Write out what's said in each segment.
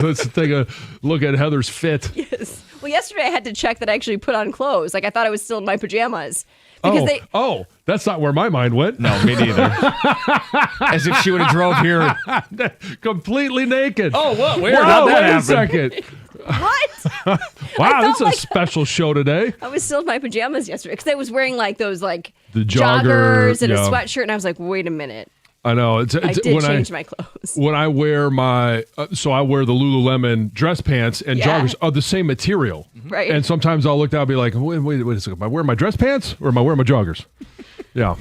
Let's take a look at Heather's fit. Yes. Well, yesterday I had to check that I actually put on clothes. Like I thought I was still in my pajamas. That's not where my mind went. No, me neither. As if she would have drove here completely naked. Oh, what? Where? Whoa, How'd that wait a happen? second. What? Wow, this is a like special show today. I was still in my pajamas yesterday because I was wearing like those like The joggers and a yeah. sweatshirt, and I was like, wait a minute. I know. I did change my clothes. When I wear my, I wear the Lululemon dress pants and joggers are the same material. Right. And sometimes I'll look down and be like, wait a second. Am I wearing my dress pants or am I wearing my joggers? Yeah.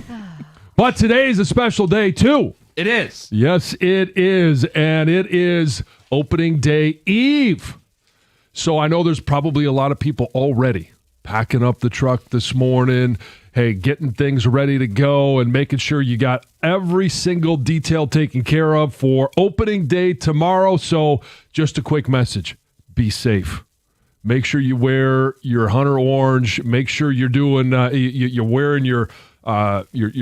But today is a special day too. It is. Yes, it is. And it is opening day eve. So I know there's probably a lot of people already packing up the truck this morning, hey, getting things ready to go and making sure you got every single detail taken care of for opening day tomorrow. So just a quick message, be safe. Make sure you wear your Hunter Orange. Make sure you're doing, you're wearing your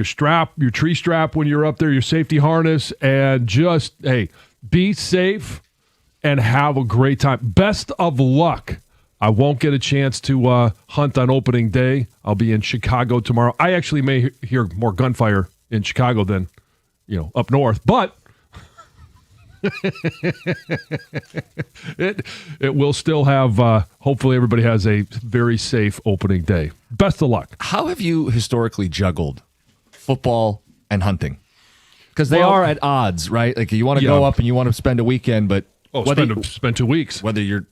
strap, your tree strap when you're up there, your safety harness, and just, hey, be safe and have a great time. Best of luck. I won't get a chance to hunt on opening day. I'll be in Chicago tomorrow. I actually may hear more gunfire in Chicago than, up north, but it will still have, hopefully everybody has a very safe opening day. Best of luck. How have you historically juggled football and hunting? Because they are at odds, right? Like you want to go up and you want to spend a weekend, but spend 2 weeks. Whether you're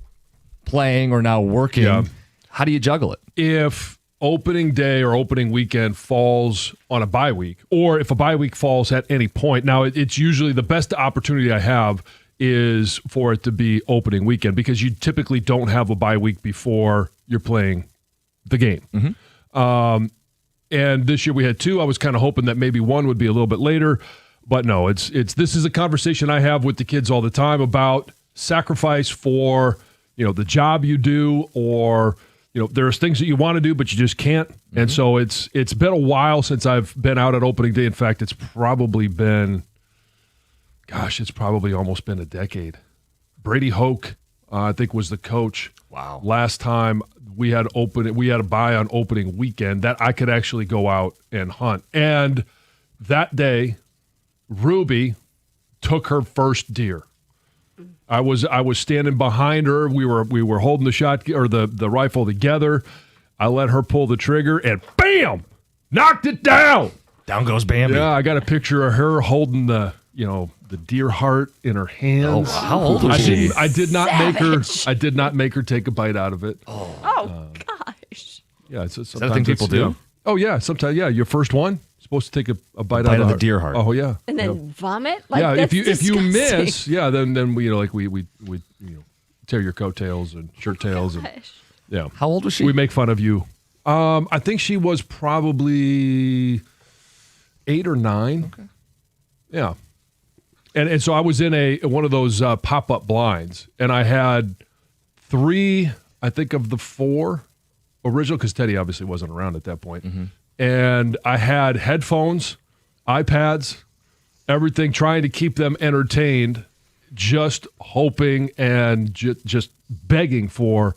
playing or now working, how do you juggle it? If opening day or opening weekend falls on a bye week, or if a bye week falls at any point, now it's usually the best opportunity I have is for it to be opening weekend because you typically don't have a bye week before you're playing the game. Mm-hmm. And this year we had 2. I was kind of hoping that maybe one would be a little bit later, but no, this is a conversation I have with the kids all the time about sacrifice for the job you do, or there's things that you want to do but you just can't. Mm-hmm. And so it's been a while since I've been out at opening day. In fact, it's probably almost been a decade. Brady Hoke, I think, was the coach. Wow. Last time we had a bye on opening weekend that I could actually go out and hunt. And that day, Ruby took her first deer. I was standing behind her. We were holding the shot or the rifle together. I let her pull the trigger and bam, knocked it down. Down goes Bambi. Yeah, I got a picture of her holding the deer heart in her hands. Oh, how old was she? I did not make her take a bite out of it. Oh gosh. Yeah, is that a thing people do? Oh yeah, sometimes your first one supposed to take a bite out of the deer heart. Oh yeah. And then vomit? If you disgusting. miss, then we tear your coattails and shirt tails and yeah. How old was she? We make fun of you. I think she was probably 8 or 9. Okay. Yeah. And so I was in one of those pop-up blinds, and I had 3, I think, of the 4 original, because Teddy obviously wasn't around at that point. Mm-hmm. And I had headphones, iPads, everything, trying to keep them entertained, just hoping and just begging for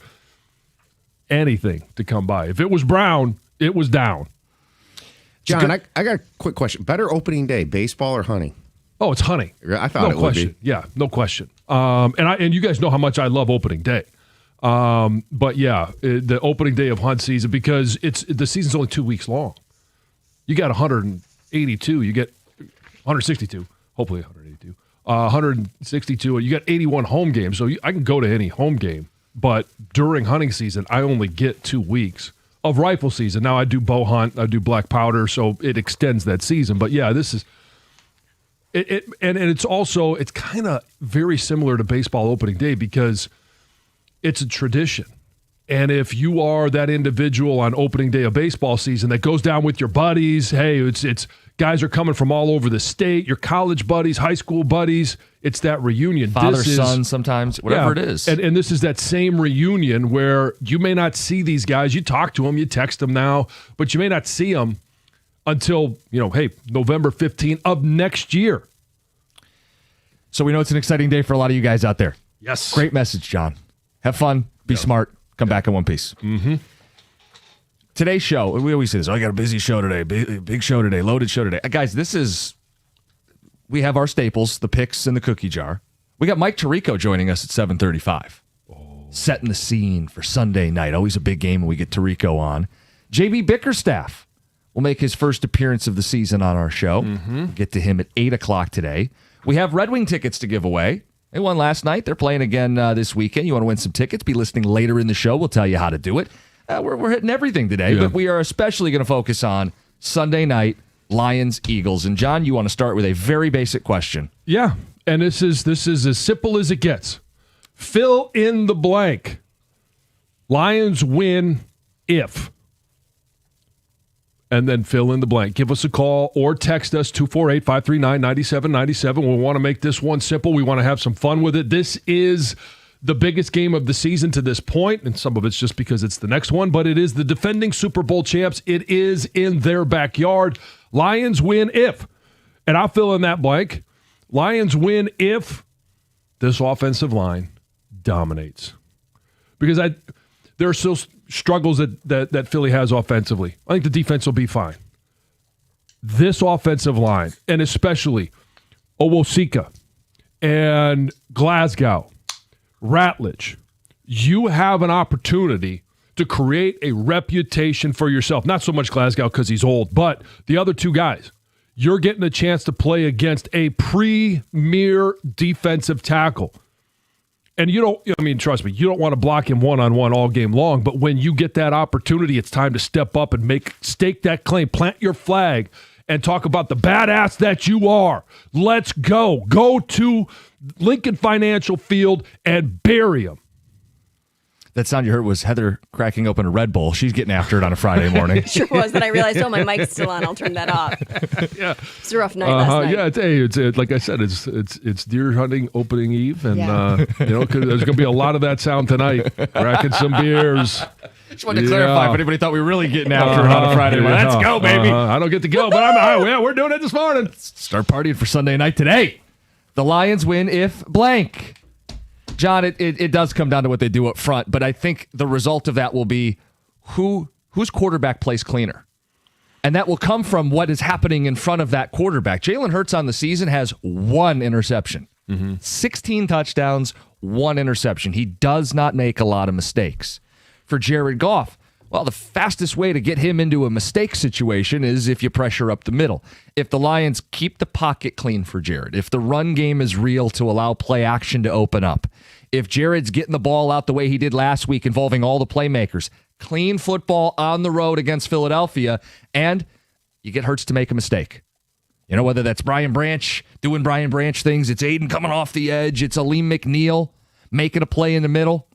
anything to come by. If it was brown, it was down. John, I got a quick question. Better opening day, baseball or hunting? Oh, it's hunting. I thought it would be. Yeah, no question. And you guys know how much I love opening day. But yeah, the opening day of hunt season, because the season's only 2 weeks long. You got 182, you get 162, hopefully 182, 162, and you got 81 home games. So I can go to any home game, but during hunting season, I only get 2 weeks of rifle season. Now I do bow hunt, I do black powder, so it extends that season. But yeah, this is and it's also, it's kind of very similar to baseball opening day because it's a tradition. And if you are that individual on opening day of baseball season that goes down with your buddies, hey, it's guys are coming from all over the state, your college buddies, high school buddies, it's that reunion. Father, son, sometimes, whatever it is. And this is that same reunion where you may not see these guys. You talk to them, you text them now, but you may not see them until, November 15th of next year. So we know it's an exciting day for a lot of you guys out there. Yes. Great message, John. Have fun. Be smart. Come back in one piece. Mm-hmm. Today's show, we always say this, I got a busy show today, big show today, loaded show today. Guys, we have our staples, the picks and the cookie jar. We got Mike Tirico joining us at 7:35. Setting the scene for Sunday night. Always a big game when we get Tirico on. JB Bickerstaff will make his first appearance of the season on our show. Get to him at 8 o'clock today. We have Red Wing tickets to give away. They won last night. They're playing again this weekend. You want to win some tickets? Be listening later in the show. We'll tell you how to do it. We're hitting everything today, but we are especially going to focus on Sunday night, Lions, Eagles. And John, you want to start with a very basic question. Yeah, and this is as simple as it gets. Fill in the blank. Lions win if. And then fill in the blank. Give us a call or text us 248-539-9797. We want to make this one simple. We want to have some fun with it. This is the biggest game of the season to this point, and some of it's just because it's the next one, but it is the defending Super Bowl champs. It is in their backyard. Lions win if. And I'll fill in that blank. Lions win if this offensive line dominates. Because there are still struggles that Philly has offensively. I think the defense will be fine. This offensive line, and especially Owosika and Glasgow, Ratledge, you have an opportunity to create a reputation for yourself. Not so much Glasgow because he's old, but the other two guys. You're getting a chance to play against a premier defensive tackle. And trust me, you don't want to block him one-on-one all game long, but when you get that opportunity, it's time to step up and stake that claim, plant your flag, and talk about the badass that you are. Let's go. Go to Lincoln Financial Field and bury him. That sound you heard was Heather cracking open a Red Bull. She's getting after it on a Friday morning. Sure was. Then I realized, my mic's still on. I'll turn that off. Yeah, it's a rough night last night. Yeah, it's like I said, it's deer hunting opening eve, and there's going to be a lot of that sound tonight. Cracking some beers. Just wanted to clarify if anybody thought we were really getting after it on a Friday morning. Let's go, baby. I don't get to go, but we're doing it this morning. Start partying for Sunday night today. The Lions win if blank. John, it does come down to what they do up front, but I think the result of that will be whose quarterback plays cleaner. And that will come from what is happening in front of that quarterback. Jalen Hurts on the season has 1 interception. 16 touchdowns, 1 interception. He does not make a lot of mistakes. For Jared Goff, well, the fastest way to get him into a mistake situation is if you pressure up the middle. If the Lions keep the pocket clean for Jared, if the run game is real to allow play action to open up, if Jared's getting the ball out the way he did last week involving all the playmakers, clean football on the road against Philadelphia, and you get Hurts to make a mistake. Whether that's Brian Branch doing Brian Branch things, it's Aiden coming off the edge, it's Aleem McNeil making a play in the middle.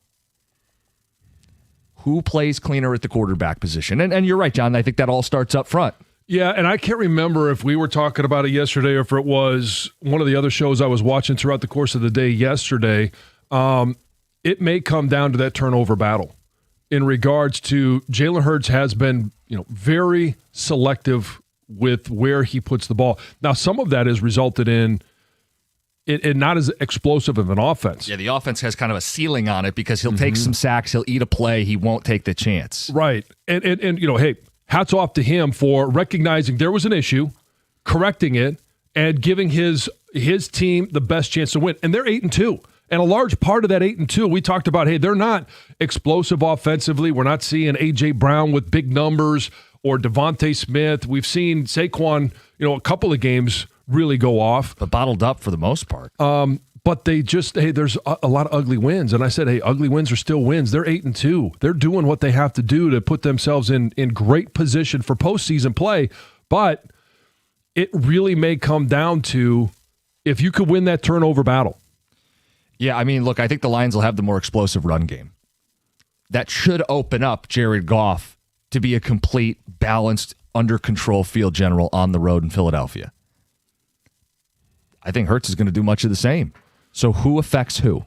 Who plays cleaner at the quarterback position? And you're right, John. I think that all starts up front. Yeah, and I can't remember if we were talking about it yesterday or if it was one of the other shows I was watching throughout the course of the day yesterday. It may come down to that turnover battle in regards to Jalen Hurts has been, very selective with where he puts the ball. Now, some of that has resulted in it not as explosive of an offense. Yeah, the offense has kind of a ceiling on it because he'll take some sacks, he'll eat a play, he won't take the chance. Right. And hey, hats off to him for recognizing there was an issue, correcting it, and giving his team the best chance to win. And they're 8-2. And a large part of that 8-2, we talked about, hey, they're not explosive offensively. We're not seeing A.J. Brown with big numbers or Devontae Smith. We've seen Saquon, a couple of games really go off. But bottled up for the most part. But they just, there's a lot of ugly wins. And I said, ugly wins are still wins. They're 8-2. They're doing what they have to do to put themselves in great position for postseason play. But it really may come down to if you could win that turnover battle. Yeah, look, I think the Lions will have the more explosive run game. That should open up Jared Goff to be a complete, balanced, under-control field general on the road in Philadelphia. I think Hurts is going to do much of the same. So who affects who?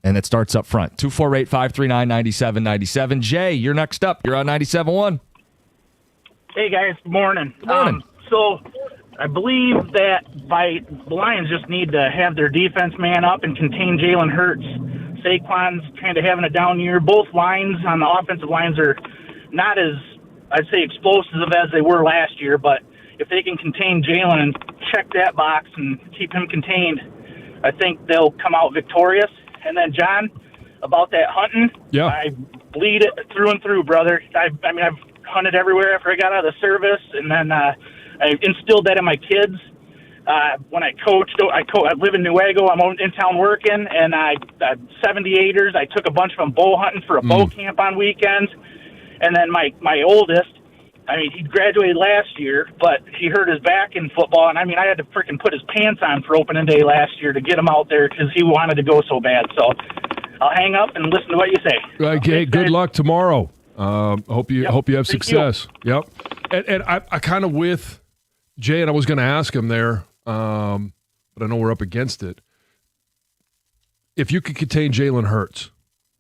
And it starts up front. 248-539-9797. Jay, you're next up. You're on 97.1. Hey, guys. Good morning. Good morning. So I believe that the Lions just need to have their defense man up and contain Jalen Hurts. Saquon's kind of having a down year. Both lines on the offensive lines are not as, I'd say, explosive as they were last year, but if they can contain Jalen and check that box and keep him contained, I think they'll come out victorious. And then, John, about that hunting, Yeah. I bleed it through and through, brother. I've hunted everywhere after I got out of the service, and then I instilled that in my kids. When I coached, I live in Newaygo. I'm in town working, and 78ers. I took a bunch of them bow hunting for a bow camp on weekends. And then my oldest, he graduated last year, but he hurt his back in football, and I had to freaking put his pants on for opening day last year to get him out there because he wanted to go so bad. So I'll hang up and listen to what you say. Okay, good luck tomorrow. Hope you have success. Yep. And I kind of with Jay, and I was going to ask him there, but I know we're up against it. If you could contain Jalen Hurts,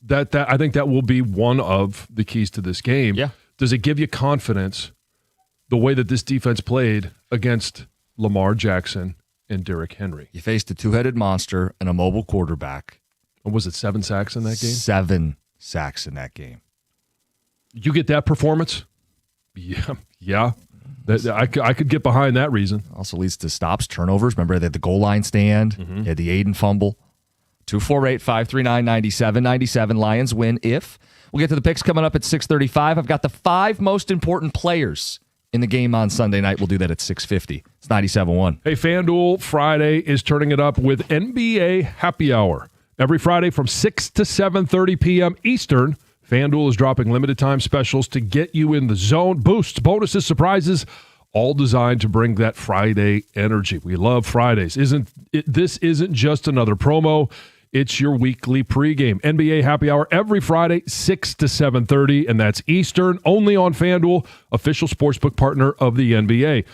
that I think that will be one of the keys to this game. Yeah. Does it give you confidence the way that this defense played against Lamar Jackson and Derrick Henry? You faced a two-headed monster and a mobile quarterback. And was it 7 sacks in that game? 7 sacks in that game. You get that performance? Yeah. I could get behind that reason. Also leads to stops, turnovers. Remember, they had the goal line stand. They had the Aiden fumble. 248-539-9797. Lions win if. We'll get to the picks coming up at 6:35. I've got the 5 most important players in the game on Sunday night. We'll do that at 6:50. It's 97.1. Hey, FanDuel Friday is turning it up with NBA Happy Hour. Every Friday from 6 to 7:30 p.m. Eastern, FanDuel is dropping limited time specials to get you in the zone. Boosts, bonuses, surprises, all designed to bring that Friday energy. We love Fridays. This isn't just another promo. It's your weekly pregame. NBA Happy Hour every Friday, 6 to 7:30, and that's Eastern, only on FanDuel, official sportsbook partner of the NBA.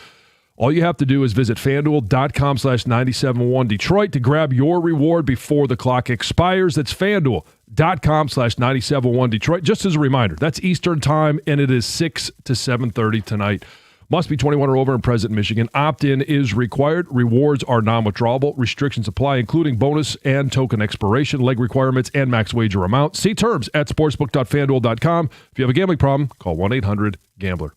All you have to do is visit FanDuel.com/971 Detroit to grab your reward before the clock expires. That's FanDuel.com/971 Detroit. Just as a reminder, that's Eastern time, and it is 6 to 7:30 tonight. Must be 21 or over and present in Michigan. Opt-in is required. Rewards are non-withdrawable. Restrictions apply, including bonus and token expiration, leg requirements, and max wager amount. See terms at sportsbook.fanduel.com. If you have a gambling problem, call 1-800-GAMBLER.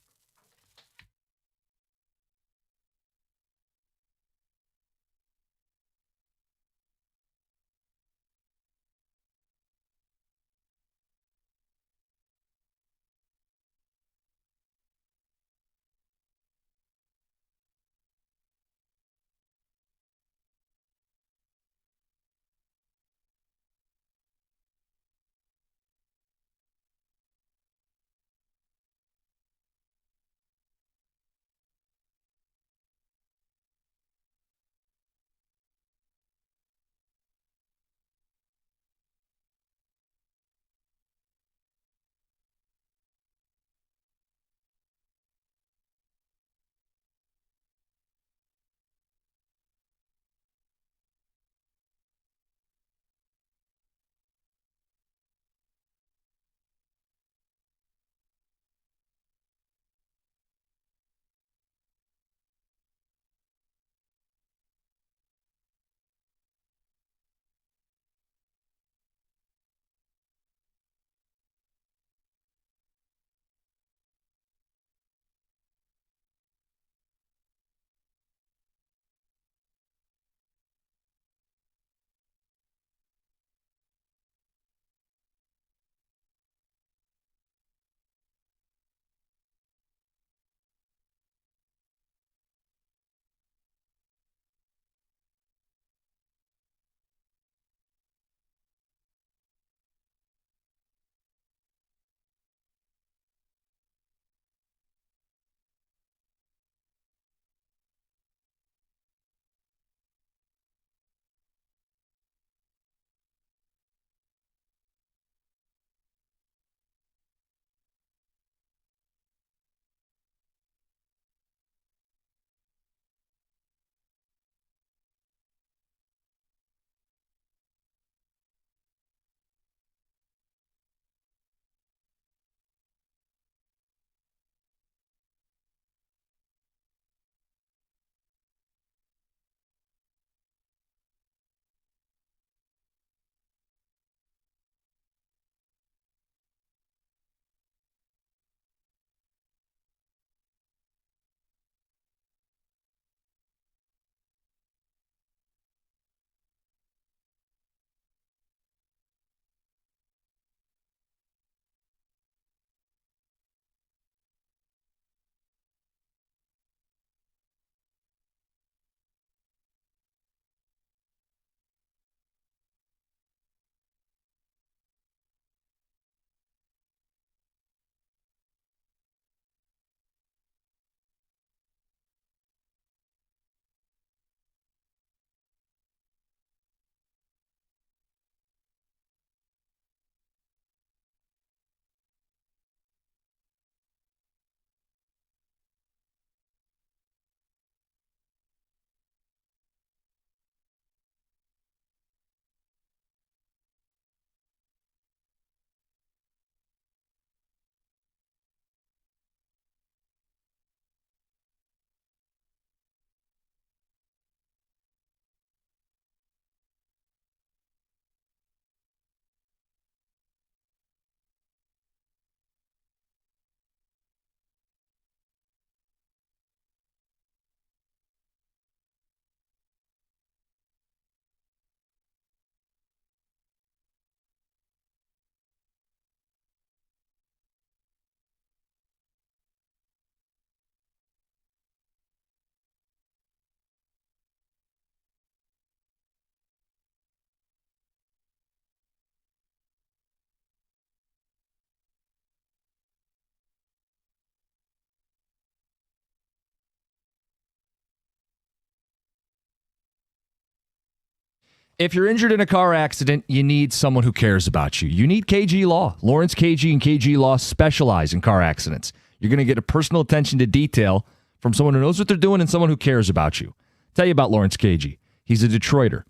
If you're injured in a car accident, you need someone who cares about you. You need KG Law. Lawrence KG and KG Law specialize in car accidents. You're going to get a personal attention to detail from someone who knows what they're doing and someone who cares about you. Tell you about Lawrence KG. He's a Detroiter.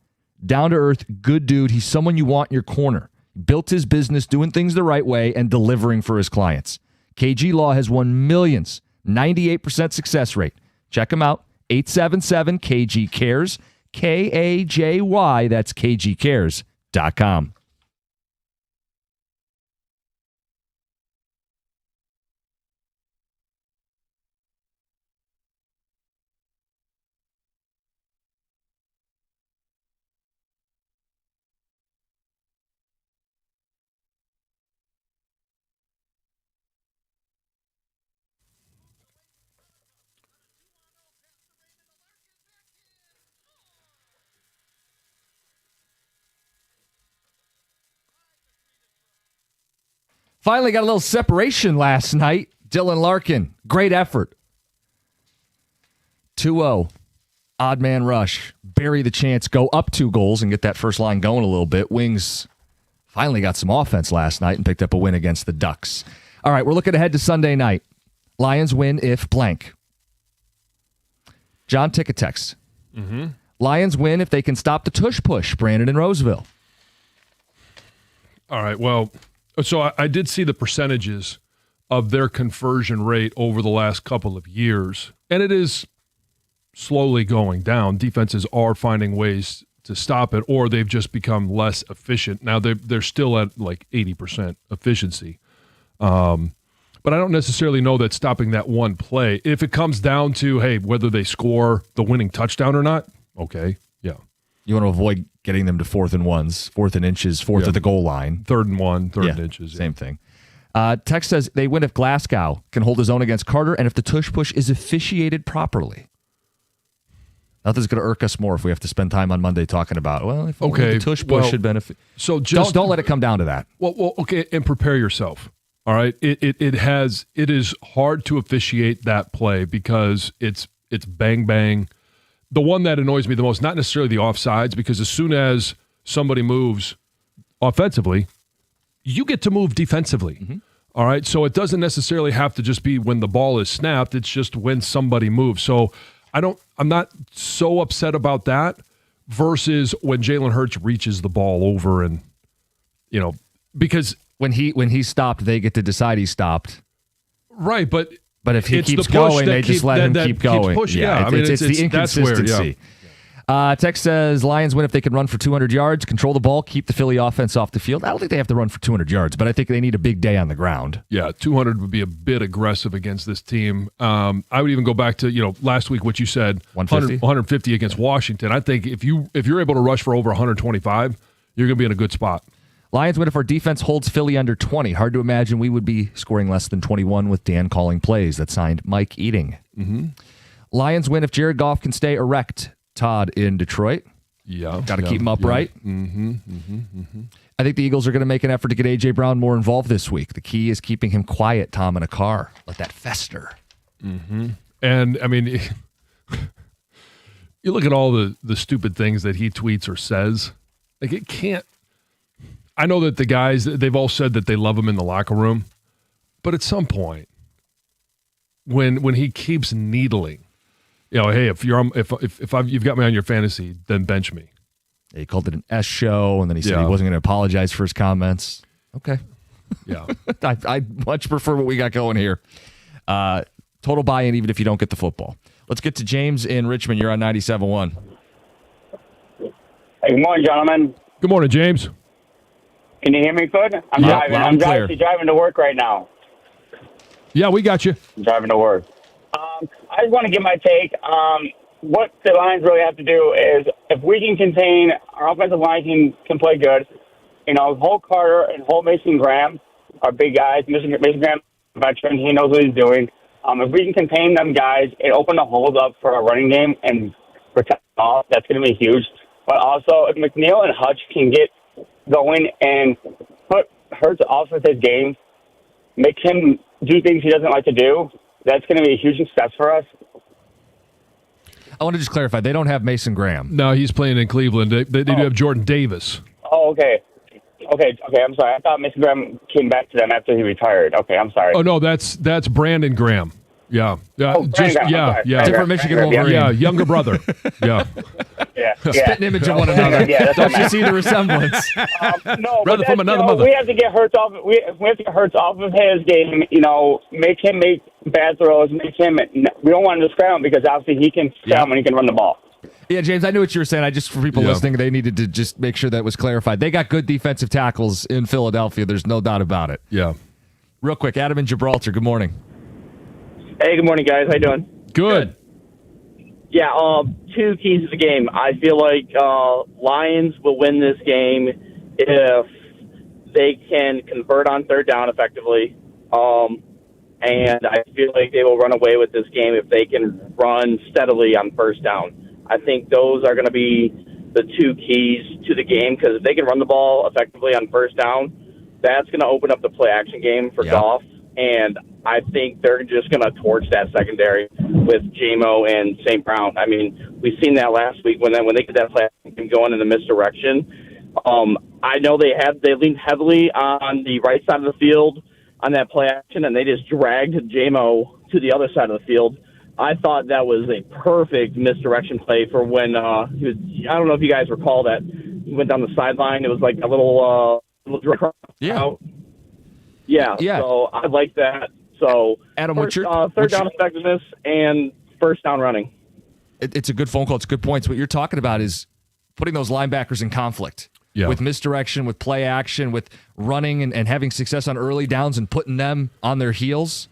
Down-to-earth, good dude. He's someone you want in your corner. Built his business doing things the right way and delivering for his clients. KG Law has won millions. 98% success rate. Check him out. 877-KG-CARES. KAJY. That's KGCares.com. Finally got a little separation last night. Dylan Larkin, great effort. 2-0. Odd man rush. Bury the chance, go up 2 goals and get that first line going a little bit. Wings finally got some offense last night and picked up a win against the Ducks. All right, we're looking ahead to Sunday night. Lions win if blank. John, ticket text. Lions win if they can stop the tush push, Brandon and Roseville. All right, well, so I did see the percentages of their conversion rate over the last couple of years, and it is slowly going down. Defenses are finding ways to stop it, or they've just become less efficient. Now they're still at like 80% efficiency, but I don't necessarily know that stopping that one play, if it comes down to, hey, whether they score the winning touchdown or not, okay, yeah. You want to avoid getting them to 4th and 1s, 4th and inches, 4th at the goal line. 3rd and 1, 3rd and inches. Same thing. Text says they win if Glasgow can hold his own against Carter and if the tush push is officiated properly. Nothing's going to irk us more if we have to spend time on Monday talking about, well, if the tush push should benefit. So just don't let it come down to that. Well, okay, and prepare yourself. All right, it is hard to officiate that play because it's bang bang. The one that annoys me the most, not necessarily the offsides, because as soon as somebody moves offensively, you get to move defensively. All right, so it doesn't necessarily have to just be when the ball is snapped. It's just when somebody moves. So I'm not so upset about that versus when Jalen Hurts reaches the ball over and, because when he stopped, they get to decide he stopped. Right, but if he keeps going, they just let him keep going. It's the inconsistency. Text says Lions win if they can run for 200 yards, control the ball, keep the Philly offense off the field. I don't think they have to run for 200 yards, but I think they need a big day on the ground. Yeah, 200 would be a bit aggressive against this team. I would even go back to last week what you said, 150 against Washington. I think if you're able to rush for over 125, you're going to be in a good spot. Lions win if our defense holds Philly under 20. Hard to imagine we would be scoring less than 21 with Dan calling plays. That signed Mike Eating. Lions win if Jared Goff can stay erect. Todd in Detroit. Yeah. Got to keep him upright. I think the Eagles are going to make an effort to get A.J. Brown more involved this week. The key is keeping him quiet, Tom, in a car. Let that fester. And, I mean, you look at all the stupid things that he tweets or says. Like, it can't. I know that the guys, they've all said that they love him in the locker room. But at some point, when he keeps needling, hey, if you've got me on your fantasy, then bench me. He called it an S show, and then he said he wasn't going to apologize for his comments. Okay. Yeah. I much prefer what we got going here. Total buy-in, even if you don't get the football. Let's get to James in Richmond. You're on 97.1. Hey, good morning, gentlemen. Good morning, James. Can you hear me good? I'm driving. I'm actually driving to work right now. Yeah, we got you. I'm driving to work. I just want to give my take. What the Lions really have to do is, if we can contain our offensive line, can play good. Hold Carter and hold Mason Graham, our big guys. Mason Graham, veteran, he knows what he's doing. If we can contain them guys and open the holes up for our running game and protect them all, that's going to be huge. But also, if McNeil and Hutch can get going and put Hurts off of his game, make him do things he doesn't like to do, that's going to be a huge success for us. I want to just clarify. They don't have Mason Graham. No, he's playing in Cleveland. They do have Jordan Davis. Oh, okay. Okay, I'm sorry. I thought Mason Graham came back to them after he retired. Okay, I'm sorry. Oh no, that's Brandon Graham. Yeah, Brandon Graham, yeah, I'm sorry. yeah. Different Michigan Wolverine. Yeah, younger brother. Yeah. Yeah. Spitting image of one another. Yeah, that's Don't what I you see the resemblance? No, Brother but from another mother. We have to get Hurts off. We have to get Hurts off of his game. Make him make bad throws. We don't want him to scramble because obviously he can scramble and he can run the ball. Yeah, James, I knew what you were saying. I just, for people listening, they needed to just make sure that was clarified. They got good defensive tackles in Philadelphia. There's no doubt about it. Yeah. Real quick, Adam in Gibraltar, good morning. Hey, good morning, guys. How you doing? Good. Yeah, two keys to the game. I feel like Lions will win this game if they can convert on third down effectively. And I feel like they will run away with this game if they can run steadily on first down. I think those are going to be the two keys to the game because if they can run the ball effectively on first down, that's going to open up the play action game for Goff. And I think they're just going to torch that secondary with JMO and St. Brown. I mean, we've seen that last week when they get that play action going in the misdirection. I know they leaned heavily on the right side of the field on that play action, and they just dragged JMO to the other side of the field. I thought that was a perfect misdirection play for when he was. I don't know if you guys recall that he went down the sideline. It was like a little drag out. Yeah. So I like that. So Adam, third down effectiveness and first down running. It's a good phone call. It's good points. What you're talking about is putting those linebackers in conflict. Yeah. With misdirection, with play action, with running and having success on early downs and putting them on their heels.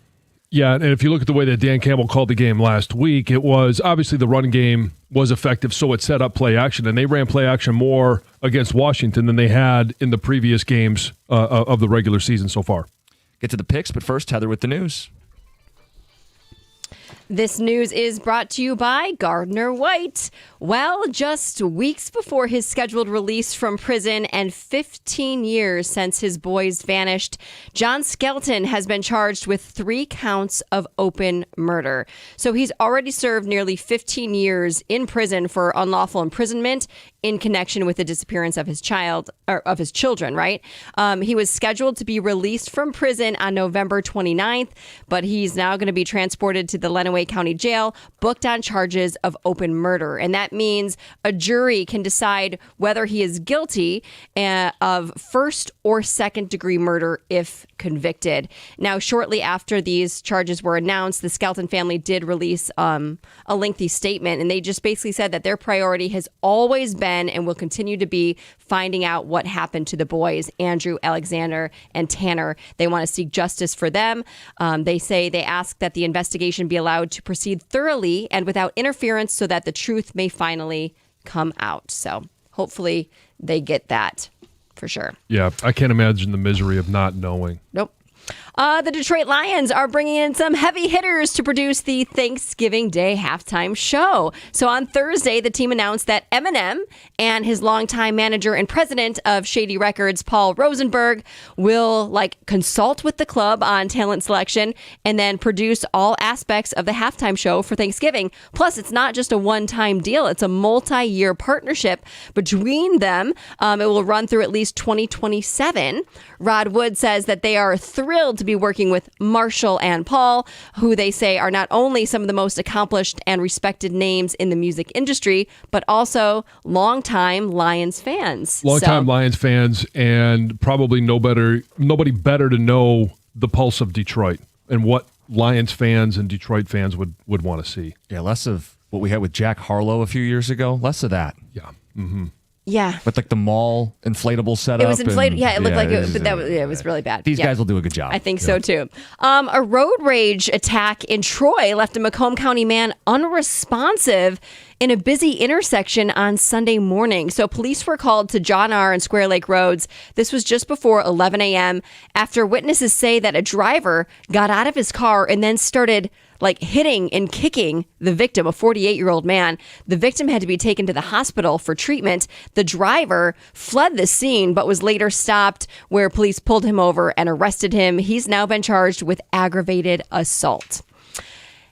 Yeah, and if you look at the way that Dan Campbell called the game last week, it was obviously the run game was effective, so it set up play action, and they ran play action more against Washington than they had in the previous games of the regular season so far. Get to the picks, but first, Heather with the news. This news is brought to you by Gardner White. Well, just weeks before his scheduled release from prison and 15 years since his boys vanished, John Skelton has been charged with 3 counts of open murder. So he's already served nearly 15 years in prison for unlawful imprisonment in connection with the disappearance of his children, right? He was scheduled to be released from prison on November 29th, but he's now going to be transported to the Lenawee County Jail, booked on charges of open murder. And that means a jury can decide whether he is guilty of first or second degree murder if convicted. Now, shortly after these charges were announced, the Skelton family did release a lengthy statement, and they just basically said that their priority has always been and will continue to be finding out what happened to the boys, Andrew, Alexander, and Tanner. They want to seek justice for them. They ask that the investigation be allowed to proceed thoroughly and without interference so that the truth may finally come out. So hopefully they get that for sure. Yeah, I can't imagine the misery of not knowing. Nope. The Detroit Lions are bringing in some heavy hitters to produce the Thanksgiving Day halftime show. So on Thursday, the team announced that Eminem and his longtime manager and president of Shady Records, Paul Rosenberg, will consult with the club on talent selection and then produce all aspects of the halftime show for Thanksgiving. Plus, it's not just a one-time deal. It's a multi-year partnership between them. It will run through at least 2027. Rod Wood says that they are thrilled to be working with Marshall and Paul, who they say are not only some of the most accomplished and respected names in the music industry, but also longtime Lions fans. Longtime Lions fans, and probably nobody better to know the pulse of Detroit and what Lions fans and Detroit fans would want to see. Yeah, less of what we had with Jack Harlow a few years ago. Less of that. Yeah. Mm-hmm. Yeah. With the mall inflatable setup. It was inflated. It looked like it, but it was really bad. These guys will do a good job. I think so too. A road rage attack in Troy left a Macomb County man unresponsive in a busy intersection on Sunday morning. So police were called to John R. and Square Lake Roads. This was just before 11 a.m. after witnesses say that a driver got out of his car and then started hitting and kicking the victim, a 48-year-old man. The victim had to be taken to the hospital for treatment. The driver fled the scene, but was later stopped where police pulled him over and arrested him. He's now been charged with aggravated assault.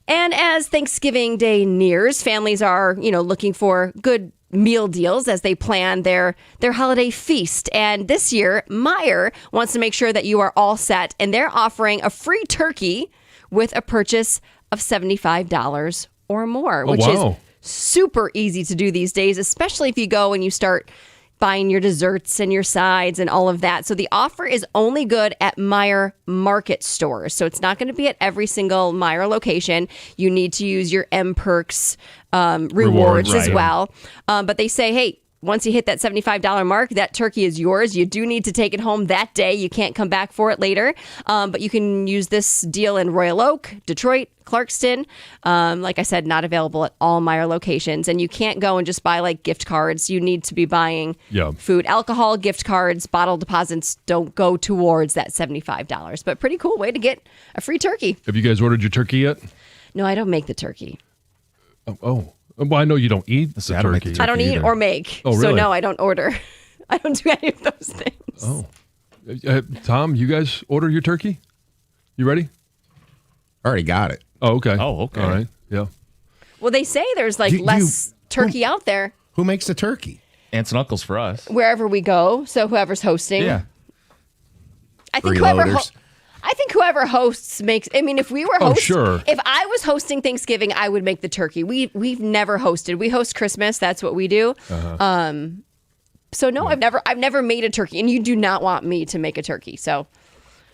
And as Thanksgiving Day nears, families are, looking for good meal deals as they plan their holiday feast. And this year, Meijer wants to make sure that you are all set, and they're offering a free turkey with a purchase of $75 or more, which wow. is super easy to do these days, especially if you go and you start buying your desserts and your sides and all of that. So the offer is only good at Meijer Market stores. So it's not going to be at every single Meijer location. You need to use your M-Perks rewards as right. well. But they say, hey, once you hit that $75 mark, that turkey is yours. You do need to take it home that day. You can't come back for it later. But you can use this deal in Royal Oak, Detroit, Clarkston. Like I said, not available at all Meijer locations. And you can't go and just buy like gift cards. You need to be buying food, alcohol, gift cards, bottle deposits don't go towards that $75. But pretty cool way to get a free turkey. Have you guys ordered your turkey yet? No, I don't make the turkey. Oh. Well, I know you don't eat the I don't make the turkey. turkey. I don't eat either. or make. Oh, So really? no, I don't order. I don't do any of those things. Oh. Tom, you guys order your turkey? You ready? Already got it. Oh, okay. Oh, okay. All right. Yeah. Well, they say there's like less turkey out there Who makes the turkey? Aunts and uncles for us. wherever we go. So whoever's hosting. Yeah. I think whoever Freeloaders. I think whoever hosts makes. I mean, if we were hosting, sure. if I was hosting Thanksgiving, I would make the turkey. We've never hosted. We host Christmas. That's what we do. So no, I've never made a turkey, and you do not want me to make a turkey. So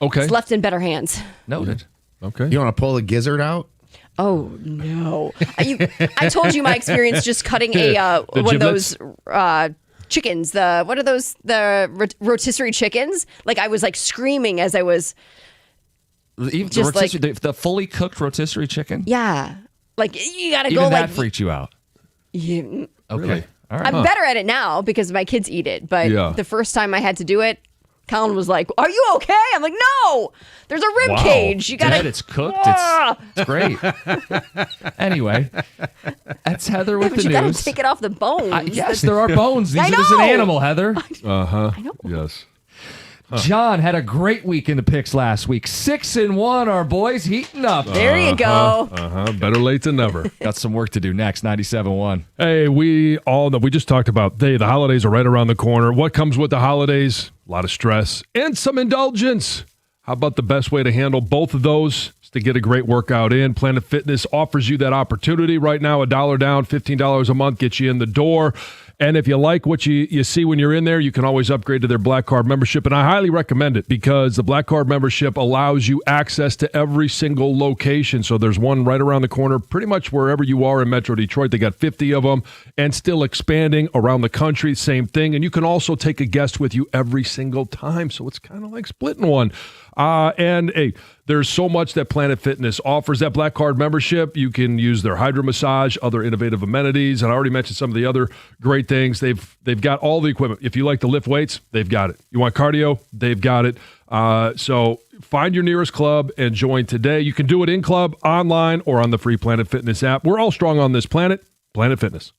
Okay. it's left in better hands. Noted. Okay. You want to pull the gizzard out? Oh no! I told you my experience just cutting a one of those chickens. What are those? The rotisserie chickens. Like I was like screaming as I was. Even Just the fully cooked rotisserie chicken. Yeah, like you gotta Even go that like. freaked you out. Yeah, Okay. Really? All right. I'm better at it now because my kids eat it. But Yeah. the first time I had to do it, Colin was like, "Are you okay?" I'm like, "No, there's a rib Wow. cage. You gotta." Dad, it's cooked. Ah! It's great. Anyway, that's Heather with But the you gotta news. take it off the bones. Yes, there are bones. These I are just an know. animal, Heather. Yes. John had a great week in the picks last week. 6-1, our boys heating up. There you go. Better late than never. Got some work to do next. 97.1. Hey, we all know, we just talked about, the holidays are right around the corner. What comes with the holidays? A lot of stress and some indulgence. How about the best way to handle both of those is to get a great workout in? Planet Fitness offers you that opportunity right now. $1 down, $15 a month gets you in the door. And if you like what you see when you're in there, you can always upgrade to their Black Card membership. And I highly recommend it because the Black Card membership allows you access to every single location. So there's one right around the corner, pretty much wherever you are in Metro Detroit. They got 50 of them and still expanding around the country. Same thing. And you can also take a guest with you every single time. So it's kind of like splitting one. And hey, there's so much that Planet Fitness offers. That Black Card membership, you can use their hydro massage, other innovative amenities, and I already mentioned some of the other great things. They've got all the equipment. If you like to lift weights, they've got it. You want cardio, they've got it. So find your nearest club and join today. You can do it in club, online, or on the free Planet Fitness app. We're all strong on this planet. Planet Fitness.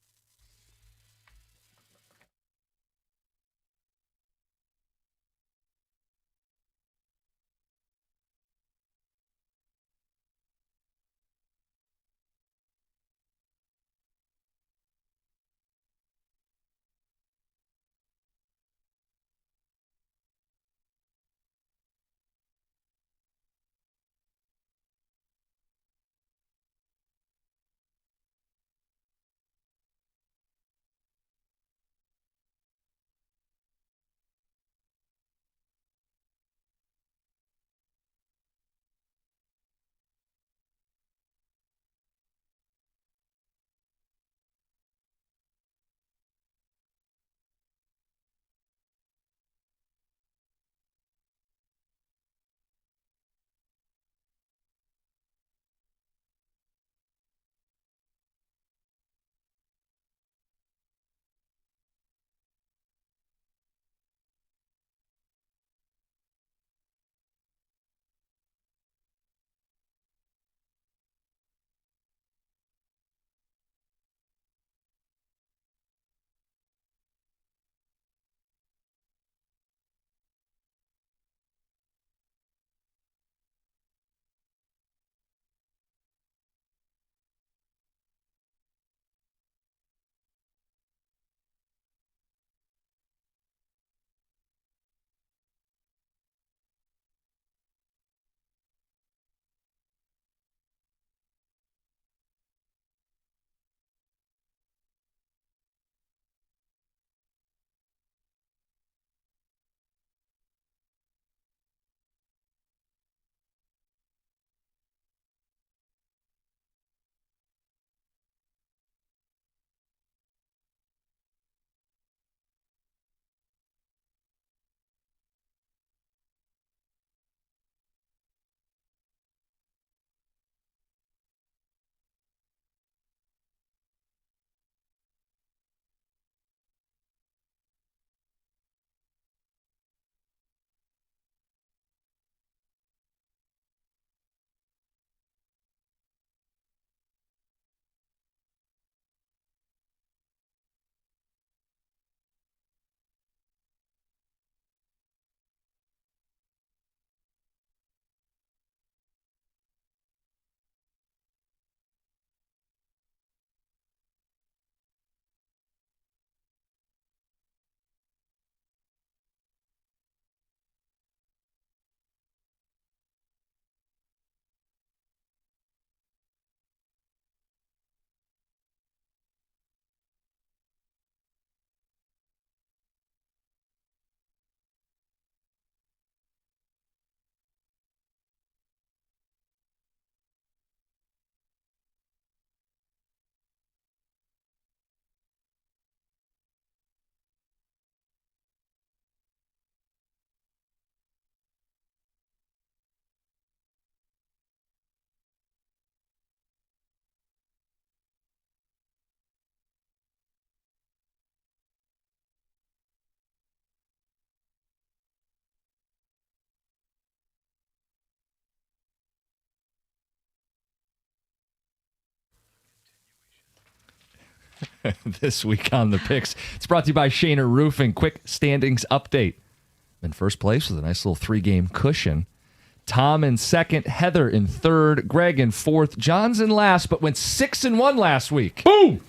this week on the picks. It's brought to you by Shaner Roofing. Quick standings update. In first place with a nice little 3-game cushion. Tom in second, Heather in third, Greg in fourth, John's in last, but went 6-1 last week. Boom!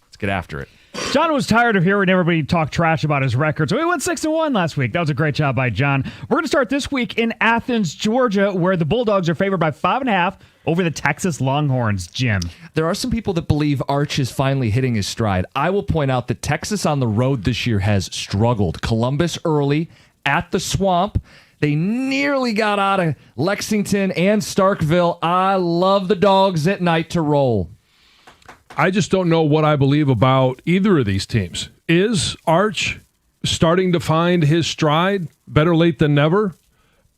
Let's get after it. John was tired of hearing everybody talk trash about his record, so he went 6-1 last week. That was a great job by John. We're going to start this week in Athens, Georgia, where the Bulldogs are favored by 5.5 over the Texas Longhorns. Jim. There are some people that believe Arch is finally hitting his stride. I will point out that Texas on the road this year has struggled. Columbus early, at the Swamp. They nearly got out of Lexington and Starkville. I love the Dogs at night to roll. I just don't know what I believe about either of these teams. Is Arch starting to find his stride? Better late than never.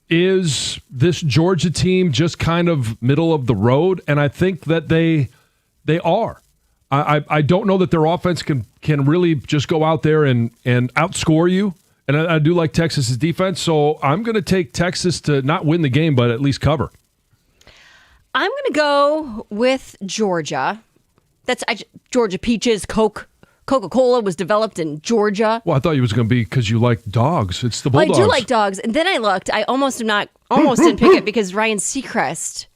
Is this Georgia team just kind of middle of the road? And I think that they are. I don't know that their offense can really just go out there and outscore you. And I do like Texas's defense, so I'm going to take Texas to not win the game, but at least cover. I'm going to go with Georgia. Georgia Peaches, Coca-Cola was developed in Georgia. Well, I thought you was going to be because you like dogs. It's the Well, Bulldogs. I do like dogs. And then I looked. I almost didn't pick it because Ryan Seacrest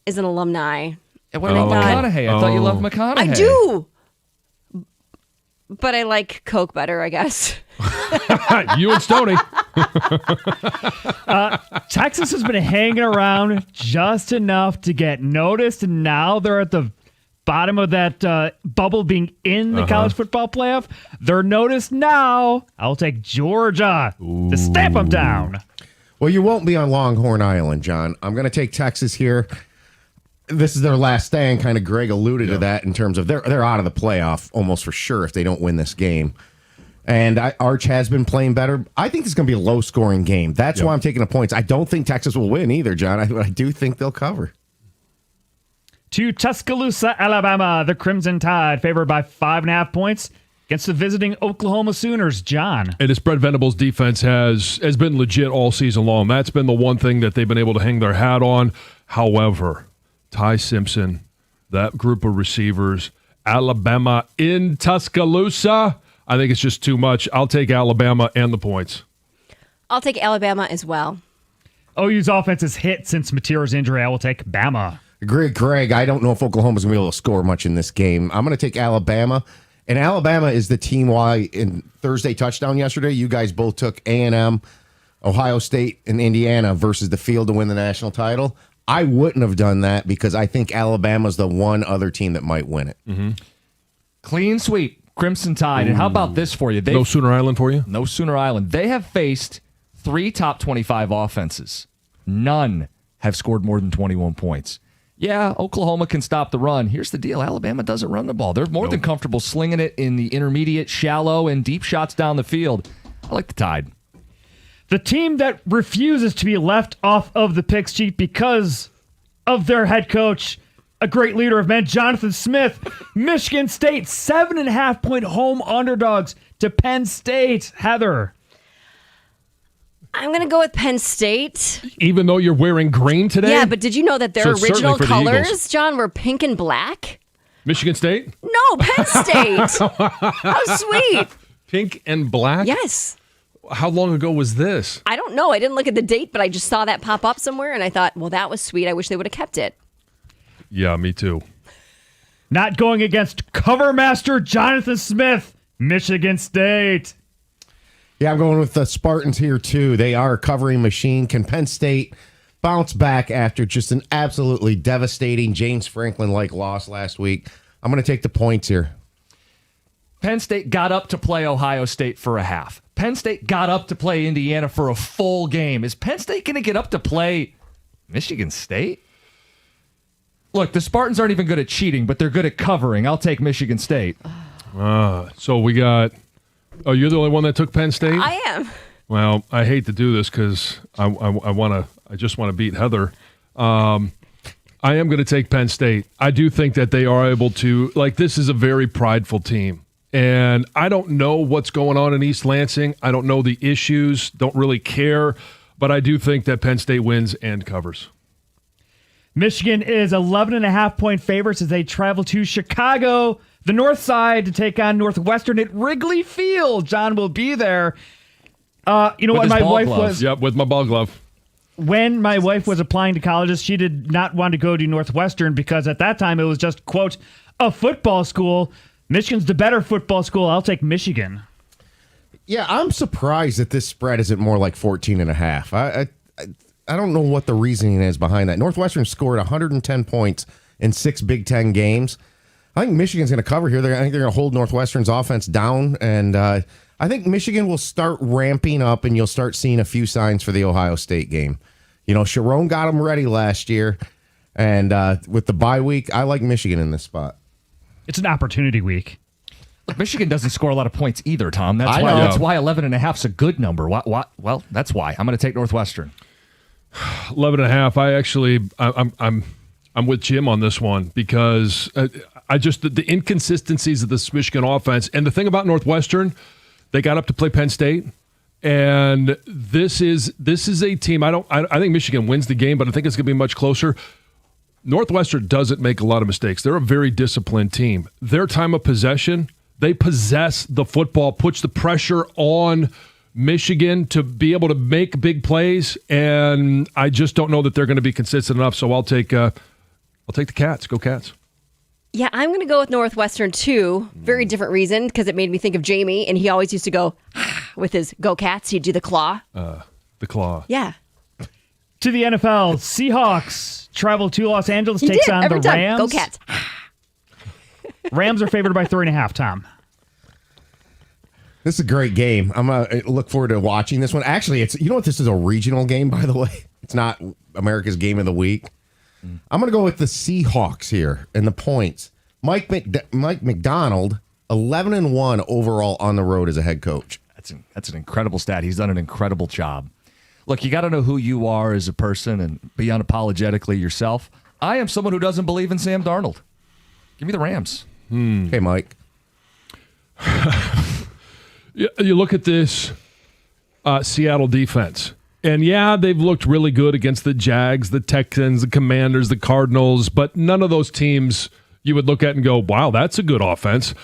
is an alumni. What about McConaughey? I thought you loved McConaughey. I do. But I like Coke better, I guess. You and Stoney. Texas has been hanging around just enough to get noticed, and now they're at the bottom of that bubble being in the college football playoff. They're noticed now. I'll take Georgia to stamp them down. Well, you won't be on Longhorn Island, John. I'm going to take Texas here. This is their last stand. Kind of Greg alluded to that in terms of they're out of the playoff almost for sure if they don't win this game. And Arch has been playing better. I think this is going to be a low-scoring game. That's why I'm taking the points. I don't think Texas will win either, John. I do think they'll cover. To Tuscaloosa, Alabama, the Crimson Tide favored by 5.5 points against the visiting Oklahoma Sooners. John. And this Brent Venables defense has been legit all season long. That's been the one thing that they've been able to hang their hat on. However, Ty Simpson, that group of receivers, Alabama in Tuscaloosa, I think it's just too much. I'll take Alabama and the points. I'll take Alabama as well. OU's offense has hit since Mateer's injury. I will take Bama. Greg, I don't know if Oklahoma's going to be able to score much in this game. I'm going to take Alabama. And Alabama is the team why in Thursday touchdown yesterday, you guys both took A&M, Ohio State, and Indiana versus the field to win the national title. I wouldn't have done that because I think Alabama's the one other team that might win it. Mm-hmm. Clean sweep, Crimson Tide. And how about this for you? No Sooner Island for you? No Sooner Island. They have faced 3 top 25 offenses. None have scored more than 21 points. Yeah, Oklahoma can stop the run. Here's the deal. Alabama doesn't run the ball. They're more than comfortable slinging it in the intermediate, shallow, and deep shots down the field. I like the Tide. The team that refuses to be left off of the pick sheet because of their head coach, a great leader of men, Jonathan Smith. Michigan State, 7.5-point home underdogs to Penn State. Heather. I'm going to go with Penn State. Even though you're wearing green today? Yeah, but did you know that their So it's certainly original for the Eagles. colors, John, were pink and black? Michigan State? No, Penn State. How sweet. Pink and black? Yes. How long ago was this? I don't know. I didn't look at the date, but I just saw that pop up somewhere, and I thought, well, that was sweet. I wish they would have kept it. Yeah, me too. Not going against cover master Jonathan Smith, Michigan State. Yeah, I'm going with the Spartans here, too. They are a covering machine. Can Penn State bounce back after just an absolutely devastating James Franklin-like loss last week? I'm going to take the points here. Penn State got up to play Ohio State for a half. Penn State got up to play Indiana for a full game. Is Penn State going to get up to play Michigan State? Look, the Spartans aren't even good at cheating, but they're good at covering. I'll take Michigan State. So we got... Oh, you're the only one that took Penn State? I am. Well, I hate to do this because I just want to beat Heather. I am going to take Penn State. I do think that they are able to, this is a very prideful team. And I don't know what's going on in East Lansing. I don't know the issues, don't really care. But I do think that Penn State wins and covers. Michigan is 11.5-point favorites as they travel to Chicago the North Side to take on Northwestern at Wrigley Field. John will be there. You know With what? his My ball wife gloves. was Yep, with my ball glove. when my wife was applying to colleges. She did not want to go to Northwestern because at that time it was just quote a football school. Michigan's the better football school. I'll take Michigan. Yeah, I'm surprised that this spread isn't more like 14.5. I don't know what the reasoning is behind that. Northwestern scored 110 points in 6 Big Ten games. I think Michigan's going to cover here. I think they're going to hold Northwestern's offense down, and I think Michigan will start ramping up, and you'll start seeing a few signs for the Ohio State game. You know, Sharon got them ready last year, and with the bye week, I like Michigan in this spot. It's an opportunity week. Look, Michigan doesn't score a lot of points either, Tom. That's I why. know. That's why 11.5 is a good number. Well, that's why I'm going to take Northwestern. 11.5. I'm with Jim on this one because I just the inconsistencies of this Michigan offense, and the thing about Northwestern, they got up to play Penn State, and this is a team. I think Michigan wins the game, but I think it's going to be much closer. Northwestern doesn't make a lot of mistakes. They're a very disciplined team. Their time of possession, they possess the football, puts the pressure on Michigan to be able to make big plays, and I just don't know that they're going to be consistent enough. So I'll take the Cats. Go Cats. Yeah, I'm going to go with Northwestern too. Very different reason because it made me think of Jamie, and he always used to go with his Go Cats. He'd do the claw. The Claw. Yeah. To the NFL, Seahawks travel to Los Angeles, He takes did on every the time. Rams. Go Cats. Rams are favored by 3.5, Tom. This is a great game. I'm going to look forward to watching this one. Actually, you know what? This is a regional game, by the way. It's not America's Game of the Week. I'm going to go with the Seahawks here and the points. Mike McDonald, 11-1 overall on the road as a head coach. That's an incredible stat. He's done an incredible job. Look, you got to know who you are as a person and be unapologetically yourself. I am someone who doesn't believe in Sam Darnold. Give me the Rams. Hey, Mike. You look at this Seattle defense, and yeah, they've looked really good against the Jags, the Texans, the Commanders, the Cardinals, but none of those teams you would look at and go, wow, that's a good offense.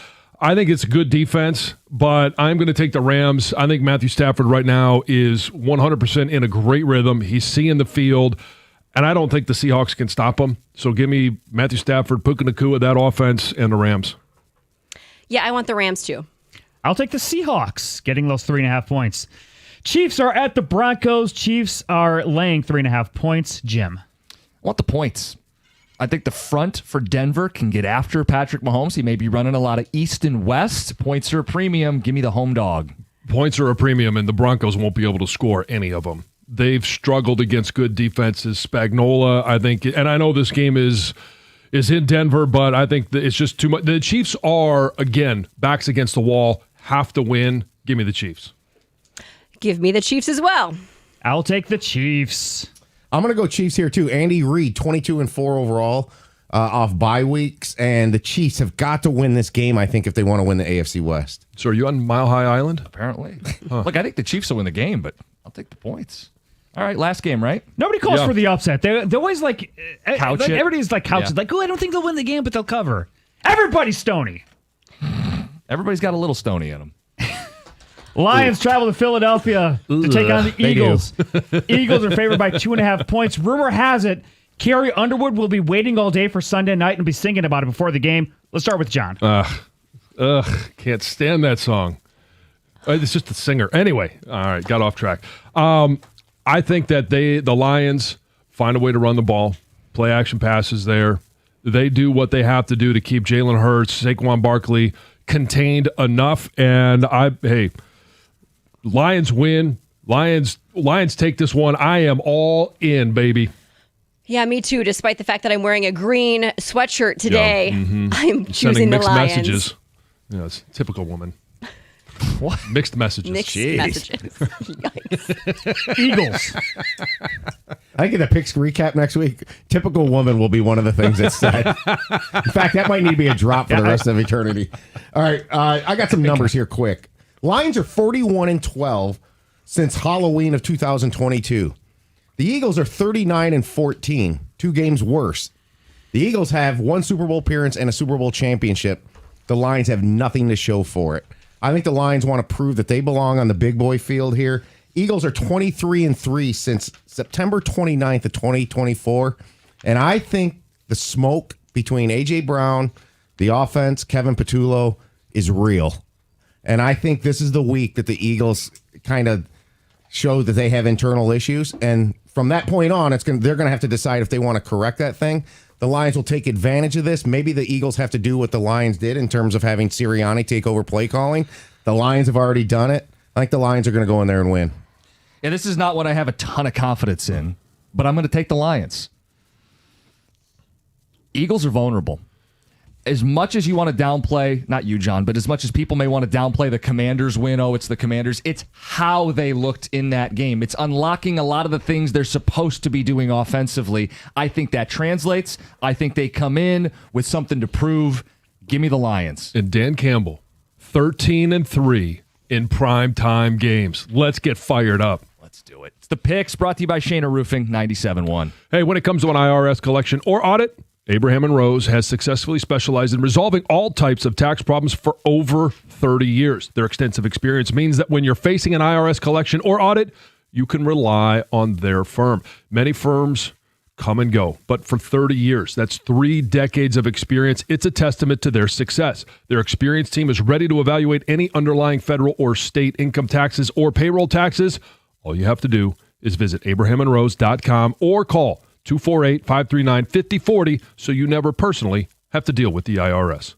I think it's a good defense, but I'm going to take the Rams. I think Matthew Stafford right now is 100% in a great rhythm. He's seeing the field, and I don't think the Seahawks can stop him. So give me Matthew Stafford, Puka Nacua, that offense, and the Rams. Yeah, I want the Rams too. I'll take the Seahawks, getting those 3.5 points. Chiefs are at the Broncos. Chiefs are laying 3.5 points. Jim. I want the points. I think the front for Denver can get after Patrick Mahomes. He may be running a lot of east and west. Points are a premium. Give me the home dog. Points are a premium, and the Broncos won't be able to score any of them. They've struggled against good defenses. Spagnuolo, I think, and I know this game is in Denver, but I think that it's just too much. The Chiefs are, again, backs against the wall, have to win. Give me the Chiefs. Give me the Chiefs as well. I'll take the Chiefs. I'm going to go Chiefs here, too. Andy Reid, 22-4 overall off bye weeks, and the Chiefs have got to win this game, I think, if they want to win the AFC West. So are you on Mile High Island? Apparently. Look, I think the Chiefs will win the game, but I'll take the points. All right, last game, right? Nobody calls Yeah. for the upset. They're always like, Couch it. everybody's like couches. Yeah. Like, oh, I don't think they'll win the game, but they'll cover. Everybody's stony. Everybody's got a little stony in them. Lions travel to Philadelphia to take on the Eagles. Eagles are favored by 2.5 points. Rumor has it Carrie Underwood will be waiting all day for Sunday night and be singing about it before the game. Let's start with John. Can't stand that song. It's just the singer. Anyway, all right, got off track. I think that the Lions find a way to run the ball, play action passes there. They do what they have to do to keep Jalen Hurts, Saquon Barkley contained enough. And Lions win. Lions take this one. I am all in, baby. Yeah, me too. Despite the fact that I'm wearing a green sweatshirt today, I'm choosing Sending the mixed Lions. messages. Yeah, it's typical woman. What? Mixed messages. Mixed messages. Yikes. Eagles. I think in the picks recap next week, typical woman will be one of the things that's said. In fact, that might need to be a drop for the rest of eternity. All right, I got some numbers here quick. Lions are 41-12 since Halloween of 2022. The Eagles are 39-14, 2 games worse. The Eagles have 1 Super Bowl appearance and a Super Bowl championship. the Lions have nothing to show for it. I think the Lions want to prove that they belong on the big boy field here. Eagles are 23-3 since September 29th of 2024. And I think the smoke between A.J. Brown, the offense, Kevin Patullo, is real. And I think this is the week that the Eagles kind of show that they have internal issues. And from that point on, they're going to have to decide if they want to correct that thing. The Lions will take advantage of this. Maybe the Eagles have to do what the Lions did in terms of having Sirianni take over play calling. The Lions have already done it. I think the Lions are going to go in there and win. Yeah, this is not what I have a ton of confidence in, but I'm going to take the Lions. Eagles are vulnerable. As much as you want to downplay, not you, John, but as much as people may want to downplay the Commanders win, it's the Commanders, it's how they looked in that game. It's unlocking a lot of the things they're supposed to be doing offensively. I think that translates. I think they come in with something to prove. Give me the Lions. And Dan Campbell, 13-3 in primetime games. Let's get fired up. Let's do it. It's the Picks, brought to you by Shana Roofing, 97.1. Hey, when it comes to an IRS collection or audit, Abraham and Rose has successfully specialized in resolving all types of tax problems for over 30 years. Their extensive experience means that when you're facing an IRS collection or audit, you can rely on their firm. Many firms come and go, but for 30 years, that's 3 decades of experience. It's a testament to their success. Their experienced team is ready to evaluate any underlying federal or state income taxes or payroll taxes. All you have to do is visit abrahamandrose.com or call 248-539-5040 so you never personally have to deal with the IRS.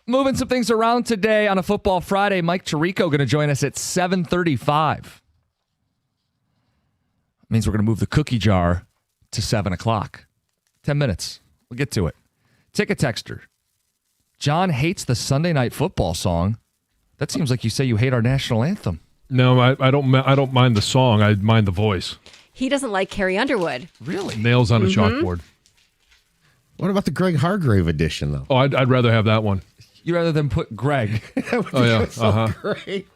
Moving some things around today on a Football Friday. Mike Tirico going to join us at 7:35. Means we're going to move the cookie jar to 7 o'clock. 10 minutes. We'll get to it. Ticket texter. John hates the Sunday Night Football song. That seems like you say you hate our national anthem. No, I don't mind the song. I mind the voice. He doesn't like Carrie Underwood. Really? Nails on a chalkboard. What about the Greg Hargrave edition, though? Oh, I'd rather have that one. You rather than put Greg. Oh, yeah. Uh-huh. Great.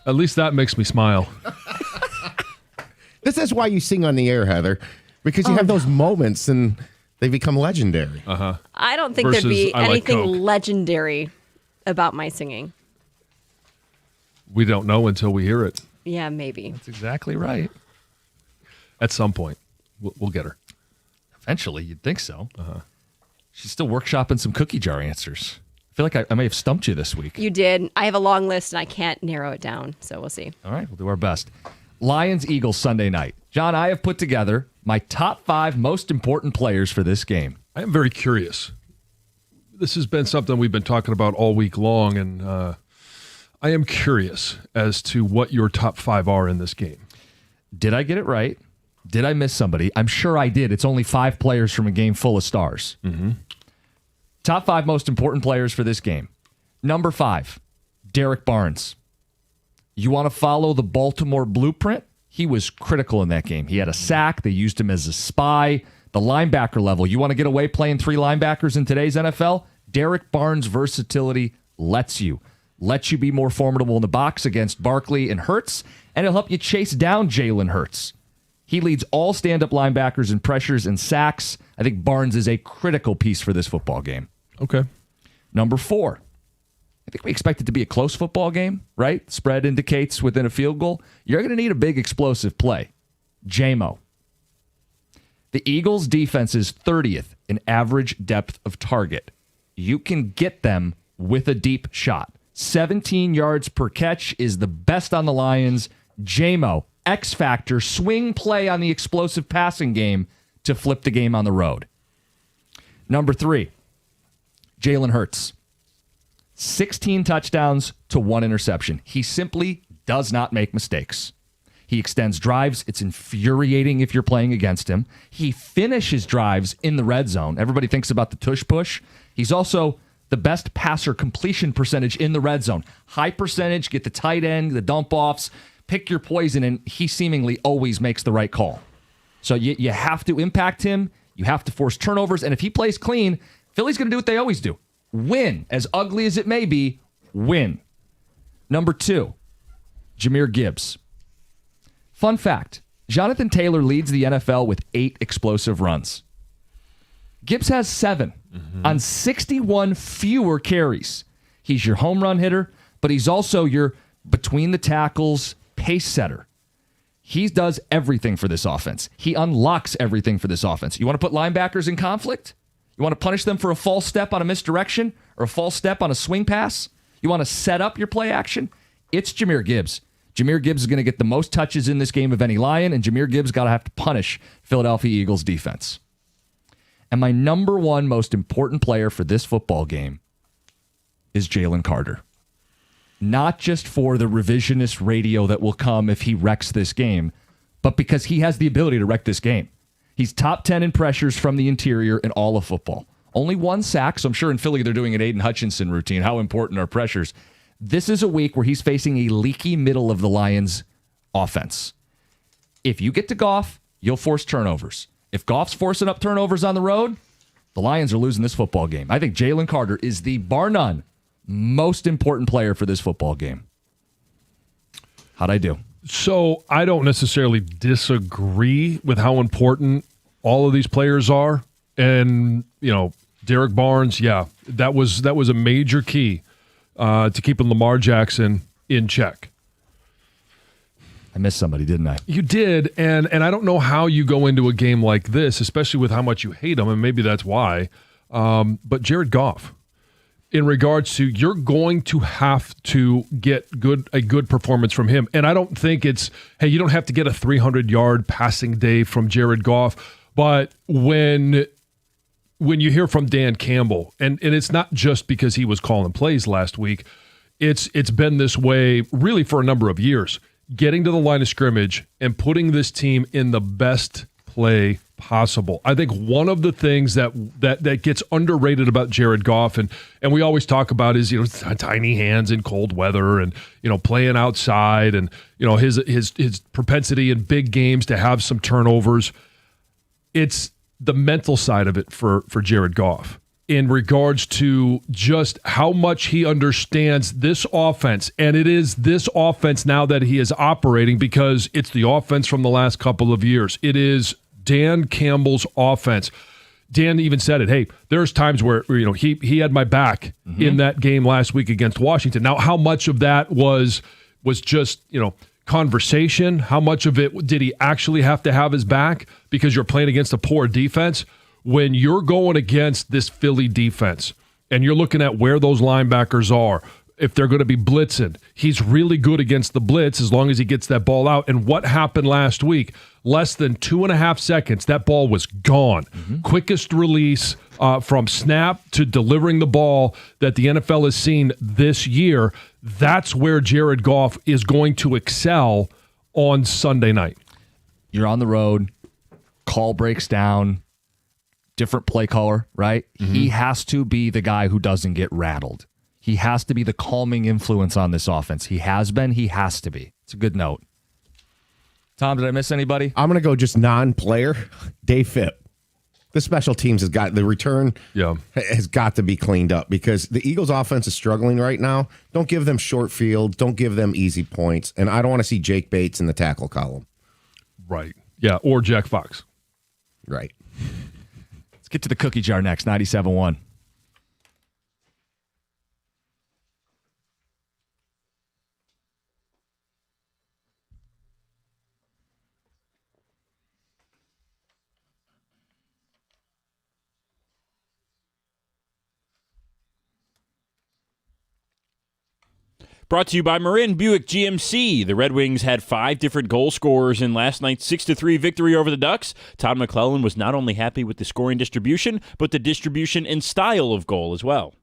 At least that makes me smile. This is why you sing on the air, Heather, because you have those moments and they become legendary. I don't think Versus there'd be I like anything Coke. legendary about my singing. We don't know until we hear it. Yeah, maybe. That's exactly right. At some point, we'll get her. Eventually, you'd think so. She's still workshopping some cookie jar answers. I feel like I may have stumped you this week. You did. I have a long list and I can't narrow it down, so we'll see. All right, we'll do our best. Lions-Eagles Sunday night. John, I have put together my top 5 most important players for this game. I am very curious. This has been something we've been talking about all week long, and I am curious as to what your top 5 are in this game. Did I get it right? Did I miss somebody? I'm sure I did. It's only 5 players from a game full of stars. Mm-hmm. Top 5 most important players for this game. Number 5, Derek Barnes. You want to follow the Baltimore blueprint? He was critical in that game. He had a sack. They used him as a spy. The linebacker level. You want to get away playing 3 linebackers in today's NFL? Derek Barnes' versatility lets you be more formidable in the box against Barkley and Hurts, and it'll help you chase down Jalen Hurts. He leads all stand-up linebackers in pressures and sacks. I think Barnes is a critical piece for this football game. Okay. Number 4, I think we expect it to be a close football game, right? Spread indicates within a field goal. You're going to need a big explosive play. J-Mo. The Eagles' defense is 30th in average depth of target. You can get them with a deep shot. 17 yards per catch is the best on the Lions. J-Mo, X factor, swing play on the explosive passing game to flip the game on the road. Number 3, Jalen Hurts. 16 touchdowns to 1 interception. He simply does not make mistakes. He extends drives. It's infuriating if you're playing against him. He finishes drives in the red zone. Everybody thinks about the tush push. He's also the best passer completion percentage in the red zone. High percentage, get the tight end, the dump offs, pick your poison, and he seemingly always makes the right call. So you have to impact him. You have to force turnovers. And if he plays clean, Philly's going to do what they always do. Win. As ugly as it may be, win. Number 2, Jahmyr Gibbs. Fun fact, Jonathan Taylor leads the NFL with 8 explosive runs. Gibbs has 7 on 61 fewer carries. He's your home run hitter, but he's also your between the tackles pace setter. He does everything for this offense. He unlocks everything for this offense. You want to put linebackers in conflict? You want to punish them for a false step on a misdirection or a false step on a swing pass? You want to set up your play action? It's Jahmyr Gibbs. Jahmyr Gibbs is going to get the most touches in this game of any Lion, and Jahmyr Gibbs got to have to punish Philadelphia Eagles defense. And my number 1 most important player for this football game is Jalen Carter. Not just for the revisionist radio that will come if he wrecks this game, but because he has the ability to wreck this game. He's top 10 in pressures from the interior in all of football. Only 1 sack, so I'm sure in Philly they're doing an Aiden Hutchinson routine. How important are pressures? This is a week where he's facing a leaky middle of the Lions offense. If you get to Goff, you'll force turnovers. If Goff's forcing up turnovers on the road, the Lions are losing this football game. I think Jalen Carter is the, bar none, most important player for this football game. How'd I do? So I don't necessarily disagree with how important all of these players are. And, Derek Barnes, that was a major key to keeping Lamar Jackson in check. I missed somebody, didn't I? You did, and I don't know how you go into a game like this, especially with how much you hate him, and maybe that's why. But Jared Goff, in regards to, you're going to have to get a good performance from him. And I don't think it's, hey, you don't have to get a 300-yard passing day from Jared Goff, But when you hear from Dan Campbell, and it's not just because he was calling plays last week, it's been this way really for a number of years. Getting to the line of scrimmage and putting this team in the best play possible. I think one of the things that gets underrated about Jared Goff, and we always talk about is, tiny hands in cold weather and, playing outside and, his propensity in big games to have some turnovers. It's the mental side of it for Jared Goff in regards to just how much he understands this offense. And it is this offense now that he is operating, because it's the offense from the last couple of years. It is Dan Campbell's offense. Dan even said it. Hey, there's times where he had my back in that game last week against Washington. Now, how much of that was just conversation? How much of it did he actually have to have his back because you're playing against a poor defense? When you're going against this Philly defense and you're looking at where those linebackers are, if they're going to be blitzing, he's really good against the blitz as long as he gets that ball out. And what happened last week? Less than 2.5 seconds, that ball was gone. Quickest release from snap to delivering the ball that the NFL has seen this year. That's where Jared Goff is going to excel on Sunday night. You're on the road, call breaks down, different play caller, right? He has to be the guy who doesn't get rattled. He has to be the calming influence on this offense. He has been. He has to be. It's a good note. Tom, did I miss anybody? I'm going to go just non-player. Dave Phipp. The special teams has got the return. Has got to be cleaned up because the Eagles' offense is struggling right now. Don't give them short field. Don't give them easy points. And I don't want to see Jake Bates in the tackle column. Right. Yeah. Or Jack Fox. Right. Let's get to the cookie jar next. 97.1. Brought to you by Marin Buick GMC. The Red Wings had 5 different goal scorers in last night's 6-3 victory over the Ducks. Todd McClellan was not only happy with the scoring distribution, but the distribution and style of goal as well.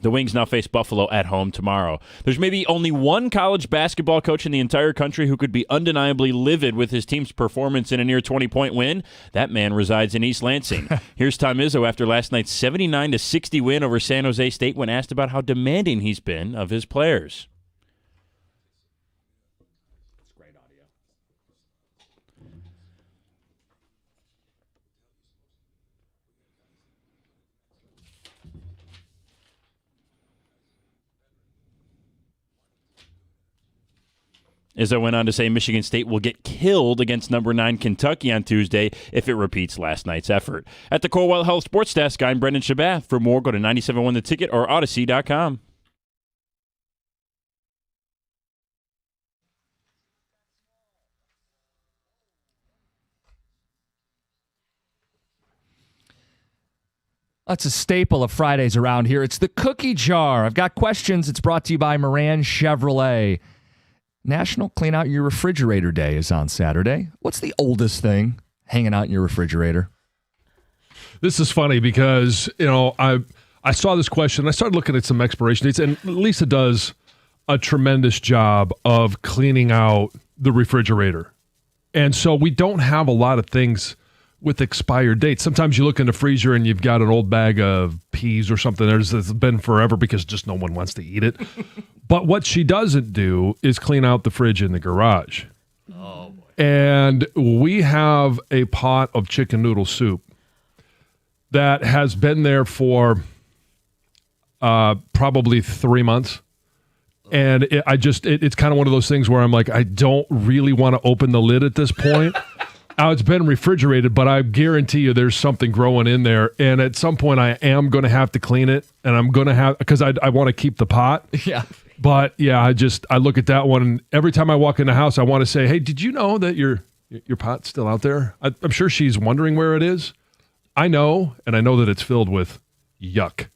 The Wings now face Buffalo at home tomorrow. There's maybe only one college basketball coach in the entire country who could be undeniably livid with his team's performance in a near 20-point win. That man resides in East Lansing. Here's Tom Izzo after last night's 79-60 win over San Jose State when asked about how demanding he's been of his players. Izzo went on to say Michigan State will get killed against number 9 Kentucky on Tuesday if it repeats last night's effort. At the Corewell Health Sports Desk, I'm Brendan Shabath. For more, go to 97.1 The Ticket or Odyssey.com. That's a staple of Fridays around here. It's the cookie jar. I've got questions. It's brought to you by Moran Chevrolet. National Clean Out Your Refrigerator Day is on Saturday. What's the oldest thing hanging out in your refrigerator? This is funny because, I saw this question. I started looking at some expiration dates, and Lisa does a tremendous job of cleaning out the refrigerator. And so we don't have a lot of things with expired dates. Sometimes you look in the freezer and you've got an old bag of peas or something that's been forever because just no one wants to eat it. But what she doesn't do is clean out the fridge in the garage. Oh, boy. And we have a pot of chicken noodle soup that has been there for probably 3 months. And it's kind of one of those things where I'm like, I don't really want to open the lid at this point. Now, it's been refrigerated, but I guarantee you there's something growing in there. And at some point, I am going to have to clean it. And I'm going to have, because I want to keep the pot. Yeah. But yeah, I look at that one, and every time I walk in the house, I want to say, "Hey, did you know that your pot's still out there?" I'm sure she's wondering where it is. I know, and I know that it's filled with yuck.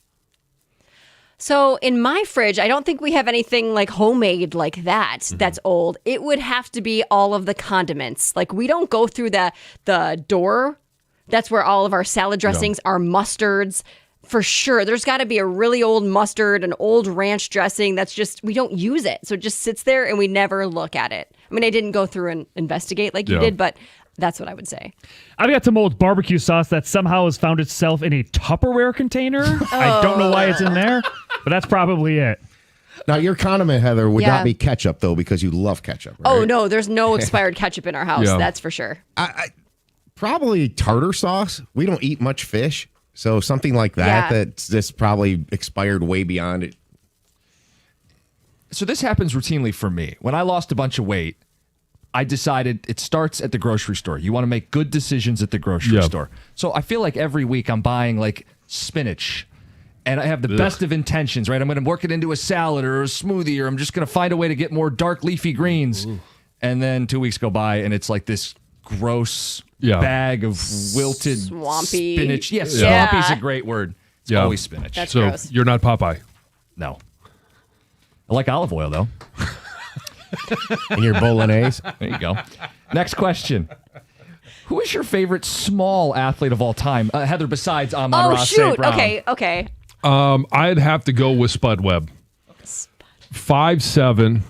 So in my fridge, I don't think we have anything like homemade like that that's old. It would have to be all of the condiments. Like we don't go through the door. That's where all of our salad dressings, our mustards. For sure, there's got to be a really old mustard, an old ranch dressing that's just, we don't use it. So it just sits there and we never look at it. I mean, I didn't go through and investigate like you did, but that's what I would say. I've got some old barbecue sauce that somehow has found itself in a Tupperware container. I don't know why it's in there, but that's probably it. Now, your condiment, Heather, would not be ketchup, though, because you love ketchup, right? Oh, no, there's no expired ketchup in our house. Yeah. That's for sure. I probably tartar sauce. We don't eat much fish. So something like that, that's just probably expired way beyond it. So this happens routinely for me. When I lost a bunch of weight, I decided it starts at the grocery store. You want to make good decisions at the grocery store. So I feel like every week I'm buying like spinach, and I have the best of intentions, right? I'm going to work it into a salad or a smoothie, or I'm just going to find a way to get more dark leafy greens. Ooh. And then 2 weeks go by, and it's like this gross bag of wilted swampy spinach. Yes, swampy is a great word. It's always spinach. That's so gross. You're not Popeye. No. I like olive oil, though. And your bolognese. There you go. Next question. Who is your favorite small athlete of all time? Heather, besides Amon-Ra St. shoot. Brown. Okay. I'd have to go with Spud Webb. 5'7",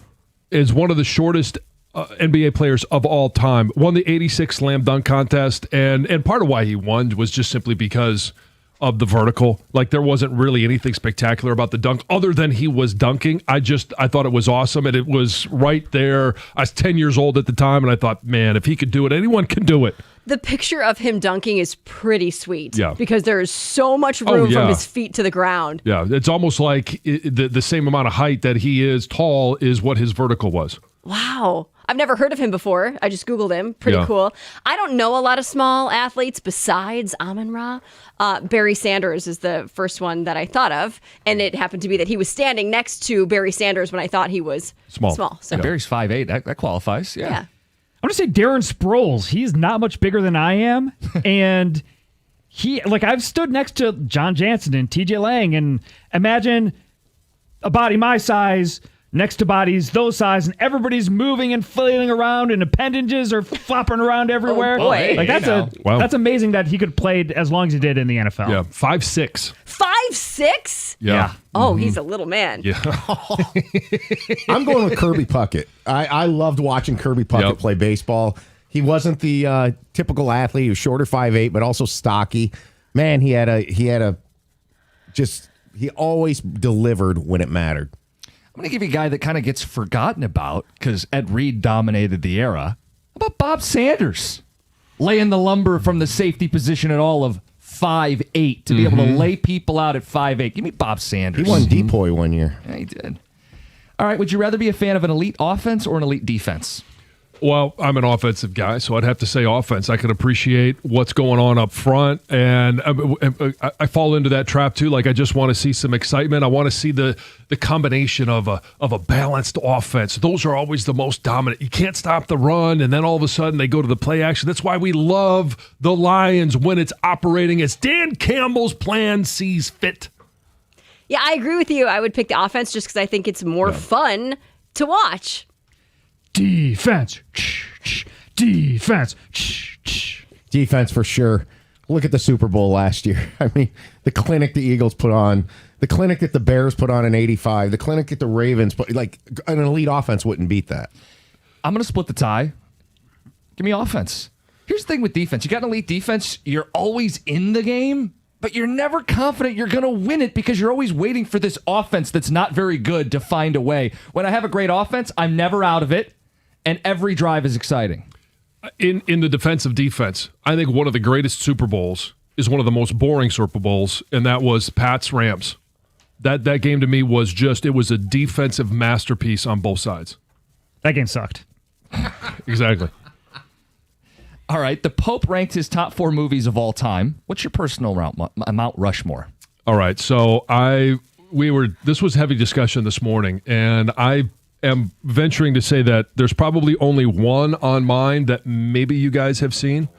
is one of the shortest NBA players of all time. Won the 86 slam dunk contest, and part of why he won was just simply because of the vertical. Like there wasn't really anything spectacular about the dunk other than he was dunking. I thought it was awesome, and it was right there. I was 10 years old at the time, and I thought, man, if he could do it, anyone can do it. The picture of him dunking is pretty sweet. Yeah. Because there is so much room from his feet to the ground. Yeah, it's almost like the same amount of height that he is tall is what his vertical was. Wow. I've never heard of him before. I just Googled him. Pretty cool. I don't know a lot of small athletes besides Amon-Ra. Barry Sanders is the first one that I thought of. And it happened to be that he was standing next to Barry Sanders when I thought he was small. So. Yeah, Barry's 5'8". That qualifies. Yeah. Yeah. I'm going to say Darren Sproles. He's not much bigger than I am. And I've stood next to John Jansen and TJ Lang, and imagine a body my size next to bodies those size, and everybody's moving and flailing around, and appendages are flopping around everywhere. Oh boy. That's amazing that he could play as long as he did in the NFL. Yeah, 5'6". 5'6"? Yeah. Oh, he's a little man. Yeah. I'm going with Kirby Puckett. I loved watching Kirby Puckett play baseball. He wasn't the typical athlete. He was shorter, 5'8", but also stocky. Man, he always delivered when it mattered. I'm going to give you a guy that kind of gets forgotten about because Ed Reed dominated the era. How about Bob Sanders? Laying the lumber from the safety position at all of 5'8" to be able to lay people out at 5'8". Give me Bob Sanders. He won Depoy one year. Yeah, he did. All right, would you rather be a fan of an elite offense or an elite defense? Well, I'm an offensive guy, so I'd have to say offense. I can appreciate what's going on up front, and I fall into that trap too. Like I just want to see some excitement. I want to see the combination of a balanced offense. Those are always the most dominant. You can't stop the run, and then all of a sudden they go to the play action. That's why we love the Lions when it's operating as Dan Campbell's plan sees fit. Yeah, I agree with you. I would pick the offense just because I think it's more fun to watch. Defense. Defense. Defense for sure. Look at the Super Bowl last year. I mean, the clinic the Eagles put on, the clinic that the Bears put on in '85, the clinic that the Ravens put. Like an elite offense wouldn't beat that. I'm going to split the tie. Give me offense. Here's the thing with defense. You got an elite defense, you're always in the game, but you're never confident you're going to win it because you're always waiting for this offense that's not very good to find a way. When I have a great offense, I'm never out of it. And every drive is exciting. In the defensive defense, I think one of the greatest Super Bowls is one of the most boring Super Bowls, and that was Pats Rams. That game to me was it was a defensive masterpiece on both sides. That game sucked. Exactly. All right, the Pope ranked his top 4 movies of all time. What's your personal Mount Rushmore? All right, so I this was heavy discussion this morning, and I am venturing to say that there's probably only one on mine that maybe you guys have seen.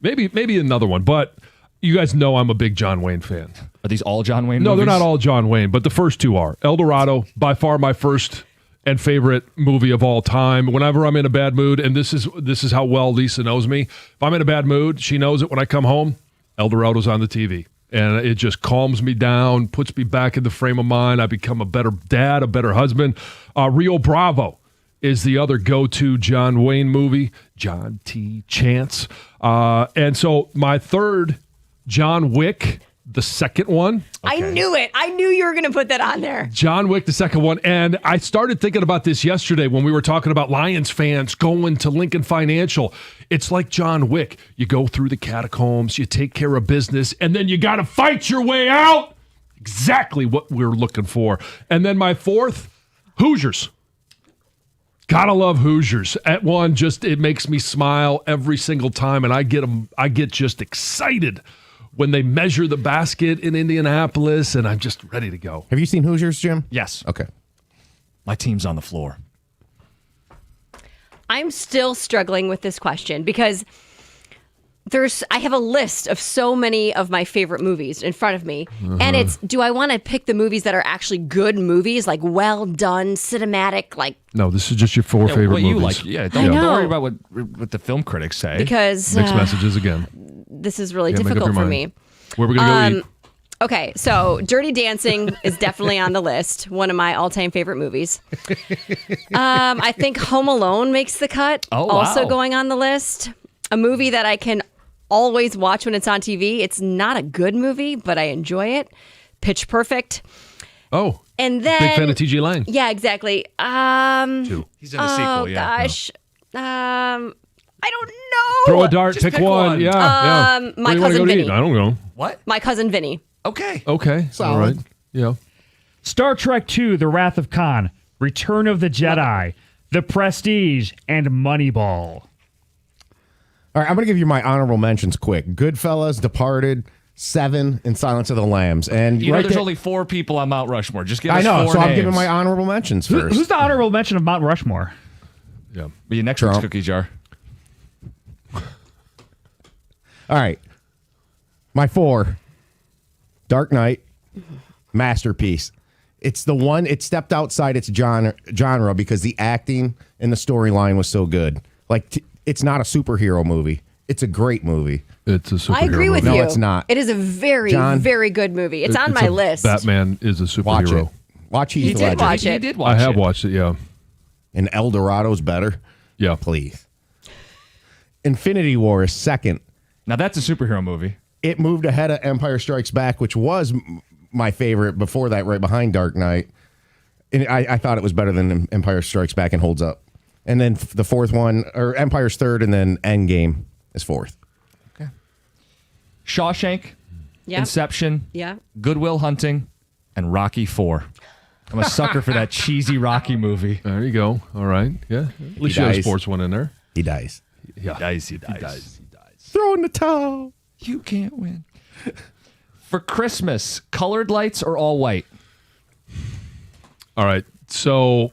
Maybe another one, but you guys know I'm a big John Wayne fan. Are these all John Wayne No, movies? they're not all John Wayne, but the first two are. El Dorado, by far my first and favorite movie of all time. Whenever I'm in a bad mood, and this is how well Lisa knows me. If I'm in a bad mood, she knows it when I come home, El Dorado's on the TV. And it just calms me down, puts me back in the frame of mind. I become a better dad, a better husband. Rio Bravo is the other go-to John Wayne movie. John T. Chance. And so my third, John Wick, the second one. I knew it. I knew you were going to put that on there. John Wick, the second one. And I started thinking about this yesterday when we were talking about Lions fans going to Lincoln Financial. It's like John Wick. You go through the catacombs, you take care of business, and then you got to fight your way out. Exactly what we're looking for. And then my fourth, Hoosiers. Gotta love Hoosiers. At one, just it makes me smile every single time, and I get just excited when they measure the basket in Indianapolis, and I'm just ready to go. Have you seen Hoosiers, Jim? Yes. Okay. My team's on the floor. I'm still struggling with this question because I have a list of so many of my favorite movies in front of me. And it's, do I want to pick the movies that are actually good movies, like well done, cinematic, like... No, this is just your four favorite what movies. you like. Yeah, don't know. worry about what the film critics say. Because Mixed messages again. this is really Yeah, make up difficult your for mind. me. Where are we going to go eat? Okay, so Dirty Dancing is definitely on the list. One of my all-time favorite movies. I think Home Alone makes the cut. Oh, wow. Also going on the list. A movie that I can always watch when it's on TV. It's not a good movie, but I enjoy it. Pitch Perfect. Oh, And then big fan of T.J. Lang. Yeah, exactly. He's in the sequel, yeah. Gosh. I don't know. Throw a dart, Just pick pick one. one. Yeah, yeah. My Where do you wanna Cousin go to Vinny. eat? I don't know. What? My Cousin Vinny. Okay. Okay, all right. Yeah. Star Trek II: The Wrath of Khan, Return of the Jedi, The Prestige, and Moneyball. All right, I'm going to give you my honorable mentions quick. Goodfellas, Departed, Seven, and Silence of the Lambs. And You know, right there's there- only 4 people on Mount Rushmore. Just give us I know, 4 so names. I'm giving my honorable mentions first. Who's the honorable mention of Mount Rushmore? Yeah. Be your next week's Trump. cookie jar. All right. My 4, Dark Knight, masterpiece. It's the one, it stepped outside its genre because the acting and the storyline was so good. Like, it's not a superhero movie. It's a great movie. It's a superhero I agree with movie. you. No, it's not. It is a very, John? very good movie. It's on It's my a- list. Batman is a superhero. Watch it. Watch Heath He did Ledger. watch He it. did watch I have it. watched it, yeah. And El Dorado's better. Yeah. Please. Infinity War is second. Now that's a superhero movie. It moved ahead of Empire Strikes Back, which was my favorite before that, right behind Dark Knight. And I thought it was better than Empire Strikes Back and holds up. And then the fourth one, or Empire's third, and then Endgame is fourth. Shawshank, Yeah. Inception, Yeah. Good Will Hunting, and Rocky 4. I'm a sucker for that cheesy Rocky movie. There you go. All right. Yeah. At least you have a dies. sports one in there. He dies. Yeah. He dies. Throw in the towel. You can't win. For Christmas, colored lights or all white? All right. So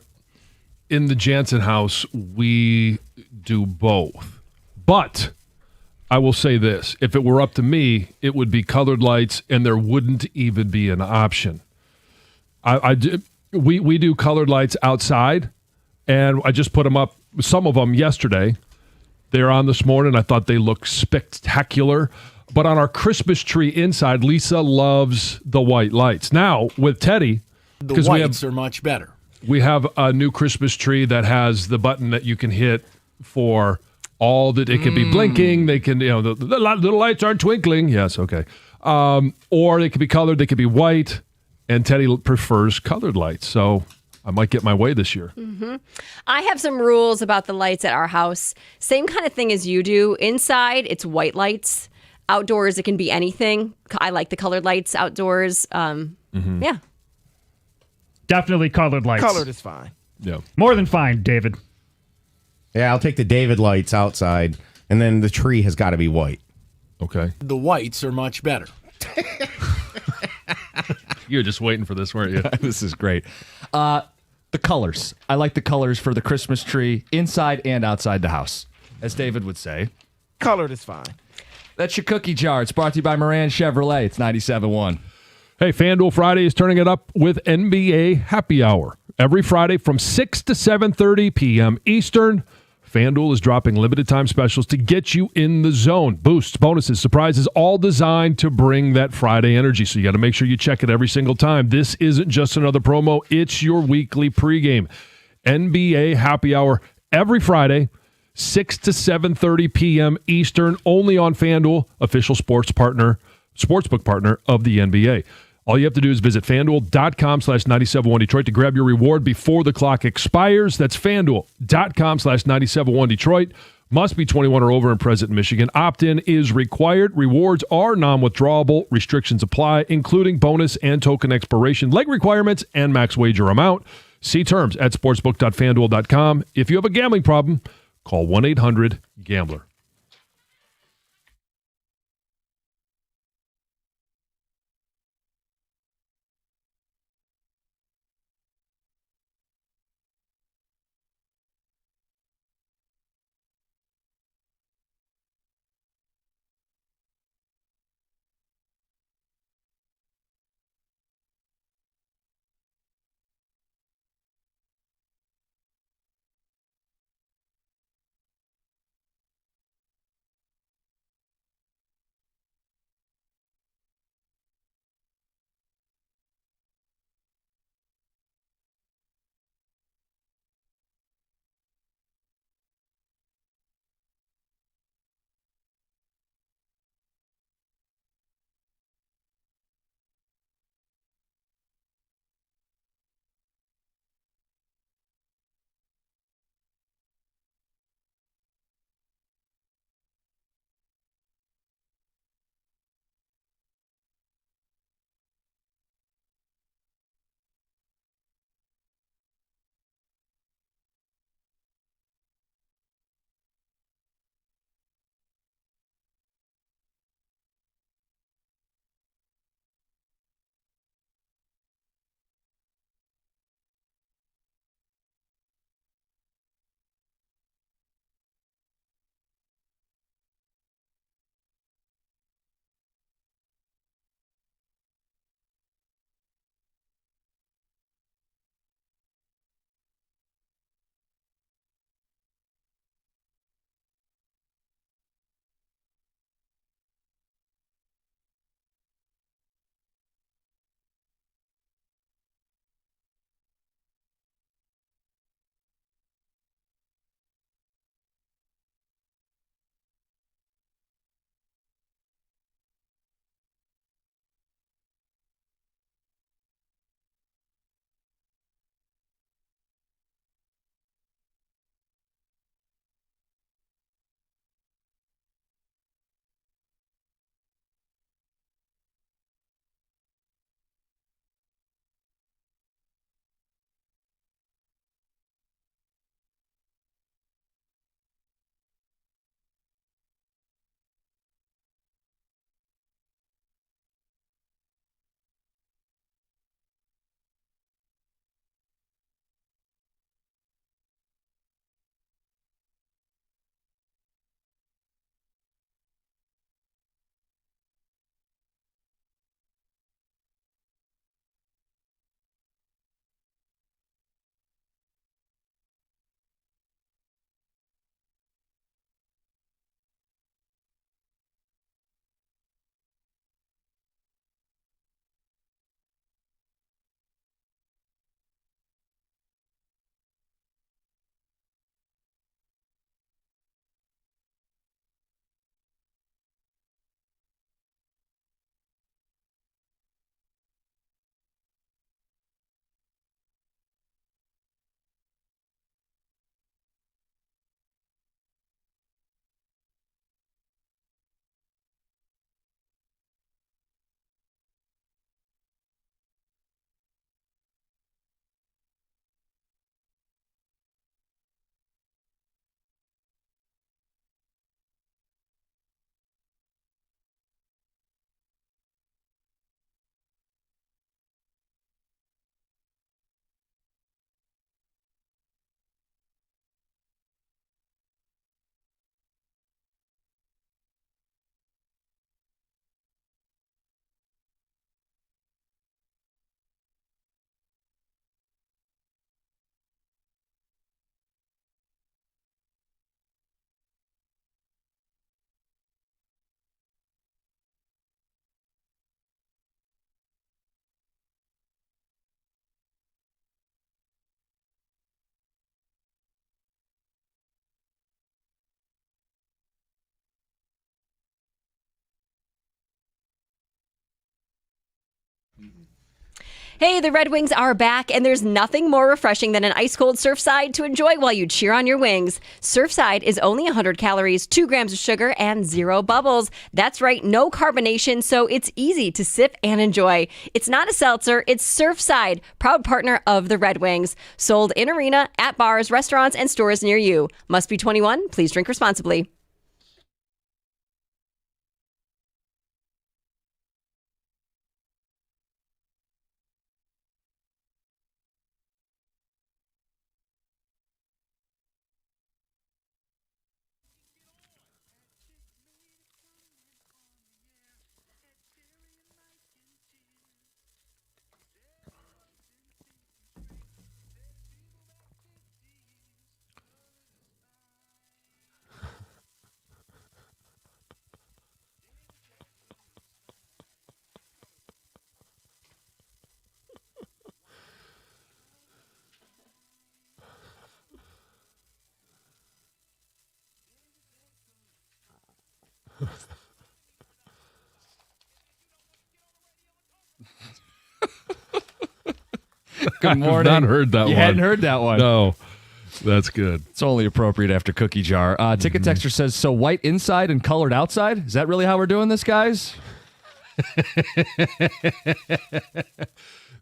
in the Jansen house, we do both. But I will say this. If it were up to me, it would be colored lights and there wouldn't even be an option. We do colored lights outside, and I just put them up, some of them yesterday. They're on this morning. I thought they looked spectacular. But on our Christmas tree inside, Lisa loves the white lights. Now, with Teddy, The because whites are much better. we have a new Christmas tree that has the button that you can hit for all that it can be blinking. They can, the little lights aren't twinkling. Yes, okay. Or they could be colored. They could be white. And Teddy prefers colored lights. So I might get my way this year. I have some rules about the lights at our house. Same kind of thing as you do. Inside, it's white lights. Outdoors, it can be anything. I like the colored lights outdoors. Yeah. Definitely colored lights. Colored is fine. Yeah. More than fine, David. Yeah, I'll take the David lights outside, and then the tree has got to be white. Okay. The whites are much better. You were just waiting for this, weren't you? This is great. The colors. I like the colors for the Christmas tree inside and outside the house, as David would say. Colored is fine. That's your cookie jar. It's brought to you by Moran Chevrolet. It's 97.1. Hey, FanDuel Friday is turning it up with NBA Happy Hour. Every Friday from 6 to 7:30 p.m. Eastern, FanDuel is dropping limited time specials to get you in the zone. Boosts, bonuses, surprises, all designed to bring that Friday energy. So you got to make sure you check it every single time. This isn't just another promo. It's your weekly pregame. NBA Happy Hour every Friday, 6 to 7:30 p.m. Eastern, only on FanDuel, official sportsbook partner of the NBA. All you have to do is visit FanDuel.com/971 Detroit to grab your reward before the clock expires. That's FanDuel.com/971 Detroit. Must be 21 or over and present in Michigan. Opt-in is required. Rewards are non-withdrawable. Restrictions apply, including bonus and token expiration, leg requirements, and max wager amount. See terms at sportsbook.fanduel.com. If you have a gambling problem, call 1-800-GAMBLER. Hey, the Red Wings are back, and there's nothing more refreshing than an ice-cold Surfside to enjoy while you cheer on your wings. Surfside is only 100 calories, 2 grams of sugar, and 0 bubbles. That's right, no carbonation, so it's easy to sip and enjoy. It's not a seltzer, it's Surfside, proud partner of the Red Wings. Sold in arena, at bars, restaurants, and stores near you. Must be 21. Please drink responsibly. Good morning. I've not heard that one. You hadn't heard that one. No, that's good. It's only appropriate after Cookie Jar. Ticket Texter says, so white inside and colored outside? Is that really how we're doing this, guys?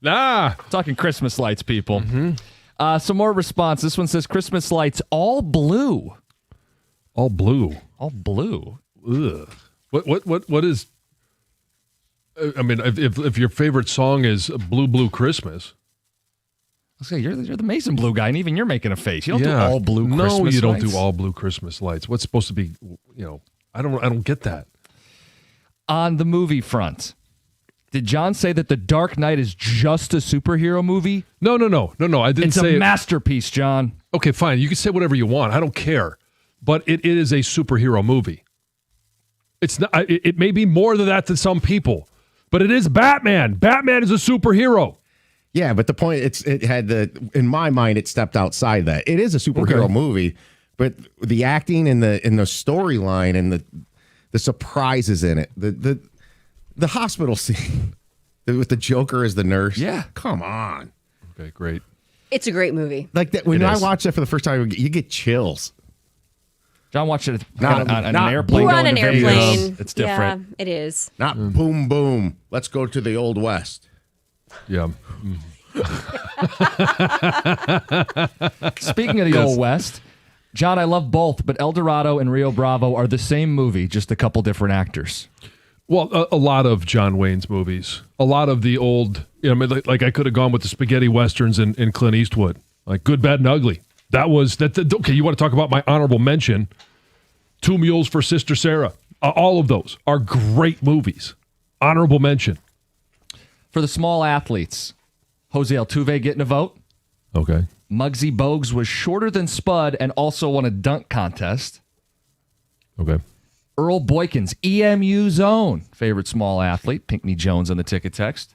Nah. Talking Christmas lights, people. Some more response. This one says, Christmas lights all blue. All blue. All blue? Ugh. What is... I mean, if your favorite song is Blue Blue Christmas... I was saying, you're the Mason Blue guy, and even you're making a face. You don't do all blue Christmas No, you don't lights. do all blue Christmas lights. What's supposed to be, I don't get that. On the movie front, did John say that The Dark Knight is just a superhero movie? No. I didn't It's say a masterpiece, John. Okay, fine. You can say whatever you want. I don't care. But it is a superhero movie. It's not. It may be more than that to some people, but it is Batman. Batman is a superhero. Yeah, but the point in my mind, it stepped outside that. It is a superhero movie, but the acting and the storyline and the surprises in it, the hospital scene with the Joker as the nurse. Yeah, come on. Okay, great. It's a great movie. Like that when I watched that for the first time, you get chills. John watched it Not- on an not- airplane. We're going on an to Vegas. airplane. It's different. Yeah, it is. Not boom boom. Let's go to the old west. Yeah. Speaking of the Old West, John, I love both, but El Dorado and Rio Bravo are the same movie, just a couple different actors. Well, a lot of John Wayne's movies, a lot of the old, like I could have gone with the spaghetti westerns and Clint Eastwood, like Good, Bad, and Ugly. That was that. Okay, you want to talk about my honorable mention? Two Mules for Sister Sarah. All of those are great movies. Honorable mention. For the small athletes, Jose Altuve getting a vote. Okay. Muggsy Bogues was shorter than Spud and also won a dunk contest. Okay. Earl Boykins, EMU zone, favorite small athlete. Pinckney Jones on the ticket text.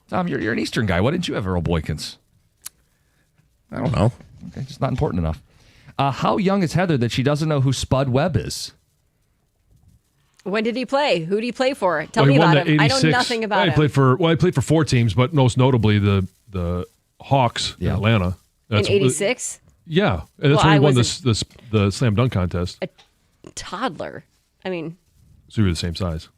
Tom, you're an Eastern guy. Why didn't you have Earl Boykins? I don't know. Okay, just not important enough. How young is Heather that she doesn't know who Spud Webb is? When did he play? Who did he play for? Tell Well, me he won about the him. I 86 know nothing about he him. played for 4 teams, but most notably the Hawks in Atlanta. In 86? Yeah, and that's Well, when he I won was the slam dunk contest. Toddler. I mean, So you were the same size.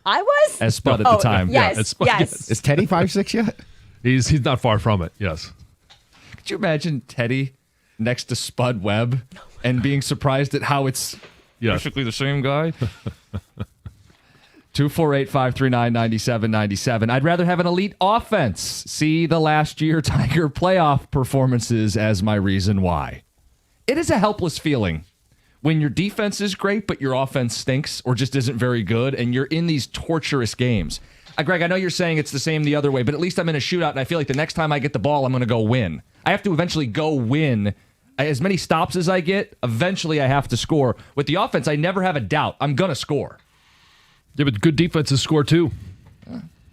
I was? As Spud at the time. Yes, it's Spud, yes. Is Teddy 5'6" yet? He's not far from it. Yes. Could you imagine Teddy next to Spud Webb and being surprised at how it's basically the same guy? 248-539-9797. I'd rather have an elite offense. See the last year Tiger playoff performances as my reason why. It is a helpless feeling when your defense is great, but your offense stinks or just isn't very good, and you're in these torturous games. Greg, I know you're saying it's the same the other way, but at least I'm in a shootout, and I feel like the next time I get the ball, I'm going to go win. I have to eventually go win. As many stops as I get, eventually I have to score. With the offense, I never have a doubt. I'm going to score. Yeah, but good defenses score too.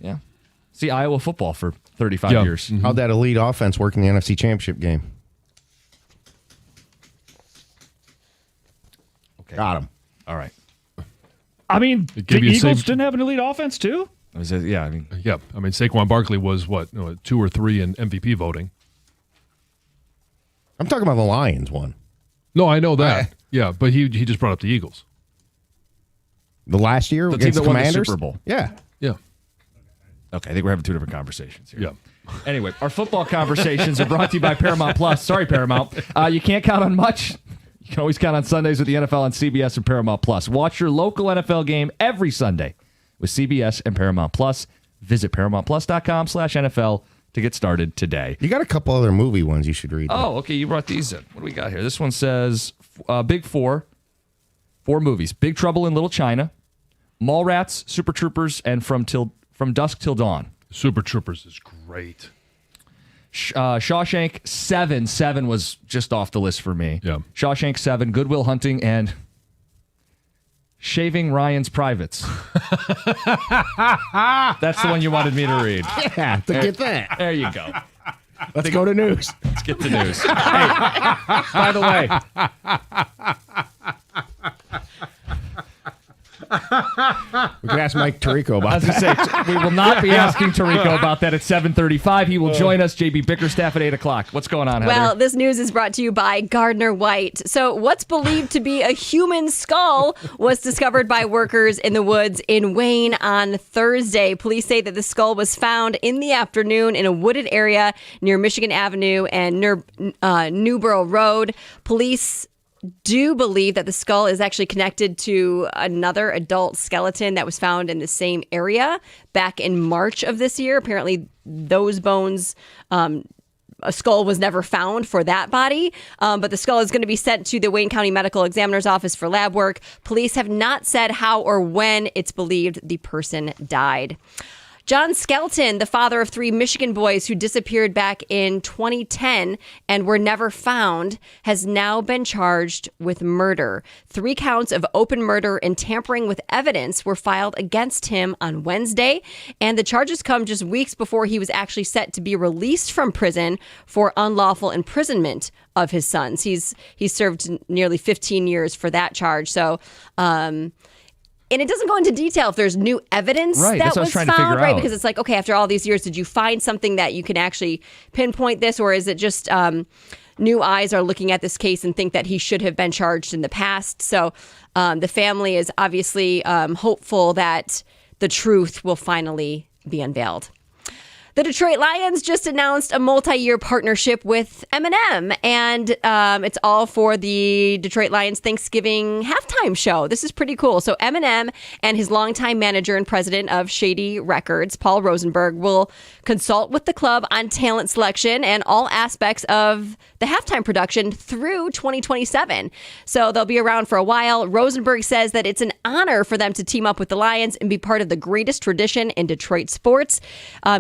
Yeah. See Iowa football for 35 years. How'd that elite offense work in the NFC Championship game? Okay. Got him. All right. I mean, the gave you the Eagles same- didn't have an elite offense too. Yeah, I mean, Yeah, I mean Saquon Barkley was what 2 or 3 in MVP voting. I'm talking about the Lions one. No, I know that. Yeah, but he just brought up the Eagles. The last year the team against that the won the Commanders? Super Bowl. Yeah. Yeah, Okay, I think we're having two different conversations here. yeah. Anyway, our football conversations are brought to you by Paramount Plus. Sorry, Paramount. You can't count on much. You can always count on Sundays with the NFL on CBS and Paramount Plus. Watch your local NFL game every Sunday with CBS and Paramount Plus. Visit ParamountPlus.com/NFL to get started today. You got a couple other movie ones you should read. Oh, okay. You brought these in. What do we got here? This one says Big Four. 4 movies: Big Trouble in Little China, Mallrats, Super Troopers, and From Dusk Till Dawn. Super Troopers is great. Shawshank 7. 7 was just off the list for me. Yeah. Shawshank 7, Good Will Hunting, and Shaving Ryan's Privates. That's the one you wanted me to read. Yeah, to get that. There you go. Let's go to news. Let's get to news. Hey, by the way, We can ask Mike Tirico about as I that. say, we will not be asking Tirico about that at 7:35. He will join us, JB Bickerstaff, at 8 o'clock. What's going on, Heather? Well, this news is brought to you by Gardner White. So, what's believed to be a human skull was discovered by workers in the woods in Wayne on Thursday. Police say that the skull was found in the afternoon in a wooded area near Michigan Avenue and near Newborough Road. Police do believe that the skull is actually connected to another adult skeleton that was found in the same area back in March of this year. Apparently, those bones, a skull was never found for that body, but the skull is going to be sent to the Wayne County Medical Examiner's Office for lab work. Police have not said how or when it's believed the person died. John Skelton, the father of 3 Michigan boys who disappeared back in 2010 and were never found, has now been charged with murder. 3 counts of open murder and tampering with evidence were filed against him on Wednesday, and the charges come just weeks before he was actually set to be released from prison for unlawful imprisonment of his sons. He's served nearly 15 years for that charge. So, and it doesn't go into detail if there's new evidence Right, that that's what I was was trying to found, figure right? out. Because it's like, okay, after all these years, did you find something that you can actually pinpoint this, or is it just new eyes are looking at this case and think that he should have been charged in the past? So the family is obviously hopeful that the truth will finally be unveiled. The Detroit Lions just announced a multi-year partnership with Eminem, and it's all for the Detroit Lions Thanksgiving halftime show. This is pretty cool. So Eminem and his longtime manager and president of Shady Records, Paul Rosenberg, will consult with the club on talent selection and all aspects of the halftime production through 2027. So they'll be around for a while. Rosenberg says that it's an honor for them to team up with the Lions and be part of the greatest tradition in Detroit sports.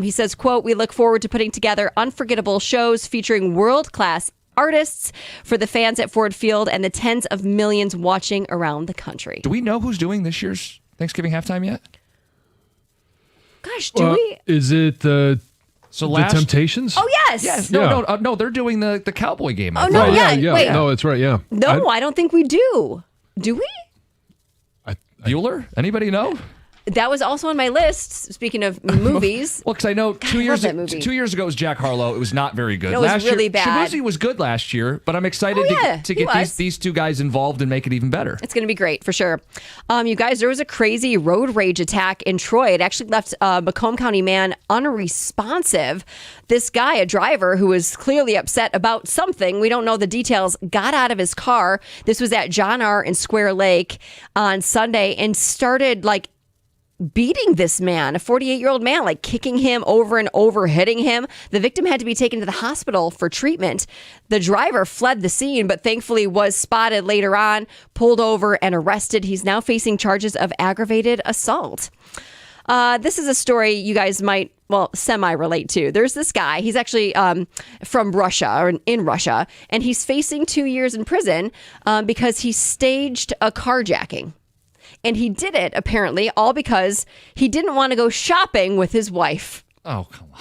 He says, quote, "We look forward to putting together unforgettable shows featuring world-class artists for the fans at Ford Field and the tens of millions watching around the country." Do we know who's doing this year's Thanksgiving halftime yet? Gosh, do we? Is it the Temptations? Oh, yes. Yes. Yeah. No, they're doing the Cowboy game. I Oh, think. no, Right, yeah. Wait. No, that's right. Yeah. No, I don't think we do. Do we? Bueller? Anybody know? That was also on my list, speaking of movies. Well, because I know I love that movie. 2 years ago was Jack Harlow. It was not very good. It was last really year, bad. Shabuzi was good last year, but I'm excited Oh, yeah, to he get was. these 2 guys involved and make it even better. It's going to be great for sure. You guys, there was a crazy road rage attack in Troy. It actually left a Macomb County man unresponsive. This guy, a driver who was clearly upset about something, we don't know the details, got out of his car. This was at John R. in Square Lake on Sunday and started beating this man, a 48-year-old man, kicking him over and over, hitting him. The victim had to be taken to the hospital for treatment. The driver fled the scene, but thankfully was spotted later on, pulled over, and arrested. He's now facing charges of aggravated assault. This is a story you guys might, semi-relate to. There's this guy. He's actually from Russia, or in Russia, and he's facing 2 years in prison because he staged a carjacking. And he did it, apparently, all because he didn't want to go shopping with his wife. Oh, come on.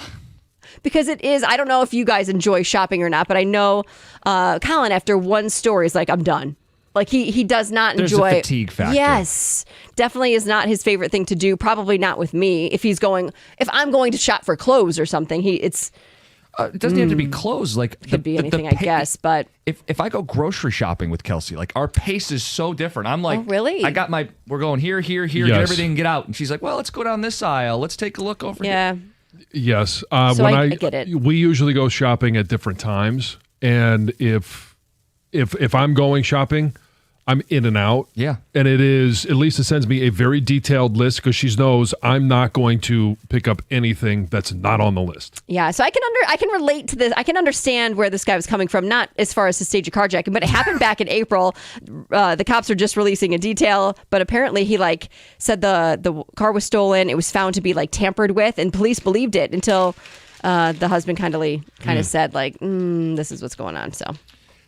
Because it is, I don't know if you guys enjoy shopping or not, but I know Colin, after one story, is like, I'm done. Like he does not There's enjoy a fatigue factor. Yes, definitely is not his favorite thing to do. Probably not with me. If I'm going to shop for clothes or something, it doesn't have to be clothes. Like could be anything, I guess. But if I go grocery shopping with Kelsey, like our pace is so different. I'm like, Oh, really? we're going here, get Yes. everything, get out. And she's like, well, let's go down this aisle. Let's take a look over here. yeah, Yes. So When I get it. We usually go shopping at different times, and if I'm going shopping, I'm in and out. Yeah. And Lisa sends me a very detailed list because she knows I'm not going to pick up anything that's not on the list. yeah. So I can relate to this. I can understand where this guy was coming from. Not as far as to stage a carjacking, but it happened back in April. The cops are just releasing a detail, but apparently he said the car was stolen. It was found to be tampered with, and police believed it until the husband kind of said this is what's going on. So.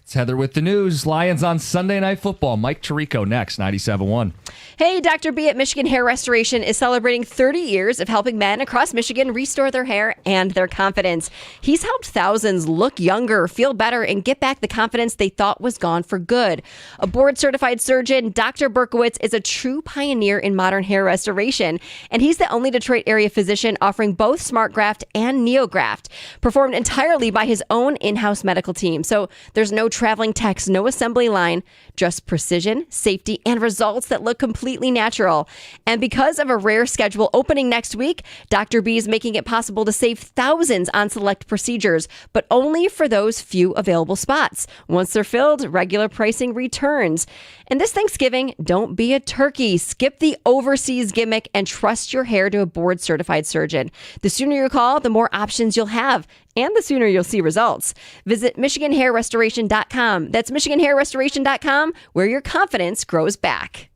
It's Heather with the news. Lions on Sunday Night Football. Mike Tirico next, 97.1. Hey, Dr. B at Michigan Hair Restoration is celebrating 30 years of helping men across Michigan restore their hair and their confidence. He's helped thousands look younger, feel better, and get back the confidence they thought was gone for good. A board-certified surgeon, Dr. Berkowitz is a true pioneer in modern hair restoration, and he's the only Detroit area physician offering both SmartGraft and NeoGraft, performed entirely by his own in-house medical team. So there's no traveling techs, no assembly line, just precision, safety, and results that look completely natural. And because of a rare schedule opening next week, Dr. B is making it possible to save thousands on select procedures, but only for those few available spots. Once they're filled, regular pricing returns. And this Thanksgiving, don't be a turkey. Skip the overseas gimmick and trust your hair to a board-certified surgeon. The sooner you call, the more options you'll have, and the sooner you'll see results. Visit MichiganHairRestoration.com. That's MichiganHairRestoration.com, where your confidence grows back.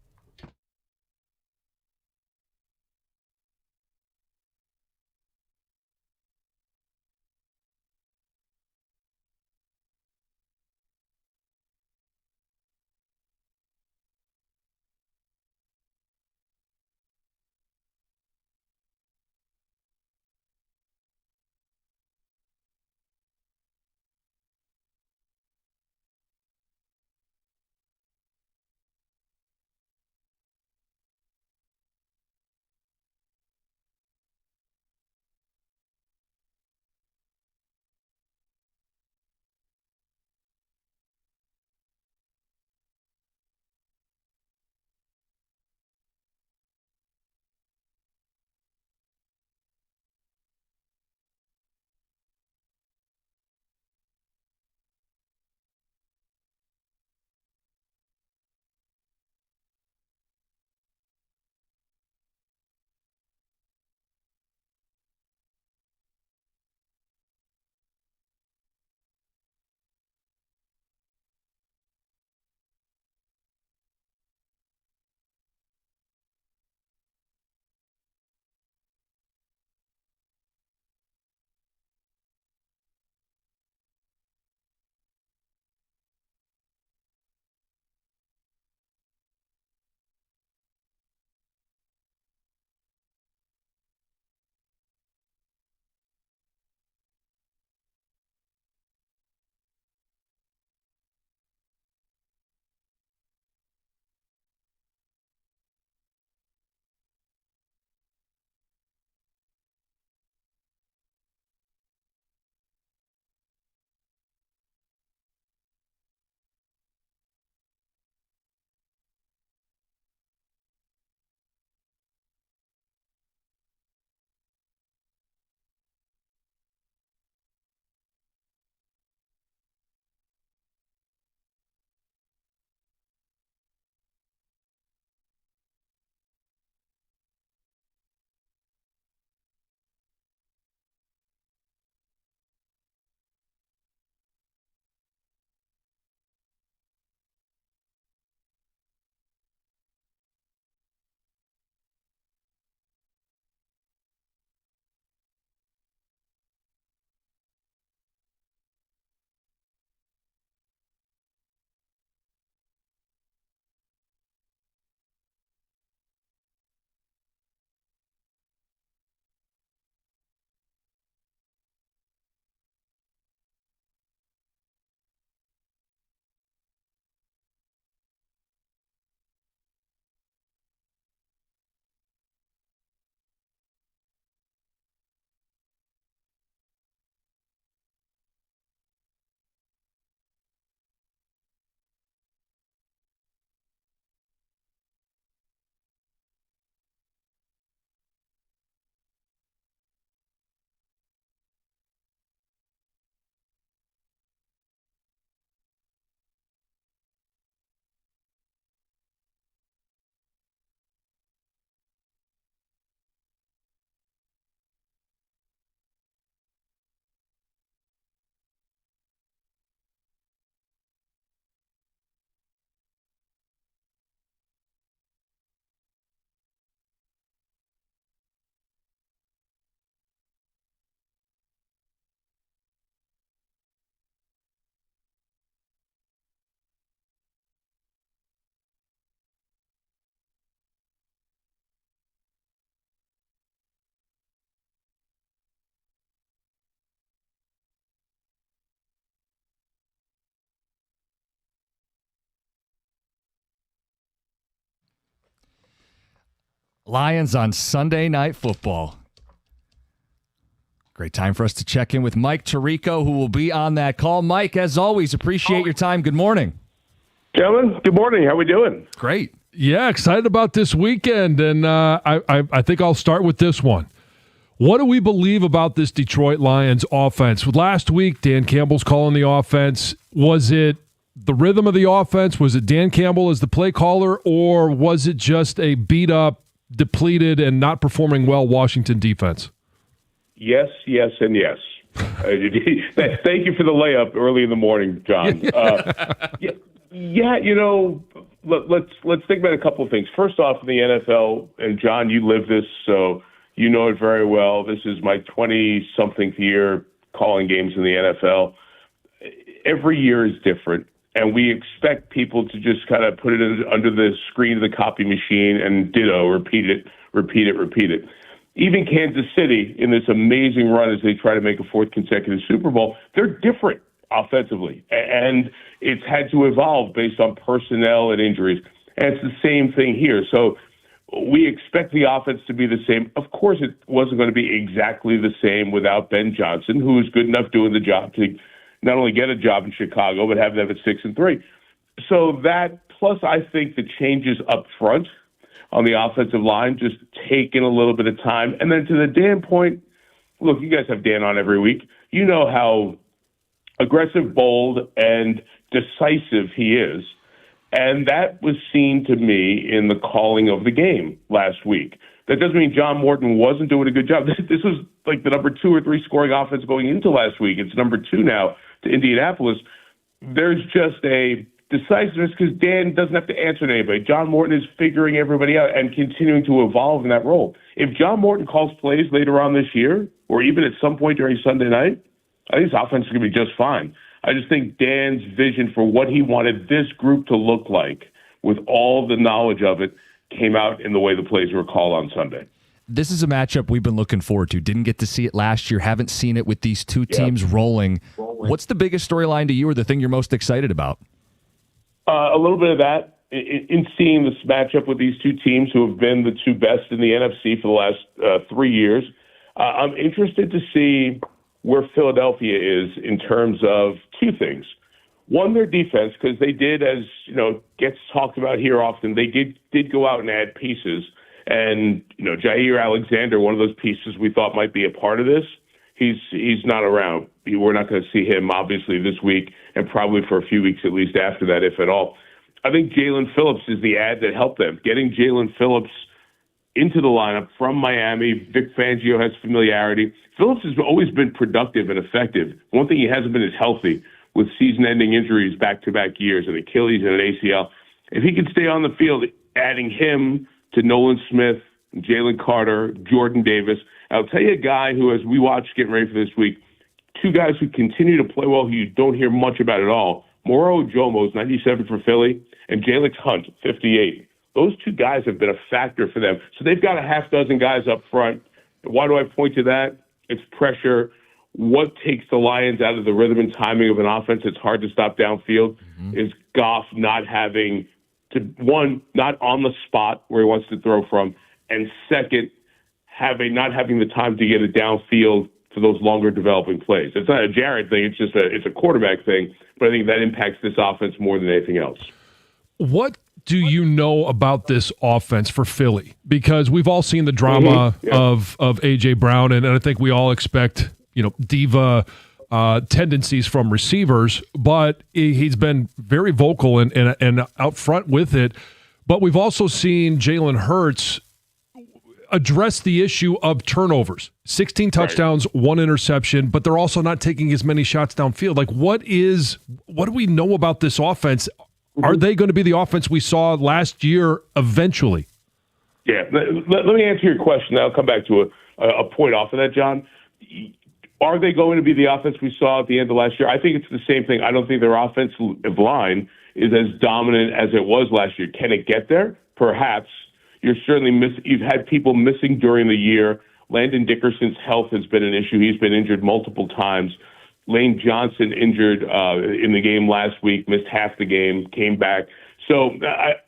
Lions on Sunday Night Football. Great time for us to check in with Mike Tirico, who will be on that call. Mike, as always, appreciate your time. Good morning. Gentlemen, good morning. How we doing? Great. Yeah, excited about this weekend, and I think I'll start with this one. What do we believe about this Detroit Lions offense? Last week, Dan Campbell's calling the offense. Was it the rhythm of the offense? Was it Dan Campbell as the play caller, or was it just a beat-up, depleted, and not performing well Washington defense? Yes, yes, and yes. Thank you for the layup early in the morning, John. Let's think about a couple of things. First off, in the NFL, and John, you live this, so you know it very well. This is my 20-something year calling games in the NFL. Every year is different, and we expect people to just kind of put it under the screen of the copy machine and ditto, repeat it. Even Kansas City, in this amazing run as they try to make a fourth consecutive Super Bowl, they're different offensively, and it's had to evolve based on personnel and injuries. And it's the same thing here. So we expect the offense to be the same. Of course, it wasn't going to be exactly the same without Ben Johnson, who was good enough doing the job to not only get a job in Chicago, but have them at 6-3. So that, plus I think the changes up front on the offensive line just taking a little bit of time. And then to the Dan point, look, you guys have Dan on every week. You know how aggressive, bold, and decisive he is. And that was seen to me in the calling of the game last week. That doesn't mean John Morton wasn't doing a good job. This was like the number 2 or 3 scoring offense going into last week. It's number 2 now to Indianapolis. There's just a decisiveness because Dan doesn't have to answer to anybody. John Morton is figuring everybody out and continuing to evolve in that role. If John Morton calls plays later on this year, or even at some point during Sunday night, I think his offense is going to be just fine. I just think Dan's vision for what he wanted this group to look like, with all the knowledge of it, came out in the way the plays were called on Sunday. This is a matchup we've been looking forward to. Didn't get to see it last year. Haven't seen it with these two teams rolling. What's the biggest storyline to you, or the thing you're most excited about? A little bit of that in seeing this matchup with these two teams who have been the two best in the NFC for the last 3 years. I'm interested to see where Philadelphia is in terms of two things. One, their defense, because they did, as you know, gets talked about here often, they did go out and add pieces. And, you know, Jair Alexander, one of those pieces we thought might be a part of this, he's not around. We're not going to see him, obviously, this week and probably for a few weeks at least after that, if at all. I think Jalen Phillips is the add that helped them. Getting Jalen Phillips into the lineup from Miami, Vic Fangio has familiarity. Phillips has always been productive and effective. One thing he hasn't been is healthy, with season-ending injuries back-to-back years, an Achilles and an ACL. If he can stay on the field, adding him to Nolan Smith, Jalen Carter, Jordan Davis, I'll tell you a guy who, as we watch getting ready for this week, two guys who continue to play well who you don't hear much about at all. Moro Ojomo's 97 for Philly, and Jalen Hunt, 58. Those two guys have been a factor for them. So they've got a half dozen guys up front. Why do I point to that? It's pressure. What takes the Lions out of the rhythm and timing of an offense that's hard to stop downfield is Goff not having to, one, not on the spot where he wants to throw from, and second, not having the time to get it downfield for those longer developing plays. It's not a Jared thing. It's just it's a quarterback thing, but I think that impacts this offense more than anything else. What do you know about this offense for Philly? Because we've all seen the drama of A.J. Brown, and I think we all expect, diva tendencies from receivers, but he's been very vocal and out front with it. But we've also seen Jalen Hurts address the issue of turnovers. 16 touchdowns, 1 interception, but they're also not taking as many shots downfield. Like, what do we know about this offense? Are they going to be the offense we saw last year eventually? Yeah. Let me answer your question. I'll come back to a point off of that, John. Are they going to be the offense we saw at the end of last year? I think it's the same thing. I don't think their offensive line is as dominant as it was last year. Can it get there? Perhaps. You're certainly you've had people missing during the year. Landon Dickerson's health has been an issue. He's been injured multiple times. Lane Johnson injured in the game last week, missed half the game, came back. So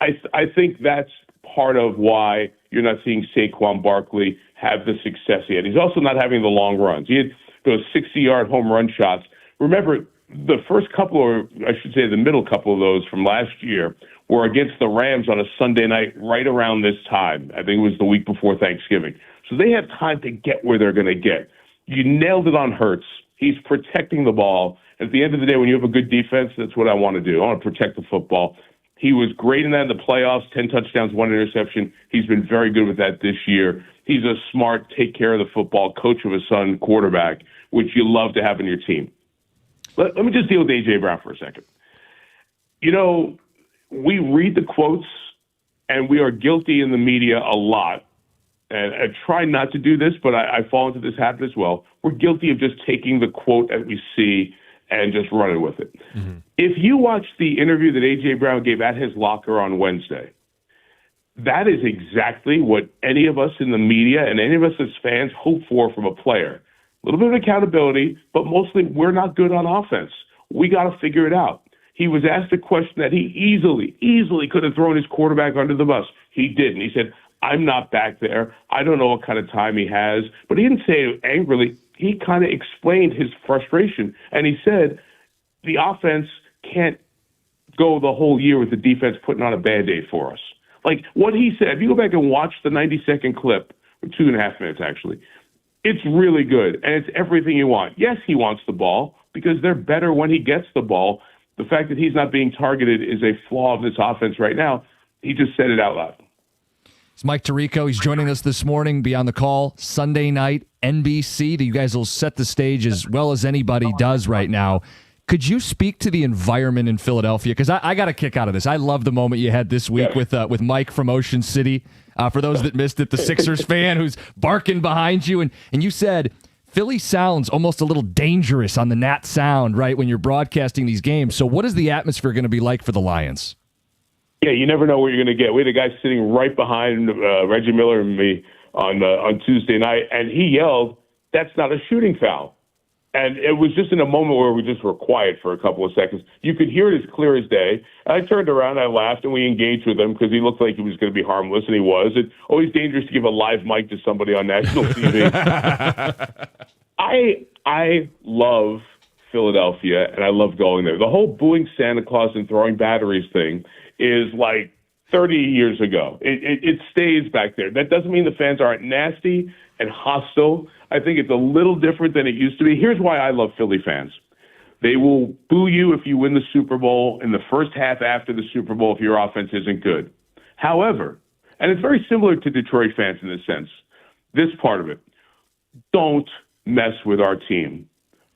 I think that's part of why you're not seeing Saquon Barkley have the success he had. He's also not having the long runs. He had those 60-yard home run shots. Remember, the first couple, or I should say the middle couple of those from last year, were against the Rams on a Sunday night right around this time. I think it was the week before Thanksgiving. So they have time to get where they're going to get. You nailed it on Hurts. He's protecting the ball. At the end of the day, when you have a good defense, that's what I want to do. I want to protect the football. He was great in that in the playoffs, 10 touchdowns, 1 interception. He's been very good with that this year. He's a smart, take care of the football, coach of a son quarterback, which you love to have in your team. Let me just deal with A.J. Brown for a second. You know, we read the quotes, and we are guilty in the media a lot. And I try not to do this, but I fall into this habit as well. We're guilty of just taking the quote that we see and just running with it. Mm-hmm. If you watch the interview that A.J. Brown gave at his locker on Wednesday, that is exactly what any of us in the media and any of us as fans hope for from a player. A little bit of accountability, but mostly we're not good on offense. We got to figure it out. He was asked a question that he easily could have thrown his quarterback under the bus. He didn't. He said, I'm not back there. I don't know what kind of time he has. But he didn't say it angrily. He kind of explained his frustration. And he said, the offense can't go the whole year with the defense putting on a Band-Aid for us. Like what he said, if you go back and watch the 90-second clip, or 2.5 minutes actually, it's really good. And it's everything you want. Yes, he wants the ball because they're better when he gets the ball. The fact that he's not being targeted is a flaw of this offense right now. He just said it out loud. It's Mike Tirico. He's joining us this morning. Be on the call Sunday night, NBC. You guys will set the stage as well as anybody does right now. Could you speak to the environment in Philadelphia? Because I got a kick out of this. I love the moment you had this week with Mike from Ocean City. For those that missed it, the Sixers fan who's barking behind you. And you said Philly sounds almost a little dangerous on the Nat sound, right, when you're broadcasting these games. So what is the atmosphere going to be like for the Lions? Yeah, you never know what you're going to get. We had a guy sitting right behind Reggie Miller and me on Tuesday night, and he yelled, "That's not a shooting foul." And it was just in a moment where we just were quiet for a couple of seconds. You could hear it as clear as day. I turned around, I laughed, and we engaged with him because he looked like he was going to be harmless, and he was. It's always dangerous to give a live mic to somebody on national TV. I love Philadelphia, and I love going there. The whole booing Santa Claus and throwing batteries thing is like 30 years ago. It stays back there. That doesn't mean the fans aren't nasty and hostile. I think it's a little different than it used to be. Here's why I love Philly fans. They will boo you if you win the Super Bowl in the first half after the Super Bowl if your offense isn't good. However, and it's very similar to Detroit fans in this sense, this part of it, don't mess with our team.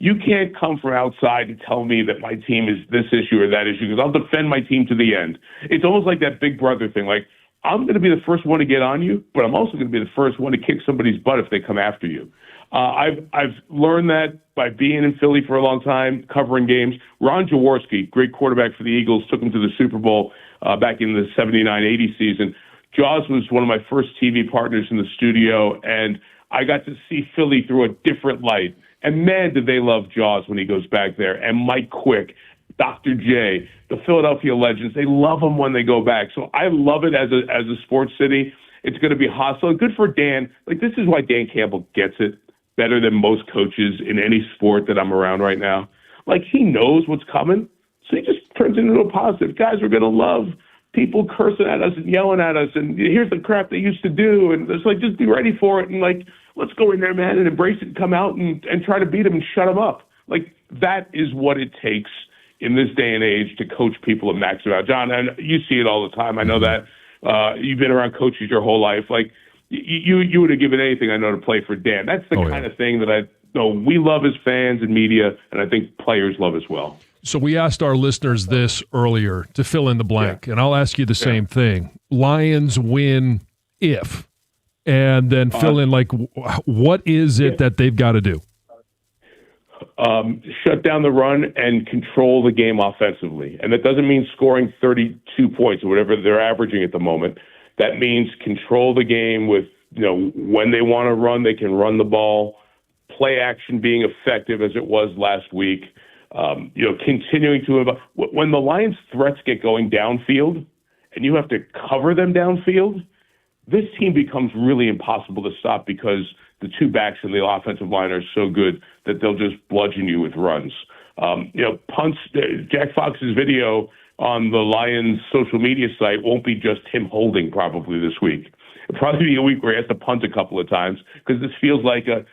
You can't come from outside and tell me that my team is this issue or that issue because I'll defend my team to the end. It's almost like that big brother thing. Like, I'm going to be the first one to get on you, but I'm also going to be the first one to kick somebody's butt if they come after you. I've learned that by being in Philly for a long time, covering games. Ron Jaworski, great quarterback for the Eagles, took him to the Super Bowl back in the 79-80 season. Jaws was one of my first TV partners in the studio, and I got to see Philly through a different light. And man, did they love Jaws when he goes back there. And Mike Quick, Dr. J, the Philadelphia Legends, they love him when they go back. So I love it as a sports city. It's going to be hostile. Good for Dan. Like, this is why Dan Campbell gets it better than most coaches in any sport that I'm around right now. Like, he knows what's coming, so he just turns it into a positive. Guys, we're going to love people cursing at us and yelling at us, and here's the crap they used to do, and it's like, just be ready for it, and like, let's go in there, man, and embrace it and come out and try to beat them and shut them up. Like, that is what it takes in this day and age to coach people and max them out. John, and you see it all the time. I know that. You've been around coaches your whole life. Like, you would have given anything, I know, to play for Dan. That's the kind of thing that I know we love as fans and media, and I think players love as well. So we asked our listeners this earlier to fill in the blank, and I'll ask you the same thing. Lions win if, and then fill in, like, what is it that they've got to do? Shut down the run and control the game offensively. And that doesn't mean scoring 32 points or whatever they're averaging at the moment. That means control the game with, when they want to run, they can run the ball, play action being effective as it was last week. Continuing to, when the Lions' threats get going downfield and you have to cover them downfield, this team becomes really impossible to stop because the two backs in the offensive line are so good that they'll just bludgeon you with runs. Punts, Jack Fox's video on the Lions social media site won't be just him holding probably this week. It'll probably be a week where he has to punt a couple of times because this feels like a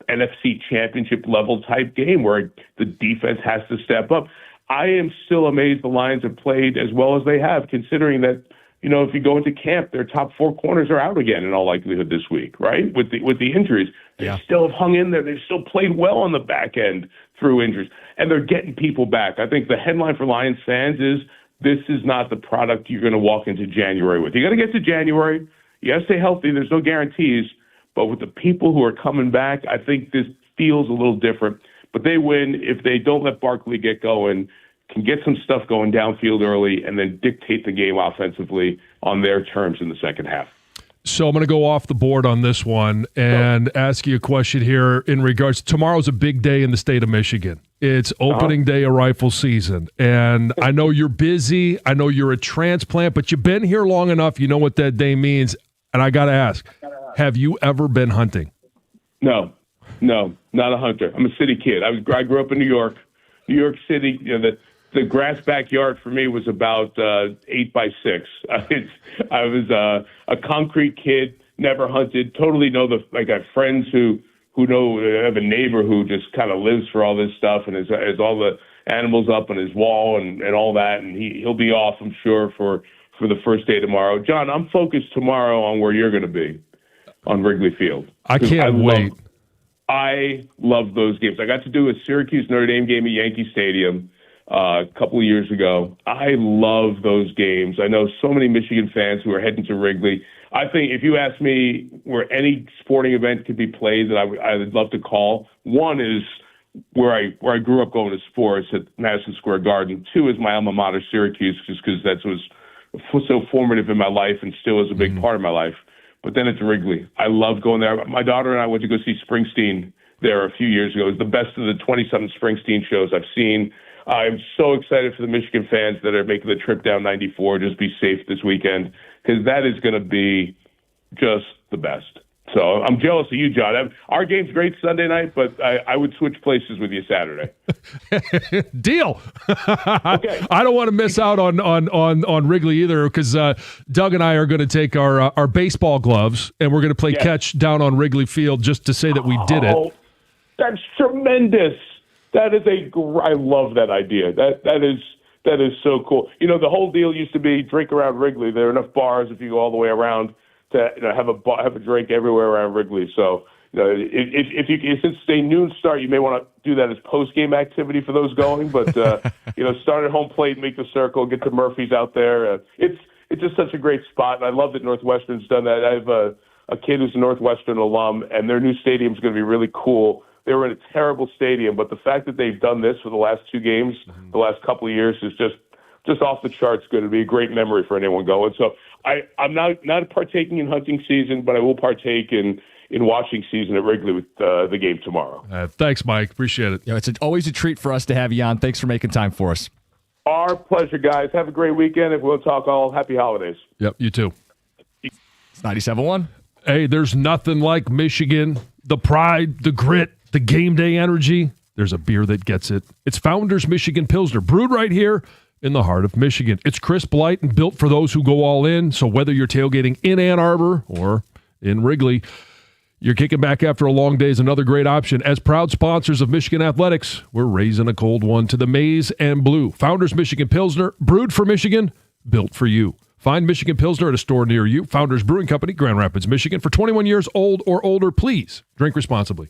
NFC championship level type game where the defense has to step up. I am still amazed the Lions have played as well as they have, considering that, if you go into camp, their top four corners are out again in all likelihood this week, right? With the injuries. They still have hung in there. They've still played well on the back end through injuries. And they're getting people back. I think the headline for Lions fans is this is not the product you're going to walk into January with. You got to get to January. You got to stay healthy. There's no guarantees. But with the people who are coming back, I think this feels a little different. But they win if they don't let Barkley get going, can get some stuff going downfield early, and then dictate the game offensively on their terms in the second half. So I'm going to go off the board on this one and ask you a question here in regards. Tomorrow's a big day in the state of Michigan. It's opening day of rifle season. And I know you're busy. I know you're a transplant, but you've been here long enough. You know what that day means. And I got to ask, have you ever been hunting? No, not a hunter. I'm a city kid. I grew up in New York City. The grass backyard for me was about 8 by 6. I was a concrete kid, never hunted. Totally know I got friends who know. I have a neighbor who just kind of lives for all this stuff and has all the animals up on his wall and all that. And he'll be off, I'm sure, for the first day tomorrow. John, I'm focused tomorrow on where you're going to be on Wrigley Field. I can't wait. I love those games. I got to do a Syracuse Notre Dame game at Yankee Stadium a couple of years ago. I love those games. I know so many Michigan fans who are heading to Wrigley. I think if you ask me where any sporting event could be played that I would love to call, one is where I grew up going to sports at Madison Square Garden. Two is my alma mater, Syracuse, just because that was so formative in my life and still is a big part of my life. But then it's Wrigley. I love going there. My daughter and I went to go see Springsteen there a few years ago. It was the best of the 20-something Springsteen shows I've seen. I'm so excited for the Michigan fans that are making the trip down 94. Just be safe this weekend because that is going to be just the best. So I'm jealous of you, John. Our game's great Sunday night, but I would switch places with you Saturday. Deal. Okay. I don't want to miss out on Wrigley either because Doug and I are going to take our baseball gloves and we're going to play catch down on Wrigley Field just to say that we did it. That's tremendous. That is I love that idea. That is so cool. The whole deal used to be drink around Wrigley. There are enough bars if you go all the way around to have a drink everywhere around Wrigley. So if you since it's a noon start, you may want to do that as post game activity for those going. But start at home plate, make the circle, get to Murphy's out there. It's just such a great spot, and I love that Northwestern's done that. I have a kid who's a Northwestern alum, and their new stadium is going to be really cool. They were in a terrible stadium, but the fact that they've done this for the last two games, the last couple of years, is just off the charts good. It'd be a great memory for anyone going. So I'm not partaking in hunting season, but I will partake in watching season at Wrigley with the game tomorrow. Thanks, Mike. Appreciate it. It's always a treat for us to have you on. Thanks for making time for us. Our pleasure, guys. Have a great weekend. If we'll talk all, happy holidays. Yep, you too. It's 97.1. Hey, there's nothing like Michigan. The pride, the grit, the game day energy. There's a beer that gets it. It's Founders Michigan Pilsner, brewed right here in the heart of Michigan. It's crisp, light, and built for those who go all in. So whether you're tailgating in Ann Arbor or in Wrigley, you're kicking back after a long day is another great option. As proud sponsors of Michigan Athletics, we're raising a cold one to the maize and blue. Founders Michigan Pilsner, brewed for Michigan, built for you. Find Michigan Pilsner at a store near you. Founders Brewing Company, Grand Rapids, Michigan. For 21 years old or older, please drink responsibly.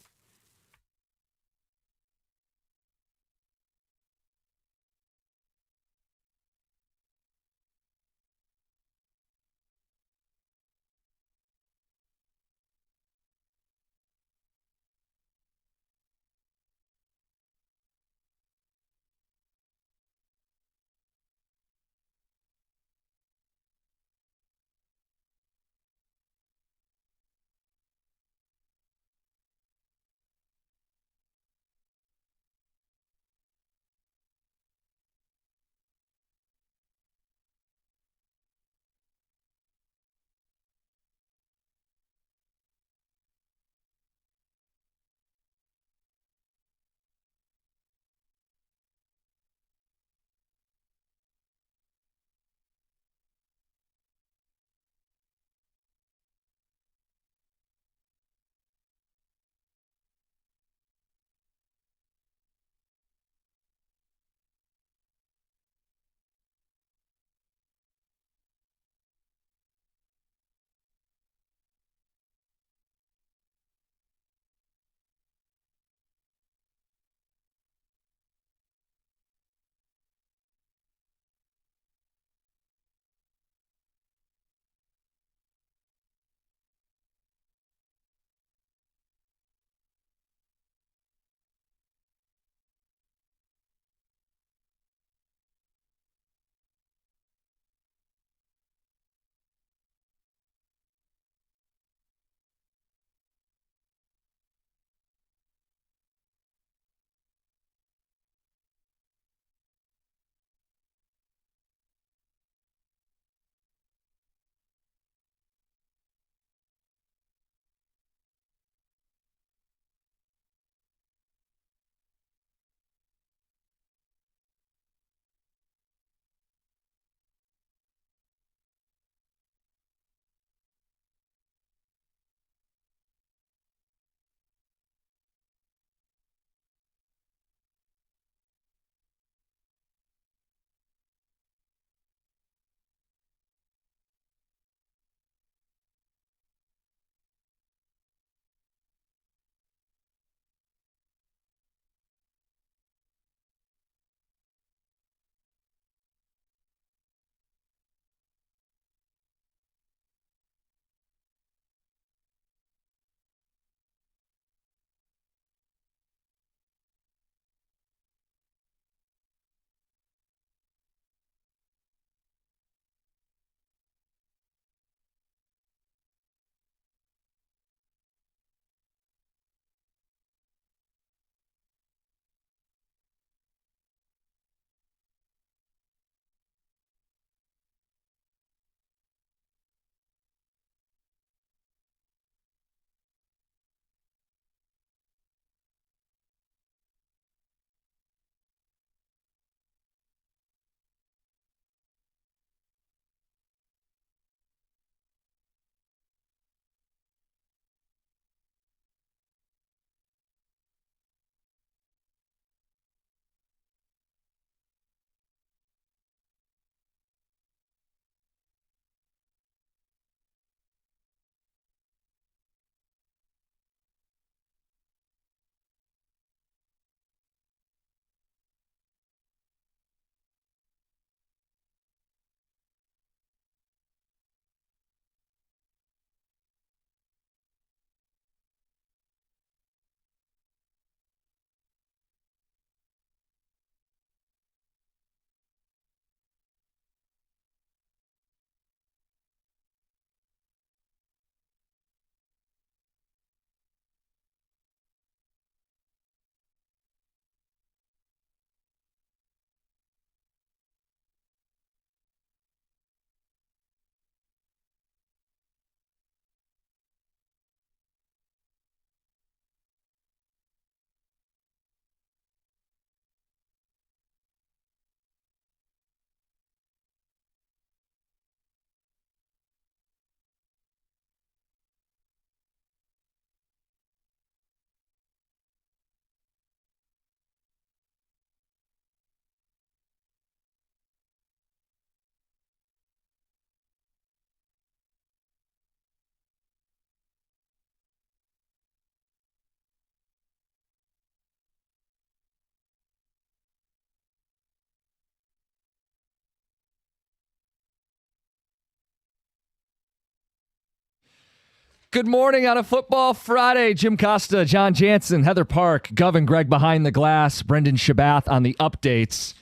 Good morning on a Football Friday. Jim Costa, John Jansen, Heather Park, Gov and Greg behind the glass, Brendan Shabath on the updates.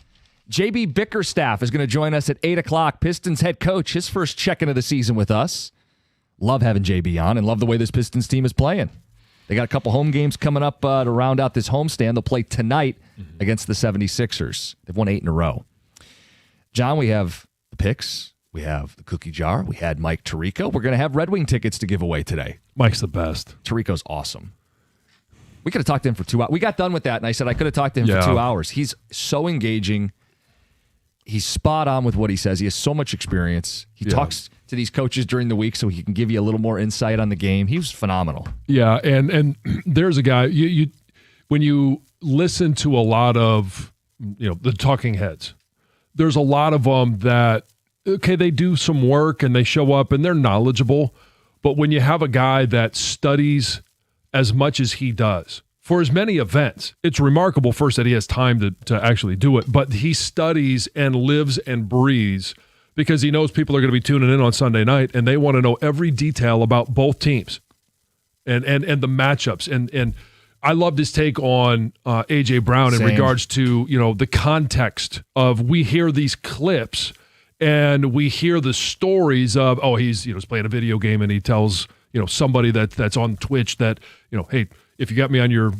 JB Bickerstaff is going to join us at 8 o'clock. Pistons head coach, his first check-in of the season with us. Love having JB on and love the way this Pistons team is playing. They got a couple home games coming up to round out this homestand. They'll play tonight against the 76ers. They've won 8 in a row. John, we have the picks. We have the cookie jar. We had Mike Tirico. We're going to have Red Wing tickets to give away today. Mike's the best. Tirico's awesome. We could have talked to him for 2 hours. We got done with that, and I said I could have talked to him for 2 hours. He's so engaging. He's spot on with what he says. He has so much experience. He talks to these coaches during the week so he can give you a little more insight on the game. He was phenomenal. Yeah, and there's a guy, you when you listen to a lot of, the talking heads, there's a lot of them that, okay, they do some work and they show up and they're knowledgeable, but when you have a guy that studies as much as he does for as many events, it's remarkable first that he has time to actually do it, but he studies and lives and breathes because he knows people are going to be tuning in on Sunday night and they want to know every detail about both teams and the matchups. And I loved his take on A.J. Brown in regards to, the context of we hear these clips and we hear the stories of, he's playing a video game and he tells, somebody that's on Twitch that, hey, if you got me on your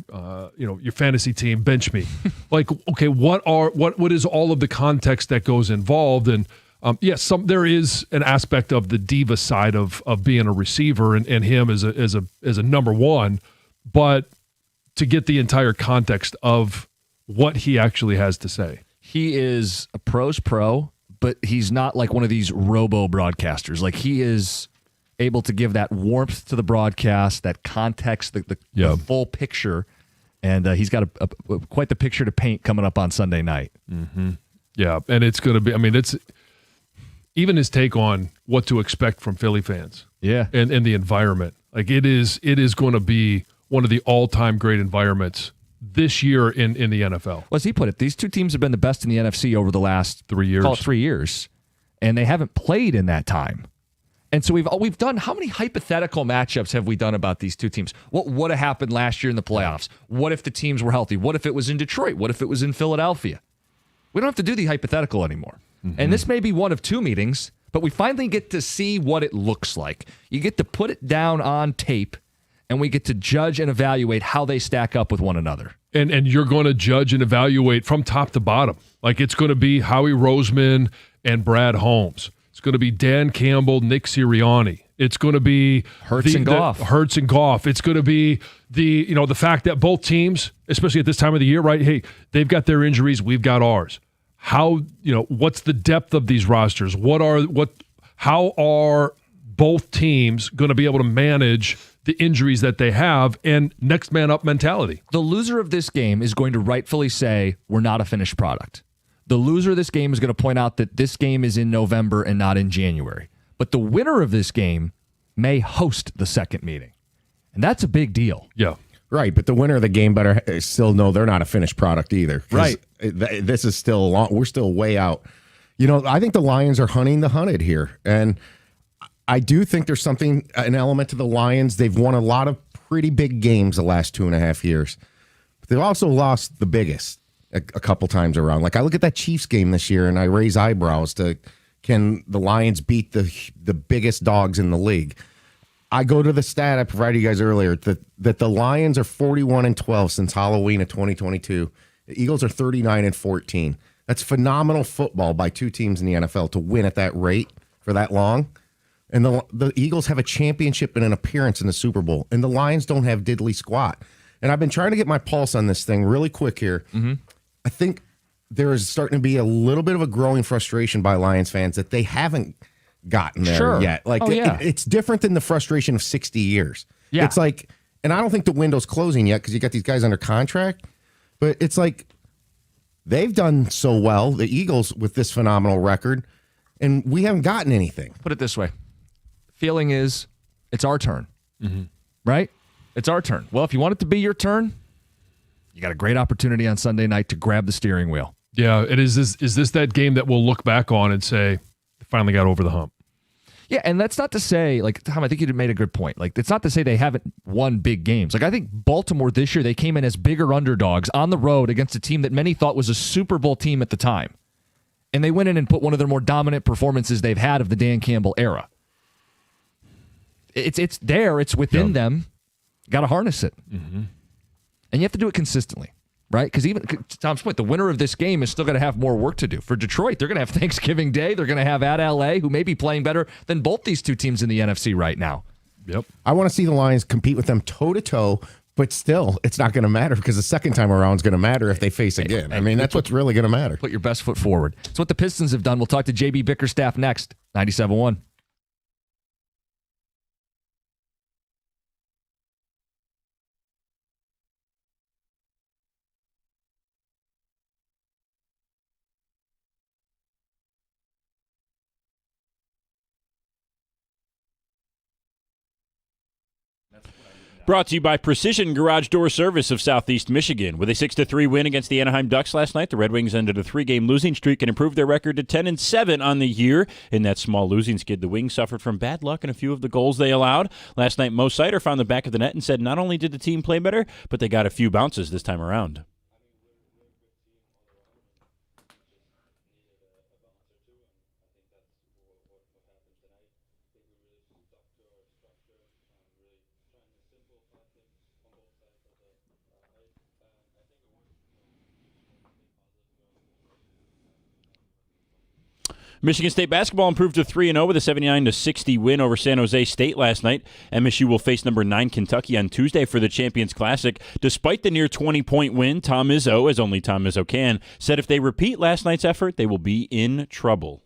fantasy team, bench me. Like, okay, what is all of the context that goes involved? And yes, there is an aspect of the diva side of being a receiver and him as a number one, but to get the entire context of what he actually has to say. He is a pro's pro, but he's not like one of these robo broadcasters. Like he is able to give that warmth to the broadcast, that context, the full picture, and he's got quite the picture to paint coming up on Sunday night. Mm-hmm. Yeah, and it's going to be, it's even his take on what to expect from Philly fans. Yeah. And the environment. Like it is going to be one of the all-time great environments this year in the NFL. Well, as he put it, these two teams have been the best in the NFC over the last 3 years. Call it 3 years, and they haven't played in that time. And so we've done, how many hypothetical matchups have we done about these two teams? What would have happened last year in the playoffs? What if the teams were healthy? What if it was in Detroit? What if it was in Philadelphia? We don't have to do the hypothetical anymore. Mm-hmm. And this may be one of two meetings, but we finally get to see what it looks like. You get to put it down on tape, and we get to judge and evaluate how they stack up with one another. And you're going to judge and evaluate from top to bottom. Like it's going to be Howie Roseman and Brad Holmes. It's going to be Dan Campbell, Nick Sirianni. It's going to be Hurts and Goff. It's going to be the fact that both teams, especially at this time of the year, right? Hey, they've got their injuries, we've got ours. How, what's the depth of these rosters? How are both teams going to be able to manage the injuries that they have and next man up mentality? The loser of this game is going to rightfully say we're not a finished product. The loser of this game is going to point out that this game is in November and not in January. But the winner of this game may host the second meeting. And that's a big deal. Yeah. Right, but the winner of the game better still know they're not a finished product either. Right. This is still we're still way out. I think the Lions are hunting the hunted here. And I do think there's an element to the Lions. They've won a lot of pretty big games the last 2.5 years. But they've also lost the biggest a couple times around. Like I look at that Chiefs game this year and I raise eyebrows to, can the Lions beat the biggest dogs in the league? I go to the stat I provided you guys earlier that the Lions are 41-12 since Halloween of 2022. The Eagles are 39-14. That's phenomenal football by two teams in the NFL to win at that rate for that long. And the Eagles have a championship and an appearance in the Super Bowl. And the Lions don't have diddly squat. And I've been trying to get my pulse on this thing really quick here. Mm-hmm. I think there is starting to be a little bit of a growing frustration by Lions fans that they haven't gotten there yet. Like it's different than the frustration of 60 years. Yeah. It's like, and I don't think the window's closing yet because you got these guys under contract, but it's like they've done so well, the Eagles with this phenomenal record, and we haven't gotten anything. Put it this way. Feeling is it's our turn, right? It's our turn. Well, if you want it to be your turn, you got a great opportunity on Sunday night to grab the steering wheel. Yeah, it is. Is this that game that we'll look back on and say, finally got over the hump? Yeah, and that's not to say, like, Tom, I think you made a good point. Like, it's not to say they haven't won big games. Like, I think Baltimore this year, they came in as bigger underdogs on the road against a team that many thought was a Super Bowl team at the time. And they went in and put one of their more dominant performances they've had of the Dan Campbell era. It's there. It's within them. You got to harness it. Mm-hmm. And you have to do it consistently. Right? Because even to Tom's point, the winner of this game is still going to have more work to do. For Detroit, they're going to have Thanksgiving Day. They're going to have at LA, who may be playing better than both these two teams in the NFC right now. Yep. I want to see the Lions compete with them toe-to-toe, but still, it's not going to matter because the second time around is going to matter if they face again. I mean, that's what's really going to matter. Put your best foot forward. It's what the Pistons have done. We'll talk to JB Bickerstaff next. 97.1. Brought to you by Precision Garage Door Service of Southeast Michigan. With a 6-3 win against the Anaheim Ducks last night, the Red Wings ended a 3-game losing streak and improved their record to 10-7 on the year. In that small losing skid, the Wings suffered from bad luck in a few of the goals they allowed. Last night, Mo Sider found the back of the net and said not only did the team play better, but they got a few bounces this time around. Michigan State basketball improved to 3-0 with a 79-60 win over San Jose State last night. MSU will face number 9 Kentucky on Tuesday for the Champions Classic. Despite the near 20-point win, Tom Izzo, as only Tom Izzo can, said if they repeat last night's effort, they will be in trouble.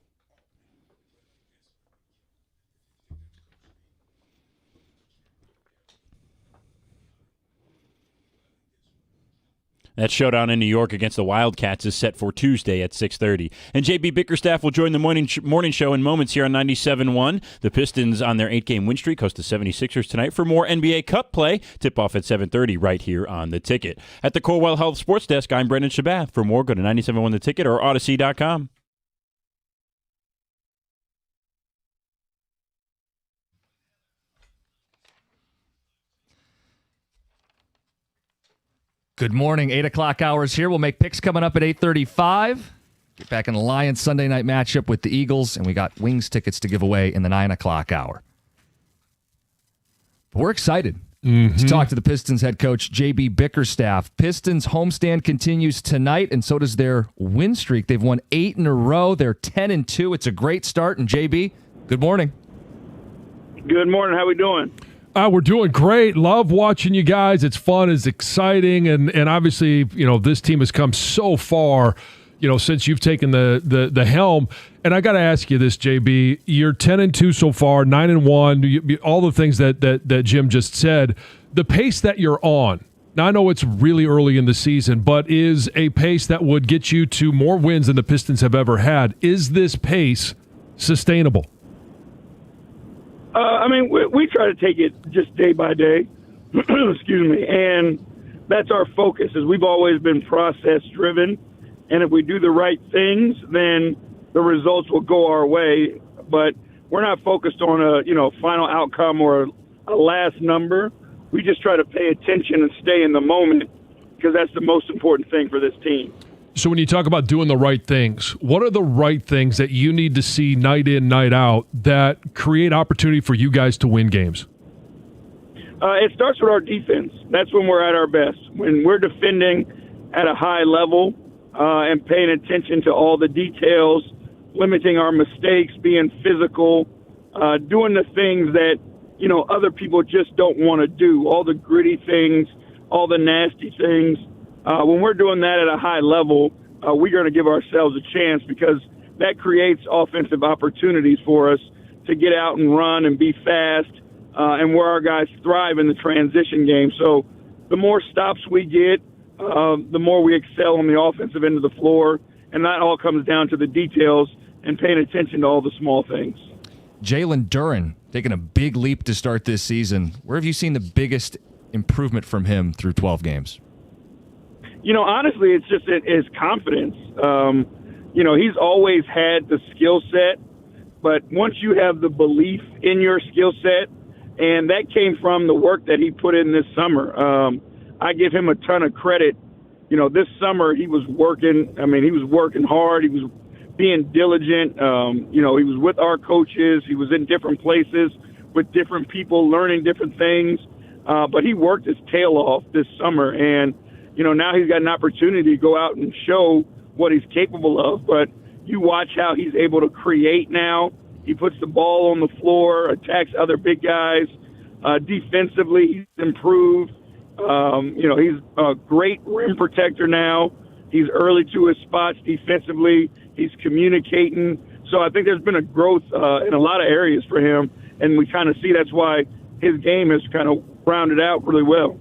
That showdown in New York against the Wildcats is set for Tuesday at 6:30. And JB Bickerstaff will join the morning show in moments here on 97.1. The Pistons on their 8-game win streak host the 76ers tonight for more NBA Cup play. Tip-off at 7:30 right here on The Ticket. At the Corewell Health Sports Desk, I'm Brendan Shabath. For more, go to 97.1 The Ticket or Odyssey.com. Good morning, 8 o'clock hours here. We'll make picks coming up at 8:35. Get back in the Lions Sunday night matchup with the Eagles, and we got Wings tickets to give away in the 9 o'clock hour. But we're excited to talk to the Pistons head coach, JB Bickerstaff. Pistons homestand continues tonight, and so does their win streak. They've won 8 in a row. They're 10-2. It's a great start. And JB, good morning. Good morning. How we doing? We're doing great. Love watching you guys. It's fun. It's exciting. And obviously, you know, this team has come so far, you know, since you've taken the helm. And I got to ask you this, JB. You're 10-2 so far, 9-1, all the things that Jim just said. The pace that you're on, now I know it's really early in the season, but is a pace that would get you to more wins than the Pistons have ever had. Is this pace sustainable? I mean, we try to take it just day by day, excuse me, and that's our focus. Is we've always been process driven, and if we do the right things, then the results will go our way. But we're not focused on a final outcome or a last number. We just try to pay attention and stay in the moment because that's the most important thing for this team. So when you talk about doing the right things, what are the right things that you need to see night in, night out that create opportunity for you guys to win games? It starts with our defense. That's when we're at our best. When we're defending at a high level and paying attention to all the details, limiting our mistakes, being physical, doing the things that, other people just don't want to do, all the gritty things, all the nasty things. When we're doing that at a high level, we're going to give ourselves a chance because that creates offensive opportunities for us to get out and run and be fast and where our guys thrive in the transition game. So the more stops we get, the more we excel on the offensive end of the floor, and that all comes down to the details and paying attention to all the small things. Jalen Duren taking a big leap to start this season. Where have you seen the biggest improvement from him through 12 games? Honestly, it's just his confidence. He's always had the skill set, But once you have the belief in your skill set, and that came from the work that he put in this summer, I give him a ton of credit. You know, this summer he was working. I mean, he was working hard. He was being diligent. You know, he was with our coaches. He was in different places with different people, learning different things. But he worked his tail off this summer, and you know, now he's got an opportunity to go out and show what he's capable of. But you watch how he's able to create now. He puts the ball on the floor, attacks other big guys. Defensively, he's improved. You know, he's a great rim protector now. He's early to his spots defensively. He's communicating. So I think there's been a growth in a lot of areas for him, and we kind of see that's why his game has kind of rounded out really well.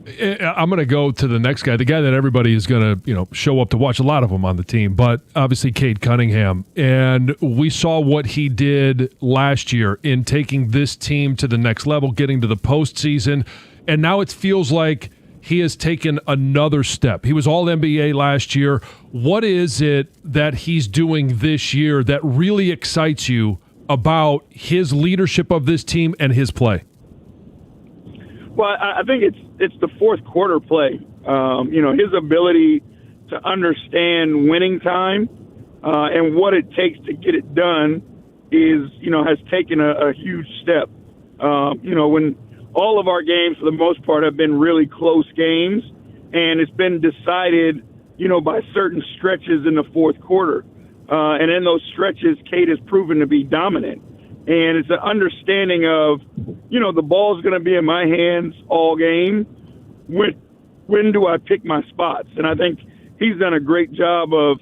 I'm going to go to the next guy, the guy that everybody is going to, you know, show up to watch. A lot of them on the team, but obviously Cade Cunningham. And we saw what he did last year in taking this team to the next level, getting to the postseason. And now it feels like he has taken another step. He was All-NBA last year. What is it that he's doing this year that really excites you about his leadership of this team and his play? Well, I think it's the fourth quarter play. You know, his ability to understand winning time and what it takes to get it done is, you know, has taken a huge step. You know, when all of our games, for the most part, have been really close games, and it's been decided, you know, by certain stretches in the fourth quarter. And in those stretches, Cade has proven to be dominant. And it's an understanding of, you know, the ball's going to be in my hands all game. When do I pick my spots? And I think he's done a great job of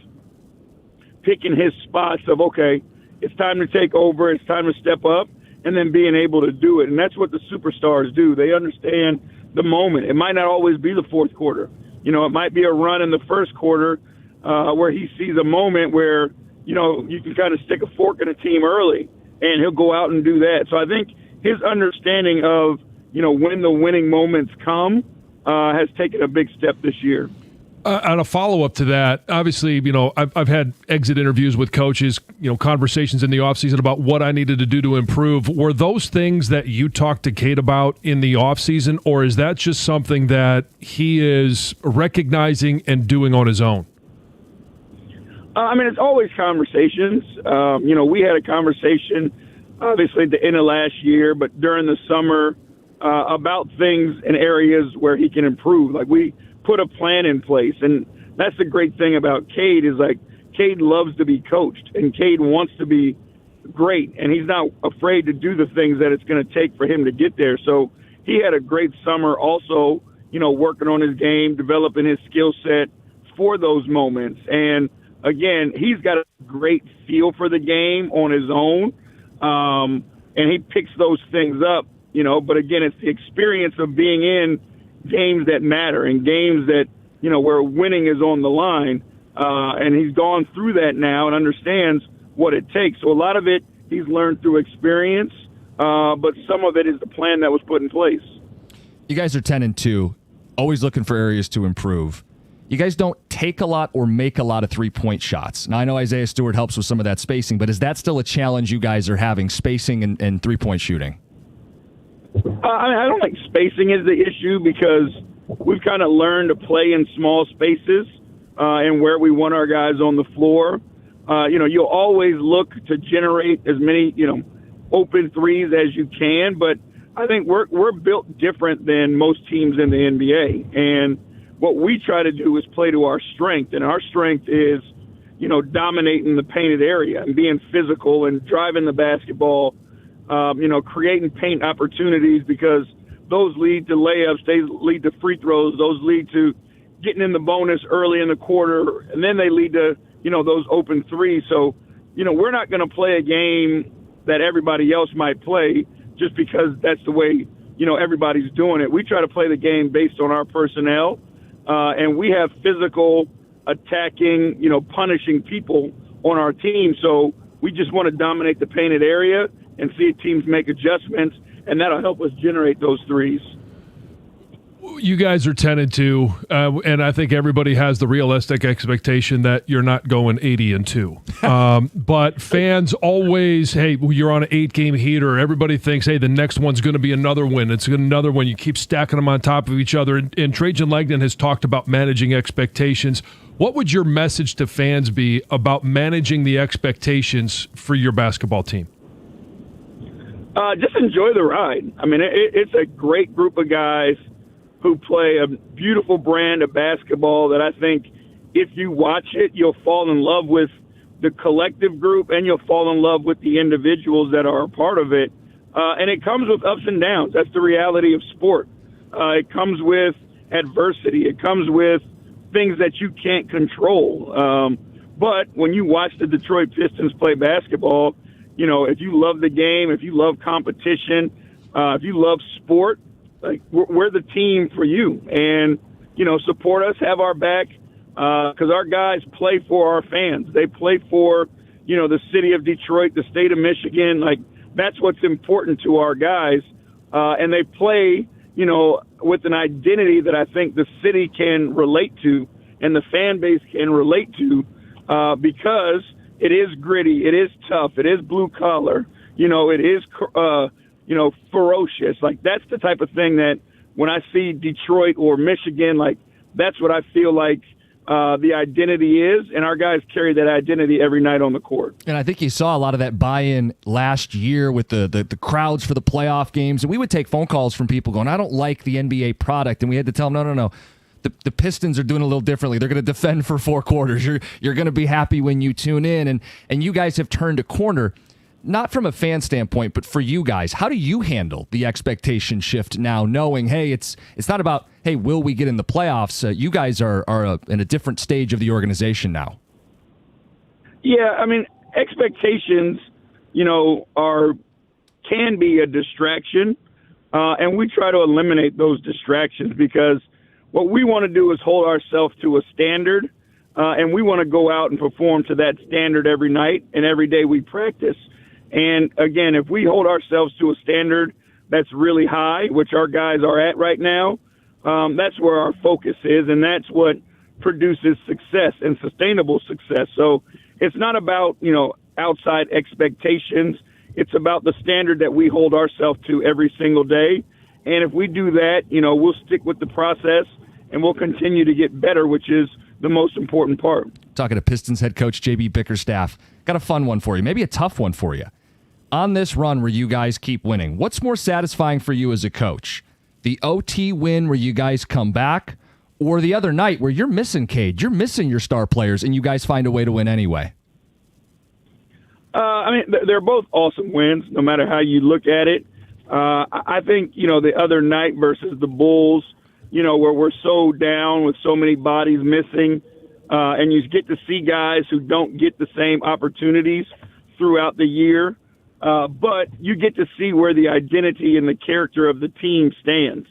picking his spots of, okay, it's time to take over, it's time to step up, and then being able to do it. And that's what the superstars do. They understand the moment. It might not always be the fourth quarter. You know, it might be a run in the first quarter where he sees a moment where, you know, you can kind of stick a fork in a team early, and he'll go out and do that. So I think his understanding of, you know, when the winning moments come has taken a big step this year. On a follow-up to that, obviously, you know, I've had exit interviews with coaches, you know, conversations in the offseason about what I needed to do to improve. Were those things that you talked to Cade about in the offseason, or is that just something that he is recognizing and doing on his own? I mean, it's always conversations. You know, we had a conversation, obviously, at the end of last year, but during the summer about things in areas where he can improve. Like, we put a plan in place, and that's the great thing about Cade is, like, Cade loves to be coached, and Cade wants to be great, and he's not afraid to do the things that it's going to take for him to get there. So he had a great summer also, you know, working on his game, developing his skill set for those moments. And again, he's got a great feel for the game on his own, and he picks those things up, you know. But again, it's the experience of being in games that matter and games that, you know, where winning is on the line. And he's gone through that now and understands what it takes. So a lot of it he's learned through experience, but some of it is the plan that was put in place. You guys are 10-2, always looking for areas to improve. You guys don't take a lot or make a lot of three-point shots. Now, I know Isaiah Stewart helps with some of that spacing, but is that still a challenge you guys are having, spacing and three-point shooting? I mean, I don't think spacing is the issue because we've kind of learned to play in small spaces and where we want our guys on the floor. You know, you'll always look to generate as many, you know, open threes as you can, but I think we're built different than most teams in the NBA. And what we try to do is play to our strength, and our strength is, you know, dominating the painted area and being physical and driving the basketball, you know, creating paint opportunities because those lead to layups, they lead to free throws, those lead to getting in the bonus early in the quarter, and then they lead to, you know, those open threes. So, you know, we're not going to play a game that everybody else might play just because that's the way, you know, everybody's doing it. We try to play the game based on our personnel. And we have physical, attacking, you know, punishing people on our team. So we just want to dominate the painted area and see teams make adjustments, and that'll help us generate those threes. You guys are 10-2, and I think everybody has the realistic expectation that you're not going 80-2. But fans always, hey, you're on an 8-game heater. Everybody thinks, hey, the next one's going to be another win. It's another one. You keep stacking them on top of each other. And Trajan Langdon has talked about managing expectations. What would your message to fans be about managing the expectations for your basketball team? Just enjoy the ride. I mean, it's a great group of guys who play a beautiful brand of basketball that I think if you watch it, you'll fall in love with the collective group and you'll fall in love with the individuals that are a part of it. And it comes with ups and downs. That's the reality of sport. It comes with adversity. It comes with things that you can't control. But when you watch the Detroit Pistons play basketball, you know, if you love the game, if you love competition, if you love sport, like we're the team for you. And, you know, support us, have our back, because our guys play for our fans. They play for, you know, the city of Detroit, the state of Michigan. Like, that's what's important to our guys. And they play, you know, with an identity that I think the city can relate to and the fan base can relate to, because it is gritty, it is tough, it is blue collar, you know, it is, you know, ferocious. Like, that's the type of thing that when I see Detroit or Michigan, like, that's what I feel like the identity is, and our guys carry that identity every night on the court. And I think you saw a lot of that buy-in last year with the crowds for the playoff games, and we would take phone calls from people going, I don't like the NBA product, and we had to tell them, no. The Pistons are doing a little differently. They're going to defend for 4 quarters. You're going to be happy when you tune in. And you guys have turned a corner, not from a fan standpoint, but for you guys. How do you handle the expectation shift now, knowing, hey, it's not about, hey, will we get in the playoffs? You guys are in a different stage of the organization now. Yeah, I mean, expectations, you know, can be a distraction, and we try to eliminate those distractions because what we want to do is hold ourselves to a standard, and we want to go out and perform to that standard every night and every day we practice. And, again, if we hold ourselves to a standard that's really high, which our guys are at right now, that's where our focus is, and that's what produces success and sustainable success. So it's not about, you know, outside expectations. It's about the standard that we hold ourselves to every single day. And if we do that, you know, we'll stick with the process and we'll continue to get better, which is the most important part. Talking to Pistons head coach J.B. Bickerstaff. Got a fun one for you, maybe a tough one for you. On this run where you guys keep winning, what's more satisfying for you as a coach? The OT win where you guys come back, or the other night where you're missing Cade, you're missing your star players, and you guys find a way to win anyway? I mean, they're both awesome wins, no matter how you look at it. I think, you know, the other night versus the Bulls, you know, where we're so down with so many bodies missing, and you get to see guys who don't get the same opportunities throughout the year, but you get to see where the identity and the character of the team stands.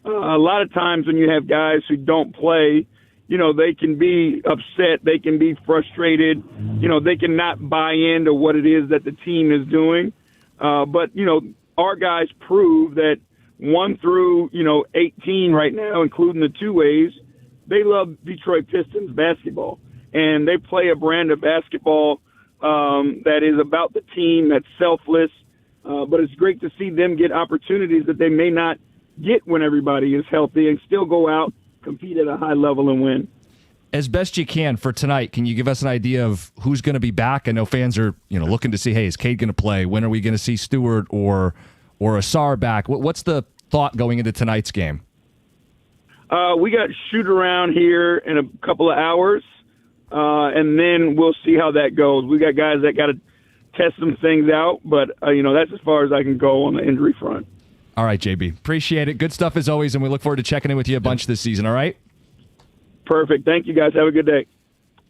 A lot of times when you have guys who don't play, you know, they can be upset, they can be frustrated, you know, they can not buy into what it is that the team is doing. But, you know, our guys prove that 1 through, you know, 18 right now, including the two-ways, they love Detroit Pistons basketball. And they play a brand of basketball that is about the team, that's selfless. But it's great to see them get opportunities that they may not get when everybody is healthy and still go out, compete at a high level, and win. As best you can for tonight, can you give us an idea of who's going to be back? I know fans are, you know, looking to see, hey, is Cade going to play? When are we going to see Stewart or Asar back? What's the thought going into tonight's game? We got shoot around here in a couple of hours, and then we'll see how that goes. We got guys that got to test some things out, but, you know, that's as far as I can go on the injury front. All right, JB. Appreciate it. Good stuff as always, and we look forward to checking in with you a bunch this season, all right? Perfect. Thank you, guys. Have a good day.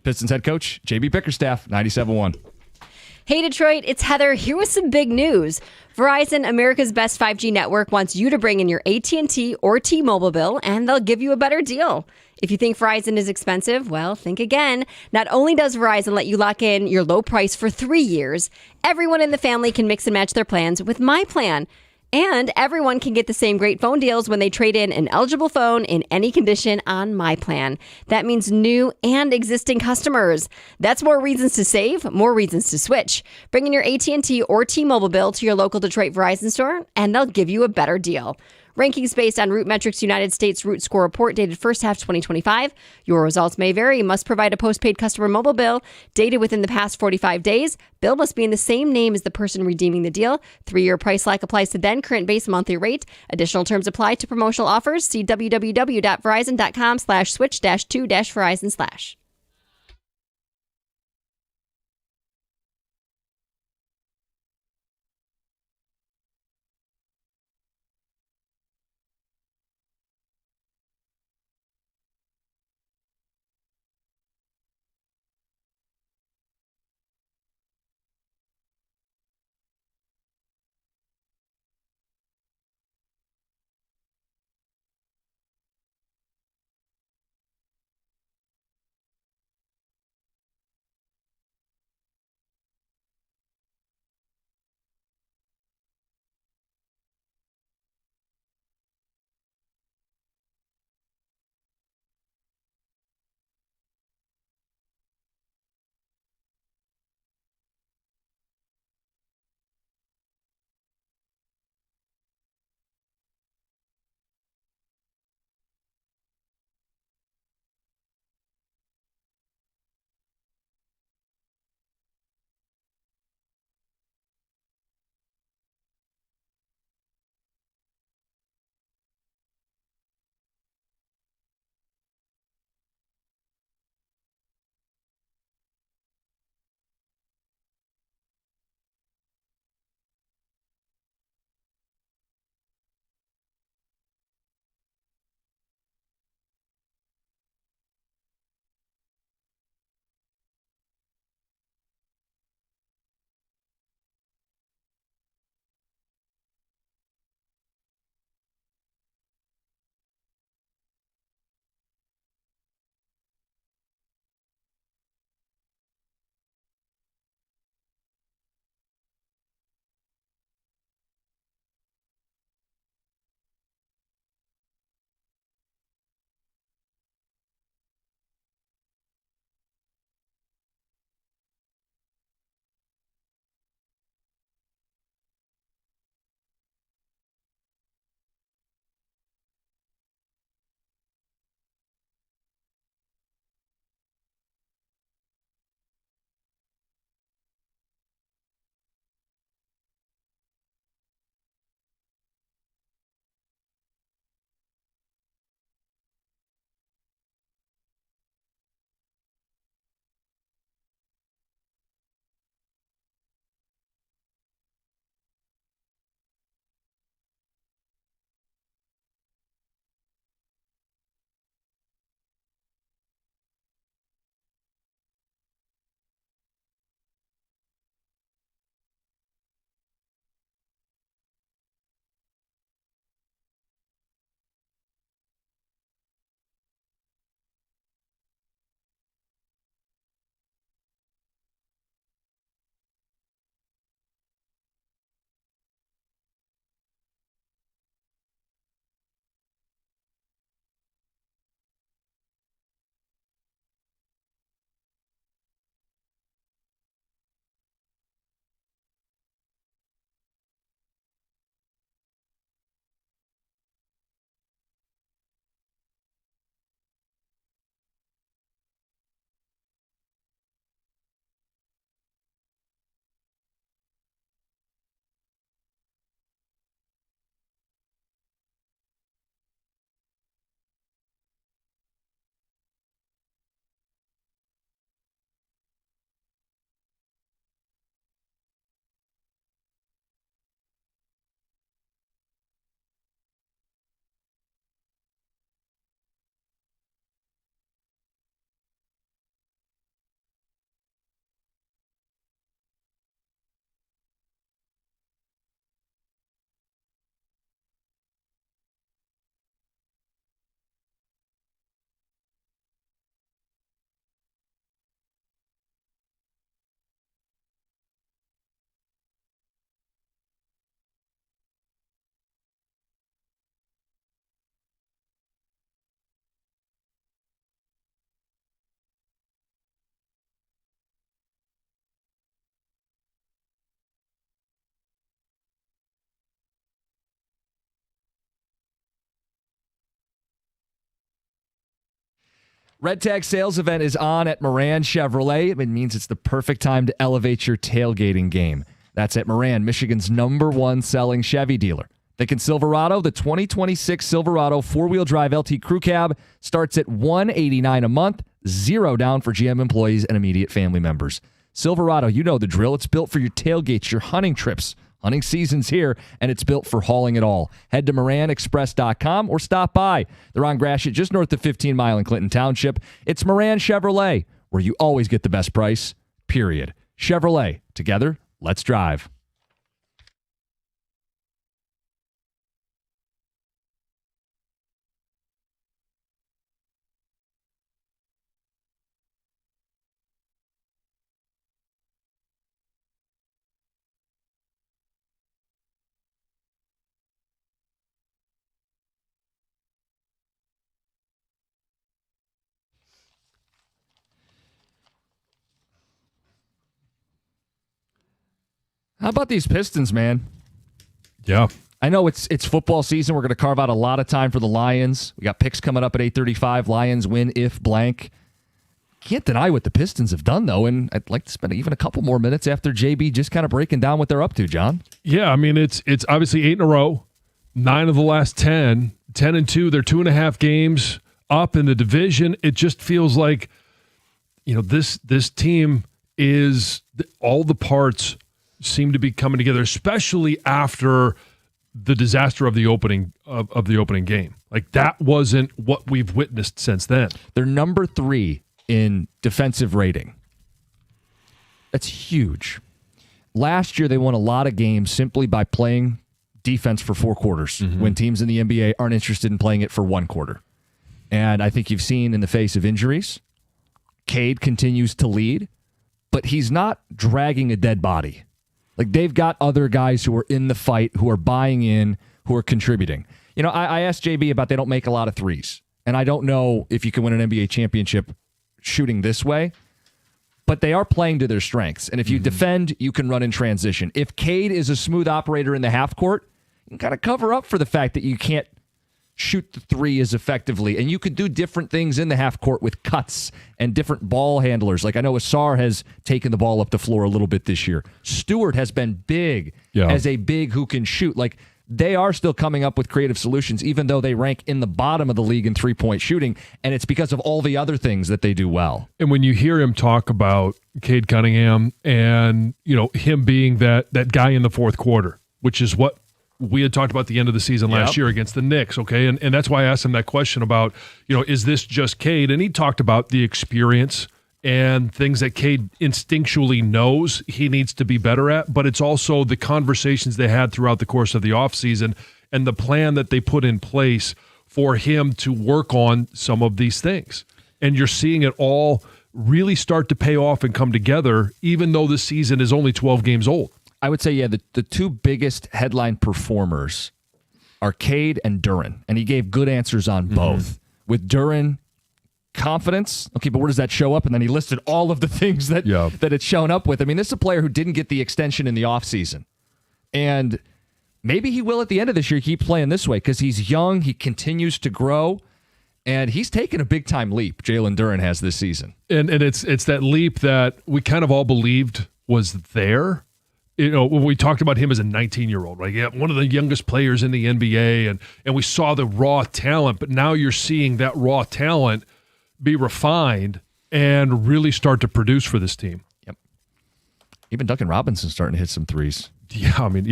Pistons head coach, JB Bickerstaff, 97.1. Hey, Detroit, it's Heather here with some big news. Verizon, America's best 5G network, wants you to bring in your AT&T or T-Mobile bill, and they'll give you a better deal. If you think Verizon is expensive, well, think again. Not only does Verizon let you lock in your low price for 3 years, everyone in the family can mix and match their plans with My Plan. And everyone can get the same great phone deals when they trade in an eligible phone in any condition on My Plan. That means new and existing customers. That's more reasons to save, more reasons to switch. Bring in your AT&T or T-Mobile bill to your local Detroit Verizon store, and they'll give you a better deal. Rankings based on Root Metrics United States Root Score Report dated first half 2025. Your results may vary. Must provide a postpaid customer mobile bill dated within the past 45 days. Bill must be in the same name as the person redeeming the deal. 3-year price lock applies to then current base monthly rate. Additional terms apply to promotional offers. See www.verizon.com/switch-2-verizon/. Red Tag sales event is on at Moran Chevrolet. It means it's the perfect time to elevate your tailgating game. That's at Moran, Michigan's #1 selling Chevy dealer. Thinking Silverado, the 2026 Silverado 4-wheel drive LT Crew Cab starts at $189 a month, 0 down for GM employees and immediate family members. Silverado, you know the drill. It's built for your tailgates, your hunting trips. Hunting season's here, and it's built for hauling it all. Head to MoranExpress.com or stop by. They're on Gratiot, just north of 15 Mile in Clinton Township. It's Moran Chevrolet, where you always get the best price, period. Chevrolet. Together, let's drive. How about these Pistons, man? Yeah. I know it's football season. We're going to carve out a lot of time for the Lions. We got picks coming up at 8:35. Lions win if blank. Can't deny what the Pistons have done, though, and I'd like to spend even a couple more minutes after JB just kind of breaking down what they're up to, John. Yeah, I mean, it's obviously 8 in a row, 9 of the last 10, 10-2. They're 2.5 games up in the division. It just feels like, this team is all the parts seem to be coming together, especially after the disaster of the opening game. Like, that wasn't what we've witnessed since then. They're number 3 in defensive rating. That's huge. Last year, they won a lot of games simply by playing defense for 4 quarters when teams in the NBA aren't interested in playing it for 1 quarter. And I think you've seen in the face of injuries, Cade continues to lead, but he's not dragging a dead body. Like, they've got other guys who are in the fight, who are buying in, who are contributing. I asked JB about they don't make a lot of threes, and I don't know if you can win an NBA championship shooting this way, but they are playing to their strengths. And if you defend, you can run in transition. If Cade is a smooth operator in the half court, you can kind of cover up for the fact that you can't shoot the 3 as effectively. And you could do different things in the half court with cuts and different ball handlers. Like, I know Asar has taken the ball up the floor a little bit this year. Stewart has been big as a big who can shoot. Like, they are still coming up with creative solutions, even though they rank in the bottom of the league in 3-point shooting. And it's because of all the other things that they do well. And when you hear him talk about Cade Cunningham and, him being that guy in the fourth quarter, which is what we had talked about at the end of the season last year against the Knicks, okay? And that's why I asked him that question about, is this just Cade? And he talked about the experience and things that Cade instinctually knows he needs to be better at, but it's also the conversations they had throughout the course of the offseason and the plan that they put in place for him to work on some of these things. And you're seeing it all really start to pay off and come together, even though the season is only 12 games old. I would say, the 2 biggest headline performers are Cade and Duren, and he gave good answers on both. With Duren, confidence. Okay, but where does that show up? And then he listed all of the things that it's shown up with. I mean, this is a player who didn't get the extension in the offseason. And maybe he will at the end of this year keep playing this way because he's young, he continues to grow, and he's taken a big-time leap, Jalen Duren has this season. And it's that leap that we kind of all believed was there. When we talked about him as a 19-year-old, right? Yeah, one of the youngest players in the NBA, and we saw the raw talent, but now you're seeing that raw talent be refined and really start to produce for this team. Yep. Even Duncan Robinson's starting to hit some threes. Yeah, I mean,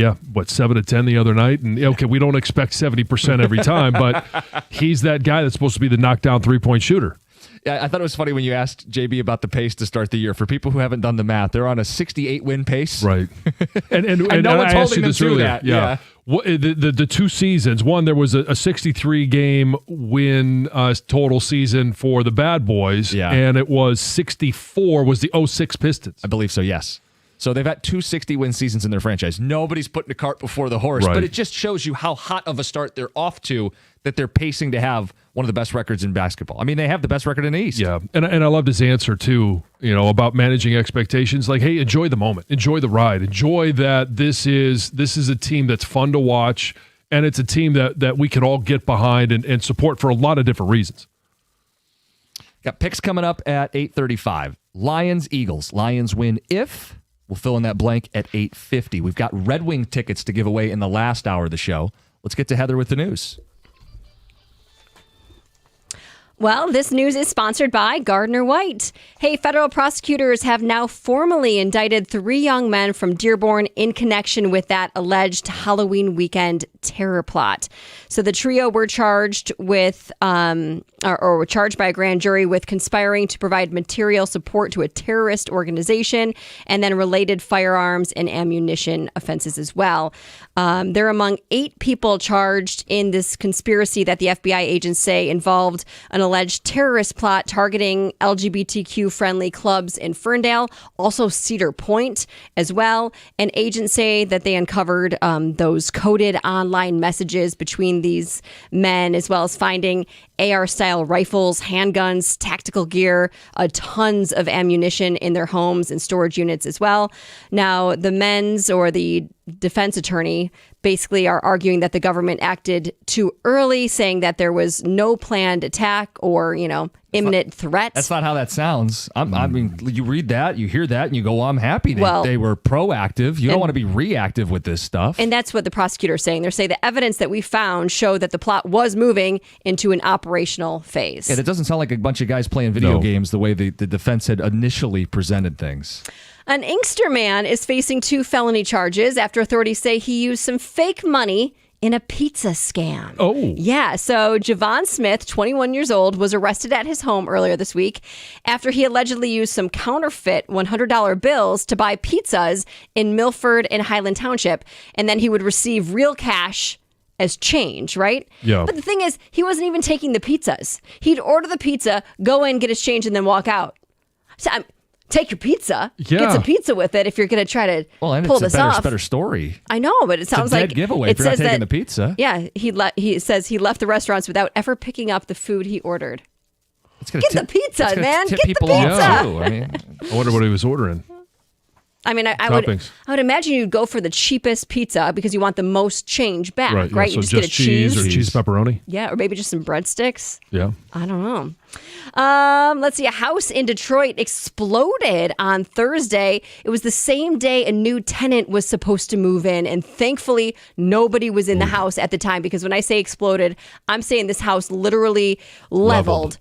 7 of 10 the other night, and okay, we don't expect 70% every time, but he's that guy that's supposed to be the knockdown 3-point shooter. Yeah, I thought it was funny when you asked JB about the pace to start the year. For people who haven't done the math, they're on a 68-win pace. Right. And no one's holding them to that. Yeah. The 2 seasons, one, there was a 63-game win total season for the Bad Boys, and it was 64 was the 06 Pistons. I believe so, yes. So they've had 2 60-win seasons in their franchise. Nobody's putting the cart before the horse, but it just shows you how hot of a start they're off to, that they're pacing to have one of the best records in basketball. I mean, they have the best record in the East. Yeah, and I loved his answer, too, about managing expectations. Like, hey, enjoy the moment. Enjoy the ride. Enjoy that this is a team that's fun to watch, and it's a team that we can all get behind and support for a lot of different reasons. Got picks coming up at 8:35. Lions, Eagles. Lions win if. We'll fill in that blank at 8:50. We've got Red Wing tickets to give away in the last hour of the show. Let's get to Heather with the news. Well, this news is sponsored by Gardner White. Hey, federal prosecutors have now formally indicted 3 young men from Dearborn in connection with that alleged Halloween weekend terror plot. So the trio were charged with, or were charged by a grand jury with conspiring to provide material support to a terrorist organization and then related firearms and ammunition offenses as well. They're among 8 people charged in this conspiracy that the FBI agents say involved an alleged terrorist plot targeting LGBTQ-friendly clubs in Ferndale, also Cedar Point as well. And agents say that they uncovered those coded online messages between these men, as well as finding AR-style rifles, handguns, tactical gear, tons of ammunition in their homes and storage units as well. Now, the men's or the defense attorney basically are arguing that the government acted too early, saying that there was no planned attack or, imminent threat. That's not how that sounds. I mean, you read that, you hear that, and you go, well, I'm happy they were proactive. You don't want to be reactive with this stuff. And that's what the prosecutor is saying. They're saying the evidence that we found showed that the plot was moving into an operational phase. Yeah, it doesn't sound like a bunch of guys playing video games the way the defense had initially presented things. An Inkster man is facing 2 felony charges after authorities say he used some fake money in a pizza scam. Oh. Yeah, so Javon Smith, 21 years old, was arrested at his home earlier this week after he allegedly used some counterfeit $100 bills to buy pizzas in Milford and Highland Township, and then he would receive real cash as change, right? Yeah. But the thing is, he wasn't even taking the pizzas. He'd order the pizza, go in, get his change, and then walk out. So take your pizza, get some pizza with it if you're going to try to pull this off. It's a better story. I know, but it sounds it's a dead like giveaway it if you're not says taking that, the pizza. Yeah, he says he left the restaurants without ever picking up the food he ordered. Get the pizza, man. Get the pizza. I wonder what he was ordering. I mean, I would imagine you'd go for the cheapest pizza because you want the most change back, right? Yeah, you so just get a cheese or cheese pepperoni. Yeah, or maybe just some breadsticks. Yeah. I don't know. Let's see. A house in Detroit exploded on Thursday. It was the same day a new tenant was supposed to move in, and thankfully nobody was in the house at the time, because when I say exploded, I'm saying this house literally leveled.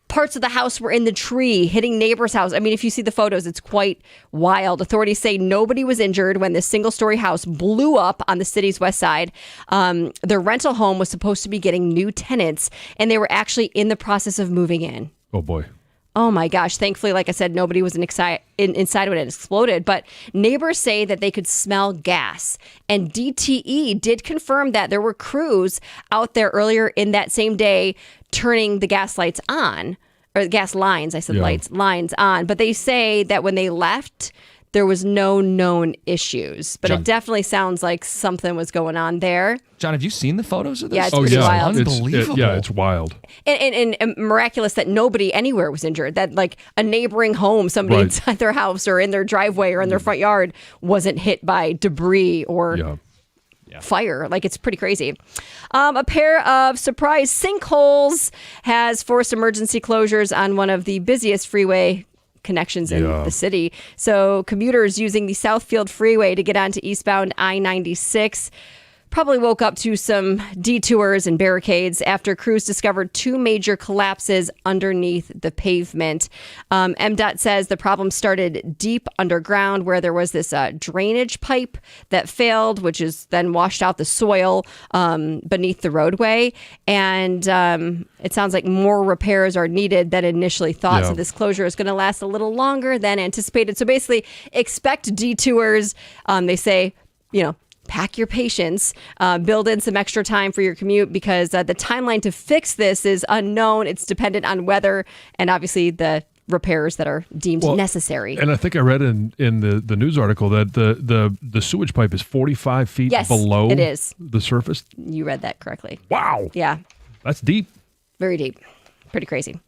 Parts of the house were in the tree, hitting neighbors' house. I mean, if you see the photos, it's quite wild. Authorities say nobody was injured when this single-story house blew up on the city's west side. Their rental home was supposed to be getting new tenants, and they were actually in the process of moving in. Oh, boy. Oh, my gosh. Thankfully, like I said, nobody was inside when it exploded. But neighbors say that they could smell gas. And DTE did confirm that there were crews out there earlier in that same day turning the gas lights on, or the gas lines. I said lines on. But they say that when they left, there was no known issues. But John, it definitely sounds like something was going on there. John, have you seen the photos of this? Yeah, it's pretty wild. Unbelievable. It's wild. And miraculous that nobody anywhere was injured. That like a neighboring home, somebody inside their house or in their driveway or in their front yard wasn't hit by debris or fire. Like, it's pretty crazy. A pair of surprise sinkholes has forced emergency closures on one of the busiest freeway connections in the city. So commuters using the Southfield Freeway to get onto eastbound I-96 probably woke up to some detours and barricades after crews discovered 2 major collapses underneath the pavement. MDOT says the problem started deep underground, where there was this drainage pipe that failed, which is then washed out the soil beneath the roadway. And it sounds like more repairs are needed than initially thought. So this closure is going to last a little longer than anticipated. So basically, expect detours. They say, pack your patience, build in some extra time for your commute, because the timeline to fix this is unknown. It's dependent on weather and obviously the repairs that are deemed necessary. And I think I read in the news article that the sewage pipe is 45 feet below it is. The surface. You read that correctly. Wow. Yeah. That's deep. Very deep. Pretty crazy.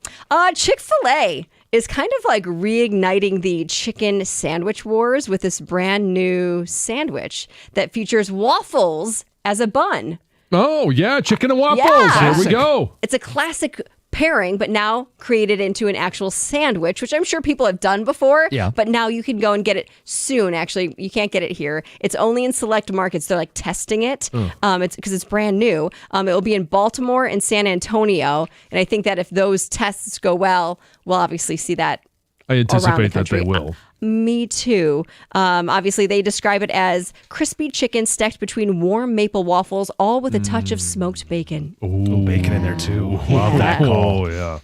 Chick-fil-A is kind of like reigniting the chicken sandwich wars with this brand new sandwich that features waffles as a bun. Oh, yeah. Chicken and waffles. Yeah. Here we go. It's a classic pairing, but now created into an actual sandwich, which I'm sure people have done before. Yeah. But now you can go and get it soon. Actually, you can't get it here. It's only in select markets. They're like testing it. It's because it's brand new. It will be in Baltimore and San Antonio. And I think that if those tests go well, we'll obviously see that. I anticipate that they country. will. Me too. Obviously, they describe it as crispy chicken stacked between warm maple waffles, all with a touch of smoked bacon. Ooh, bacon in there too. Love that call. Oh, yeah.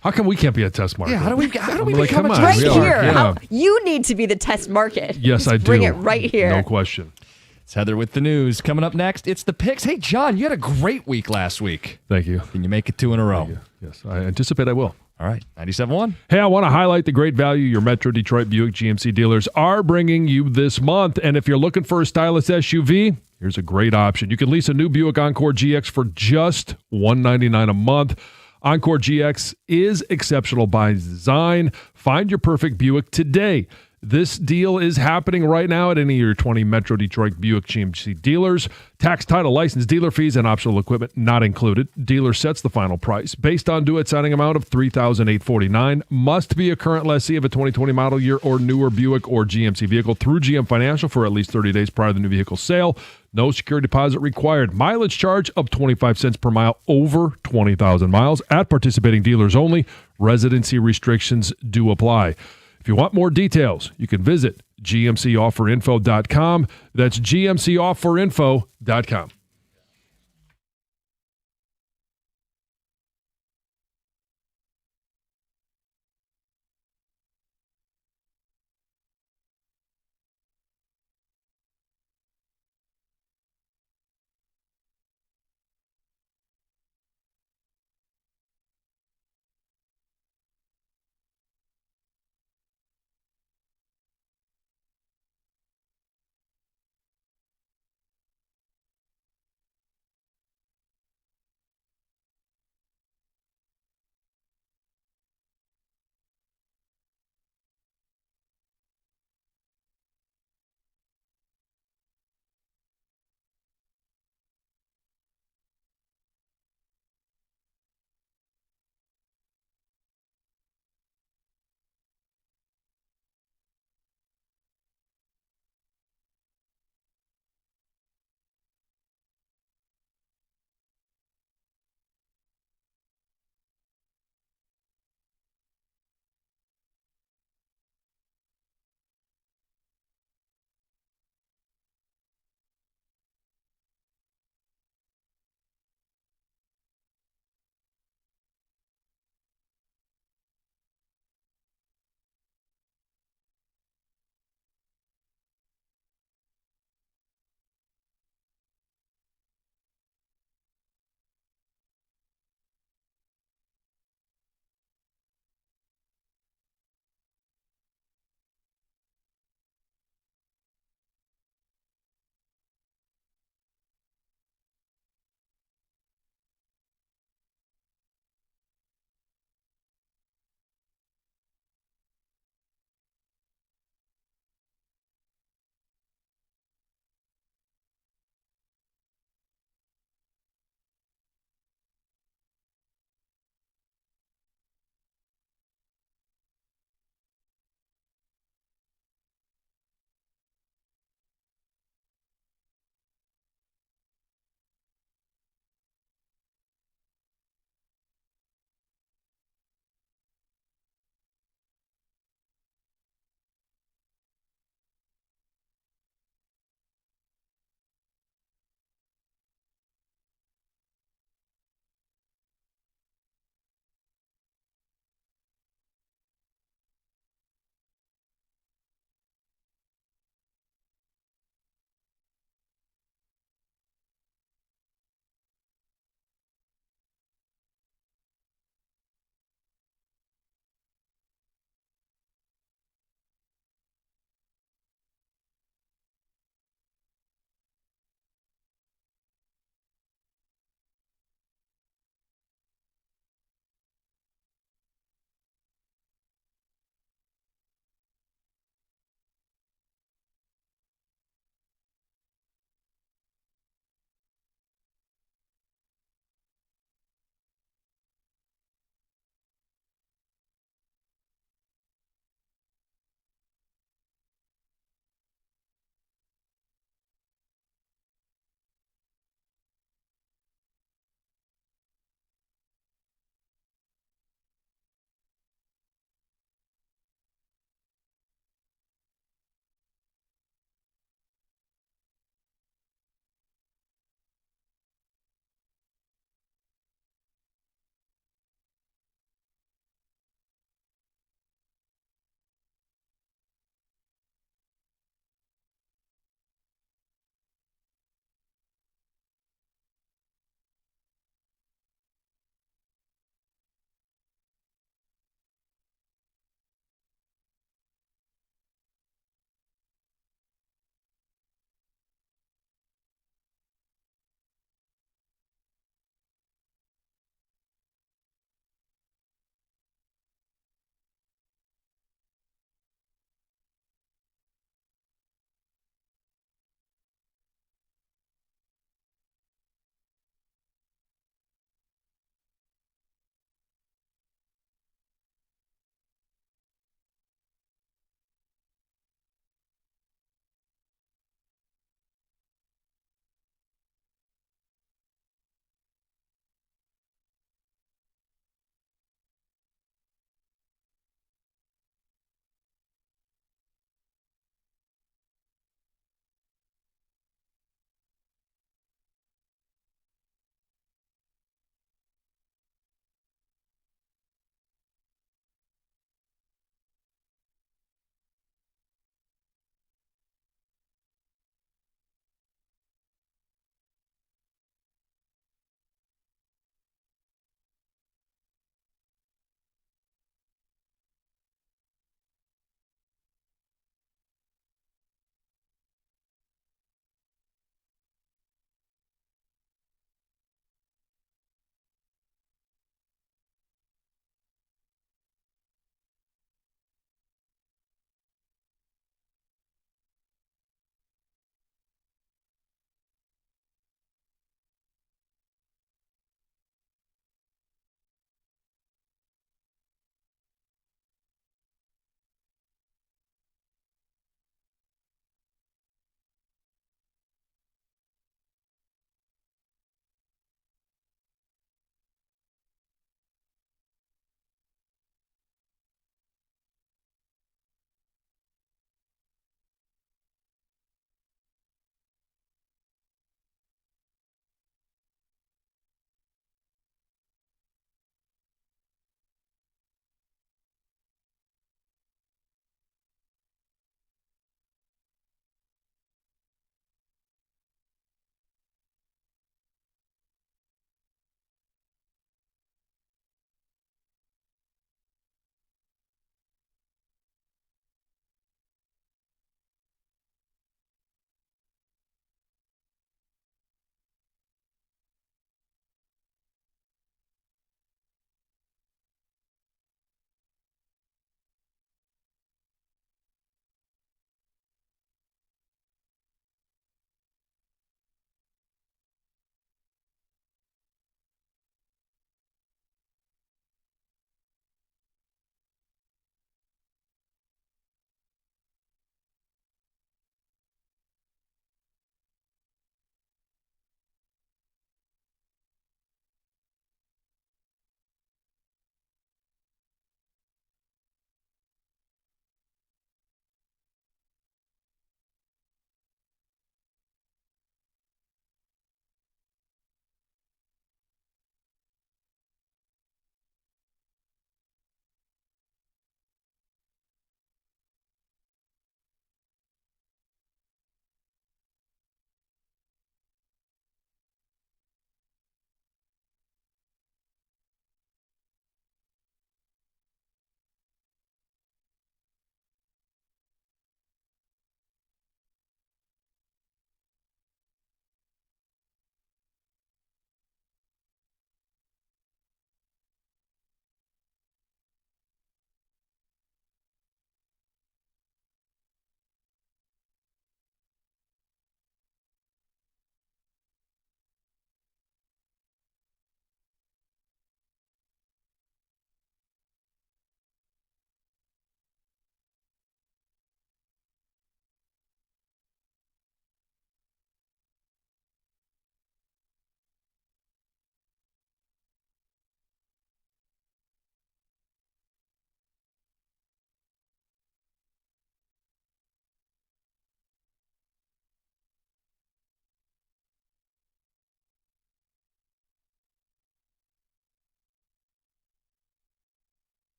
How come we can't be a test market? Yeah, how do we Like, become come a on, Right we test are. here. Yeah. You need to be the test market. Yes, I do. Bring it right here. No question. It's Heather with the news. Coming up next, it's the picks. Hey, John, you had a great week last week. Thank you. Can you make it 2 in a row? Yes, I anticipate I will. All right, 97.1. Hey, I want to highlight the great value your Metro Detroit Buick GMC dealers are bringing you this month. And if you're looking for a stylish SUV, here's a great option. You can lease a new Buick Encore GX for just $199 a month. Encore GX is exceptional by design. Find your perfect Buick today. This deal is happening right now at any of your 20 Metro Detroit Buick GMC dealers. Tax, title, license, dealer fees, and optional equipment not included. Dealer sets the final price based on due outstanding amount of $3,849. Must be a current lessee of a 2020 model year or newer Buick or GMC vehicle through GM Financial for at least 30 days prior to the new vehicle sale. No security deposit required. Mileage charge of 25 cents per mile over 20,000 miles at participating dealers only. Residency restrictions do apply. If you want more details, you can visit gmcofferinfo.com. That's gmcofferinfo.com.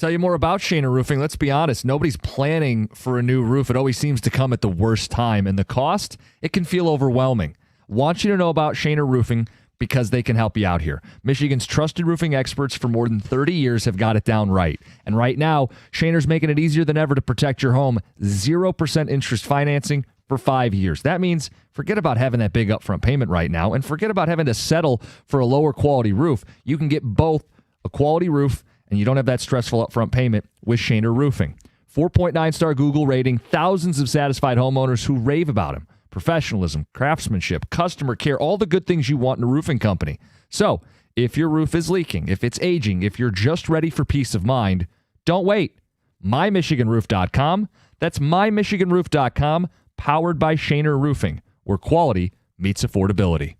Tell you more about Shaner Roofing. Let's be honest, nobody's planning for a new roof. It always seems to come at the worst time, and the cost, it can feel overwhelming. Want you to know about Shaner Roofing because they can help you out here. Michigan's trusted roofing experts for more than 30 years have got it down right. And right now, Shaner's making it easier than ever to protect your home. 0% interest financing for 5 years. That means forget about having that big upfront payment right now and forget about having to settle for a lower quality roof. You can get both a quality roof and you don't have that stressful upfront payment with Shaner Roofing. 4.9-star Google rating, thousands of satisfied homeowners who rave about him. Professionalism, craftsmanship, customer care, all the good things you want in a roofing company. So, if your roof is leaking, if it's aging, if you're just ready for peace of mind, don't wait. MyMichiganRoof.com. That's MyMichiganRoof.com, powered by Shaner Roofing, where quality meets affordability.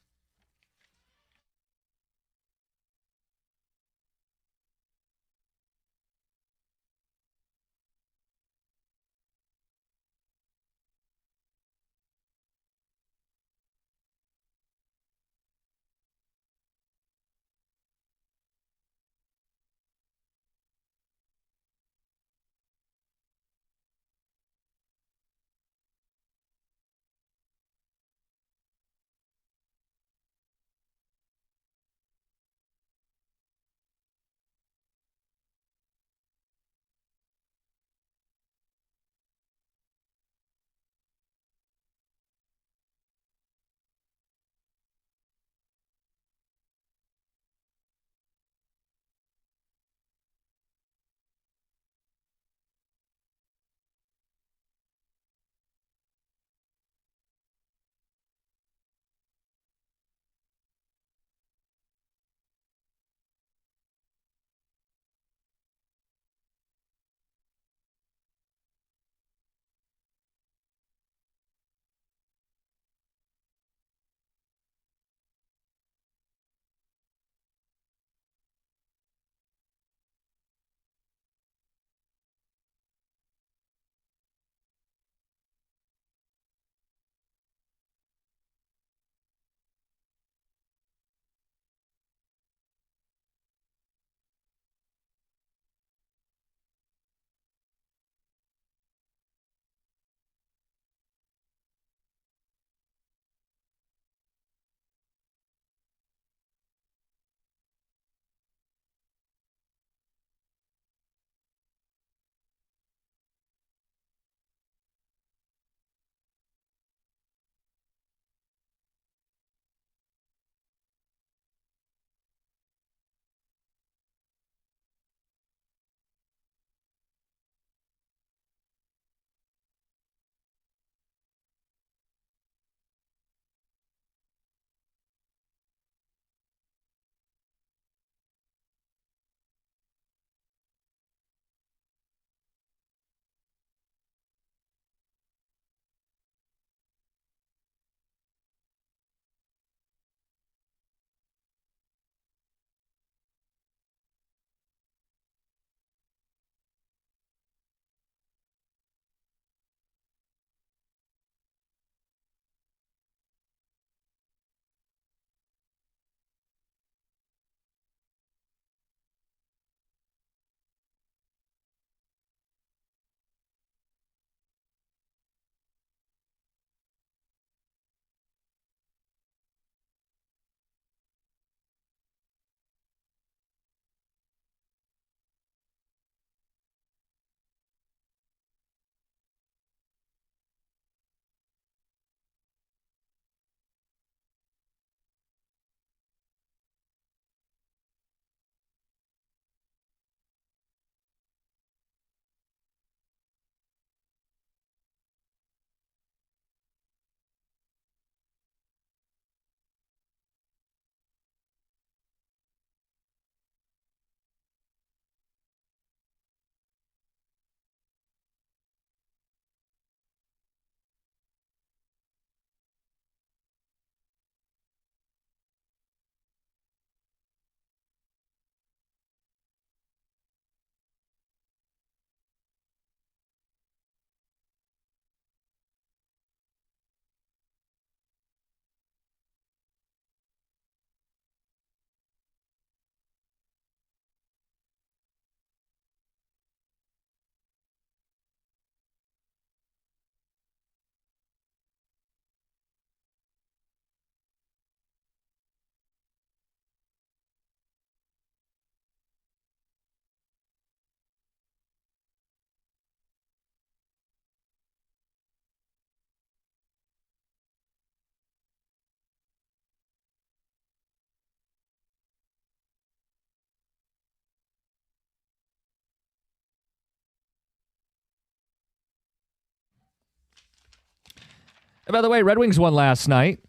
And by the way, Red Wings won last night.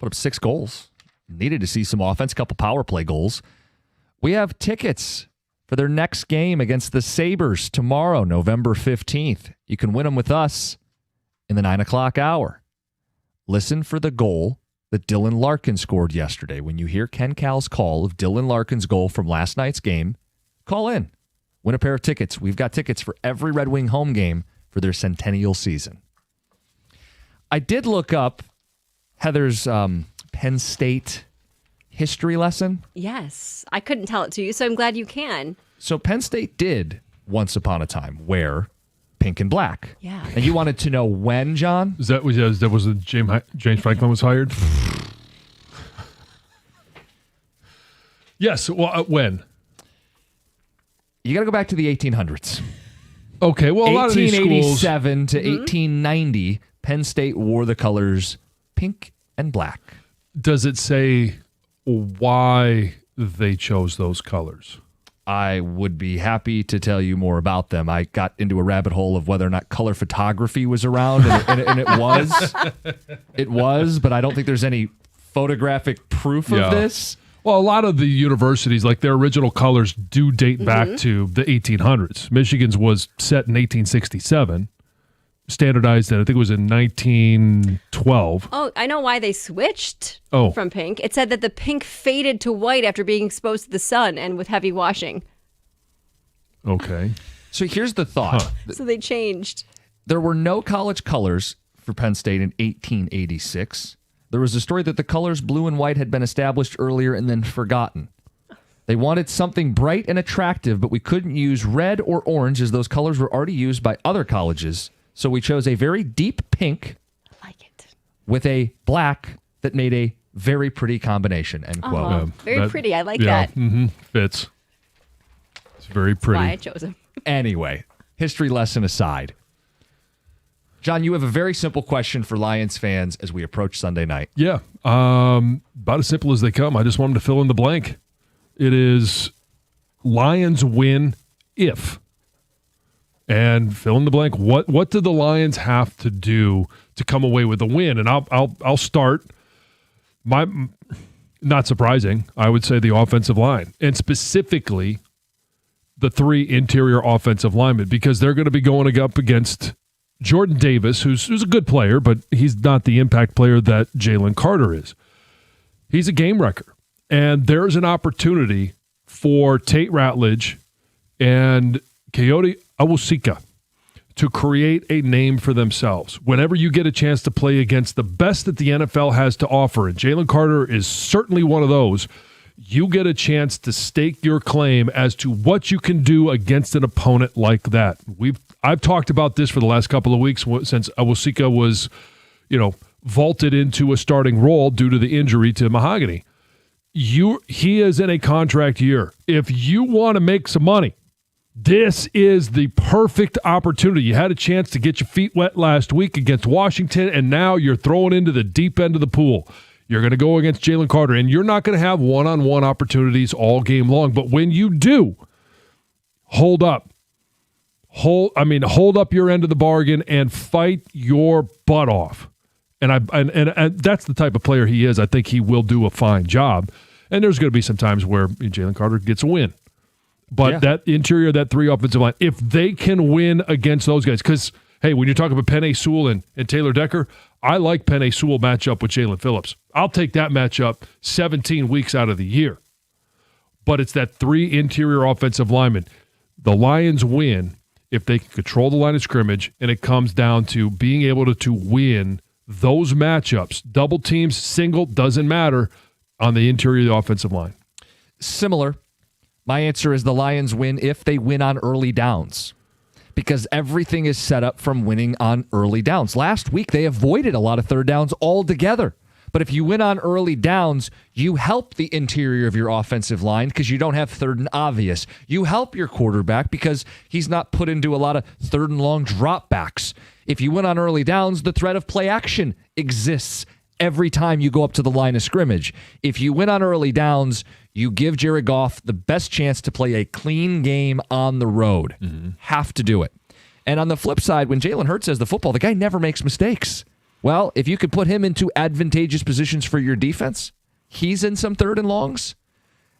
Put up 6 goals. Needed to see some offense, a couple power play goals. We have tickets for their next game against the Sabres tomorrow, November 15th. You can win them with us in the 9 o'clock hour. Listen for the goal that Dylan Larkin scored yesterday. When you hear Ken Cal's call of Dylan Larkin's goal from last night's game, call in. Win a pair of tickets. We've got tickets for every Red Wing home game for their centennial season. I did look up Heather's Penn State history lesson. Yes. I couldn't tell it to you, so I'm glad you can. So Penn State did, once upon a time, wear pink and black. Yeah. And you wanted to know when, John? That was James Franklin was hired? Yes. Well, when? You got to go back to the 1800s. Okay. Well, a lot of these schools... 1887 to 1890, Penn State wore the colors pink and black. Does it say why they chose those colors? I would be happy to tell you more about them. I got into a rabbit hole of whether or not color photography was around, and it was. It was, but I don't think there's any photographic proof of this. Well, a lot of the universities, like their original colors, do date back to the 1800s. Michigan's was set in 1867. Standardized, I think it was in 1912. Oh, I know why they switched Oh. from pink. It said that the pink faded to white after being exposed to the sun and with heavy washing. Okay. So here's the thought. So they changed. There were no college colors for Penn State in 1886. There was a story that the colors blue and white had been established earlier and then forgotten. They wanted something bright and attractive, but we couldn't use red or orange as those colors were already used by other colleges. So we chose a very deep pink with a black that made a very pretty combination, end quote. Aw, very pretty. I like that. Fits. It's very pretty. Why I chose him. Anyway, history lesson aside. John, you have a very simple question for Lions fans as we approach Sunday night. Yeah. About as simple as they come. I just want them to fill in the blank. It is Lions win if. And fill in the blank. What do the Lions have to do to come away with a win? And I'll start. Not surprising, I would say the offensive line, and specifically the 3 interior offensive linemen, because they're going to be going up against Jordan Davis, who's a good player, but he's not the impact player that Jalen Carter is. He's a game wrecker, and there's an opportunity for Tate Ratledge and Coyote Awosika to create a name for themselves. Whenever you get a chance to play against the best that the NFL has to offer, and Jalen Carter is certainly one of those, you get a chance to stake your claim as to what you can do against an opponent like that. I've talked about this for the last couple of weeks since Awosika was, vaulted into a starting role due to the injury to Mahogany. He is in a contract year. If you want to make some money, this is the perfect opportunity. You had a chance to get your feet wet last week against Washington, and now you're throwing into the deep end of the pool. You're going to go against Jalen Carter, and you're not going to have one-on-one opportunities all game long. But when you do, hold up. Hold up your end of the bargain and fight your butt off. And that's the type of player he is. I think he will do a fine job. And there's going to be some times where Jalen Carter gets a win. But that interior, that 3 offensive line, if they can win against those guys, because, hey, when you're talking about Penei Sewell and Taylor Decker, I like Penei Sewell matchup with Jalen Phillips. I'll take that matchup 17 weeks out of the year. But it's that 3 interior offensive linemen. The Lions win if they can control the line of scrimmage, and it comes down to being able to win those matchups. Double teams, single, doesn't matter on the interior of the offensive line. Similar. My answer is the Lions win if they win on early downs, because everything is set up from winning on early downs. Last week, they avoided a lot of third downs altogether. But if you win on early downs, you help the interior of your offensive line because you don't have third and obvious. You help your quarterback because he's not put into a lot of third and long dropbacks. If you win on early downs, the threat of play action exists every time you go up to the line of scrimmage. If you win on early downs, you give Jared Goff the best chance to play a clean game on the road. Have to do it. And on the flip side, when Jalen Hurts has the football, the guy never makes mistakes. Well, if you could put him into advantageous positions for your defense, he's in some 3rd and longs.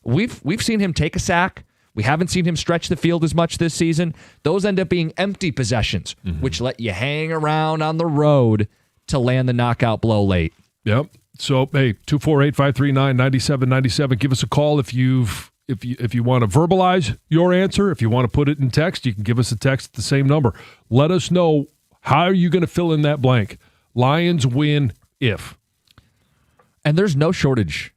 We've seen him take a sack. We haven't seen him stretch the field as much this season. Those end up being empty possessions, which let you hang around on the road to land the knockout blow late. Yep. So, hey, 248-539-9797. Give us a call if you want to verbalize your answer. If you want to put it in text, you can give us a text at the same number. Let us know, how are you going to fill in that blank? Lions win if. And there's no shortage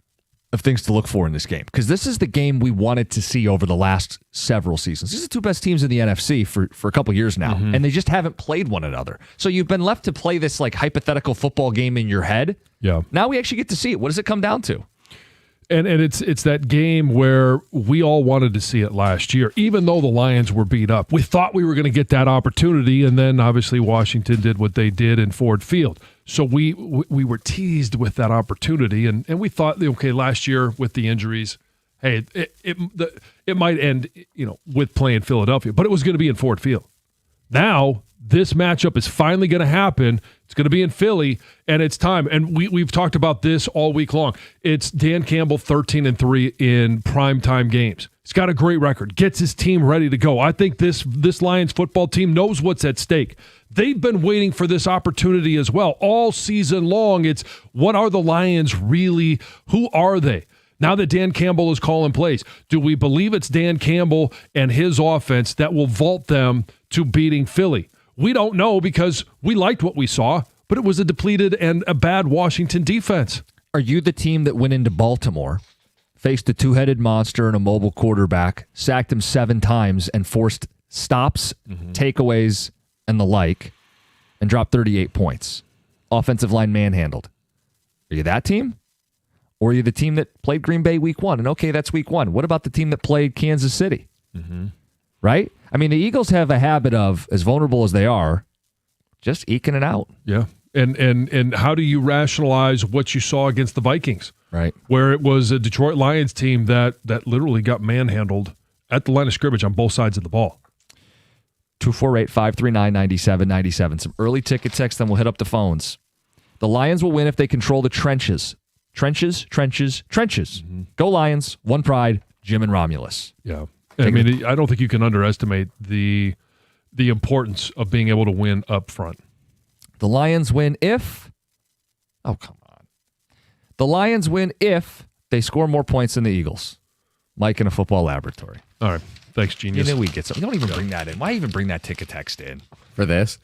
of things to look for in this game, because this is the game we wanted to see over the last several seasons. These are the 2 best teams in the NFC for a couple years now, and they just haven't played one another. So you've been left to play this like hypothetical football game in your head. Yeah. Now we actually get to see it. What does it come down to? And it's that game where we all wanted to see it last year, even though the Lions were beat up. We thought we were going to get that opportunity, and then obviously Washington did what they did in Ford Field. So we were teased with that opportunity, and we thought, okay, last year with the injuries, hey, it might end, with playing Philadelphia, but it was going to be in Ford Field. Now this matchup is finally going to happen. It's going to be in Philly, and it's time. And we've talked about this all week long. It's Dan Campbell 13-3 in primetime games. He's got a great record, gets his team ready to go. I think this Lions football team knows what's at stake. They've been waiting for this opportunity as well. All season long, it's what are the Lions really? Who are they? Now that Dan Campbell is calling plays, do we believe it's Dan Campbell and his offense that will vault them to beating Philly? We don't know, because we liked what we saw, but it was a depleted and a bad Washington defense. Are you the team that went into Baltimore, faced a 2-headed monster and a mobile quarterback, sacked him 7 times, and forced stops, takeaways, and the like, and dropped 38 points? Offensive line manhandled. Are you that team? Or are you the team that played Green Bay week 1? And okay, that's week 1. What about the team that played Kansas City? Right? I mean, the Eagles have a habit of, as vulnerable as they are, just eking it out. Yeah. And how do you rationalize what you saw against the Vikings? Right. Where it was a Detroit Lions team that literally got manhandled at the line of scrimmage on both sides of the ball. 248-539-9797. Some early ticket text, then we'll hit up the phones. The Lions will win if they control the trenches. Trenches. Go Lions. One pride, Jim and Romulus. Yeah. I mean, I don't think you can underestimate the importance of being able to win up front. The Lions win if... Oh, come on. The Lions win if they score more points than the Eagles. Mike in a football laboratory. All right. Thanks, genius. You know we get something. Don't even bring that in. Why even bring that ticket text in? For this?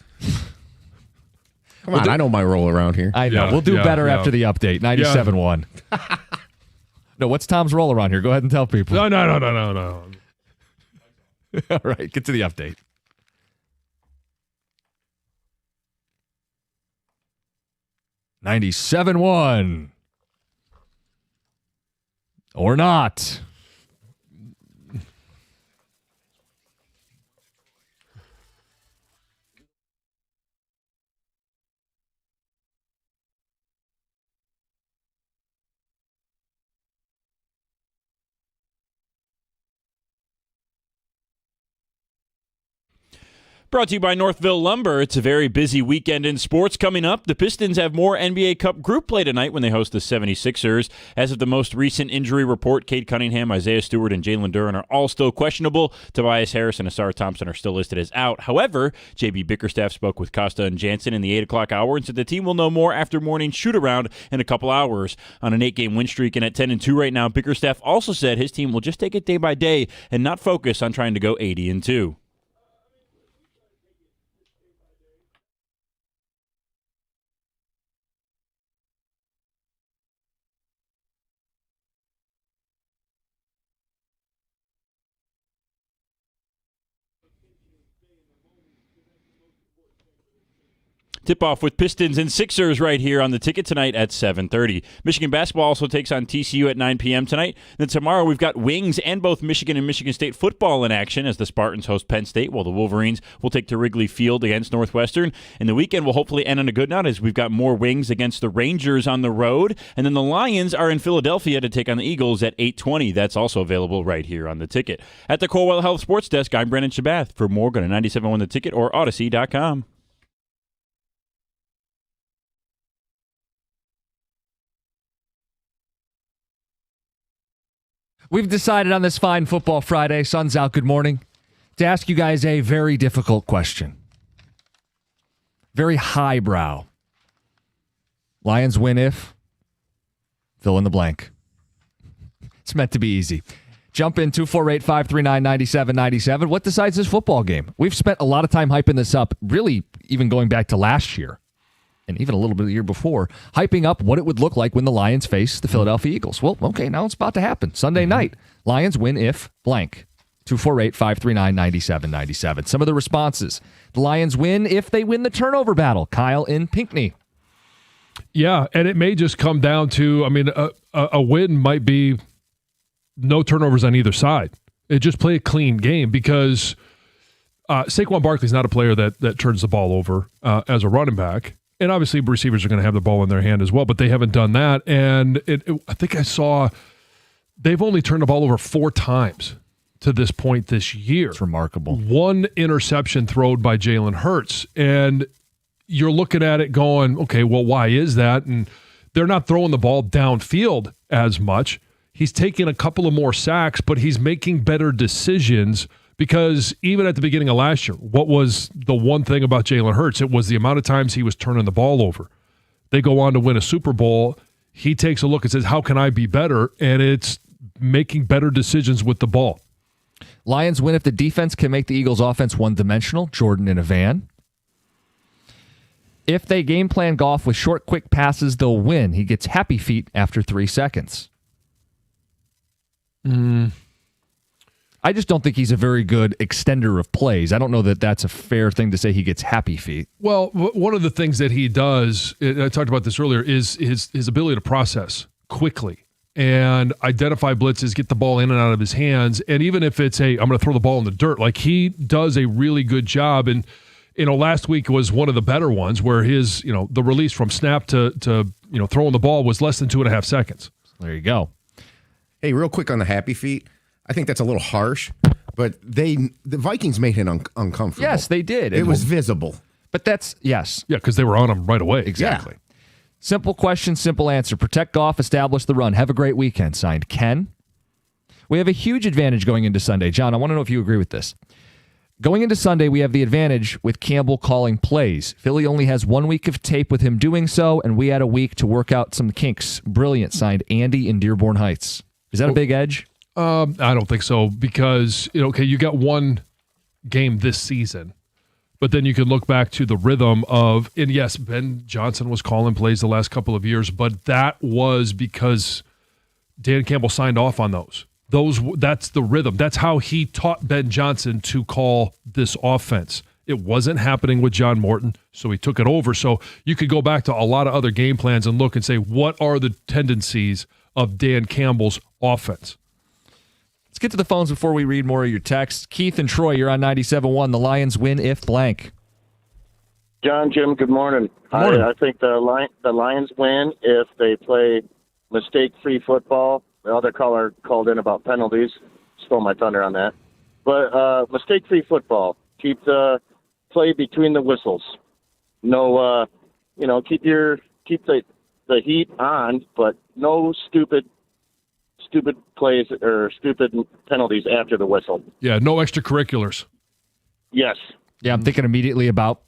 Come on, I know my role around here. I know. We'll do better after the update. 97.1. No, what's Tom's role around here? Go ahead and tell people. No. All right, get to the update. $97.1 or not. Brought to you by Northville Lumber. It's a very busy weekend in sports coming up. The Pistons have more NBA Cup group play tonight when they host the 76ers. As of the most recent injury report, Cade Cunningham, Isaiah Stewart, and Jalen Duren are all still questionable. Tobias Harris and Asar Thompson are still listed as out. However, J.B. Bickerstaff spoke with Costa and Jansen in the 8 o'clock hour and said the team will know more after morning shoot-around in a couple hours. On an 8-game win streak and at 10-2 right now, Bickerstaff also said his team will just take it day by day and not focus on trying to go 80-2. Tip-off with Pistons and Sixers right here on the ticket tonight at 7:30. Michigan basketball also takes on TCU at 9 p.m. tonight. Then tomorrow we've got Wings and both Michigan and Michigan State football in action as the Spartans host Penn State, while the Wolverines will take to Wrigley Field against Northwestern. And the weekend will hopefully end on a good note as we've got more Wings against the Rangers on the road. And then the Lions are in Philadelphia to take on the Eagles at 8:20. That's also available right here on the ticket. At the Corewell Health Sports Desk, I'm Brennan Shabath. For more, go to 97.1 The Ticket or Odyssey.com. We've decided on this fine football Friday, sun's out, good morning, to ask you guys a very difficult question. Very highbrow. Lions win if, fill in the blank. It's meant to be easy. Jump in 248-539-9797. What decides this football game? We've spent a lot of time hyping this up, really even going back to last year and even a little bit the year before, hyping up what it would look like when the Lions face the Philadelphia Eagles. Well, okay, now it's about to happen. Sunday night, Lions win if blank. 248-539-9797. Some of the responses. The Lions win if they win the turnover battle. Kyle in Pinckney. Yeah, and it may just come down to, a win might be no turnovers on either side. It just play a clean game because Saquon Barkley's not a player that turns the ball over as a running back. And obviously receivers are going to have the ball in their hand as well, but they haven't done that. And I think I saw they've only turned the ball over 4 times to this point this year. It's remarkable. 1 interception thrown by Jalen Hurts. And you're looking at it going, okay, well, why is that? And they're not throwing the ball downfield as much. He's taking a couple of more sacks, but he's making better decisions because even at the beginning of last year, what was the one thing about Jalen Hurts? It was the amount of times he was turning the ball over. They go on to win a Super Bowl. He takes a look and says, how can I be better? And it's making better decisions with the ball. Lions win if the defense can make the Eagles' offense one-dimensional. Jordan in a van. If they game plan Goff with short, quick passes, they'll win. He gets happy feet after 3 seconds. I just don't think he's a very good extender of plays. I don't know that that's a fair thing to say he gets happy feet. Well, one of the things that he does, and I talked about this earlier, is his ability to process quickly and identify blitzes, get the ball in and out of his hands. And even if it's I'm going to throw the ball in the dirt, like he does a really good job. And, last week was one of the better ones where his, the release from snap to throwing the ball was less than 2.5 seconds. There you go. Hey, real quick on the happy feet. I think that's a little harsh, but the Vikings made him uncomfortable. Yes, they did. It was visible. But that's, yes. Yeah, because they were on him right away. Exactly. Yeah. Simple question, simple answer. Protect Goff, establish the run. Have a great weekend. Signed, Ken. We have a huge advantage going into Sunday. John, I want to know if you agree with this. Going into Sunday, we have the advantage with Campbell calling plays. Philly only has 1 week of tape with him doing so, and we had a week to work out some kinks. Brilliant. Signed, Andy in Dearborn Heights. Is that a big edge? I don't think so because, you got 1 game this season, but then you can look back to the rhythm of, and yes, Ben Johnson was calling plays the last couple of years, but that was because Dan Campbell signed off on those. That's the rhythm. That's how he taught Ben Johnson to call this offense. It wasn't happening with John Morton, so he took it over. So you could go back to a lot of other game plans and look and say, what are the tendencies of Dan Campbell's offense? Let's get to the phones before we read more of your texts. Keith and Troy, you're on 97.1. The Lions win if blank. John, Jim, good morning. Good morning. I think the Lions win if they play mistake-free football. The other caller called in about penalties. Stole my thunder on that. But mistake-free football. Keep the play between the whistles. No, keep the heat on, but no stupid plays or stupid penalties after the whistle. Yeah, no extracurriculars. Yes. Yeah, I'm thinking immediately about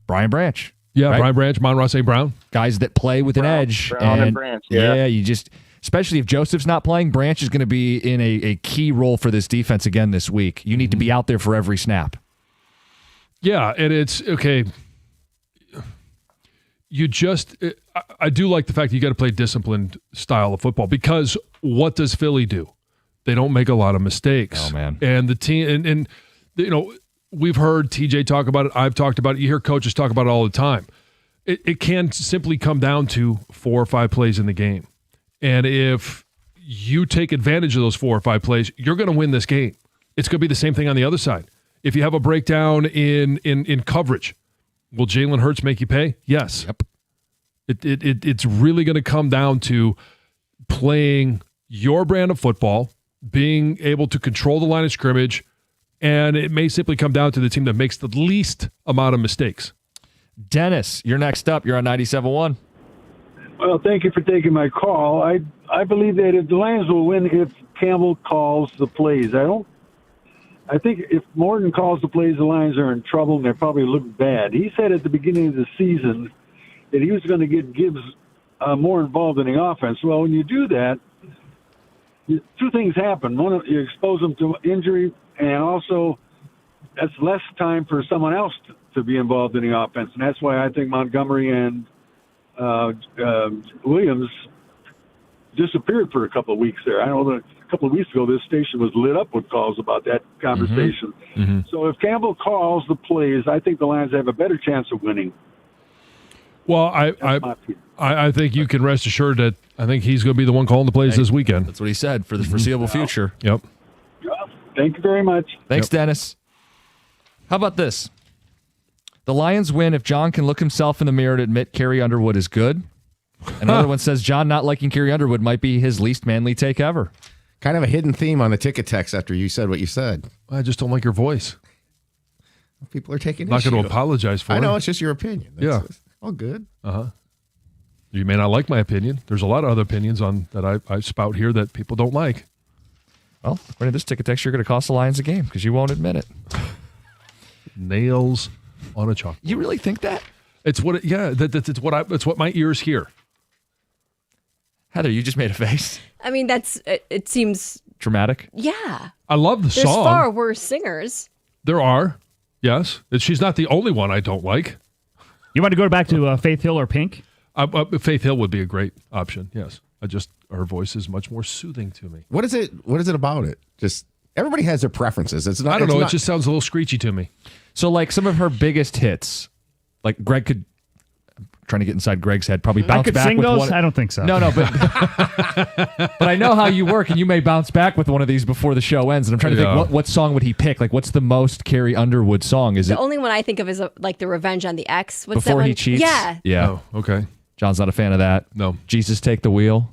Brian Branch. Yeah, right? Brian Branch, Monroe St. Brown. Guys that play with an edge. Brown and Branch, yeah. You just, especially if Joseph's not playing, Branch is going to be in a key role for this defense again this week. You need to be out there for every snap. Yeah, and it's, okay, I do like the fact that you got to play disciplined style of football because what does Philly do? They don't make a lot of mistakes. Oh, man. And the team, and we've heard TJ talk about it. I've talked about it. You hear coaches talk about it all the time. It can simply come down to 4 or 5 plays in the game. And if you take advantage of those 4 or 5 plays, you're going to win this game. It's going to be the same thing on the other side. If you have a breakdown in coverage, will Jalen Hurts make you pay? Yes. Yep. It's really going to come down to playing your brand of football, being able to control the line of scrimmage, and it may simply come down to the team that makes the least amount of mistakes. Dennis, you're next up. You're on 97.1. Well, thank you for taking my call. I believe that if the Lions will win if Campbell calls the plays. I think if Morton calls the plays, the Lions are in trouble and they probably look bad. He said at the beginning of the season that he was going to get Gibbs more involved in the offense. Well, when you do that, two things happen. One, you expose them to injury, and also that's less time for someone else to be involved in the offense. And that's why I think Montgomery and Williams disappeared for a couple of weeks there. I know that a couple of weeks ago this station was lit up with calls about that conversation. Mm-hmm. So if Campbell calls the plays, I think the Lions have a better chance of winning. Well, I think you can rest assured that I think he's going to be the one calling the plays this weekend. That's what he said for the foreseeable future. Yep. Thank you very much. Thanks, Dennis. How about this? The Lions win if John can look himself in the mirror and admit Carrie Underwood is good. Another one says John not liking Carrie Underwood might be his least manly take ever. Kind of a hidden theme on the ticket text after you said what you said. I just don't like your voice. People are taking I'm not issue. going to apologize for it. I know, it's just your opinion. Yeah. It's all good. You may not like my opinion. There's a lot of other opinions on that I spout here that people don't like. Well, according to this ticket text, you're going to cost the Lions a game because you won't admit it. Nails on a chalkboard. You really think that? It's what. It's what my ears hear. Heather, you just made a face. I mean, it seems Dramatic. yeah. I love the There's song. far worse singers. There are, yes. She's not the only one I don't like. You want to go back to Faith Hill or Pink? Faith Hill would be a great option. Yes, her voice is much more soothing to me. What is it about it? Just everybody has their preferences. It's not. I don't know. Not, it just sounds a little screechy to me. So, like some of her biggest hits, like Greg could. I'm trying to get inside Greg's head. Probably bounce I could back sing with those? one. I don't think so. No, but but I know how you work, and you may bounce back with one of these before the show ends. And I'm trying to think, what song would he pick? Like, what's the most Carrie Underwood song? Is The it only one I think of is like the Revenge on the Ex. What's Before that He one? Cheats? Yeah. Yeah. Oh, okay. John's not a fan of that. No. Jesus Take the Wheel.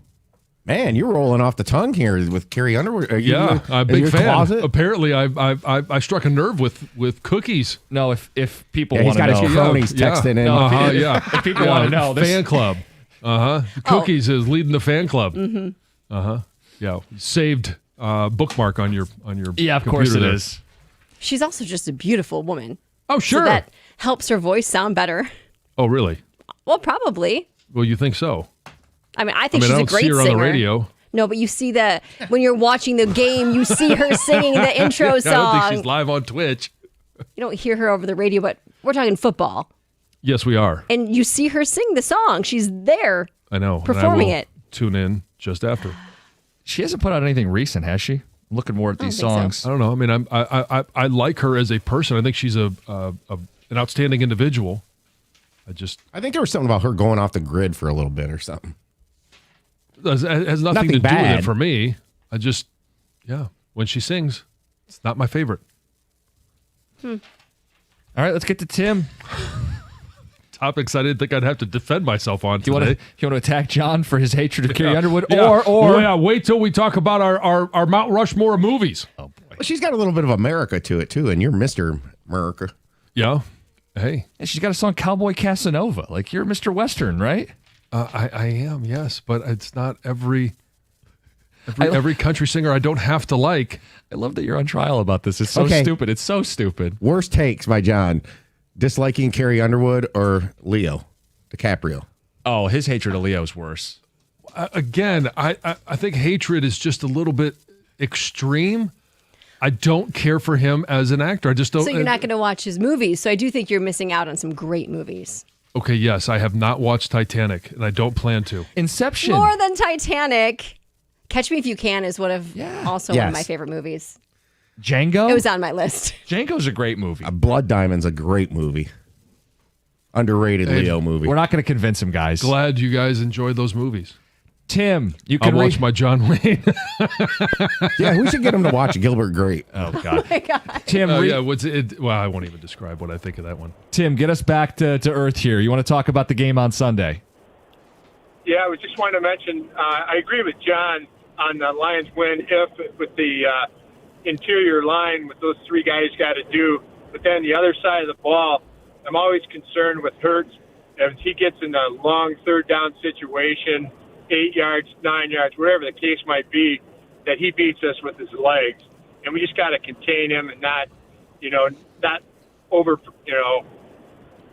Man, you're rolling off the tongue here with Carrie Underwood. Are you Yeah, I'm a big your fan. closet? Apparently, I struck a nerve with cookies. No, if people Yeah, he's want to got know. his cronies texting in. Yeah. If people want to know, this fan club. Cookies is leading the fan club. Mm-hmm. Yeah. Saved bookmark on your yeah, of course it computer there. is. She's also just a beautiful woman. Oh, sure. So that helps her voice sound better. Oh, really? Well, probably. Well, you think so? I mean, I think I she's a don't great see her singer. on the radio. No, but you see when you're watching the game, you see her singing the intro song. I don't think she's live on Twitch. You don't hear her over the radio, but we're talking football. Yes, we are. And you see her sing the song. She's there. I know. Performing and I will it. Tune in just after. She hasn't put out anything recent, has she? I'm looking more at these think so. songs. I don't know. I mean, I like her as a person. I think she's an outstanding individual. I think there was something about her going off the grid for a little bit or something. It has nothing to do with bad. it for me. When she sings, it's not my favorite. All right, let's get to Tim. Topics I didn't think I'd have to defend myself on Do you today. want to attack John for his hatred of Carrie Underwood, Yeah. or yeah, wait till we talk about our Mount Rushmore of movies. Oh boy, Well, she's got a little bit of America to it too, and you're Mr. America. Yeah. Hey, and she's got a song Cowboy Casanova. Like you're Mr. Western, right? I am, yes, but it's not every country singer I don't have to like. I love that you're on trial about this. It's so Okay. stupid. It's so stupid. Worst takes by John: disliking Carrie Underwood or Leo DiCaprio. Oh, his hatred of Leo is worse. Again, I think hatred is just a little bit extreme. I don't care for him as an actor. I just don't. So you're not going to watch his movies. So I do think you're missing out on some great movies. Okay, yes, I have not watched Titanic, and I don't plan to. Inception. More than Titanic. Catch Me If You Can is also one Yes. of my favorite movies. Django? It was on my list. Django's a great movie. Blood Diamond's a great movie. Underrated Leo movie. We're not going to convince him, guys. Glad you guys enjoyed those movies. Tim, you I'll can watch my John Wayne. Yeah, we should get him to watch Gilbert Grape. Oh God, My God. Tim. Well, I won't even describe what I think of that one. Tim, get us back to earth here. You want to talk about the game on Sunday? Yeah, I was just wanting to mention, I agree with John on the Lions win if with the interior line, what those three guys got to do. But then the other side of the ball, I'm always concerned with Hurts if he gets in a long third down situation, 8 yards, 9 yards, whatever the case might be, that he beats us with his legs. And we just got to contain him and not over,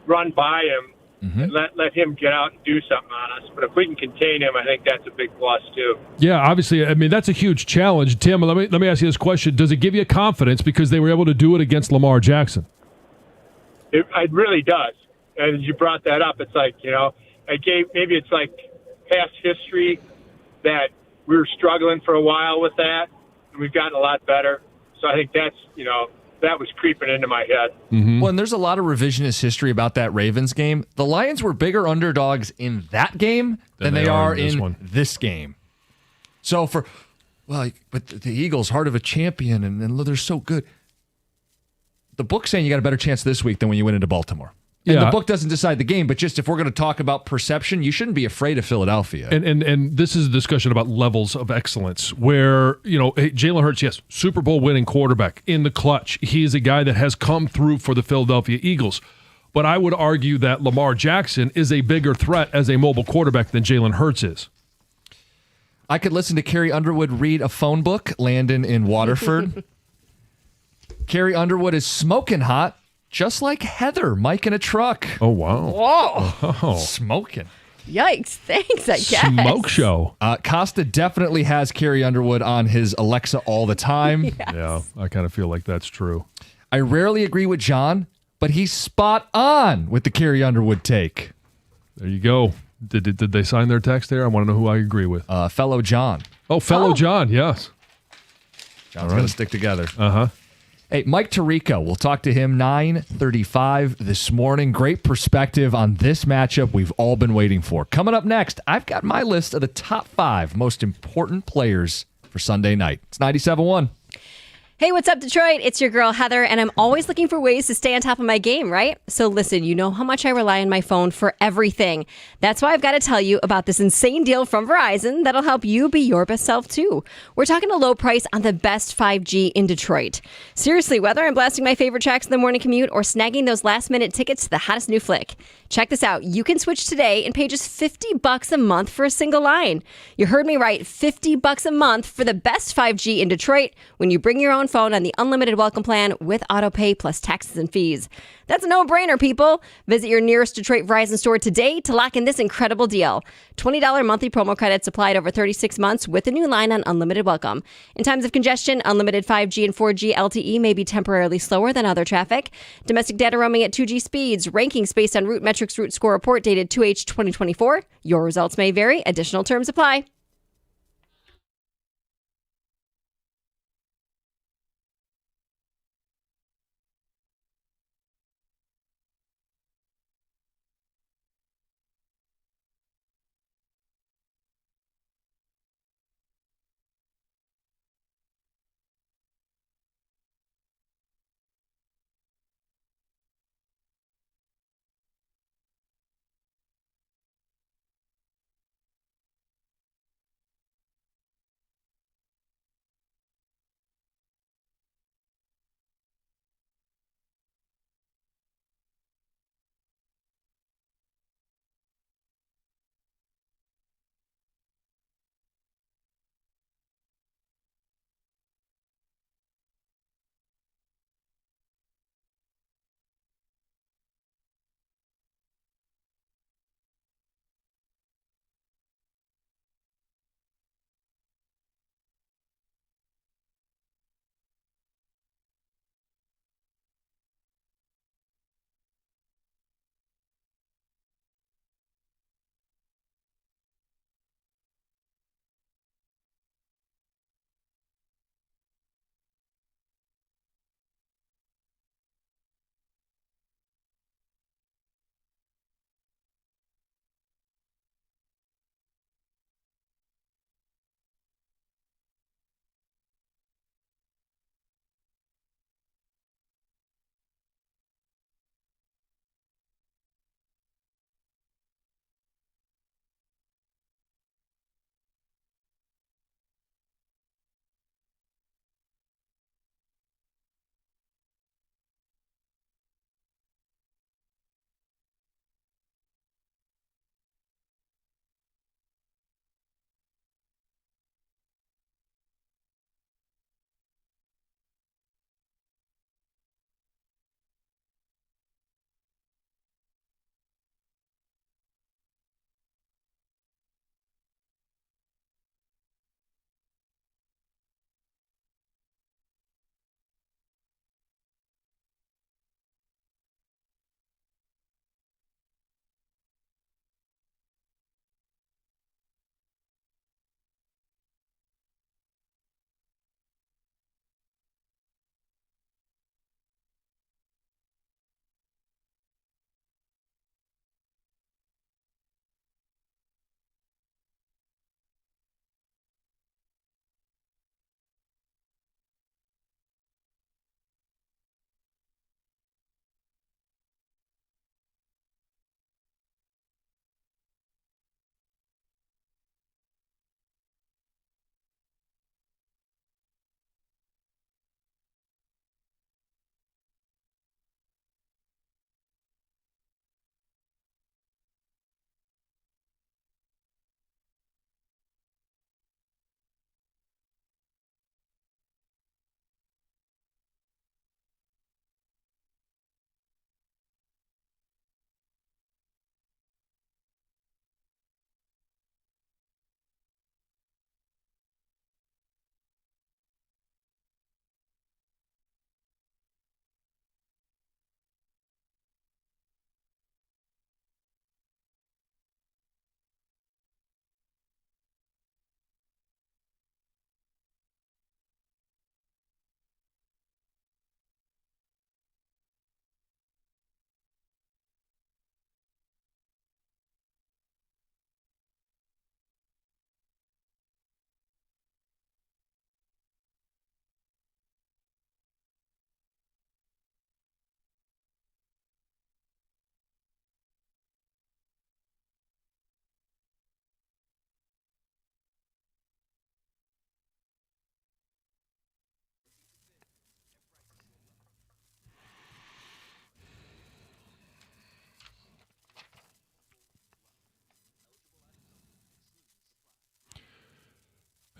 run by him. And let him get out and do something on us. But if we can contain him, I think that's a big plus too. Yeah, obviously. I mean, that's a huge challenge. Tim, let me ask you this question: does it give you confidence because they were able to do it against Lamar Jackson? It really does. And you brought that up. It's like maybe it's like past history that we were struggling for a while with that, and we've gotten a lot better. So I think that's that was creeping into my head. Well, and there's a lot of revisionist history about that Ravens game. The Lions were bigger underdogs in that game than they are in this game. So but the Eagles, heart of a champion, and they're so good. The book's saying you got a better chance this week than when you went into Baltimore. And the book doesn't decide the game, but just if we're going to talk about perception, you shouldn't be afraid of Philadelphia. And this is a discussion about levels of excellence where, Jalen Hurts, yes, Super Bowl winning quarterback in the clutch. He is a guy that has come through for the Philadelphia Eagles. But I would argue that Lamar Jackson is a bigger threat as a mobile quarterback than Jalen Hurts is. I could listen to Carrie Underwood read a phone book, Landon in Waterford. Carrie Underwood is smoking hot. Just like Heather, Mike in a truck. Oh, wow. Whoa. Oh. Smoking. Yikes. Thanks, I guess. Smoke show. Costa definitely has Carrie Underwood on his Alexa all the time. Yes. Yeah, I kind of feel like that's true. I rarely agree with John, but he's spot on with the Carrie Underwood take. There you go. Did they sign their text there? I want to know who I agree with. Fellow John. Oh, fellow John, yes. John's going to stick together. Uh-huh. Hey, Mike Tirico, we'll talk to him 9:35 this morning. Great perspective on this matchup we've all been waiting for. Coming up next, I've got my list of the top 5 most important players for Sunday night. It's 97.1. Hey, what's up, Detroit? It's your girl, Heather, and I'm always looking for ways to stay on top of my game, right? So listen, you know how much I rely on my phone for everything. That's why I've got to tell you about this insane deal from Verizon that'll help you be your best self, too. We're talking a low price on the best 5G in Detroit. Seriously, whether I'm blasting my favorite tracks in the morning commute or snagging those last-minute tickets to the hottest new flick, check this out. You can switch today and pay just $50 a month for a single line. You heard me right, $50 a month for the best 5G in Detroit when you bring your own phone on the unlimited welcome plan with autopay plus taxes and fees. That's a no-brainer, people. Visit your nearest Detroit Verizon store today to lock in this incredible deal. $20 monthly promo credits applied over 36 months with a new line on unlimited welcome. In times of congestion, unlimited 5G and 4G LTE may be temporarily slower than other traffic. Domestic data roaming at 2G speeds. Rankings based on Root Metrics Root Score report dated 2H 2024. Your results may vary. Additional terms apply.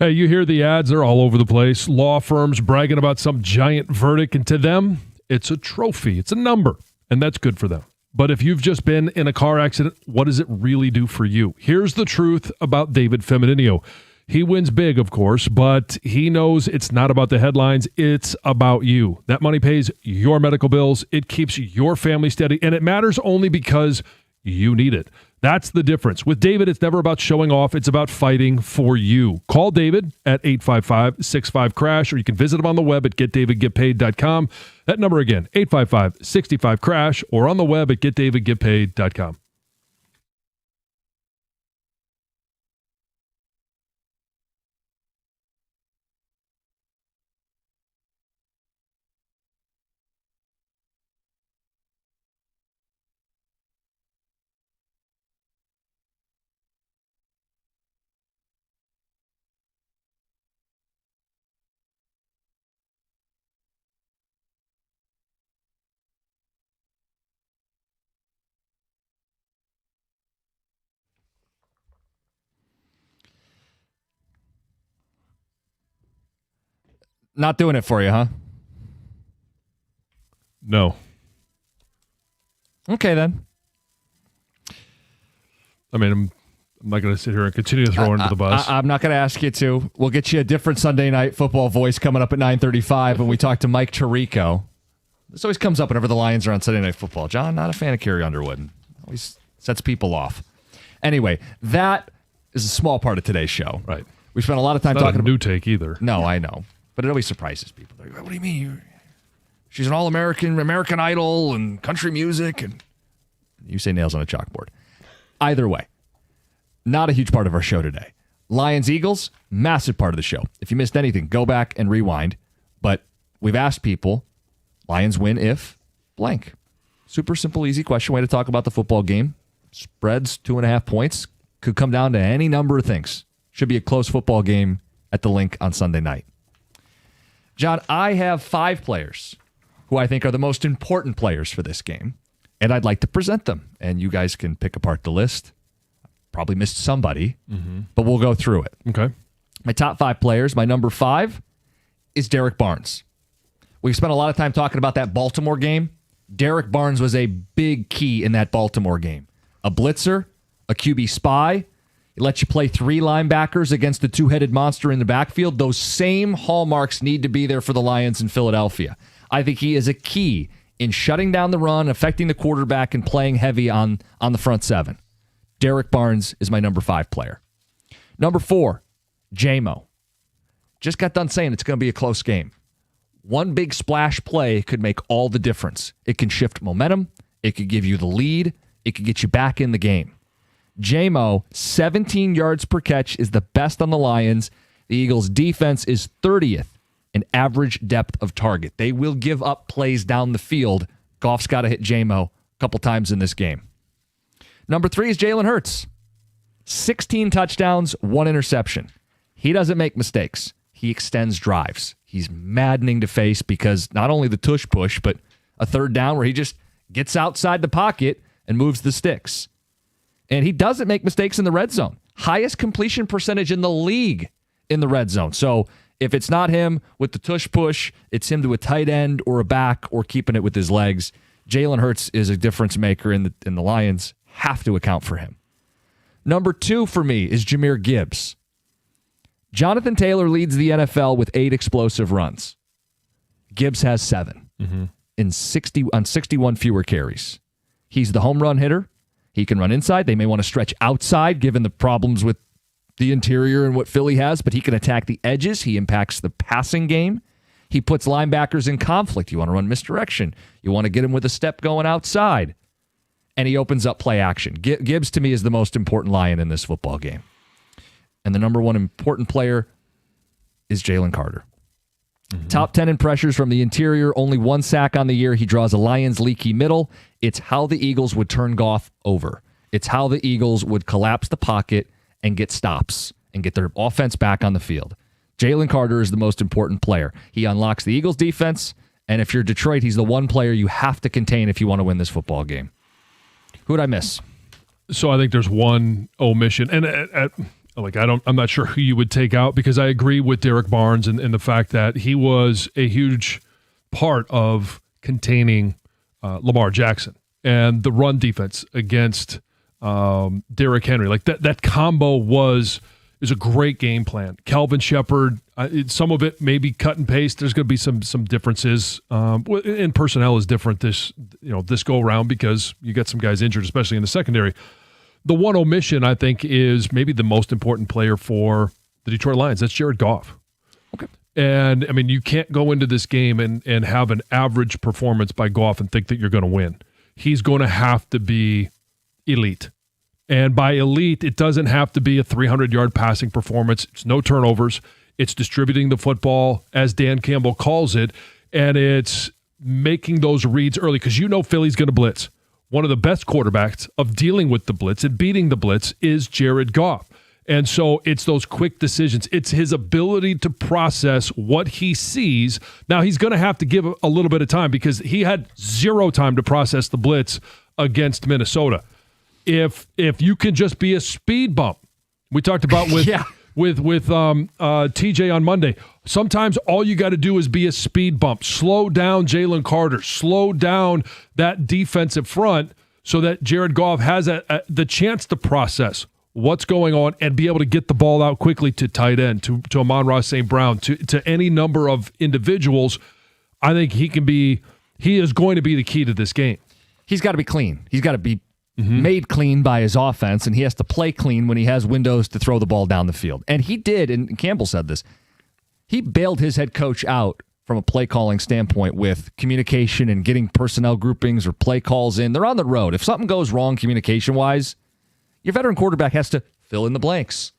Hey, you hear the ads, they're all over the place. Law firms bragging about some giant verdict, and to them, it's a trophy. It's a number, and that's good for them. But if you've just been in a car accident, what does it really do for you? Here's the truth about David Femininio. He wins big, of course, but he knows it's not about the headlines. It's about you. That money pays your medical bills. It keeps your family steady, and it matters only because you need it. That's the difference. With David, it's never about showing off. It's about fighting for you. Call David at 855-65-CRASH, or you can visit him on the web at getdavidgetpaid.com. That number again, 855-65-CRASH, or on the web at getdavidgetpaid.com. Not doing it for you, huh? No. Okay, then. I mean, I'm not going to sit here and continue to throw her under the bus. I'm not going to ask you to. We'll get you a different Sunday Night Football voice coming up at 9:35 when we talk to Mike Tirico. This always comes up whenever the Lions are on Sunday Night Football. John, not a fan of Carrie Underwood. Always sets people off. Anyway, that is a small part of today's show. Right. We spent a lot of time Not talking a new take either. No, I know. But it always surprises people. They're like, what do you mean? She's an all-American, American Idol, and country music. And you say nails on a chalkboard. Either way, not a huge part of our show today. Lions-Eagles, massive part of the show. If you missed anything, go back and rewind. But we've asked people, Lions win if blank. Super simple, easy question. Way to talk about the football game. Spreads 2.5 points. Could come down to any number of things. Should be a close football game at the Link on Sunday night. John, I have 5 players who I think are the most important players for this game, and I'd like to present them. And you guys can pick apart the list. Probably missed somebody, but we'll go through it. Okay. My top 5 players, my number 5 is Derek Barnes. We've spent a lot of time talking about that Baltimore game. Derek Barnes was a big key in that Baltimore game. A blitzer, a QB spy. He lets you play 3 linebackers against the two-headed monster in the backfield. Those same hallmarks need to be there for the Lions in Philadelphia. I think he is a key in shutting down the run, affecting the quarterback, and playing heavy on the front 7. Derek Barnes is my number 5 player. Number 4, J-Mo. Just got done saying it's going to be a close game. One big splash play could make all the difference. It can shift momentum. It could give you the lead. It could get you back in the game. J-Mo, 17 yards per catch, is the best on the Lions. The Eagles' defense is 30th in average depth of target. They will give up plays down the field. Goff's got to hit J-Mo a couple times in this game. Number 3 is Jalen Hurts. 16 touchdowns, 1 interception. He doesn't make mistakes. He extends drives. He's maddening to face because not only the tush push, but a third down where he just gets outside the pocket and moves the sticks. And he doesn't make mistakes in the red zone. Highest completion percentage in the league in the red zone. So if it's not him with the tush push, it's him to a tight end or a back or keeping it with his legs. Jalen Hurts is a difference maker, and the Lions have to account for him. Number 2 for me is Jahmyr Gibbs. Jonathan Taylor leads the NFL with 8 explosive runs. Gibbs has 7 on 61 fewer carries. He's the home run hitter. He can run inside. They may want to stretch outside given the problems with the interior and what Philly has, but he can attack the edges. He impacts the passing game. He puts linebackers in conflict. You want to run misdirection. You want to get him with a step going outside. And he opens up play action. Gibbs, to me, is the most important Lion in this football game. And the number 1 important player is Jalen Carter. Top 10 in pressures from the interior, only 1 sack on the year. He draws a Lions leaky middle. It's how the Eagles would turn Goff over. It's how the Eagles would collapse the pocket and get stops and get their offense back on the field. Jalen Carter is the most important player. He unlocks the Eagles defense, and if you're Detroit, he's the one player you have to contain if you want to win this football game. Who would I miss? So I think there's one omission, and Like I'm not sure who you would take out, because I agree with Derek Barnes and the fact that he was a huge part of containing Lamar Jackson and the run defense against Derrick Henry. Like that combo is a great game plan. Calvin Shepard, some of it may be cut and paste. There's going to be some differences. And personnel is different this go around because you got some guys injured, especially in the secondary. The one omission, I think, is maybe the most important player for the Detroit Lions. That's Jared Goff. Okay. And, I mean, you can't go into this game and have an average performance by Goff and think that you're going to win. He's going to have to be elite. And by elite, it doesn't have to be a 300-yard passing performance. It's no turnovers. It's distributing the football, as Dan Campbell calls it, and it's making those reads early, because Philly's going to blitz. One of the best quarterbacks of dealing with the blitz and beating the blitz is Jared Goff. And so it's those quick decisions. It's his ability to process what he sees. Now, he's going to have to give a little bit of time, because he had zero time to process the blitz against Minnesota. If you can just be a speed bump, we talked about with TJ on Monday. Sometimes all you got to do is be a speed bump. Slow down Jalen Carter. Slow down that defensive front so that Jared Goff has the chance to process what's going on and be able to get the ball out quickly to tight end, to Amon-Ra St. Brown, to any number of individuals. I think he is going to be the key to this game. He's got to be clean. He's got to be made clean by his offense, and he has to play clean when he has windows to throw the ball down the field. And he did, and Campbell said this, he bailed his head coach out from a play calling standpoint with communication and getting personnel groupings or play calls in. They're on the road. If something goes wrong communication-wise, your veteran quarterback has to fill in the blanks.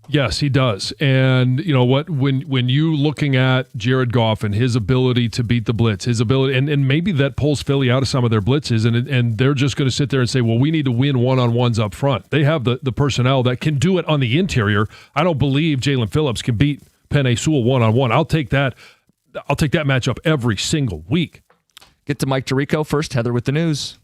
Yes, he does. And you know what? When you looking at Jared Goff and his ability to beat the blitz, his ability, and maybe that pulls Philly out of some of their blitzes, and they're just going to sit there and say, well, we need to win one-on-ones up front. They have the personnel that can do it on the interior. I don't believe Jalen Phillips can beat Penei Sewell one-on-one. I'll take that matchup every single week. Get to Mike Tirico first. Heather with the news.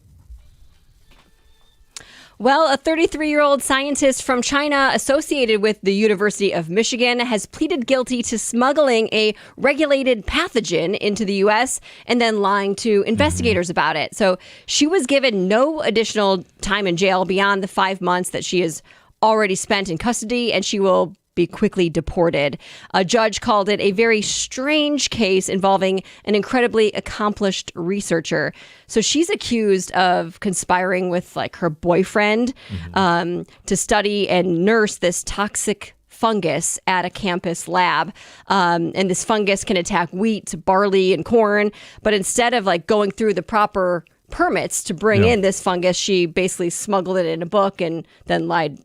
Well, a 33-year-old scientist from China associated with the University of Michigan has pleaded guilty to smuggling a regulated pathogen into the U.S. and then lying to investigators about it. So she was given no additional time in jail beyond the 5 months that she has already spent in custody, and she will be quickly deported. A judge called it a very strange case involving an incredibly accomplished researcher. So she's accused of conspiring with her boyfriend to study and nurse this toxic fungus at a campus lab. And this fungus can attack wheat, barley, and corn. But instead of going through the proper permits to bring in this fungus, she basically smuggled it in a book and then lied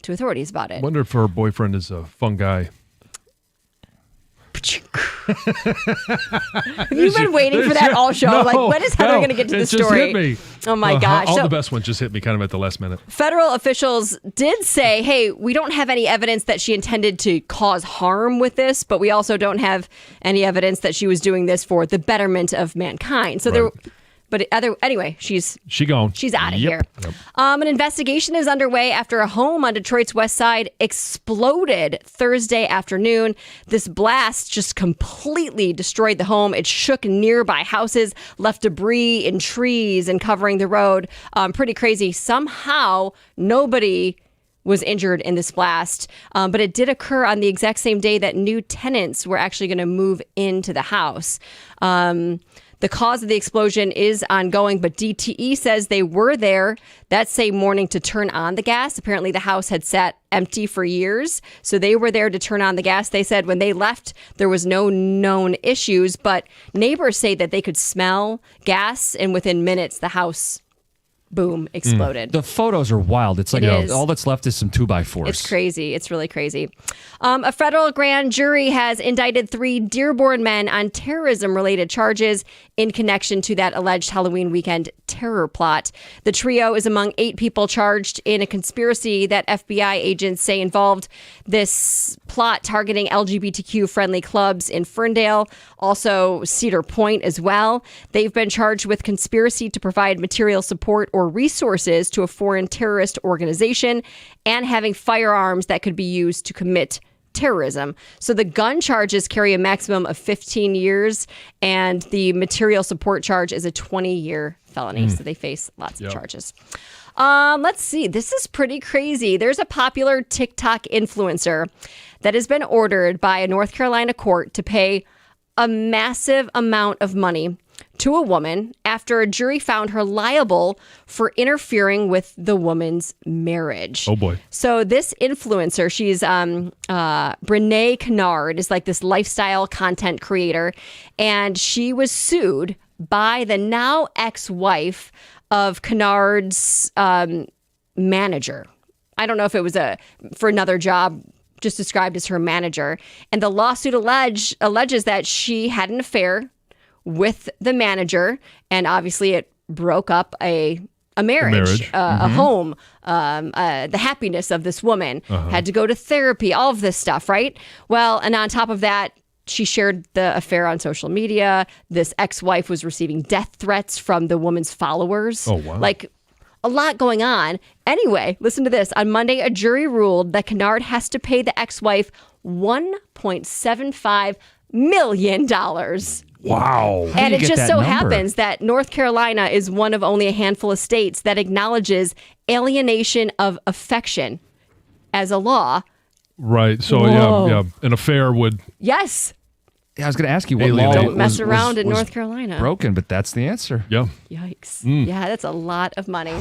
to authorities about it. I wonder if her boyfriend is a fun guy. Have you been waiting for that all show? No, when is Heather going to get to the story? Just hit me. Oh my gosh. All the best ones just hit me kind of at the last minute. Federal officials did say, hey, we don't have any evidence that she intended to cause harm with this, but we also don't have any evidence that she was doing this for the betterment of mankind. So anyway, she's gone. She's out of here. Yep. An investigation is underway after a home on Detroit's west side exploded Thursday afternoon. This blast just completely destroyed the home. It shook nearby houses, left debris in trees and covering the road. Pretty crazy. Somehow, nobody was injured in this blast, but it did occur on the exact same day that new tenants were actually going to move into the house. The cause of the explosion is ongoing, but DTE says they were there that same morning to turn on the gas. Apparently, the house had sat empty for years, so they were there to turn on the gas. They said when they left, there was no known issues, but neighbors say that they could smell gas, and within minutes, the house boom, exploded. The photos are wild. It's all that's left is some 2x4s. It's crazy. It's really crazy. A federal grand jury has indicted 3 Dearborn men on terrorism-related charges in connection to that alleged Halloween weekend terror plot. The trio is among 8 people charged in a conspiracy that FBI agents say involved this plot targeting LGBTQ-friendly clubs in Ferndale, also Cedar Point as well. They've been charged with conspiracy to provide material support or resources to a foreign terrorist organization, and having firearms that could be used to commit terrorism. So the gun charges carry a maximum of 15 years, and the material support charge is a 20-year felony. So they face lots of charges. Let's see. This is pretty crazy. There's a popular TikTok influencer that has been ordered by a North Carolina court to pay a massive amount of money to a woman after a jury found her liable for interfering with the woman's marriage. Oh, boy. So this influencer, she's Brene Kennard, is like this lifestyle content creator, and she was sued by the now ex-wife of Kennard's manager. I don't know if it was for another job, just described as her manager. And the lawsuit alleges that she had an affair with the manager, and obviously it broke up a marriage. A home, the happiness of this woman, had to go to therapy, all of this stuff, right? Well, and on top of that, she shared the affair on social media. This ex-wife was receiving death threats from the woman's followers. Oh, wow. Like, a lot going on. Anyway, listen to this. On Monday, a jury ruled that Kennard has to pay the ex-wife $1.75 million. Wow. And it get just that so number? happens that North Carolina is one of only a handful of states that acknowledges alienation of affection as a law. Right. So, Whoa. yeah, an affair would. Yes. Yeah, I was going to ask you what Alienate. law Don't mess was around in North Carolina. broken, but that's the answer. Yeah. Yikes. Yeah, that's a lot of money.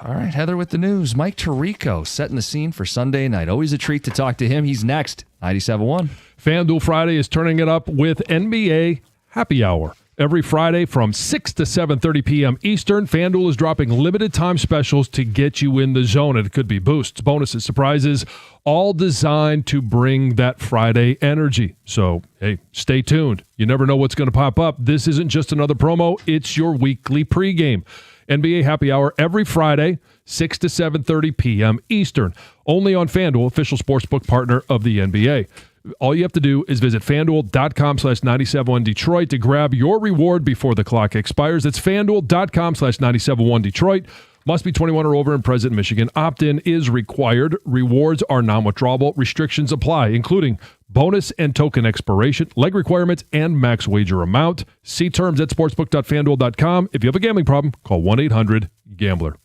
All right, Heather with the news. Mike Tirico setting the scene for Sunday night. Always a treat to talk to him. He's next. 97.1. FanDuel Friday is turning it up with NBA Happy Hour. Every Friday from 6 to 7:30 p.m. Eastern, FanDuel is dropping limited time specials to get you in the zone. And it could be boosts, bonuses, surprises, all designed to bring that Friday energy. So, hey, stay tuned. You never know what's going to pop up. This isn't just another promo. It's your weekly pregame. NBA Happy Hour every Friday, 6 to 7:30 p.m. Eastern. Only on FanDuel, official sportsbook partner of the NBA. All you have to do is visit FanDuel.com/971 Detroit to grab your reward before the clock expires. That's FanDuel.com/971 Detroit. Must be 21 or over and present in Michigan. Opt-in is required. Rewards are non-withdrawable. Restrictions apply, including bonus and token expiration, leg requirements, and max wager amount. See terms at sportsbook.fanduel.com. If you have a gambling problem, call 1-800-GAMBLER.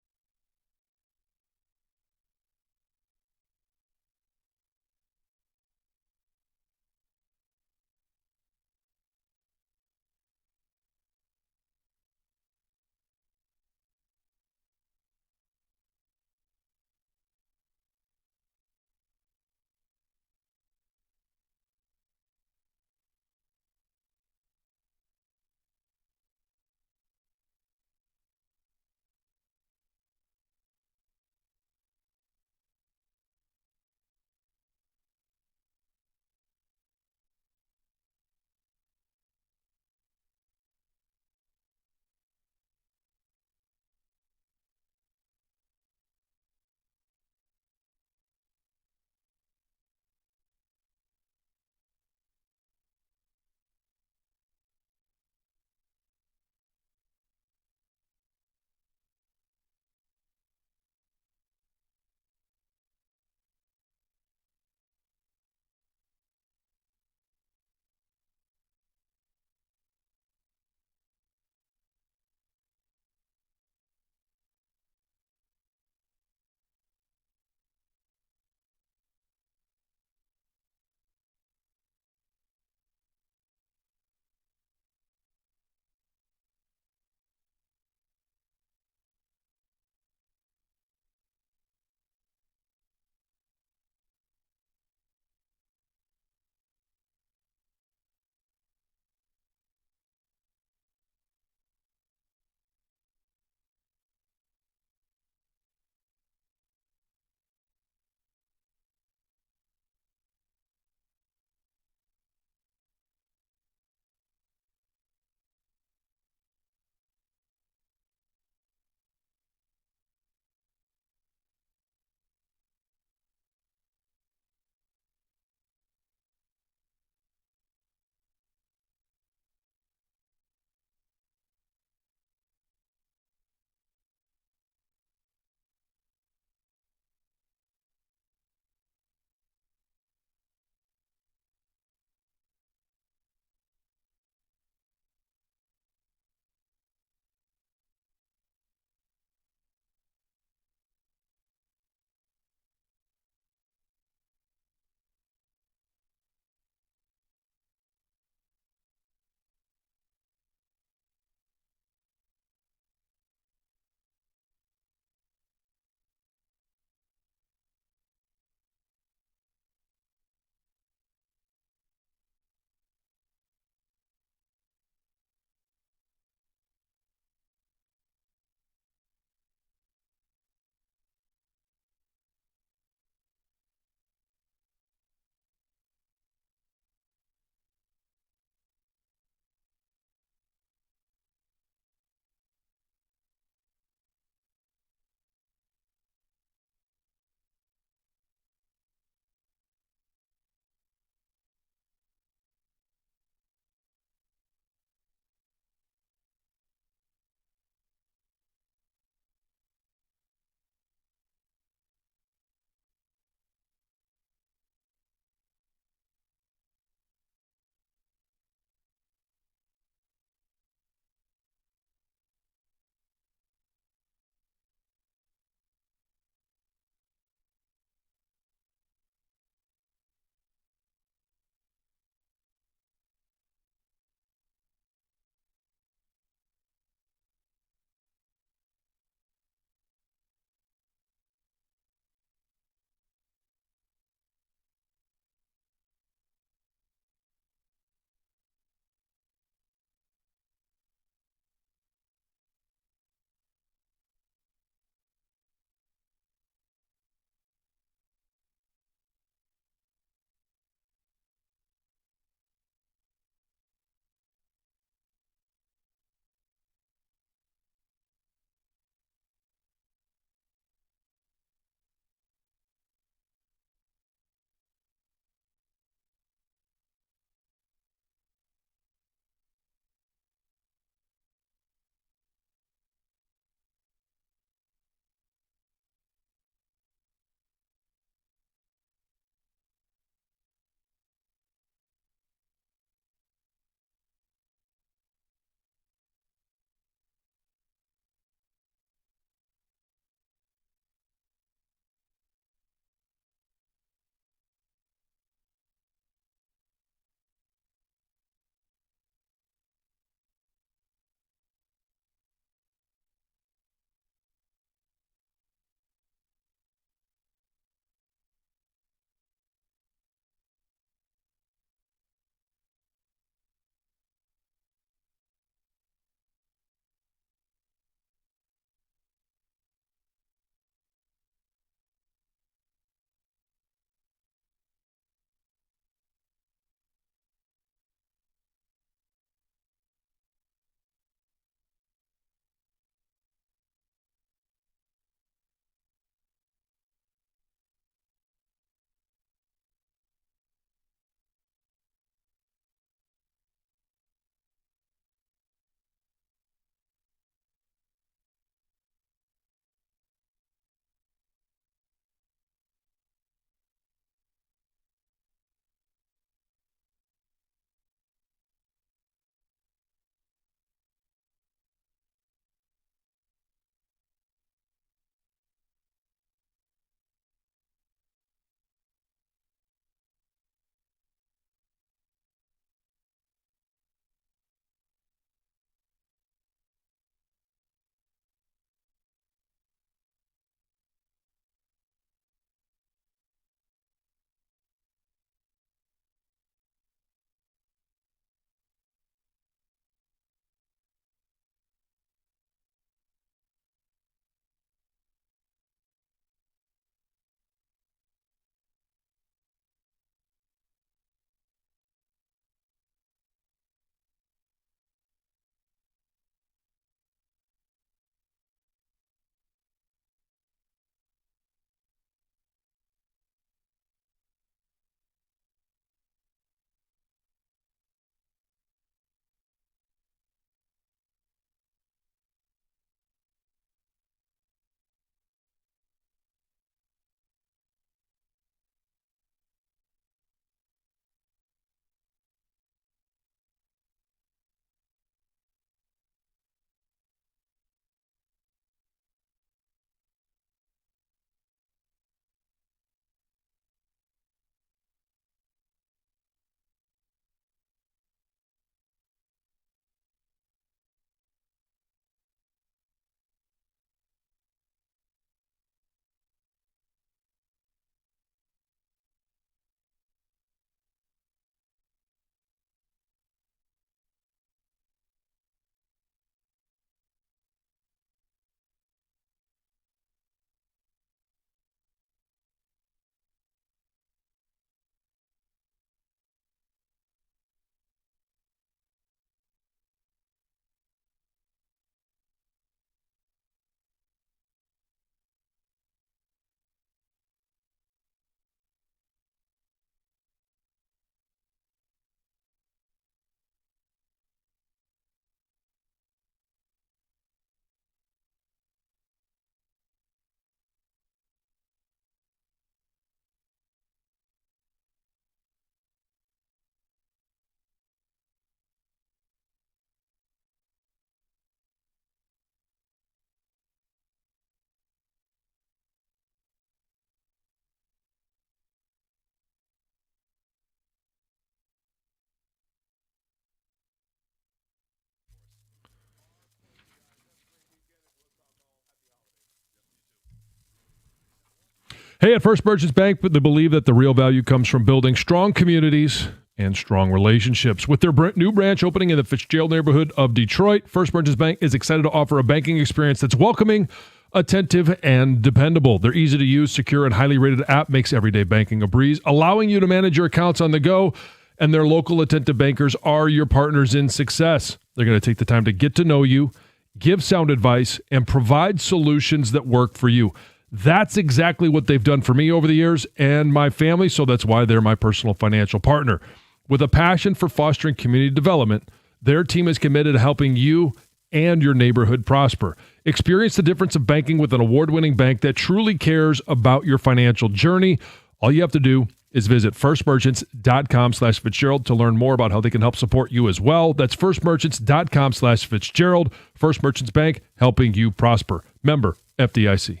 Hey, at First Merchants Bank, they believe that the real value comes from building strong communities and strong relationships. With their new branch opening in the Fitzgerald neighborhood of Detroit, First Merchants Bank is excited to offer a banking experience that's welcoming, attentive, and dependable. Their easy-to-use, secure, and highly rated app makes everyday banking a breeze, allowing you to manage your accounts on the go, and their local attentive bankers are your partners in success. They're going to take the time to get to know you, give sound advice, and provide solutions that work for you. That's exactly what they've done for me over the years and my family, so that's why they're my personal financial partner. With a passion for fostering community development, their team is committed to helping you and your neighborhood prosper. Experience the difference of banking with an award-winning bank that truly cares about your financial journey. All you have to do is visit firstmerchants.com/Fitzgerald to learn more about how they can help support you as well. That's firstmerchants.com/Fitzgerald. First Merchants Bank, helping you prosper. Member FDIC.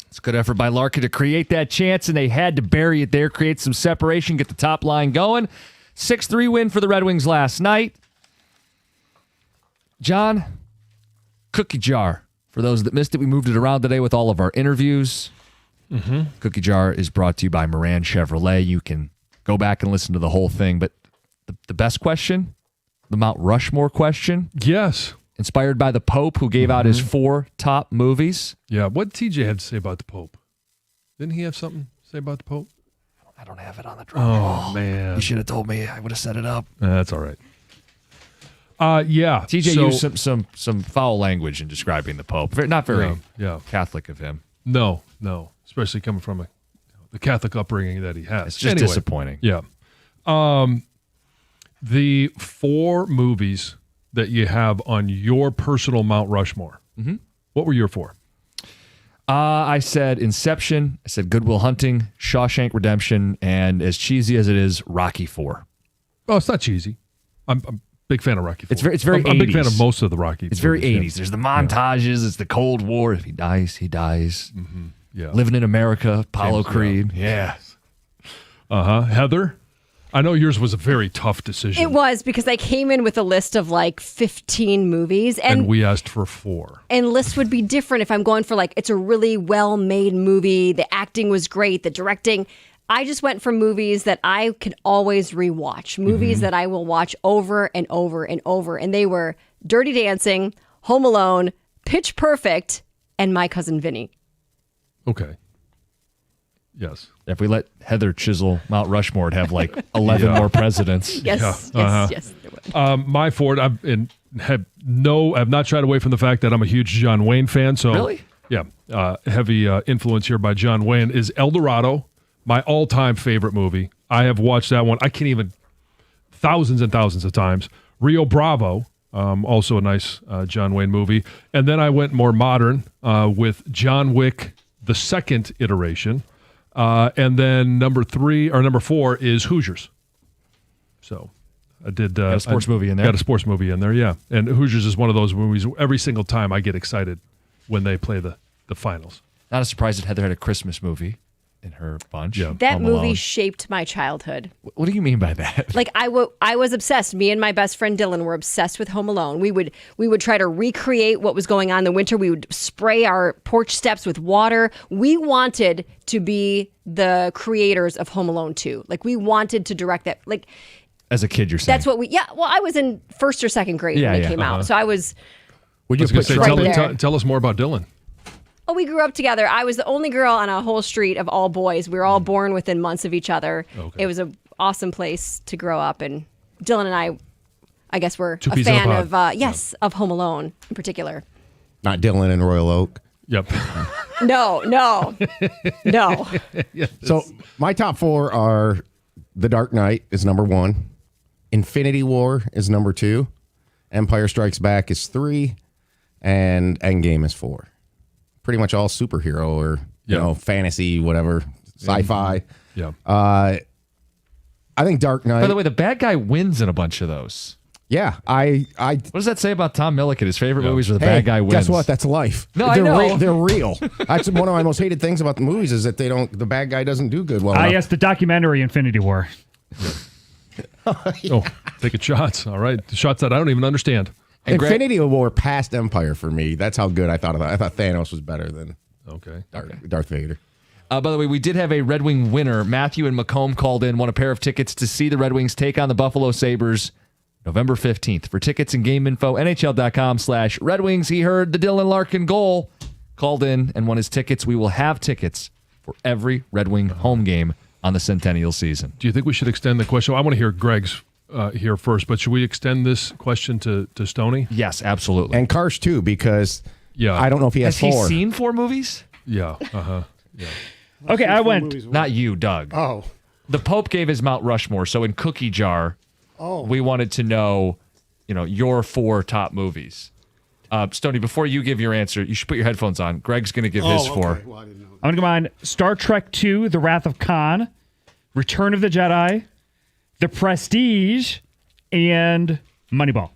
It's a good effort by Larkin to create that chance, and they had to bury it there, create some separation, get the top line going. 6-3 win for the Red Wings last night. John, cookie jar. For those that missed it, we moved it around today with all of our interviews. Cookie jar is brought to you by Moran Chevrolet. You can go back and listen to the whole thing, but the best question, the Mount Rushmore question. Yes. Inspired by the Pope, who gave out his 4 top movies. Yeah. What TJ had to say about the Pope? Didn't he have something to say about the Pope? I don't have it on the drum roll. Oh, man. You should have told me. I would have set it up. That's all right. Yeah. TJ so- used some foul language in describing the Pope. Not very Yeah. Catholic of him. No. Especially coming from the Catholic upbringing that he has. It's just disappointing. Yeah. The 4 movies that you have on your personal Mount Rushmore. What were your 4? I said Inception. I said Good Will Hunting, Shawshank Redemption, and as cheesy as it is, Rocky 4. Oh, it's not cheesy. I'm a big fan of Rocky 4. It's very I'm a big 80s. fan of most of the Rocky. It's very movies, 80s. There's the montages. It's the Cold War. If he dies, he dies. Yeah. Living in America, Apollo James Creed. Yeah. Heather, I know yours was a very tough decision. It was because I came in with a list of like 15 movies, and we asked for 4. And lists would be different if I'm going for like, it's a really well-made movie. The acting was great. The directing. I just went for movies that I could always rewatch. Movies that I will watch over and over and over. And they were Dirty Dancing, Home Alone, Pitch Perfect, and My Cousin Vinny. Okay. Yes. If we let Heather chisel Mount Rushmore, it'd have like 11 more presidents. Yes, yes, there would. My 4, have not shied away from the fact that I'm a huge John Wayne fan. So Really? Yeah. Heavy influence here by John Wayne is El Dorado, my all-time favorite movie. I have watched that one. I can't even thousands and thousands of times. Rio Bravo, also a nice John Wayne movie. And then I went more modern with John Wick, the second iteration. And then number 4 is Hoosiers. So I did Got a sports movie in there. Got a sports movie in there, yeah. And Hoosiers is one of those movies. Every single time I get excited when they play the finals. Not a surprise that Heather had a Christmas movie in her bunch. Yeah. That Home movie Alone. shaped my childhood. What do you mean by that? Like I was obsessed. Me and my best friend Dylan were obsessed with Home Alone. We would try to recreate what was going on in the winter. We would spray our porch steps with water. We wanted to be the creators of Home Alone 2. Like we wanted to direct that. Like As a kid, you're saying. that's what we. Yeah. Well, I was in 1st or 2nd grade when it came out, so I was. Would I you was going put to say, Right tell, there. tell us more about Dylan. Oh, we grew up together. I was the only girl on a whole street of all boys. We were all born within months of each other. Okay. It was an awesome place to grow up, and Dylan and I guess we're Two a peas in a fan pod. of of Home Alone in particular. Not Dylan and Royal Oak? Yep. No. So my top 4 are The Dark Knight is number 1. Infinity War is number 2. Empire Strikes Back is 3. And Endgame is 4. Pretty much all superhero or fantasy, whatever, sci-fi. Yeah. I think Dark Knight. By the way, the bad guy wins in a bunch of those. Yeah, I. What does that say about Tom Milliken? His favorite movies where the bad guy wins. Guess what? That's life. No, I know. They're real. That's one of my most hated things about the movies is that the bad guy doesn't do good well enough. Yes, the documentary Infinity War. Oh, taking shots. All right. Shots that I don't even understand. And Infinity War passed Empire for me. That's how good I thought of that. I thought Thanos was better than Darth Vader. By the way, we did have a Red Wing winner. Matthew and Macomb called in, won a pair of tickets to see the Red Wings take on the Buffalo Sabres November 15th. For tickets and game info, NHL.com/Red Wings. He heard the Dylan Larkin goal, called in and won his tickets. We will have tickets for every Red Wing home game on the Centennial season. Do you think we should extend the question? I want to hear Greg's here first, but should we extend this question to Stoney? Yes, absolutely. And Karsh too, because I don't know if he has he 4. seen 4 movies? Yeah. Yeah. Okay, I went. Not you, Doug. Oh. The Pope gave his Mount Rushmore, so in Cookie Jar, we wanted to know, your 4 top movies. Stoney, before you give your answer, you should put your headphones on. Greg's going to give his 4. Okay. Well, I didn't know. I'm going to combine Star Trek II, The Wrath of Khan, Return of the Jedi, The Prestige, and Moneyball.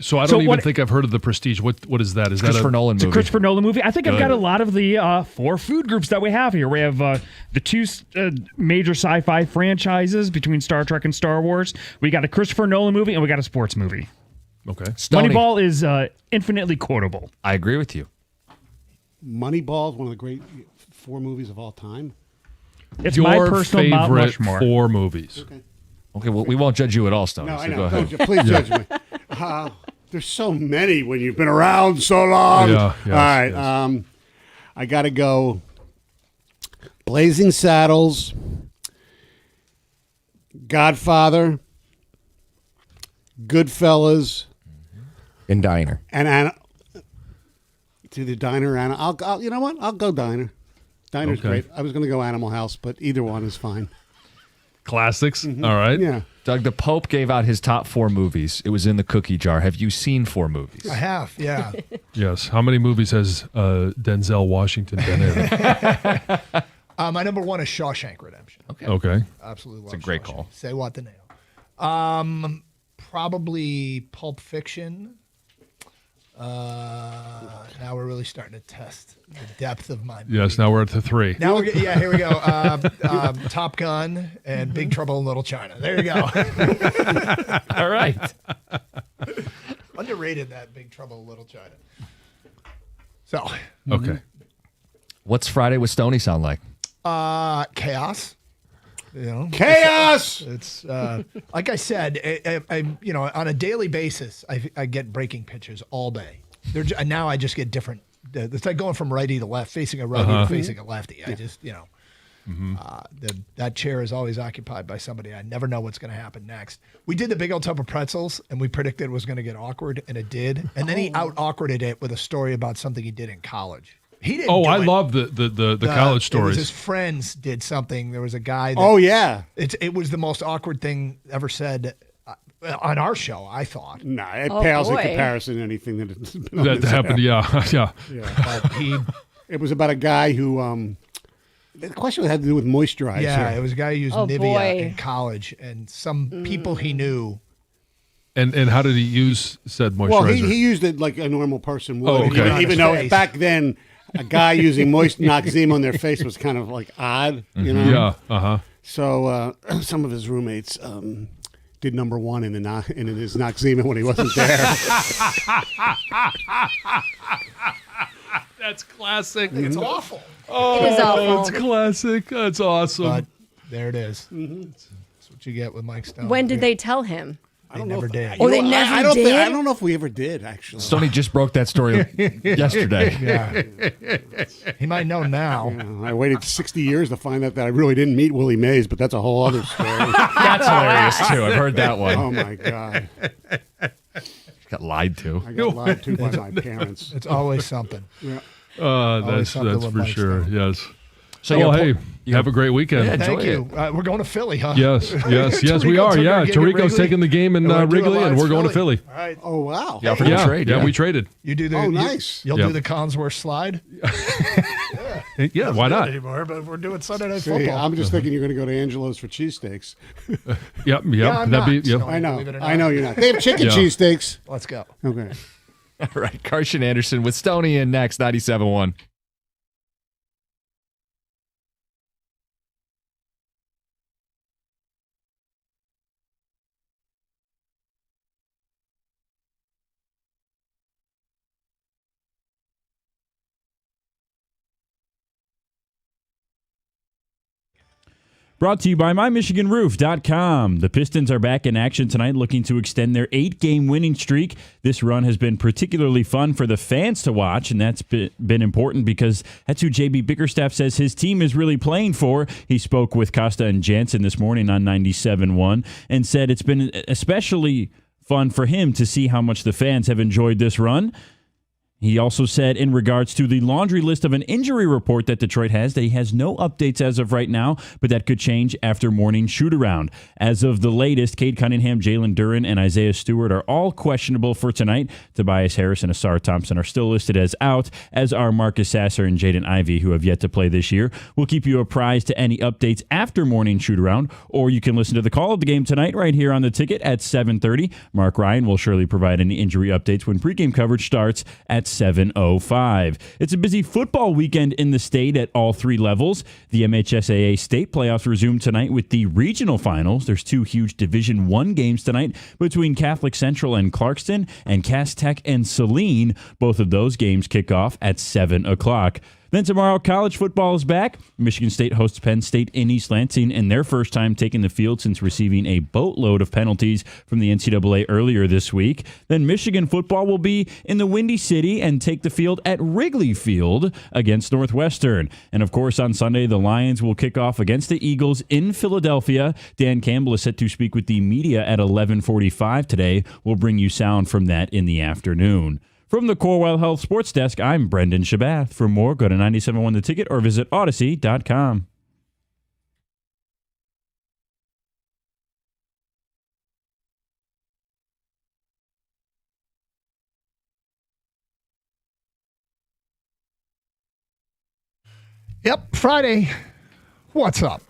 So I don't even think I've heard of The Prestige. What is that? Is that Christopher Nolan It's a movie? Christopher Nolan movie. I think I've Good. got a lot of the 4 food groups that we have here. We have the 2 major sci-fi franchises between Star Trek and Star Wars. We got a Christopher Nolan movie, and we got a sports movie. Okay. Stoney. Moneyball is infinitely quotable. I agree with you. Moneyball is one of the great 4 movies of all time. It's Your my personal Mount favorite Rushmore. 4 movies. Okay, well, we won't judge you at all, Stoney. No, so I go know. ahead. Please judge me. There's so many when you've been around so long. Yeah, yes, all right. yes. I got to go Blazing Saddles, Godfather, Goodfellas, In Diner. and to the Diner. And I'll you know what? I'll go Diner. Diner's Okay. great. I was going to go Animal House, but either one is fine. Classics. All right. Yeah. Doug, the Pope gave out his top 4 movies. It was in the cookie jar. Have you seen 4 movies? I have, yeah. Yes. How many movies has Denzel Washington been in? My number 1 is Shawshank Redemption. Okay. Absolutely love It's a great Shawshank. call. Say what the nail. Probably Pulp Fiction. Now we're really starting to test the depth of my movie. Yes. Now we're at the 3. Now we're here we go. Top Gun and Big Trouble in Little China. There you go. All right. Underrated, that Big Trouble in Little China. So Okay. What's Friday with Stoney sound like? chaos. You know, Chaos. It's like I said, I on a daily basis, I get breaking pitches all day. And now I just get different. It's like going from righty to left, facing a righty to facing a lefty. I just that chair is always occupied by somebody. I never know what's going to happen next. We did the Big Old Tub of Pretzels, and we predicted it was going to get awkward, and it did. And then he out awkwarded it with a story about something he did in college. He didn't. Oh, do I it. love the college It was stories. his friends did something. There was a guy. That, Oh, yeah. It was the most awkward thing ever said on our show. I thought. Nah, it Oh, pales in boy. comparison to anything that has been on That this happened. air. Yeah. But It was about a guy who. The question had to do with moisturizer. yeah, it was a guy who used Oh, Nivea boy. in college, and some people he knew. And how did he use said moisturizer? Well, he used it like a normal person would. Oh, okay. Even On though his face. back then, a guy using moist Noxzema on their face was kind of like odd, you know? Yeah. Uh-huh. So some of his roommates did number one in his Noxzema when he wasn't there. That's classic. It's awful, Oh, It is awful. It's classic. That's awesome. but there it is. That's what you get with Mike Stone. When did they tell him? They never did. Oh, they never I don't did? I don't know if we ever did, actually. Stoney just broke that story yesterday. Yeah, he might know now. I waited 60 years to find out that I really didn't meet Willie Mays, but that's a whole other story. That's hilarious, too. I've heard that one. Oh, my God. Got lied to. I got lied to by my parents. It's always something. That's something with for Mike sure. Stone. Yes. So Well, you hey, you have a great weekend. Yeah, Thank enjoy you. We're going to Philly, huh? Yes, we Tirico are. took Yeah, our gig at Tirico's Wrigley. taking the game in And we're doing Wrigley, and Lions we're going to Philly. All right. Oh, wow. Yeah, for the trade. Yeah, we traded. You do the. Oh, you- nice. You'll Yep. do the Collinsworth slide. Yeah, why not? Anymore, but we're doing Sunday Night See, Football. I'm just thinking you're going to go to Angelo's for cheesesteaks. Yep. I'm That'd be. not. Yep. I know. Believe it or I know not. you're not. They have chicken Yeah. cheesesteaks. Let's go. Okay. All right, Carson Anderson with Stoney in next, 97.1. Brought to you by MyMichiganRoof.com. The Pistons are back in action tonight looking to extend their 8-game winning streak. This run has been particularly fun for the fans to watch, and that's been important because that's who J.B. Bickerstaff says his team is really playing for. He spoke with Costa and Jansen this morning on 97.1 and said it's been especially fun for him to see how much the fans have enjoyed this run. He also said in regards to the laundry list of an injury report that Detroit has, that he has no updates as of right now, but that could change after morning shoot-around. As of the latest, Cade Cunningham, Jalen Duren, and Isaiah Stewart are all questionable for tonight. Tobias Harris and Asar Thompson are still listed as out, as are Marcus Sasser and Jaden Ivey, who have yet to play this year. We'll keep you apprised to any updates after morning shoot-around, or you can listen to the call of the game tonight right here on the ticket at 7:30. Mark Ryan will surely provide any injury updates when pregame coverage starts at 7:05. It's a busy football weekend in the state at all three levels. The MHSAA state playoffs resume tonight with the regional finals. There's two huge Division I games tonight between Catholic Central and Clarkston and Cass Tech and Saline. Both of those games kick off at 7 o'clock. Then tomorrow, college football is back. Michigan State hosts Penn State in East Lansing in their first time taking the field since receiving a boatload of penalties from the NCAA earlier this week. Then Michigan football will be in the Windy City and take the field at Wrigley Field against Northwestern. And of course, on Sunday, the Lions will kick off against the Eagles in Philadelphia. Dan Campbell is set to speak with the media at 11:45 today. We'll bring you sound from that in the afternoon. From the Corewell Health Sports Desk, I'm Brendan Shabath. For more, go to 97.1 The Ticket or visit Odyssey.com. Yep, Friday. What's up?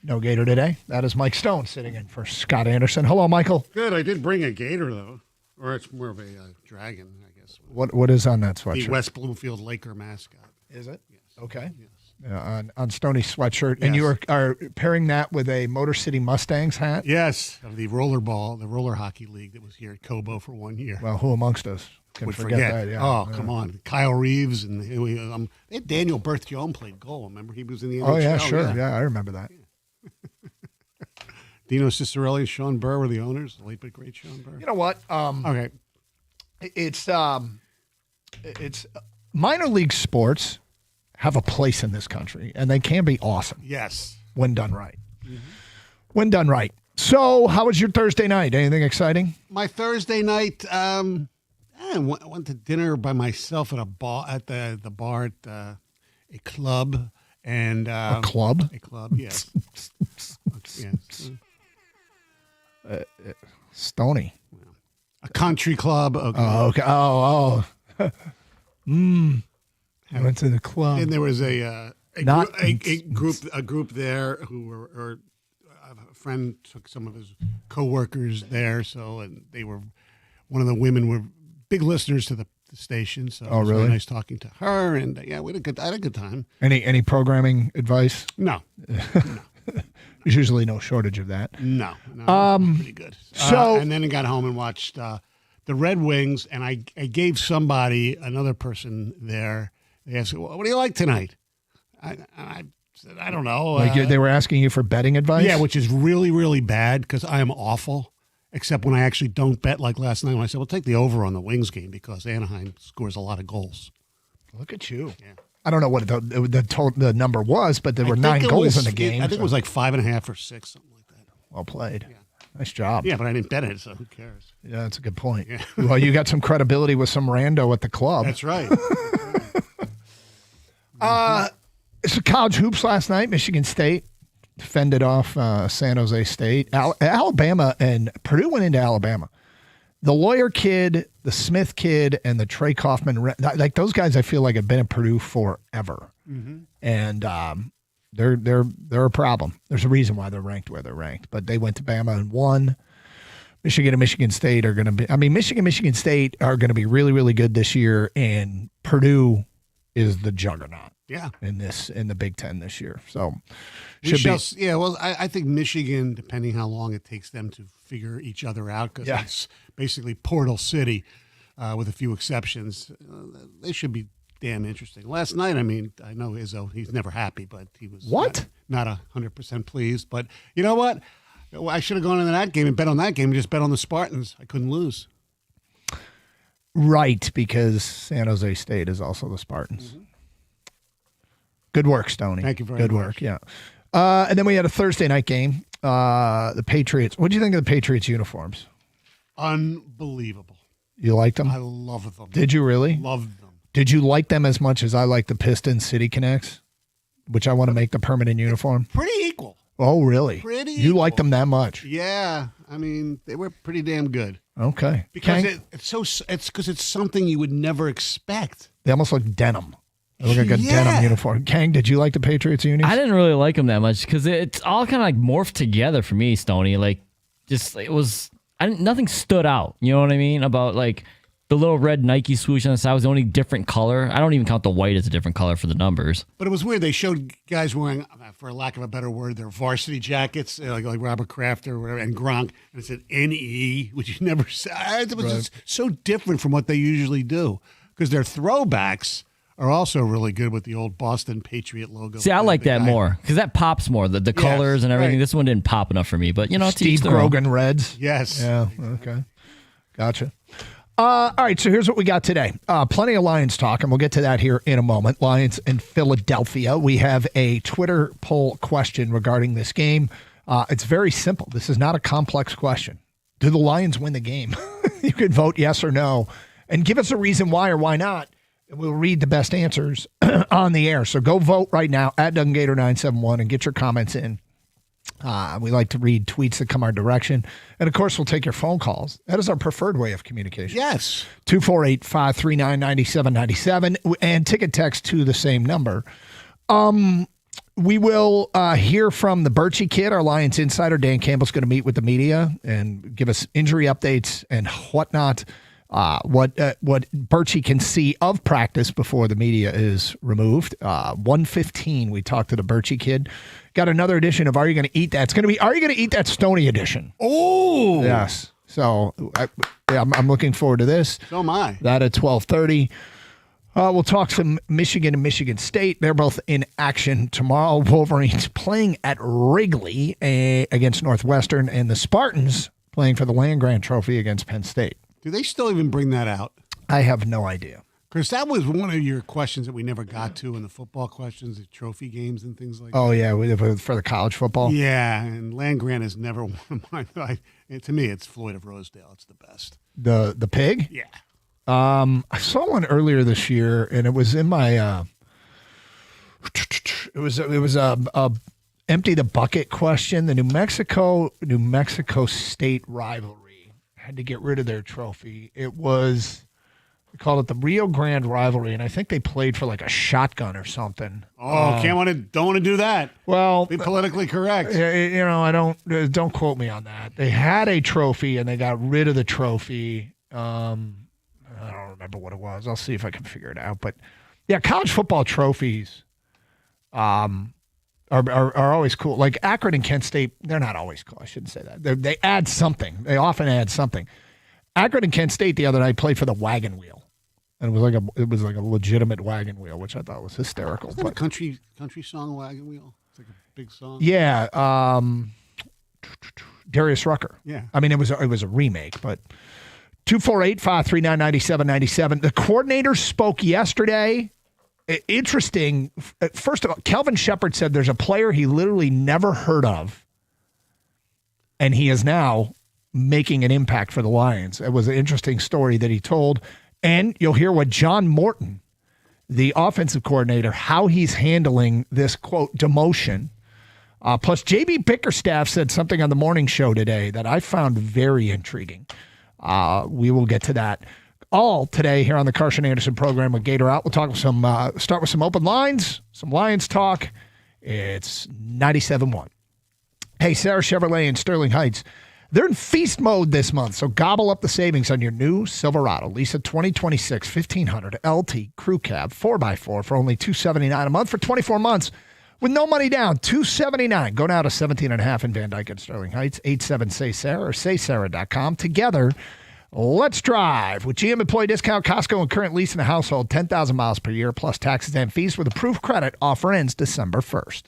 No Gator today. That is Mike Stone sitting in for Scott Anderson. Hello, Michael. Good. I did bring a gator, though. Or it's more of a dragon, I guess. What is on that sweatshirt? The West Bloomfield Laker mascot. Is it? Yes. Okay. Yes. On Stoney's sweatshirt. Yes. And you are pairing that with a Motor City Mustangs hat? Yes. Of the roller hockey league that was here at Cobo for 1 year. Well, who amongst us can Would forget that? Yeah. Oh, come on. Kyle Reeves and they had Daniel Berthiaume played goal. Remember? He was in the NHL. Oh, yeah, sure. Yeah, I remember that. Dino Cicerelli and Sean Burr were the owners. The late but great Sean Burr. You know what? Okay. It's minor league sports have a place in this country, and they can be awesome. Yes. When done right. Mm-hmm. When done right. So, how was your Thursday night? Anything exciting? My Thursday night, I went to dinner by myself at a bar at the bar at a club, and a club. A club, yes. Yes. Stony. A country club. Okay. Oh, okay. Oh. I went to the club, and there was a group there who were. A friend took some of his coworkers there, and they were. One of the women were big listeners to the station, so it was really very nice talking to her, and I had a good time. Any programming advice? No. There's usually no shortage of that. No, pretty good. And then I got home and watched the Red Wings, and I gave another person there. They asked, "What do you like tonight?" I said, "I don't know." Like they were asking you for betting advice? Yeah, which is really, really bad because I am awful. Except when I actually don't bet, like last night when I said, "Well, take the over on the Wings game because Anaheim scores a lot of goals." Look at you. Yeah. I don't know what the number was, but there were 9 goals in the game. I think it was like 5.5 or 6, something like that. Well played. Yeah. Nice job. Yeah, but I didn't bet it, so who cares? Yeah, that's a good point. Yeah. Well, you got some credibility with some rando at the club. That's right. So college hoops last night. Michigan State fended off San Jose State. Alabama and Purdue went into Alabama. The Lawyer kid, the Smith kid, and the Trey Kaufman, like those guys, I feel like have been at Purdue forever, and they're a problem. There's a reason why they're ranked where they're ranked, but they went to Bama and won. Michigan and Michigan State are going to be. I mean, Michigan State are going to be really, really good this year, and Purdue is the juggernaut. Yeah, in the Big Ten this year. So Yeah, well, I think Michigan, depending how long it takes them to figure each other out, because it's basically Portal City, with a few exceptions. They should be damn interesting. Last night, I mean, I know Izzo, he's never happy, but he was not 100% pleased. But you know what? I should have gone into that game and bet on that game and just bet on the Spartans. I couldn't lose. Right, because San Jose State is also the Spartans. Mm-hmm. Good work, Stoney. Thank you very much. Good work, yeah. And then we had a Thursday night game. The Patriots. What do you think of the Patriots uniforms? Unbelievable. You liked them? I love them. Did you really? Loved them. Did you like them as much as I like the Pistons City Connects, which I want to make the permanent uniform? Pretty equal. Oh, really? Pretty You equal. like them that much? Yeah. I mean, they were pretty damn good. Okay. Because Kang? it's because it's something you would never expect. They almost look denim. They look like a Yeah. denim uniform. Kang, did you like the Patriots unis? I didn't really like them that much because it's all kind of like morphed together for me, Stoney. Like, just it was, nothing stood out. You know what I mean? About like the little red Nike swoosh on the side was the only different color. I don't even count the white as a different color for the numbers. But it was weird. They showed guys wearing, for lack of a better word, their varsity jackets, like Robert Kraft or whatever, and Gronk, and it said NE, which you never saw. It was just so different from what they usually do because their throwbacks are also really good with the old Boston Patriot logo. See, I like that more because that pops more. The colors and everything. right. This one didn't pop enough for me, but to Steve each their own. Grogan Reds. Yes. Yeah. Okay. Gotcha. All right, so here's what we got today. Plenty of Lions talk, and we'll get to that here in a moment. Lions in Philadelphia. We have a Twitter poll question regarding this game. It's very simple. This is not a complex question. Do the Lions win the game? You can vote yes or no, and give us a reason why or why not. And we'll read the best answers on the air. So go vote right now at DunGator971 and get your comments in. We like to read tweets that come our direction. And, of course, we'll take your phone calls. That is our preferred way of communication. Yes. 248-539-9797 and ticket text to the same number. We will hear from the Birchie kid, our Lions insider. Dan Campbell's going to meet with the media and give us injury updates and whatnot. What Birchie can see of practice before the media is removed. 1:15, we talked to the Birchie kid. Got another edition of Are You Going to Eat That? It's going to be Are You Going to Eat That Stoney edition. Oh! Yes. So I'm looking forward to this. So am I. That at 12:30. We'll talk some Michigan and Michigan State. They're both in action tomorrow. Wolverines playing at Wrigley against Northwestern, and the Spartans playing for the Land-Grant Trophy against Penn State. Do they still even bring that out? I have no idea. Chris, that was one of your questions that we never got to in the football questions, the trophy games and things like that. Oh, yeah, for the college football. Yeah, and Land Grant is never one of mine. To me, it's Floyd of Rosedale. It's the best. The pig? Yeah. I saw one earlier this year, and it was in my it was a empty the bucket question. The New Mexico State rivalry had to get rid of their trophy. It was. We called it the Rio Grande rivalry, and I think they played for like a shotgun or something. Oh, don't want to do that. Well, be politically correct. I don't quote me on that. They had a trophy, and they got rid of the trophy. I don't remember what it was. I'll see if I can figure it out. But yeah, college football trophies are always cool. Like Akron and Kent State, they're not always cool. I shouldn't say that. They add something. They often add something. Akron and Kent State the other night played for the wagon wheel. And it was like a legitimate wagon wheel, which I thought was hysterical. Is that a country song, Wagon Wheel? It's like a big song. Yeah, Darius Rucker. Yeah. I mean, it was a remake, but 248-539-9797. The coordinator spoke yesterday. Interesting. First of all, Kelvin Shepard said there's a player he literally never heard of, and he is now making an impact for the Lions. It was an interesting story that he told. And you'll hear what John Morton, the offensive coordinator, how he's handling this, quote, demotion. Plus, J.B. Bickerstaff said something on the morning show today that I found very intriguing. We will get to that all today here on the Carson Anderson program with Gator Out. We'll talk with start with some open lines, some Lions talk. It's 97.1. Hey, Sarah Chevrolet in Sterling Heights. They're in feast mode this month, so gobble up the savings on your new Silverado. Lease a 2026 1500 LT Crew Cab 4x4 for only $279 a month for 24 months with no money down. $279. Go now to 17.5 in Van Dyke and Sterling Heights. 87-SAY-SARAH or saysarah.com. Together, let's drive. With GM Employee Discount, Costco, and current lease in the household, 10,000 miles per year plus taxes and fees with approved credit. Offer ends December 1st.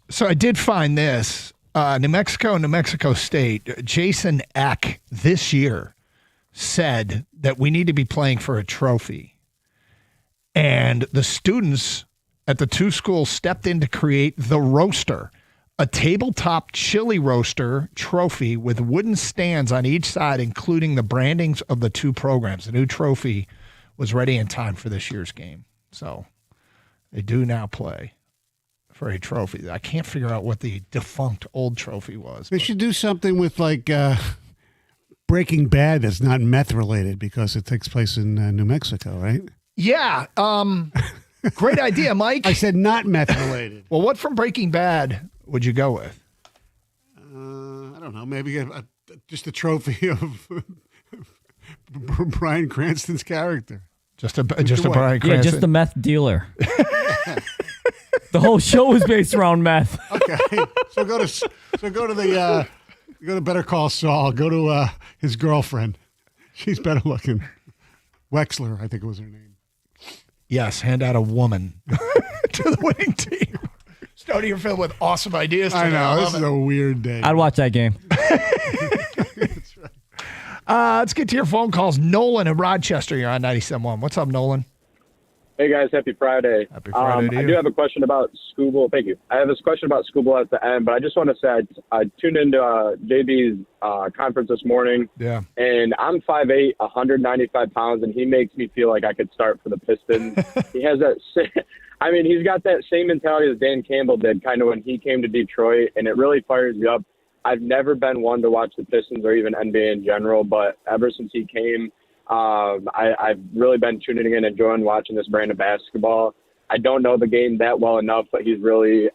So I did find this. New Mexico and New Mexico State, Jason Eck this year said that we need to be playing for a trophy. And the students at the two schools stepped in to create the Roaster, a tabletop chili roaster trophy with wooden stands on each side, including the brandings of the two programs. The new trophy was ready in time for this year's game. So they do now play for a trophy. I can't figure out what the defunct old trophy was. They should do something with like Breaking Bad that's not meth related because it takes place in New Mexico, right? Yeah. Great idea, Mike. I said not meth related. Well, what from Breaking Bad would you go with? I don't know. Maybe just a trophy of Bryan Cranston's character. Just a Bryan Cranston. Yeah, just the meth dealer. The whole show is based around meth. Okay, so go to Better Call Saul. Go to his girlfriend. She's better looking. Wexler, I think it was her name. Yes, hand out a woman to the winning team. Stoney, you're filled with awesome ideas today. I know. This is a weird day. I'd watch that game. That's right. Let's get to your phone calls. Nolan in Rochester, you're on 97.1. What's up, Nolan? Hey, guys. Happy Friday. Happy Friday to I you. do have a question about Scooble. Thank you. I have this question about Scooble at the end, but I just want to say I tuned into JB's conference this morning. Yeah. And I'm 5'8", 195 pounds, and he makes me feel like I could start for the Pistons. He has that he's got that same mentality as Dan Campbell did kind of when he came to Detroit, and it really fires me up. I've never been one to watch the Pistons or even NBA in general, but ever since he came, I've really been tuning in and enjoying watching this brand of basketball. I don't know the game that well enough, but he's really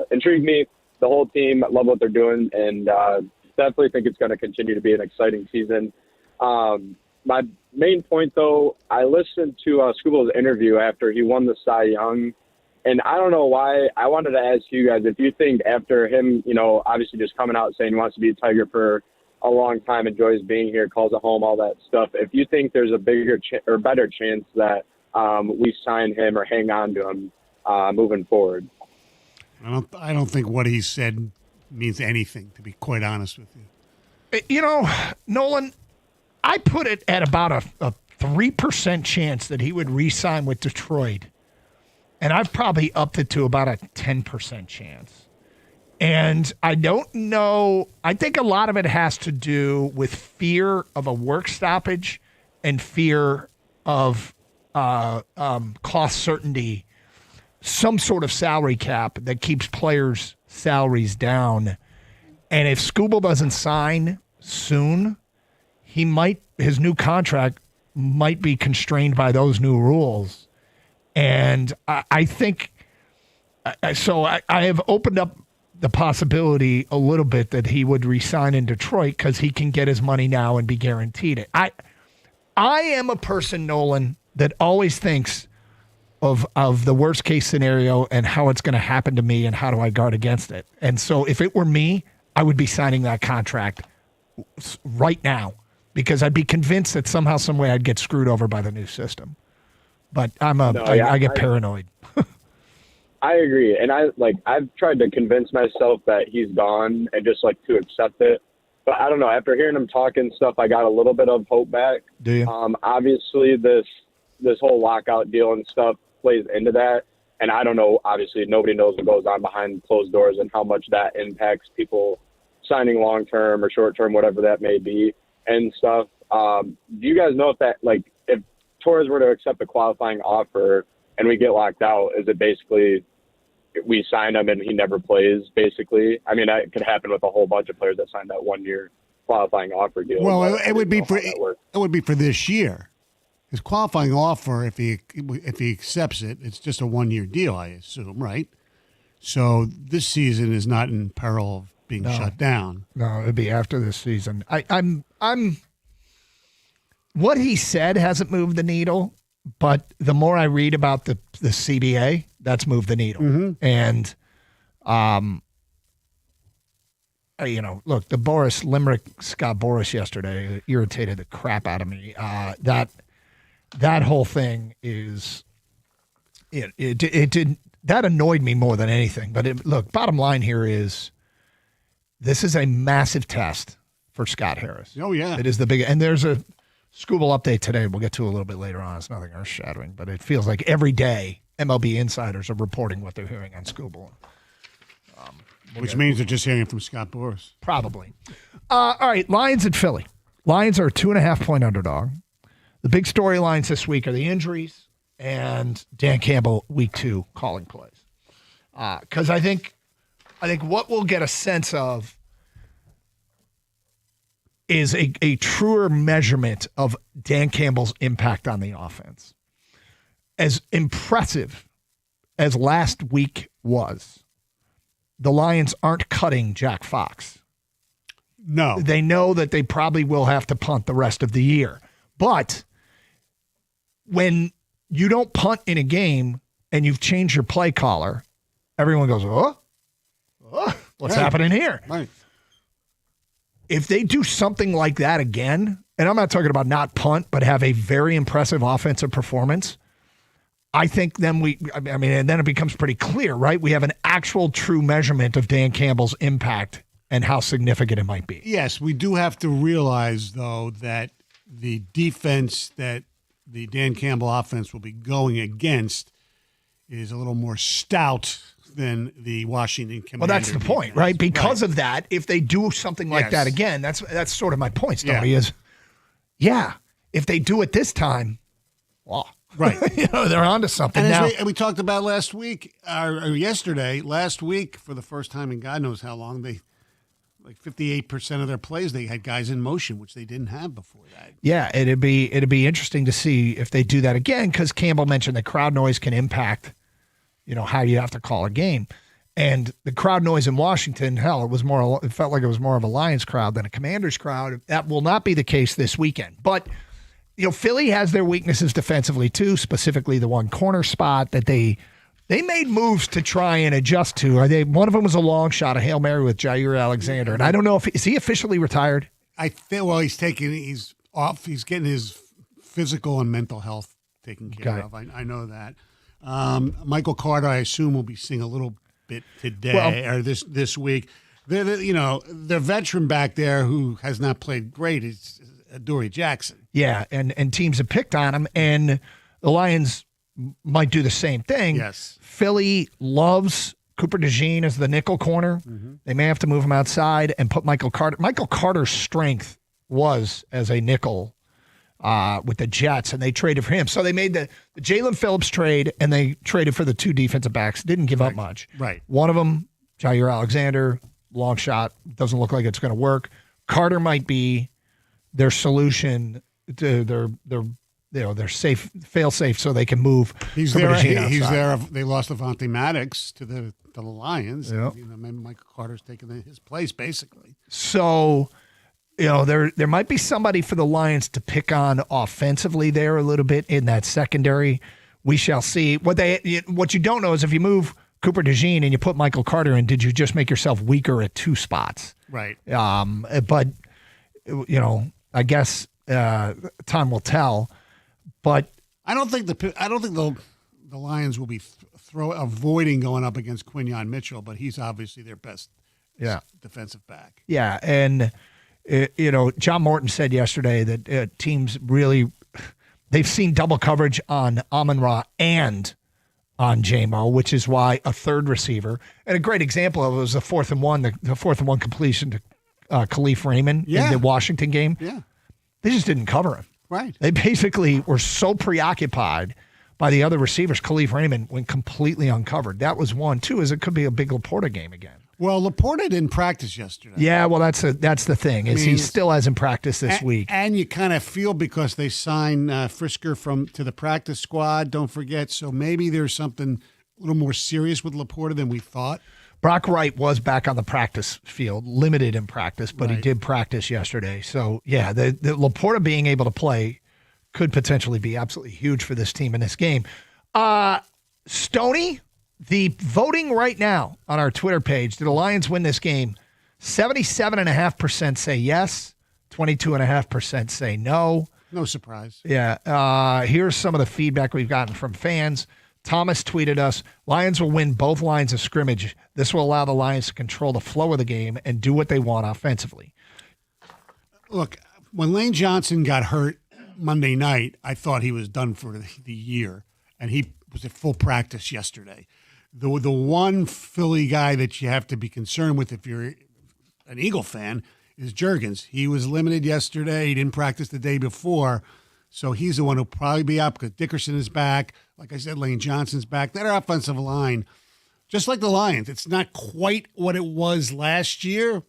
intrigued me. The whole team, I love what they're doing, and definitely think it's going to continue to be an exciting season. My main point, though, I listened to Scooble's interview after he won the Cy Young, and I don't know why. I wanted to ask you guys if you think after him, obviously just coming out saying he wants to be a Tiger for a long time, enjoys being here, calls it home, all that stuff. If you think there's a bigger or better chance that we sign him or hang on to him moving forward. I don't think what he said means anything, to be quite honest with you. Nolan, I put it at about a 3% chance that he would re-sign with Detroit. And I've probably upped it to about a 10% chance. And I don't know. I think a lot of it has to do with fear of a work stoppage and fear of cost certainty, some sort of salary cap that keeps players' salaries down. And if Scooble doesn't sign soon, his new contract might be constrained by those new rules. And I think so. I have opened up the possibility a little bit that he would resign in Detroit because he can get his money now and be guaranteed it. I am a person, Nolan, that always thinks of the worst case scenario and how it's going to happen to me and how do I guard against it. And so if it were me, I would be signing that contract right now because I'd be convinced that somehow, some way I'd get screwed over by the new system. But I get paranoid. I agree, and I've tried to convince myself that he's gone and just to accept it. But I don't know. After hearing him talk and stuff, I got a little bit of hope back. Do you? Obviously, this whole lockout deal and stuff plays into that, and I don't know. Obviously, nobody knows what goes on behind closed doors and how much that impacts people signing long term or short term, whatever that may be, and stuff. Do you guys know if that if Torres were to accept a qualifying offer and we get locked out, is it basically we sign him and he never plays, basically? I mean, it could happen with a whole bunch of players that signed that 1 year qualifying offer deal. Well, it would be for this year. His qualifying offer, if he accepts it, it's just a 1 year deal, I assume, right? So this season is not in peril of being shut down. No, it'd be after this season. I'm what he said hasn't moved the needle, but the more I read about the CBA, that's moved the needle. Mm-hmm. And, look, the Boris Limerick, Scott Boris yesterday irritated the crap out of me. That whole thing is, it did. that annoyed me more than anything. But look, bottom line here is this is a massive test for Scott Harris. Oh, yeah. It is the big, and there's a Scooble update today. We'll get to a little bit later on. It's nothing earth-shattering, but it feels like every day MLB insiders are reporting what they're hearing on Scooble. Which means they're just hearing from Scott Boras. Probably. All right, Lions at Philly. Lions are a 2.5-point underdog. The big storylines this week are the injuries and Dan Campbell, week 2, calling plays. Because I think what we'll get a sense of is a truer measurement of Dan Campbell's impact on the offense. As impressive as last week was, the Lions aren't cutting Jack Fox. No. They know that they probably will have to punt the rest of the year. But when you don't punt in a game and you've changed your play caller, everyone goes, what's happening here? Right. If they do something like that again, and I'm not talking about not punt, but have a very impressive offensive performance, I think then and then it becomes pretty clear, right? We have an actual true measurement of Dan Campbell's impact and how significant it might be. Yes, we do have to realize, though, that the defense that the Dan Campbell offense will be going against is a little more stout than the Washington Commanders. Well, that's the point, right? Because of that, if they do something like that again, that's sort of my point, Stoney, is, if they do it this time, well, right. They're onto something. And now, as we talked about last week, or yesterday, last week, for the first time in God knows how long, they 58% of their plays, they had guys in motion, which they didn't have before that. Yeah, it'd be interesting to see if they do that again, because Campbell mentioned that crowd noise can impact, how you have to call a game. And the crowd noise in Washington, it felt like it was more of a Lions crowd than a Commanders crowd. That will not be the case this weekend. But, Philly has their weaknesses defensively too, specifically the one corner spot that they made moves to try and adjust to. One of them was a long shot, a Hail Mary with Jair Alexander. And I don't know is he officially retired? I think, he's off. He's getting his physical and mental health taken care of. I know that. Michael Carter, I assume, will be seeing a little bit today or this week. The veteran back there who has not played great is Dory Jackson. Yeah, and teams have picked on him, and the Lions might do the same thing. Yes. Philly loves Cooper DeJean as the nickel corner. Mm-hmm. They may have to move him outside and put Michael Carter. Michael Carter's strength was as a nickel with the Jets, and they traded for him. So they made the Jalen Phillips trade, and they traded for the 2 defensive backs. Didn't give up much. Right. One of them, Jair Alexander, long shot. Doesn't look like it's going to work. Carter might be their solution to their safe, fail safe, so they can move. He's there. He's there. They lost Avonte Maddox to the Lions. Yep. Maybe Michael Carter's taking his place, basically. So, there might be somebody for the Lions to pick on offensively there a little bit in that secondary. We shall see. What you don't know is if you move Cooper DeJean and you put Michael Carter in, did you just make yourself weaker at 2 spots? Right. But I guess time will tell. But I don't think the Lions will be avoiding going up against Quinyon Mitchell, but he's obviously their best defensive back. Yeah, and John Morton said yesterday that teams they've seen double coverage on Amon-Ra and on JMO, which is why a third receiver, and a great example of it was the 4th and 1, the 4th and 1 completion to Khalif Raymond in the Washington game. Yeah, they just didn't cover him. Right. They basically were so preoccupied by the other receivers. Khalif Raymond went completely uncovered. That was one. 2 is it could be a big Laporta game again. Well, Laporta didn't practice yesterday. Yeah, well, that's the thing. He still hasn't practiced this week. And you kind of feel because they signed Frisker to the practice squad, don't forget. So maybe there's something a little more serious with Laporta than we thought. Brock Wright was back on the practice field, limited in practice, but he did practice yesterday. So, yeah, the Laporta being able to play could potentially be absolutely huge for this team in this game. Stoney, the voting right now on our Twitter page, did the Lions win this game? 77.5% say yes, 22.5% say no. No surprise. Yeah. Here's some of the feedback we've gotten from fans. Thomas tweeted us, Lions will win both lines of scrimmage. This will allow the Lions to control the flow of the game and do what they want offensively. Look, when Lane Johnson got hurt Monday night, I thought he was done for the year, and he was at full practice yesterday. The one Philly guy that you have to be concerned with if you're an Eagle fan is Juergens. He was limited yesterday. He didn't practice the day before. So he's the one who'll probably be up because Dickerson is back. Like I said, Lane Johnson's back. That offensive line, just like the Lions, it's not quite what it was last year,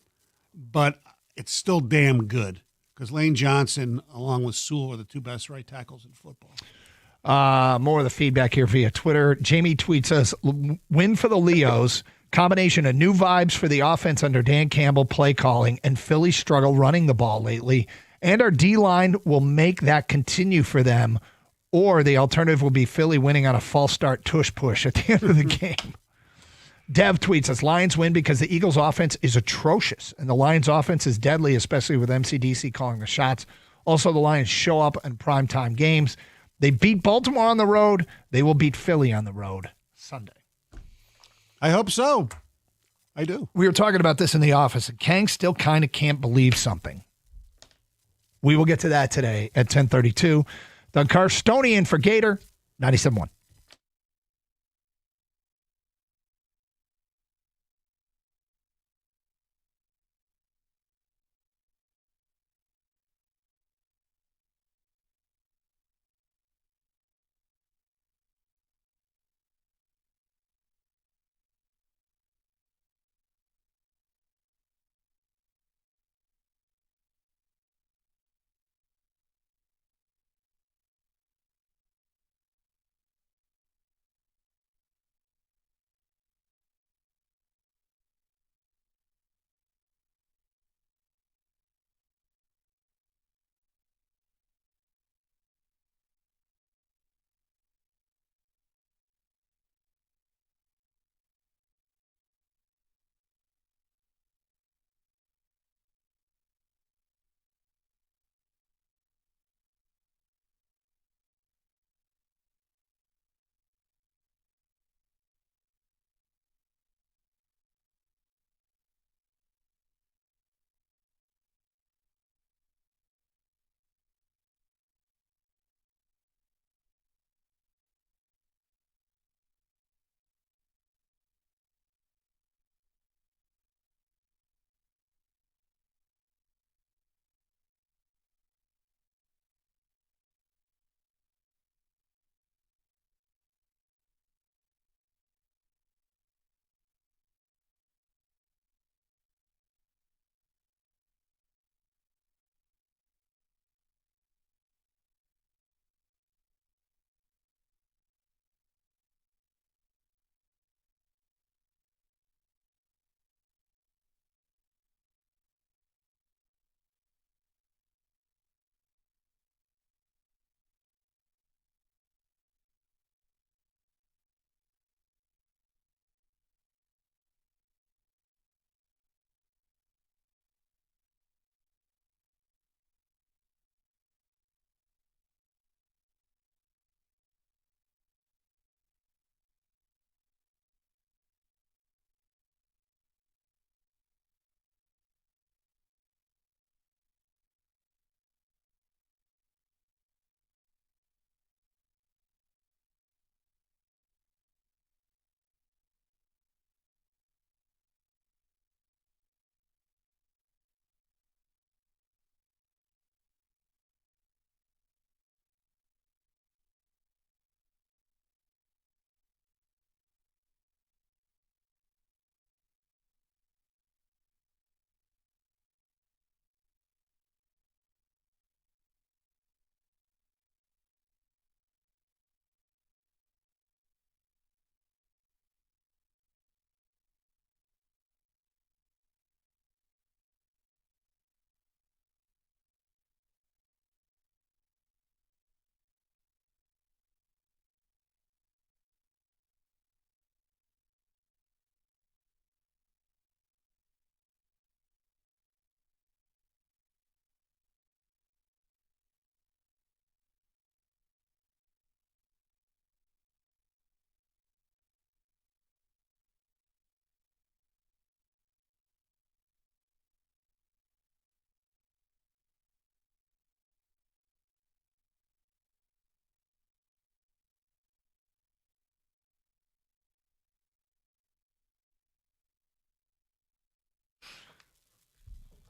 but it's still damn good because Lane Johnson, along with Sewell, are the two best right tackles in football. More of the feedback here via Twitter. Jamie tweets us, win for the Leos. Combination of new vibes for the offense under Dan Campbell play calling and Philly's struggle running the ball lately. And our D-line will make that continue for them, or the alternative will be Philly winning on a false start tush push at the end of the game. Dev tweets us, Lions win because the Eagles' offense is atrocious, and the Lions' offense is deadly, especially with MCDC calling the shots. Also, the Lions show up in primetime games. They beat Baltimore on the road. They will beat Philly on the road Sunday. I hope so. I do. We were talking about this in the office, and Kang still kind of can't believe something. We will get to that today at 10:32. Doug Carstonian for Gator 97.1.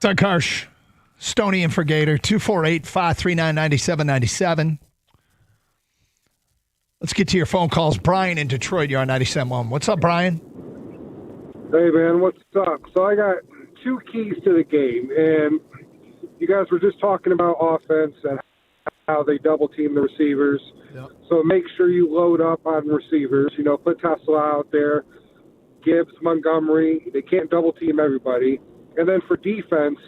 Doug Harsh, Stoney and Gator, 248-539-9797. Let's get to your phone calls. Brian in Detroit, you're on 97.1. What's up, Brian? Hey, man, what's up? So I got two keys to the game, and you guys were just talking about offense and how they double-team the receivers. Yep. So make sure you load up on receivers. Put Tesla out there, Gibbs, Montgomery. They can't double-team everybody. And then for defense,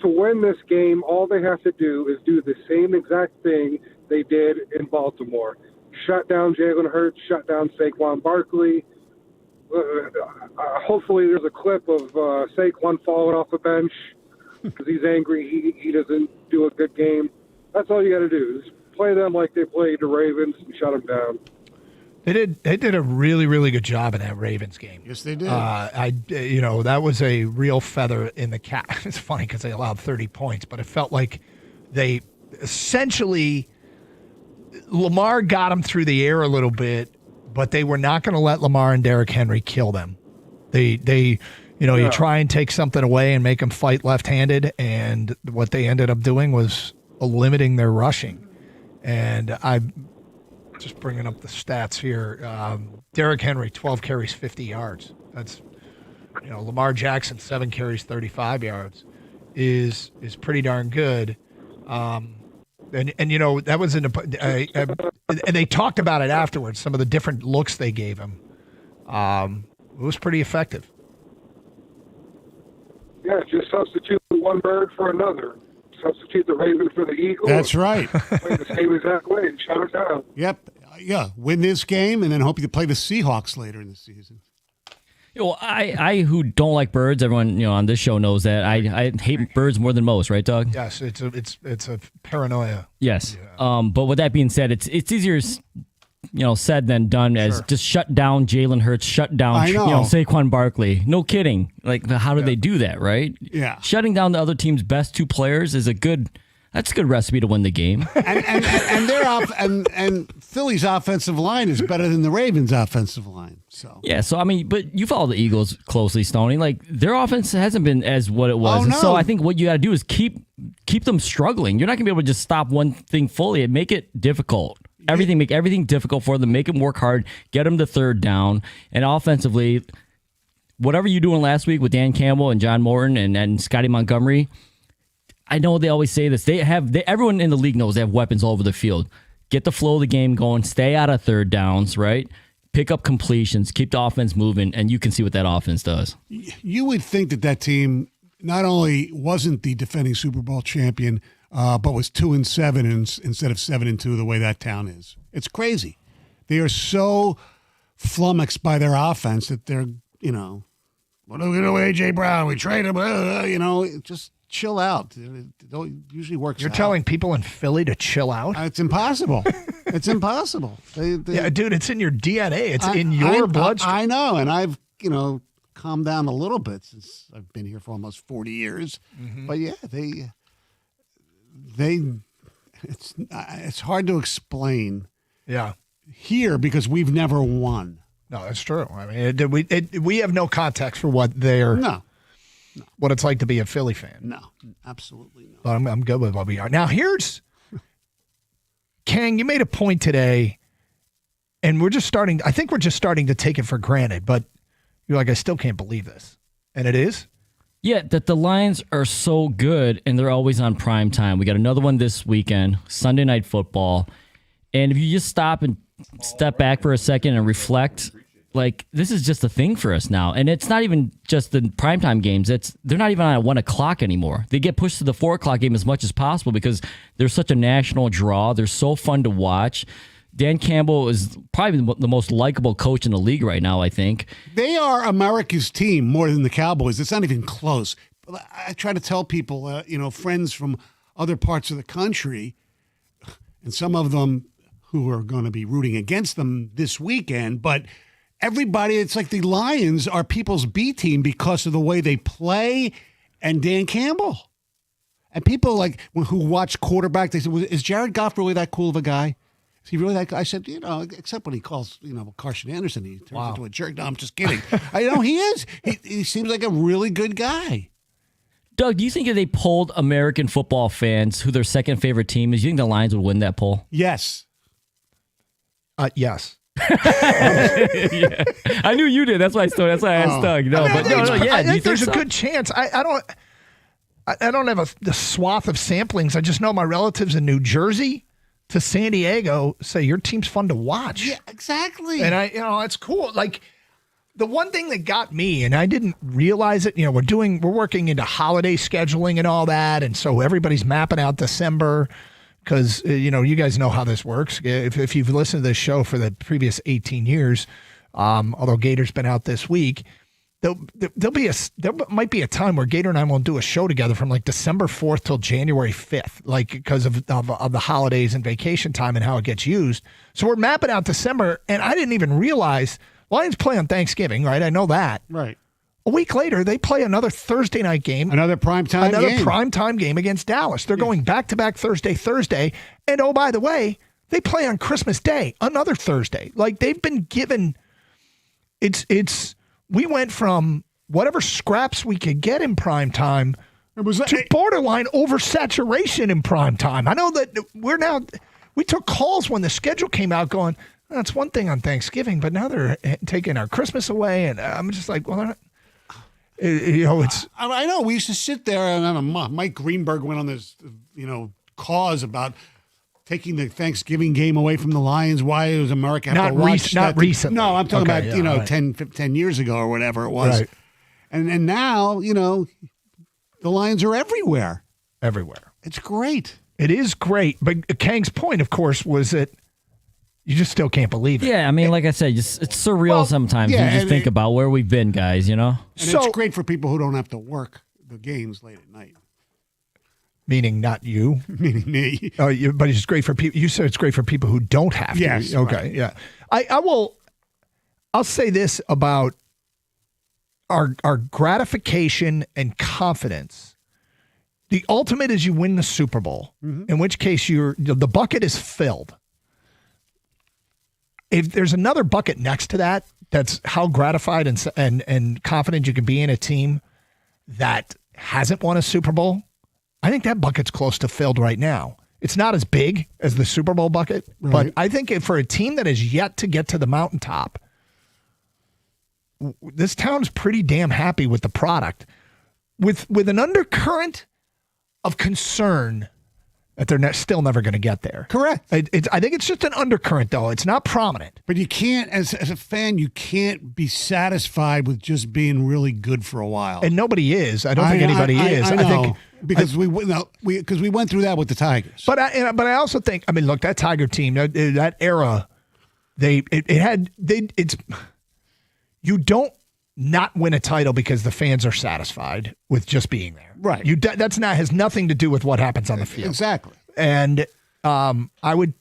to win this game, all they have to do is do the same exact thing they did in Baltimore. Shut down Jalen Hurts, shut down Saquon Barkley. Hopefully there's a clip of Saquon falling off a bench because he's angry. He doesn't do a good game. That's all you got to do. Just play them like they played the Ravens and shut them down. They did a really, really good job in that Ravens game. Yes, they did. That was a real feather in the cap. It's funny because they allowed 30 points, but it felt like they essentially Lamar got them through the air a little bit, but they were not going to let Lamar and Derrick Henry kill them. You try and take something away and make them fight left-handed, and what they ended up doing was limiting their rushing. And I'm just bringing up the stats here. Derrick Henry, 12 carries, 50 yards. That's, Lamar Jackson, 7 carries, 35 yards is pretty darn good. That was and they talked about it afterwards, some of the different looks they gave him. It was pretty effective. Yeah, just substitute one bird for another. Substitute the Raven for the Eagle. That's right. Play the same exact way and shut it down. Yep. Yeah. Win this game and then hope you play the Seahawks later in the season. Well, I who don't like birds, everyone on this show knows that I hate birds more than most, right, Doug? Yes, it's a paranoia. Yes. But with that being said, it's easier said than done. As just shut down Jalen Hurts, shut down Saquon Barkley. No kidding. Like how do they do that, right? Yeah. Shutting down the other team's best two players is a good recipe to win the game. and their and Philly's offensive line is better than the Ravens' offensive line. So yeah, but you follow the Eagles closely, Stoney. Like their offense hasn't been as what it was. Oh, And no. so I think what you got to do is keep them struggling. You're not gonna be able to just stop one thing fully and make it difficult. Make everything difficult for them. Make them work hard. Get them to third down. And offensively, whatever you doing last week with Dan Campbell and John Morton and Scotty Montgomery. I know they always say this. Everyone in the league knows they have weapons all over the field. Get the flow of the game going. Stay out of third downs, right? Pick up completions. Keep the offense moving, and you can see what that offense does. you would think that team not only wasn't the defending Super Bowl champion, but was 2-7 instead of 7-2 the way that town is. It's crazy. They are so flummoxed by their offense that they're, what do we do with A.J. Brown? We trade him, just chill out. It usually works You're out. telling people in Philly to chill out? It's impossible. It's impossible. Yeah, dude, it's in your DNA. It's in your bloodstream. I know, and I've, calmed down a little bit since I've been here for almost 40 years. Mm-hmm. But yeah, it's hard to explain. Yeah. Here because we've never won. No, that's true. I mean, we have no context for what what it's like to be a Philly fan. No, absolutely not. But I'm good with what we are. Now, Kang, you made a point today, and I think we're just starting to take it for granted, but you're like, I still can't believe this. And it is? Yeah, that the Lions are so good, and they're always on prime time. We got another one this weekend, Sunday Night Football. And if you just stop and step back for a second and reflect, like, this is just a thing for us now. And it's not even just the primetime games. They're not even on at 1 o'clock anymore. They get pushed to the 4 o'clock game as much as possible because they're such a national draw. They're so fun to watch. Dan Campbell is probably the most likable coach in the league right now, I think. They are America's team more than the Cowboys. It's not even close. I try to tell people, friends from other parts of the country, and some of them who are going to be rooting against them this weekend, but everybody, it's like the Lions are people's B team because of the way they play and Dan Campbell. And people who watch quarterback, they say, is Jared Goff really that cool of a guy? Is he really that guy? I said, except when he calls, Carson Anderson, he turns into a jerk. No, I'm just kidding. I know he is. He seems like a really good guy. Doug, do you think if they polled American football fans who their second favorite team is, you think the Lions would win that poll? Yes. Yes. Yeah. I knew you did. That's why I asked Doug. No, I do you think there's so? a good chance. I don't have the swath of samplings. I just know my relatives in New Jersey to San Diego say your team's fun to watch. Yeah, exactly. And it's cool. Like the one thing that got me, and I didn't realize it, we're working into holiday scheduling and all that. And so everybody's mapping out December because, you guys know how this works. If you've listened to this show for the previous 18 years, although Gator's been out this week, there might be a time where Gator and I won't do a show together from like December 4th till January 5th, like because of the holidays and vacation time and how it gets used. So we're mapping out December, and I didn't even realize Lions play on Thanksgiving, right? I know that. Right. A week later, they play another Thursday night game. Another primetime game against Dallas. They're going back-to-back Thursday. And oh, by the way, they play on Christmas Day, another Thursday. Like they've been given we went from whatever scraps we could get in prime time to borderline oversaturation in prime time. I know that we took calls when the schedule came out going, that's one thing on Thanksgiving, but now they're taking our Christmas away. And I'm just like, well, it's. I know. We used to sit there, and Mike Greenberg went on this, cause about taking the Thanksgiving game away from the Lions. Why does America have to watch that? Not recently. No, I'm talking about, right. 10 years ago or whatever it was. Right. And now, the Lions are everywhere. Everywhere. It's great. It is great. But Kang's point, of course, was that you just still can't believe it. Yeah, I mean, like I said, it's surreal sometimes. Yeah, you just think about where we've been, guys, And it's great for people who don't have to work the games late at night. Meaning not you? Meaning me. But it's great for people. You said it's great for people who don't have to. Yes. Okay, right. yeah. I'll say this about our gratification and confidence. The ultimate is you win the Super Bowl, in which case the bucket is filled. If there's another bucket next to that, that's how gratified and confident you can be in a team that hasn't won a Super Bowl. I think that bucket's close to filled right now. It's not as big as the Super Bowl bucket, but I think for a team that has yet to get to the mountaintop, this town's pretty damn happy with the product, with an undercurrent of concern that they're still never going to get there. Correct. I think it's just an undercurrent, though. It's not prominent. But you can't, as a fan, you can't be satisfied with just being really good for a while. And nobody is. I don't think anybody is. I know, think because we went through that with the Tigers. But I also think, I mean, look, that Tiger team, that era, you don't not win a title because the fans are satisfied with just being there. Right. Has nothing to do with what happens on the field. Exactly. And I would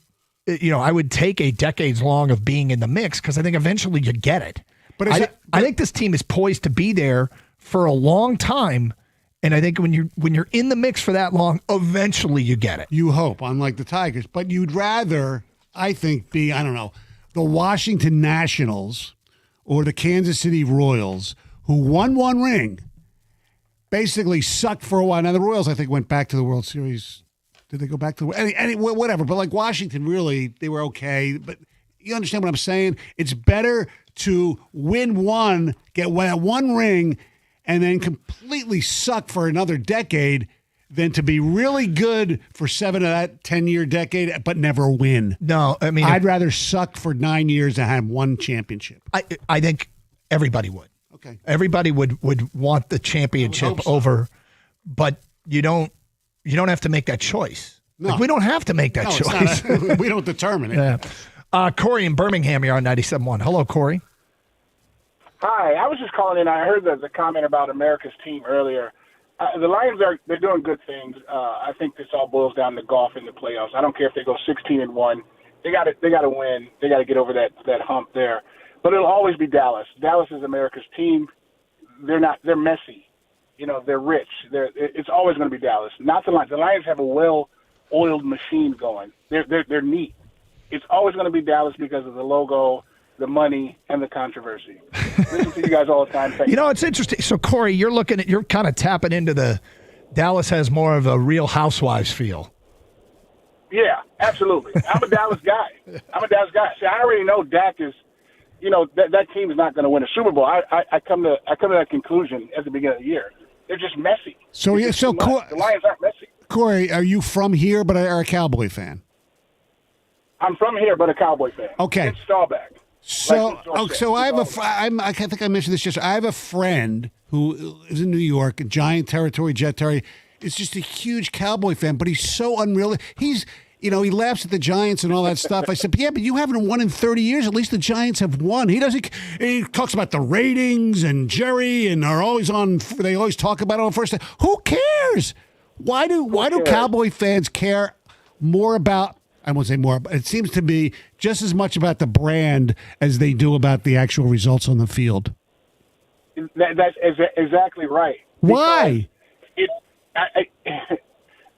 take a decades long of being in the mix because I think eventually you get it. But I think this team is poised to be there for a long time. And I think when you're in the mix for that long, eventually you get it. You hope, unlike the Tigers. But you'd rather, I think, be, I don't know, the Washington Nationals or the Kansas City Royals, who won one ring, basically sucked for a while. Now, the Royals, I think, went back to the World Series. Did they go back to the whatever. But like Washington, really, they were okay. But you understand what I'm saying? It's better to win one, get one ring, and then completely suck for another decade than to be really good for 7 of that 10-year decade, but never win. No, I mean, I'd rather suck for 9 years than have one championship. I think everybody would. Okay. Everybody would want the championship over, but you don't have to make that choice. No. Like, we don't have to make that choice. We don't determine it. Yeah. Corey in Birmingham, you're on 97.1. Hello, Corey. Hi, I was just calling in. I heard the comment about America's team earlier. The Lions they're doing good things. I think this all boils down to golf in the playoffs. I don't care if they go 16-1. They got to win. They got to get over that hump there. But it'll always be Dallas. Dallas is America's team. They're messy. They're rich. It's always going to be Dallas, not the Lions. The Lions have a well-oiled machine going. They're neat. It's always going to be Dallas because of the logo, the money, and the controversy. Listen to you guys all the time. Thank you. It's interesting. So, Corey, you're kind of tapping into Dallas has more of a Real Housewives feel. Yeah, absolutely. I'm a Dallas guy. See, I already know Dak is, that team is not going to win a Super Bowl. I come to that conclusion at the beginning of the year. They're just messy. So It's just too much. The Lions aren't messy. Corey, are you from here but are a Cowboy fan? I'm from here, but a Cowboy fan. Okay. It's Staubach. So I have I think I mentioned this yesterday. I have a friend who is in New York, Giant territory, Jet territory. Is just a huge Cowboy fan, but he's so unreal. He laughs at the Giants and all that stuff. I said, yeah, but you haven't won in 30 years. At least the Giants have won. He talks about the ratings and Jerry and they always talk about it on first day. Who cares? Why do Cowboy fans care more about, I won't say more, but it seems to be just as much about the brand as they do about the actual results on the field? That's exactly right. Why?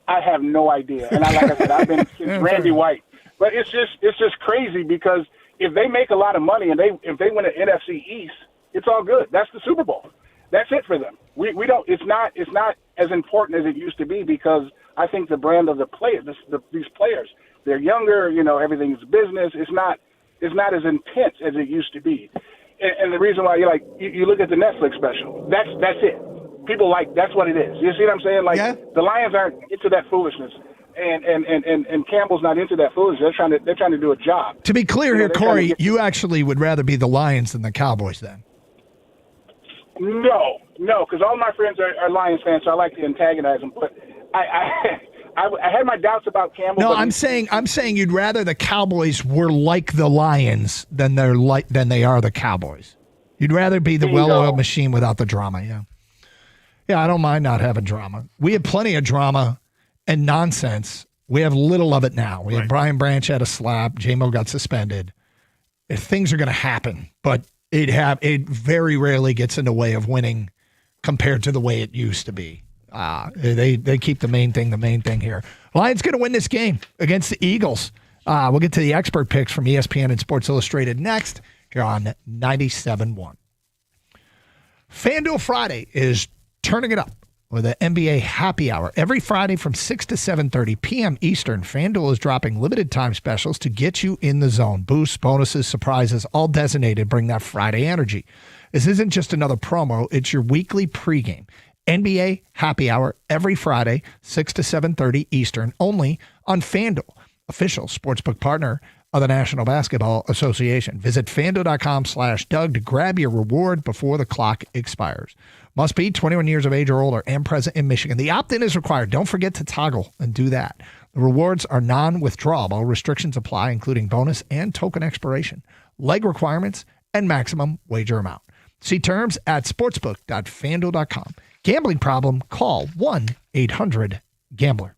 I have no idea. And like I said, I've been since Randy White. But it's just crazy because if they make a lot of money and if they win an NFC East, it's all good. That's the Super Bowl. That's it for them. We don't. It's not as important as it used to be because I think the brand of the players, these players, they're younger. Everything's business. It's not as intense as it used to be. And the reason why you look at the Netflix special. That's it. People that's what it is. You see what I'm saying? The Lions aren't into that foolishness, and Campbell's not into that foolishness. They're trying to do a job. To be clear here, Corey, you actually would rather be the Lions than the Cowboys then? No, because all my friends are Lions fans, so I like to antagonize them. But I had my doubts about Campbell. No, I'm saying you'd rather the Cowboys were like the Lions than they are the Cowboys. You'd rather be the well-oiled machine without the drama. Yeah. Yeah, I don't mind not having drama. We have plenty of drama and nonsense. We have little of it now. We have Brian Branch had a slap. J-Mo got suspended. Things are going to happen, but it very rarely gets in the way of winning compared to the way it used to be. They keep the main thing here. Lions going to win this game against the Eagles. We'll get to the expert picks from ESPN and Sports Illustrated next here on 97.1. FanDuel Friday is turning it up with an NBA happy hour. Every Friday from 6 to 7:30 p.m. Eastern, FanDuel is dropping limited time specials to get you in the zone. Boosts, bonuses, surprises, all designated bring that Friday energy. This isn't just another promo. It's your weekly pregame. NBA happy hour every Friday, 6 to 7:30 Eastern, only on FanDuel, official sportsbook partner of the National Basketball Association. Visit FanDuel.com/Doug to grab your reward before the clock expires. Must be 21 years of age or older and present in Michigan. The opt-in is required. Don't forget to toggle and do that. The rewards are non-withdrawable. Restrictions apply, including bonus and token expiration, leg requirements, and maximum wager amount. See terms at sportsbook.fanduel.com. Gambling problem? Call 1-800-GAMBLER.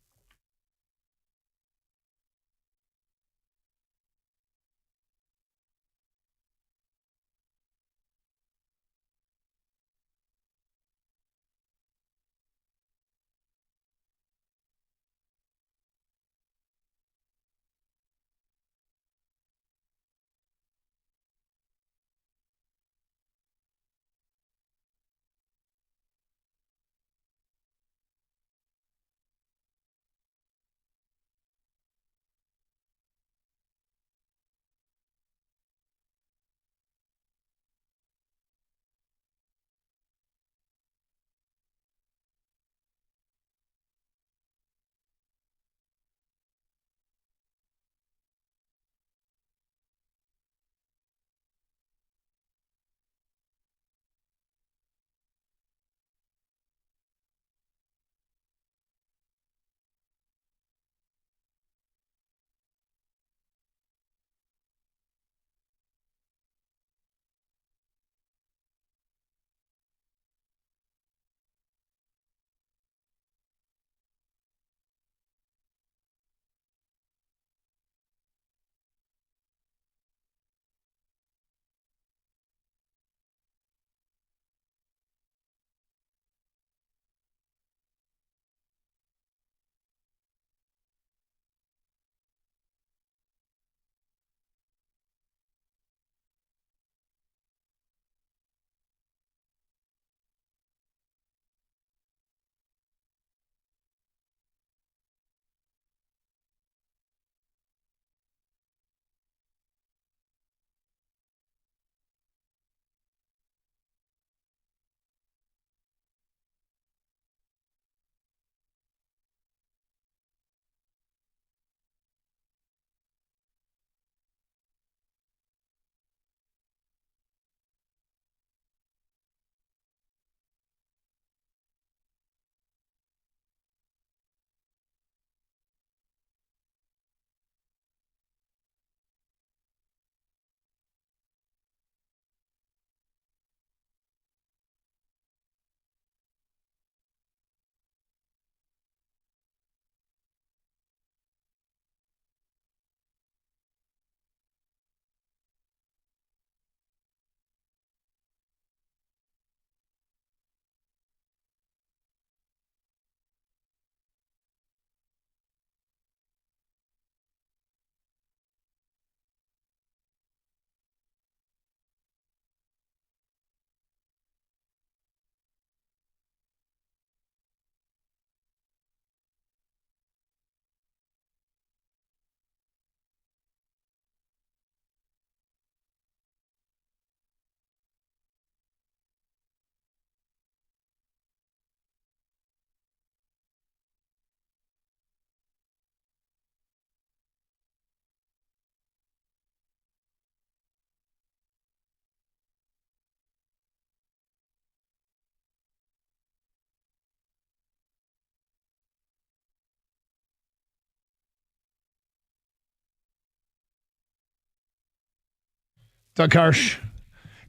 Doug Harsh.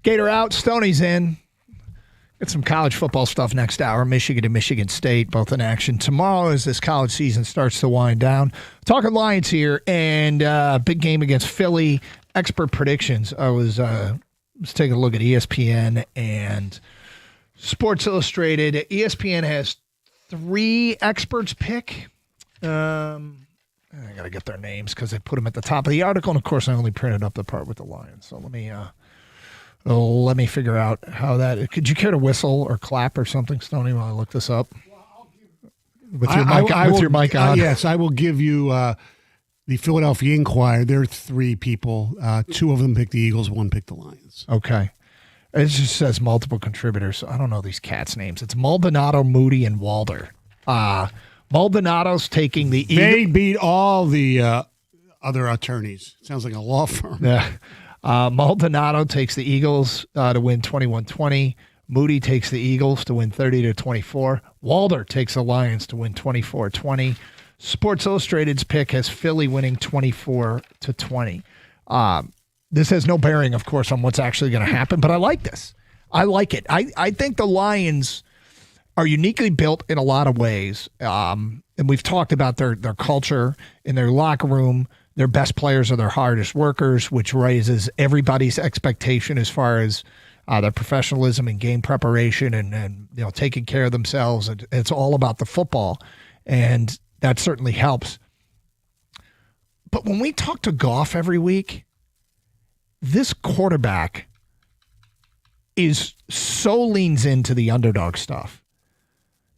Gator out, Stoney's in. Get some college football stuff next hour. Michigan and Michigan State, both in action tomorrow as this college season starts to wind down. Talking Lions here, and big game against Philly. Expert predictions. I was taking a look at ESPN and Sports Illustrated. ESPN has 3 experts pick. I got to get their names because they put them at the top of the article, and of course I only printed up the part with the Lions. So let me figure out how that. Could you care to whistle or clap or something, Stoney, while I look this up? With your mic on. Yes, I will give you the Philadelphia Inquirer. There are 3 people. 2 of them picked the Eagles, 1 picked the Lions. Okay. It just says multiple contributors. So I don't know these cats' names. It's Maldonado, Moody, and Walder. Maldonado's taking the Eagles. They beat all the other attorneys. Sounds like a law firm. Yeah. Maldonado takes the Eagles to win 21-20. Moody takes the Eagles to win 30-24. Walder takes the Lions to win 24-20. Sports Illustrated's pick has Philly winning 24-20. This has no bearing, of course, on what's actually going to happen, but I like this. I like it. I think the Lions are uniquely built in a lot of ways, and we've talked about their culture in their locker room. Their best players are their hardest workers, which raises everybody's expectation as far as their professionalism and game preparation and taking care of themselves. It's all about the football, and that certainly helps. But when we talk to Goff every week, this quarterback is so leans into the underdog stuff.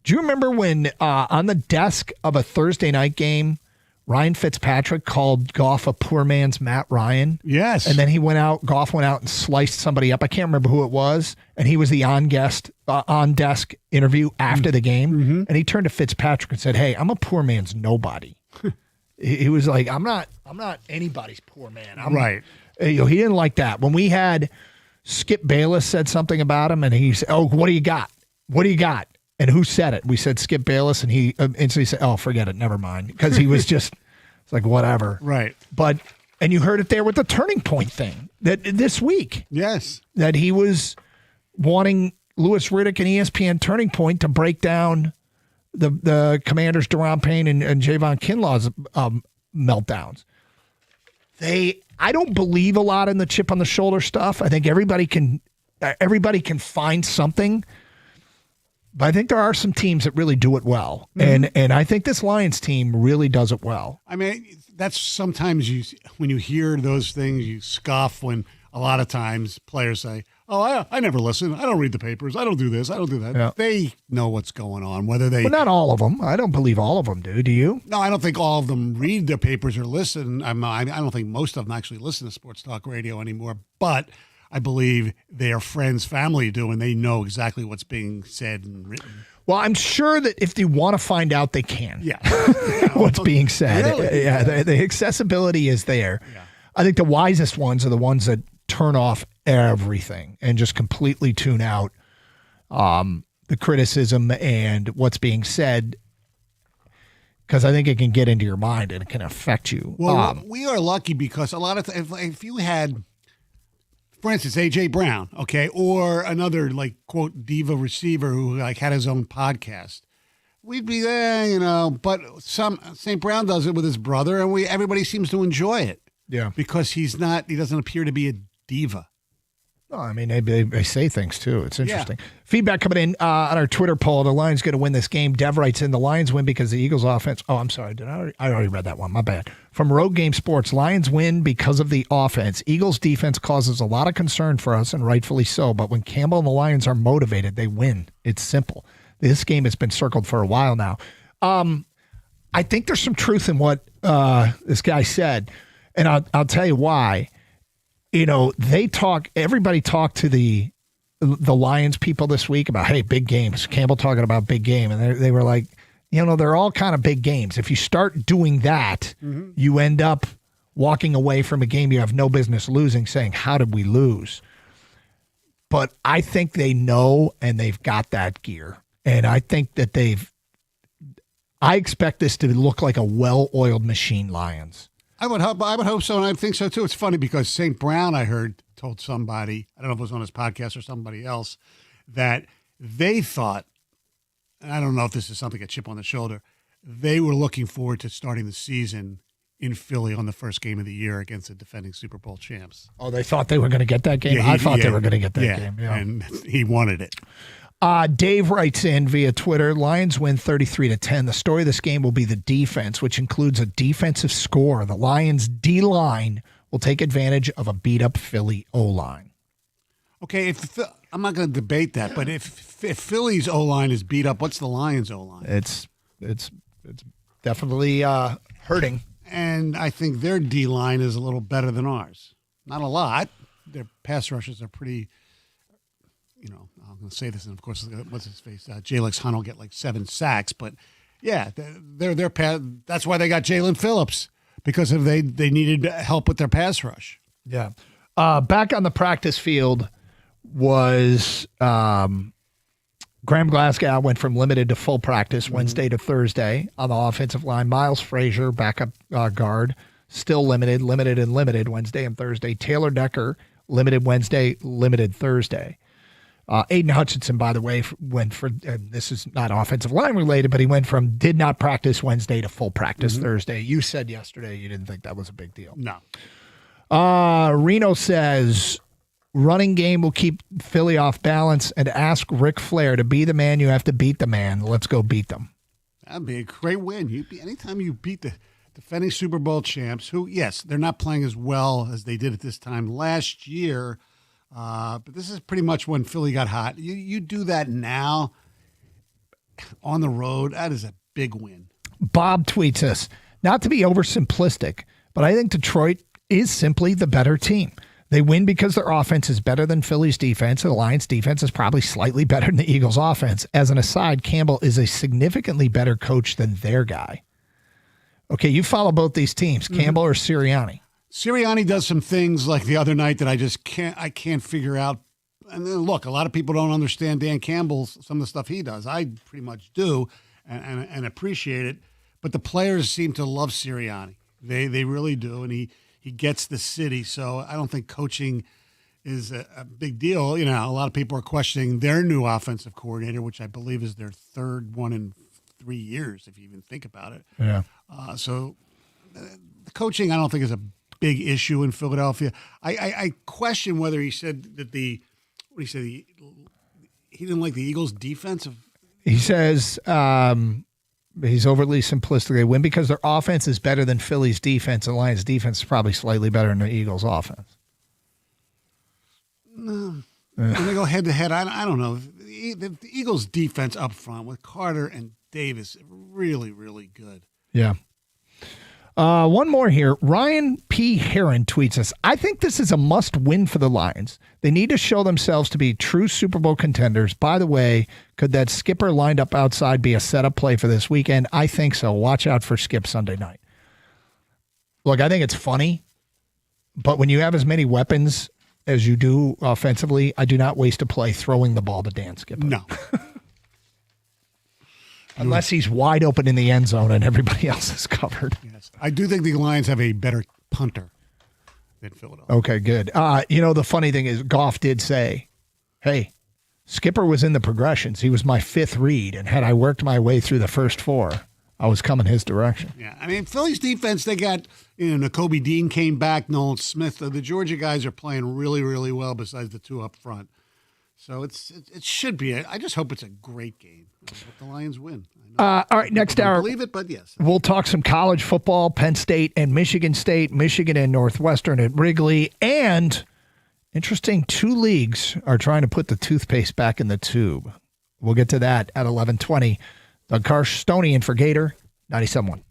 Do you remember when on the desk of a Thursday night game, Ryan Fitzpatrick called Goff a poor man's Matt Ryan? Yes. And then Goff went out and sliced somebody up. I can't remember who it was. And he was the on-desk interview after the game. Mm-hmm. And he turned to Fitzpatrick and said, "Hey, I'm a poor man's nobody." He was like, I'm not anybody's poor man. Right. He didn't like that. When we had Skip Bayless said something about him, and he said, "Oh, what do you got? What do you got?" And who said it? We said Skip Bayless, and he instantly said, "Oh, forget it, never mind," because he was just it's like whatever. Right. And you heard it there with the turning point thing that this week. Yes. That he was wanting Louis Riddick and ESPN Turning Point to break down the Commanders' Daron Payne and Javon Kinlaw's meltdowns. I don't believe a lot in the chip on the shoulder stuff. I think everybody can find something. But I think there are some teams that really do it well. Mm-hmm. And I think this Lions team really does it well. I mean, that's sometimes when you hear those things, you scoff when a lot of times players say, "Oh, I never listen. I don't read the papers. I don't do this. I don't do that." Yeah. They know what's going on, whether they... Well, not all of them. I don't believe all of them do. Do you? No, I don't think all of them read their papers or listen. I don't think most of them actually listen to sports talk radio anymore, but I believe their friends, family do, and they know exactly what's being said and written. Well, I'm sure that if they want to find out, they can. Yeah. What's being said. Really? Yeah, the accessibility is there. Yeah. I think the wisest ones are the ones that turn off everything and just completely tune out the criticism and what's being said, because I think it can get into your mind and it can affect you. Well, we are lucky because a lot of if you had, for instance, A.J. Brown, okay, or another, like, quote, diva receiver who, like, had his own podcast, we'd be there, but St. Brown does it with his brother, and everybody seems to enjoy it. Yeah. Because he doesn't appear to be a diva. No, I mean, they say things, too. It's interesting. Yeah. Feedback coming in on our Twitter poll. The Lions going to win this game. Dev writes in, the Lions win because the Eagles offense. Oh, I'm sorry. I already read that one. My bad. From Road Game Sports, Lions win because of the offense. Eagles defense causes a lot of concern for us, and rightfully so. But when Campbell and the Lions are motivated, they win. It's simple. This game has been circled for a while now. I think there's some truth in what this guy said, and I'll tell you why. Everybody talked to the Lions people this week about, hey, big games. Campbell talking about big game. And they were like, they're all kind of big games. If you start doing that, you end up walking away from a game you have no business losing, saying, how did we lose? But I think they know, and they've got that gear. And I think that I expect this to look like a well-oiled machine, Lions. I would hope so, and I think so too. It's funny because St. Brown, I heard, told somebody, I don't know if it was on his podcast or somebody else, that they thought, and I don't know if this is something, a chip on the shoulder, they were looking forward to starting the season in Philly on the first game of the year against the defending Super Bowl champs. Oh, they thought they were going to get that game? I thought they were going to get that game. Yeah. And he wanted it. Dave writes in via Twitter, Lions win 33-10. The story of this game will be the defense, which includes a defensive score. The Lions' D-line will take advantage of a beat-up Philly O-line. Okay, I'm not going to debate that, but if Philly's O-line is beat up, what's the Lions' O-line? It's definitely hurting. And I think their D-line is a little better than ours. Not a lot. Their pass rushes are pretty, I'm going to say this, and of course, what's his face? J-Lex Hunt will get like 7 sacks, but yeah, their pass, that's why they got Jalen Phillips, because they needed help with their pass rush. Yeah. Back on the practice field was Graham Glasgow went from limited to full practice Wednesday to Thursday on the offensive line. Miles Frazier, backup guard, still limited Wednesday and Thursday. Taylor Decker, limited Wednesday, limited Thursday. Aiden Hutchinson, by the way, went for, this is not offensive line related, but he went from did not practice Wednesday to full practice Thursday. You said yesterday you didn't think that was a big deal. No. Reno says, running game will keep Philly off balance, and ask Ric Flair to be the man. You have to beat the man. Let's go beat them. That'd be a great win. Anytime you beat the defending Super Bowl champs, who, yes, they're not playing as well as they did at this time last year, but this is pretty much when Philly got hot. You do that now on the road, that is a big win. Bob tweets us, not to be oversimplistic, but I think Detroit is simply the better team. They win because their offense is better than Philly's defense, and the Lions' defense is probably slightly better than the Eagles' offense. As an aside, Campbell is a significantly better coach than their guy. Okay, you follow both these teams, Campbell or Sirianni? Sirianni does some things like the other night that I can't figure out. And then look, a lot of people don't understand Dan Campbell, some of the stuff he does. I pretty much do and appreciate it. But the players seem to love Sirianni. They really do, and he gets the city. So I don't think coaching is a big deal. A lot of people are questioning their new offensive coordinator, which I believe is their third one in 3 years, if you even think about it. Yeah. So the coaching, I don't think, is a big issue in Philadelphia. I question whether he said that he didn't like the Eagles' defensive. He says he's overly simplistic. They win because their offense is better than Philly's defense, and Lions' defense is probably slightly better than the Eagles' offense. No. When they go head to head, I don't know. The Eagles' defense up front with Carter and Davis, really, really good. Yeah. One more here. Ryan P. Heron tweets us, I think this is a must-win for the Lions. They need to show themselves to be true Super Bowl contenders. By the way, could that Skipper lined up outside be a setup play for this weekend? I think so. Watch out for Skip Sunday night. Look, I think it's funny, but when you have as many weapons as you do offensively, I do not waste a play throwing the ball to Dan Skipper. No. Unless he's wide open in the end zone and everybody else is covered. Yes. I do think the Lions have a better punter than Philadelphia. Okay, good. The funny thing is Goff did say, hey, Skipper was in the progressions. He was my fifth read, and had I worked my way through the first four, I was coming his direction. Yeah, I mean, Philly's defense, they got, Nakobe Dean came back, Nolan Smith. The Georgia guys are playing really, really well besides the two up front. So it should be. I just hope it's a great game. I hope the Lions win. All right, next hour. Believe it, but yes. We'll talk some college football, Penn State and Michigan State, Michigan and Northwestern at Wrigley, and interesting, 2 leagues are trying to put the toothpaste back in the tube. We'll get to that at 11:20. Doug Karsch, Stoney, and for Gator 97.1.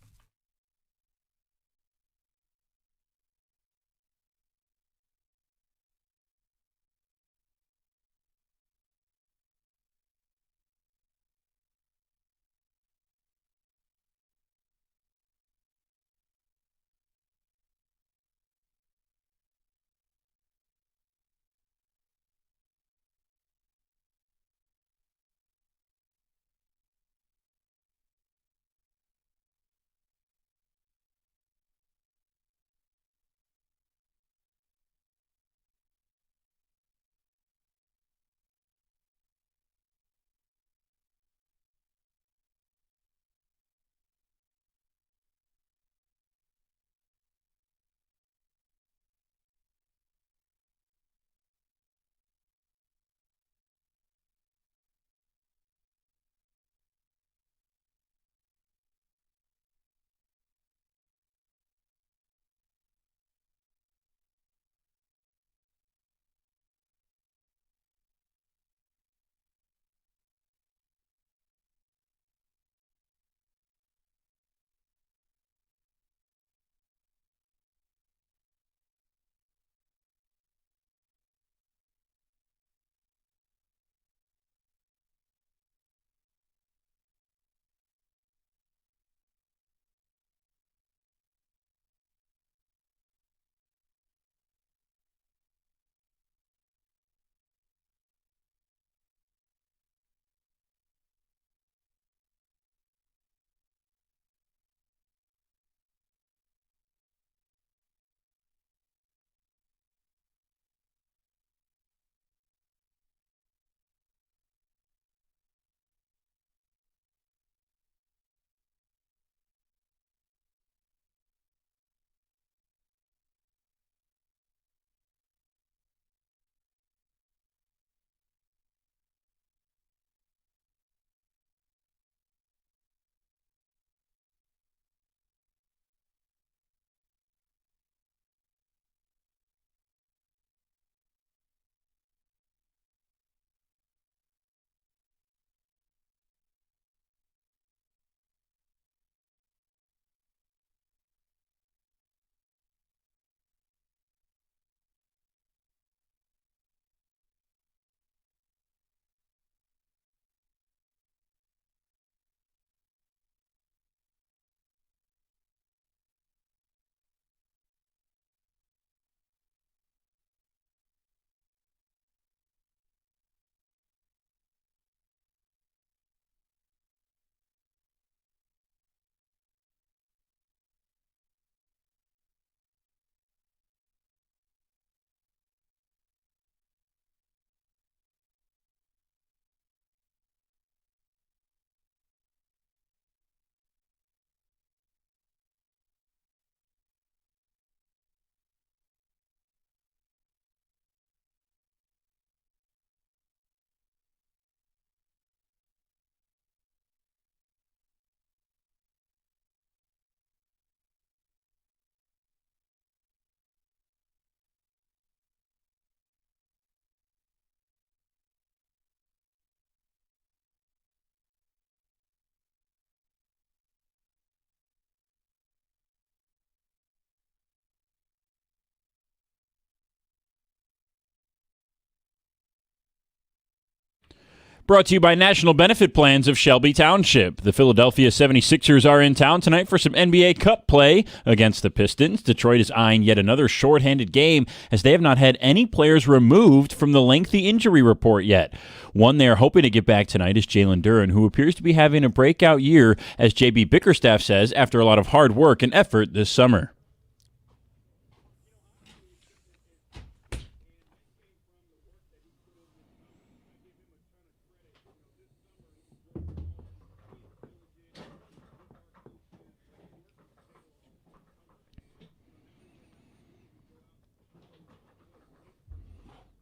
Brought to you by National Benefit Plans of Shelby Township. The Philadelphia 76ers are in town tonight for some NBA Cup play against the Pistons. Detroit is eyeing yet another shorthanded game as they have not had any players removed from the lengthy injury report yet. One they are hoping to get back tonight is Jalen Duren, who appears to be having a breakout year, as J.B. Bickerstaff says, after a lot of hard work and effort this summer.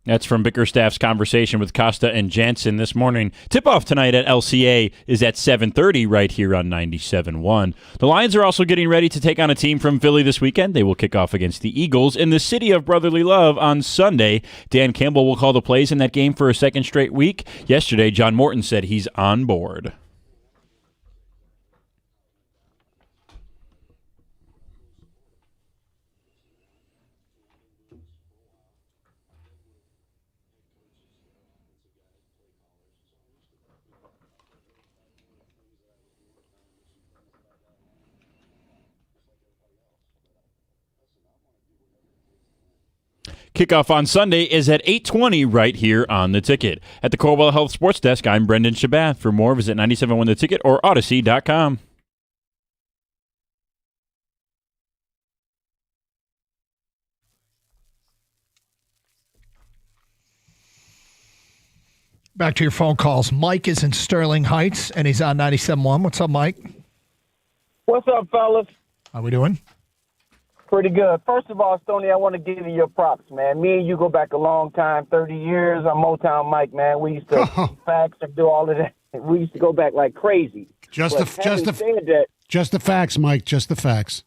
That's from Bickerstaff's conversation with Costa and Jansen this morning. Tip-off tonight at LCA is at 7:30 right here on 97.1. The Lions are also getting ready to take on a team from Philly this weekend. They will kick off against the Eagles in the city of brotherly love on Sunday. Dan Campbell will call the plays in that game for a second straight week. Yesterday, John Morton said he's on board. Kickoff on Sunday is at 8:20 right here on The Ticket. At the Corewell Health Sports Desk, I'm Brendan Shabath. For more, visit 97.1 The Ticket or Odyssey.com. Back to your phone calls. Mike is in Sterling Heights, and he's on 97.1. What's up, Mike? What's up, fellas? How we doing? Pretty good. First of all, Stoney, I want to give you your props, man. Me and you go back a long time, 30 years. I'm Motown Mike, man. We used to fax and do all of that. We used to go back like crazy. Just the facts, Mike. Just the facts.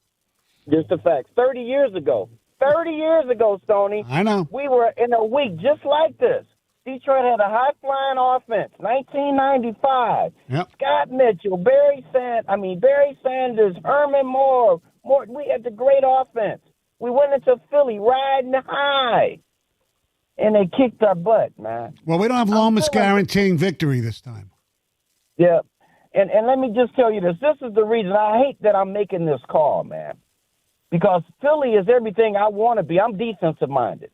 Just the facts. 30 years ago, Stoney. I know. We were in a week just like this. Detroit had a high-flying offense, 1995. Yep. Scott Mitchell, Barry Sanders, Herman Moore. We had the great offense. We went into Philly riding high, and they kicked our butt, man. Well, we don't have Lomas guaranteeing victory this time. Yeah, and let me just tell you this. This is the reason I hate that I'm making this call, man, because Philly is everything I want to be. I'm defensive-minded.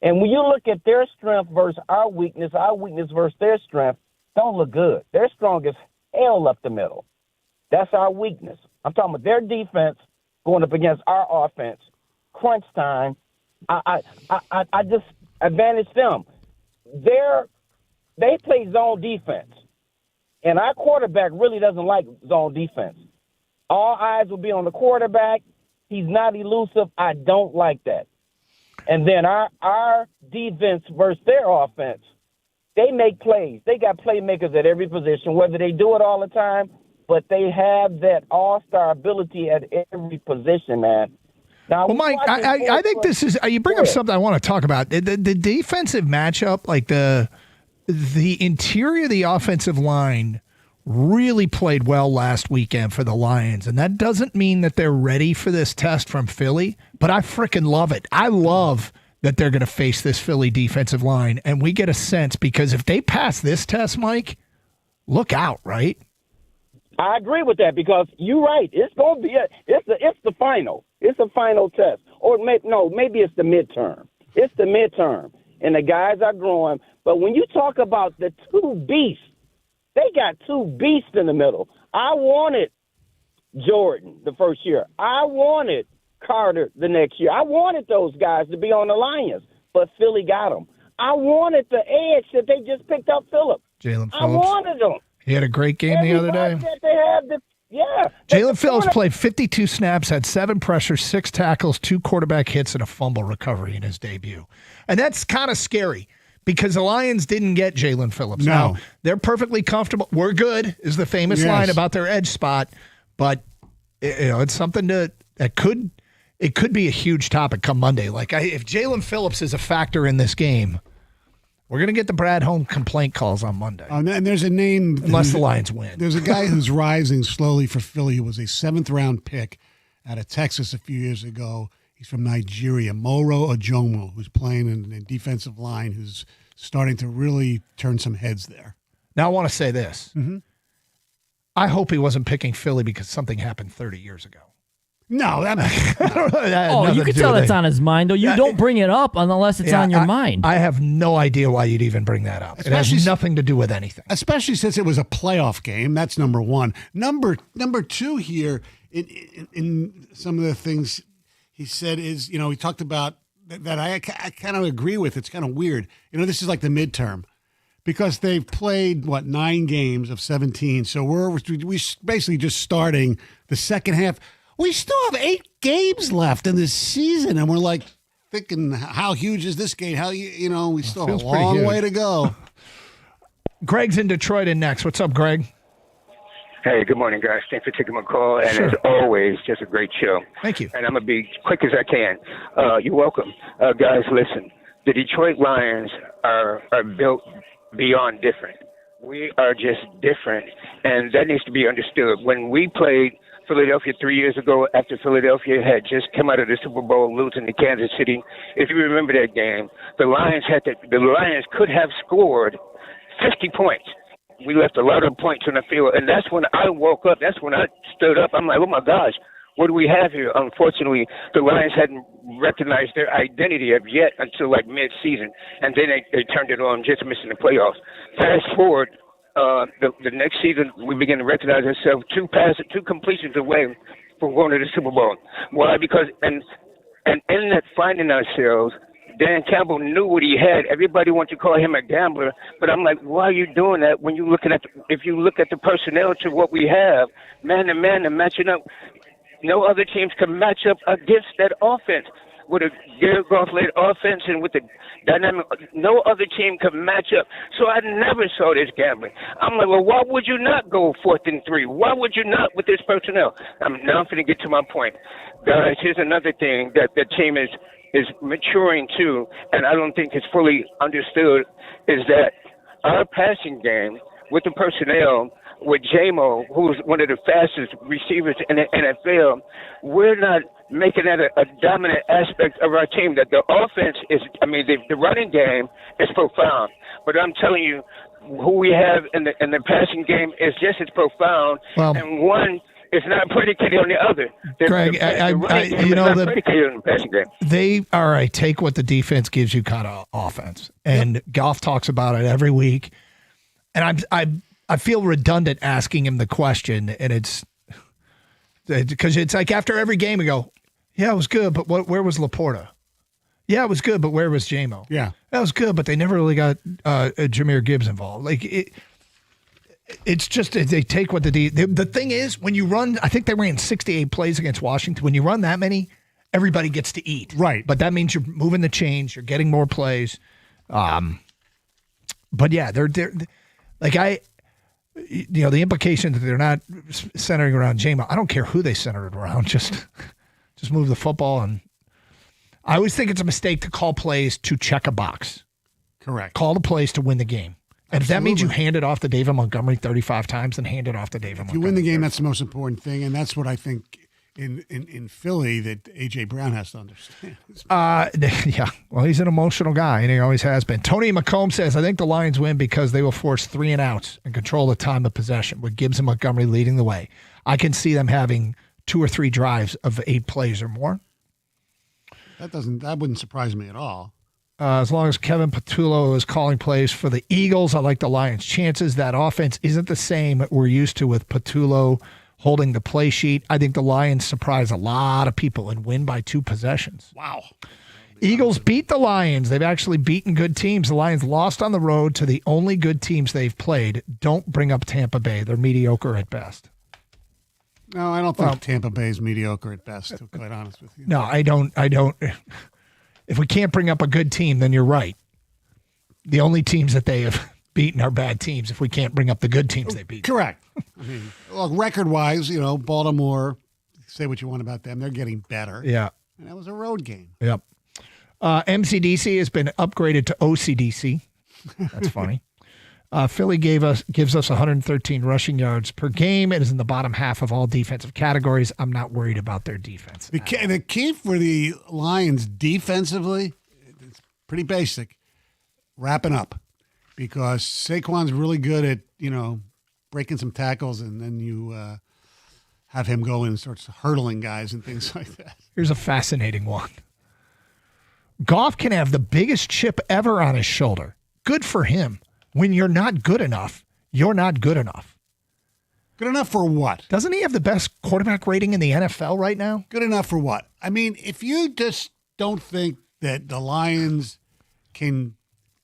And when you look at their strength versus our weakness versus their strength, don't look good. They're strong as hell up the middle. That's our weakness. I'm talking about their defense going up against our offense. Crunch time. I just advantage them. They play zone defense. And our quarterback really doesn't like zone defense. All eyes will be on the quarterback. He's not elusive. I don't like that. And then our defense versus their offense, they make plays. They got playmakers at every position, whether they do it all the time, but they have that all-star ability at every position, man. Now, well, Mike, I think this is you bring up something I want to talk about. The defensive matchup, like the interior of the offensive line really played well last weekend for the Lions, and that doesn't mean that they're ready for this test from Philly, but I freaking love it. I love that they're going to face this Philly defensive line, and we get a sense because if they pass this test, Mike, look out, right? I agree with that because you're right. It's going to be it's the final. It's a final test, or maybe it's the midterm. It's the midterm, and the guys are growing. But when you talk about the two beasts, they got two beasts in the middle. I wanted Jordan the first year. I wanted Carter the next year. I wanted those guys to be on the Lions, but Philly got them. I wanted the edge that they just picked up, Phillips. Jalen Phillips. I wanted them. He had a great game the other day. Jalen Phillips played 52 snaps, had 7 pressures, 6 tackles, 2 quarterback hits, and a fumble recovery in his debut. And that's kind of scary because the Lions didn't get Jalen Phillips. No. Now, they're perfectly comfortable. We're good is the famous line about their edge spot, but it's something that could be a huge topic come Monday. Like if Jalen Phillips is a factor in this game, we're going to get the Brad Holmes complaint calls on Monday. And there's a name. Unless the Lions win. There's a guy who's rising slowly for Philly who was a 7th-round pick out of Texas a few years ago. He's from Nigeria, Moro Ojomo, who's playing in the defensive line, who's starting to really turn some heads there. Now I want to say this. Mm-hmm. I hope he wasn't picking Philly because something happened 30 years ago. No, that Oh, you can tell that's on his mind, though. You don't bring it up unless it's on your mind. I have no idea why you'd even bring that up. It has nothing to do with anything. Especially since it was a playoff game. That's number one. Number two here in some of the things he said is, you know, he talked about that I kind of agree with. It's kind of weird. You know, this is like the midterm because they've played, 9 games of 17. So we're basically just starting the second half. We still have 8 games left in this season, and we're like thinking, how huge is this game? How we still have a long way to go. Greg's in Detroit and next. What's up, Greg? Hey, good morning, guys. Thanks for taking my call, and as always, just a great show. Thank you. And I'm gonna be quick as I can. You're welcome, guys. Listen, the Detroit Lions are built beyond different. We are just different, and that needs to be understood. When we played Philadelphia 3 years ago, after Philadelphia had just come out of the Super Bowl losing to Kansas City, if you remember that game, the Lions could have scored 50 points. We left a lot of points on the field, and that's when I woke up. That's when I stood up. I'm like, oh my gosh, what do we have here? Unfortunately, the Lions hadn't recognized their identity of yet until like mid-season, and then they turned it on, just missing the playoffs. Fast forward. The next season, we begin to recognize ourselves 2 completions away from going to the Super Bowl. Why? Because and in that finding ourselves, Dan Campbell knew what he had. Everybody wants to call him a gambler, but I'm like, why are you doing that when you're looking at if you look at the personnel to what we have, man to man, and matching up, no other teams can match up against that offense. With a Jared Goff-led offense and with the dynamic, no other team could match up. So I never saw this gambling. I'm like, well, why would you not go 4th and 3? Why would you not with this personnel? Now I'm going to get to my point. Guys, here's another thing that the team is maturing to, and I don't think it's fully understood, is that our passing game with the personnel, with J-Mo, who's one of the fastest receivers in the NFL, we're not making that a dominant aspect of our team. That the offense is, the running game is profound. But I'm telling you, who we have in the passing game is just as profound, and one is not predicated on the other. Greg, predicated on the passing game. All right, take what the defense gives you kind of offense. And Goff talks about it every week. And I feel redundant asking him the question, and it's because it's like after every game we go, yeah, it was good, but where was Laporta? Yeah, it was good, but where was J-Mo? Yeah, that was good, but they never really got Jahmyr Gibbs involved. Like it's just they take what the thing is when you run. I think they ran 68 plays against Washington. When you run that many, everybody gets to eat. Right, but that means you're moving the chains. You're getting more plays. But yeah, they're like the implication that they're not centering around J-Mo. I don't care who they center it around. Just move the football. And I always think it's a mistake to call plays to check a box. Correct. Call the plays to win the game. And if that means you hand it off to David Montgomery 35 times, then hand it off to David Montgomery. If you win the game, that's the most important thing. And that's what I think in Philly that A.J. Brown has to understand. Yeah. Well, he's an emotional guy, and he always has been. Tony McComb says, I think the Lions win because they will force 3 and outs and control the time of possession with Gibbs and Montgomery leading the way. I can see them having 2 or 3 drives of 8 plays or more. That wouldn't surprise me at all. As long as Kevin Patullo is calling plays for the Eagles, I like the Lions' chances. That offense isn't the same we're used to with Patullo holding the play sheet. I think the Lions surprise a lot of people and win by 2 possessions. Wow. Eagles beat the Lions. They've actually beaten good teams. The Lions lost on the road to the only good teams they've played. Don't bring up Tampa Bay. They're mediocre at best. No, I don't think Tampa Bay is mediocre at best, to be quite honest with you. No, I don't. If we can't bring up a good team, then you're right. The only teams that they have beaten are bad teams if we can't bring up the good teams they beat. Correct. Look, record-wise, Baltimore, say what you want about them, they're getting better. Yeah. And that was a road game. Yep. MCDC has been upgraded to OCDC. That's funny. Philly gives us 113 rushing yards per game. It is in the bottom half of all defensive categories. I'm not worried about their defense. The key for the Lions defensively, it's pretty basic. Wrapping up. because Saquon's really good at, breaking some tackles, and then you have him go and starts hurdling guys and things like that. Here's a fascinating one. Goff can have the biggest chip ever on his shoulder. Good for him. When you're not good enough, you're not good enough. Good enough for what? Doesn't he have the best quarterback rating in the NFL right now? Good enough for what? I mean, if you just don't think that the Lions can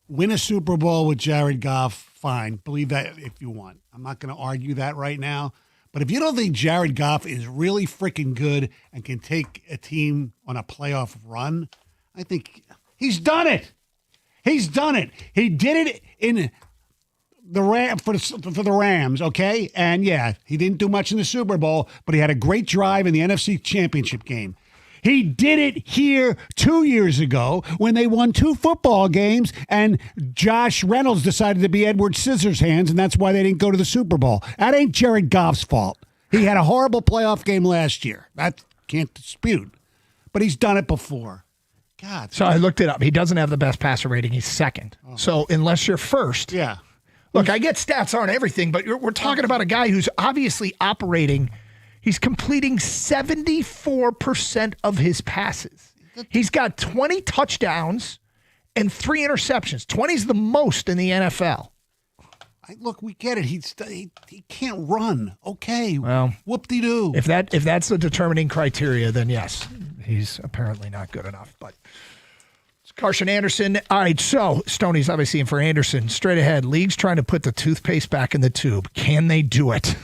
win a Super Bowl with Jared Goff, fine. Believe that if you want. I'm not going to argue that right now. But if you don't think Jared Goff is really freaking good and can take a team on a playoff run, I think he's done it. He's done it. He did it in the for the Rams, okay? And yeah, he didn't do much in the Super Bowl, but he had a great drive in the NFC Championship game. He did it here 2 years ago when they won 2 football games and Josh Reynolds decided to be Edward Scissorhands, and that's why they didn't go to the Super Bowl. That ain't Jared Goff's fault. He had a horrible playoff game last year. That can't dispute. But he's done it before. God. So I looked it up. He doesn't have the best passer rating. He's second. Oh. So unless you're first. Yeah. Look, I get stats aren't everything, but we're talking about a guy who's obviously operating. He's completing 74% of his passes. He's got 20 touchdowns and 3 interceptions. 20 is the most in the NFL. Look, we get it. He can't run. Okay. Well, whoop-de-doo. If that's the determining criteria, then yes, he's apparently not good enough. But it's Carson Anderson. All right, so Stoney's obviously in for Anderson. Straight ahead, league's trying to put the toothpaste back in the tube. Can they do it?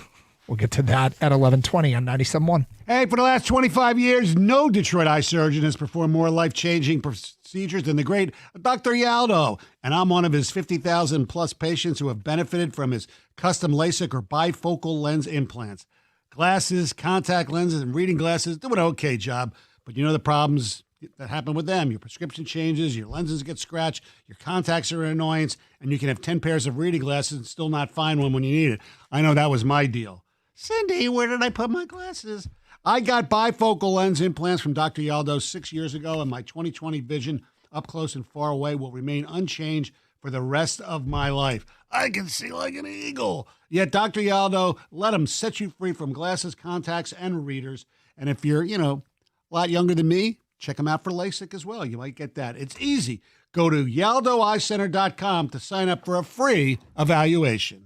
We'll get to that at 11:20 on 97.1. Hey, for the last 25 years, no Detroit eye surgeon has performed more life-changing procedures than the great Dr. Yaldo. And I'm one of his 50,000-plus patients who have benefited from his custom LASIK or bifocal lens implants. Glasses, contact lenses, and reading glasses do an okay job. But you know the problems that happen with them. Your prescription changes, your lenses get scratched, your contacts are an annoyance, and you can have 10 pairs of reading glasses and still not find one when you need it. I know that was my deal. Cindy, where did I put my glasses? I got bifocal lens implants from Dr. Yaldo 6 years ago, and my 20/20 vision up close and far away will remain unchanged for the rest of my life. I can see like an eagle. Yet Dr. Yaldo let him set you free from glasses, contacts, and readers. And if you're, a lot younger than me, check them out for LASIK as well. You might get that. It's easy. Go to YaldoEyeCenter.com to sign up for a free evaluation.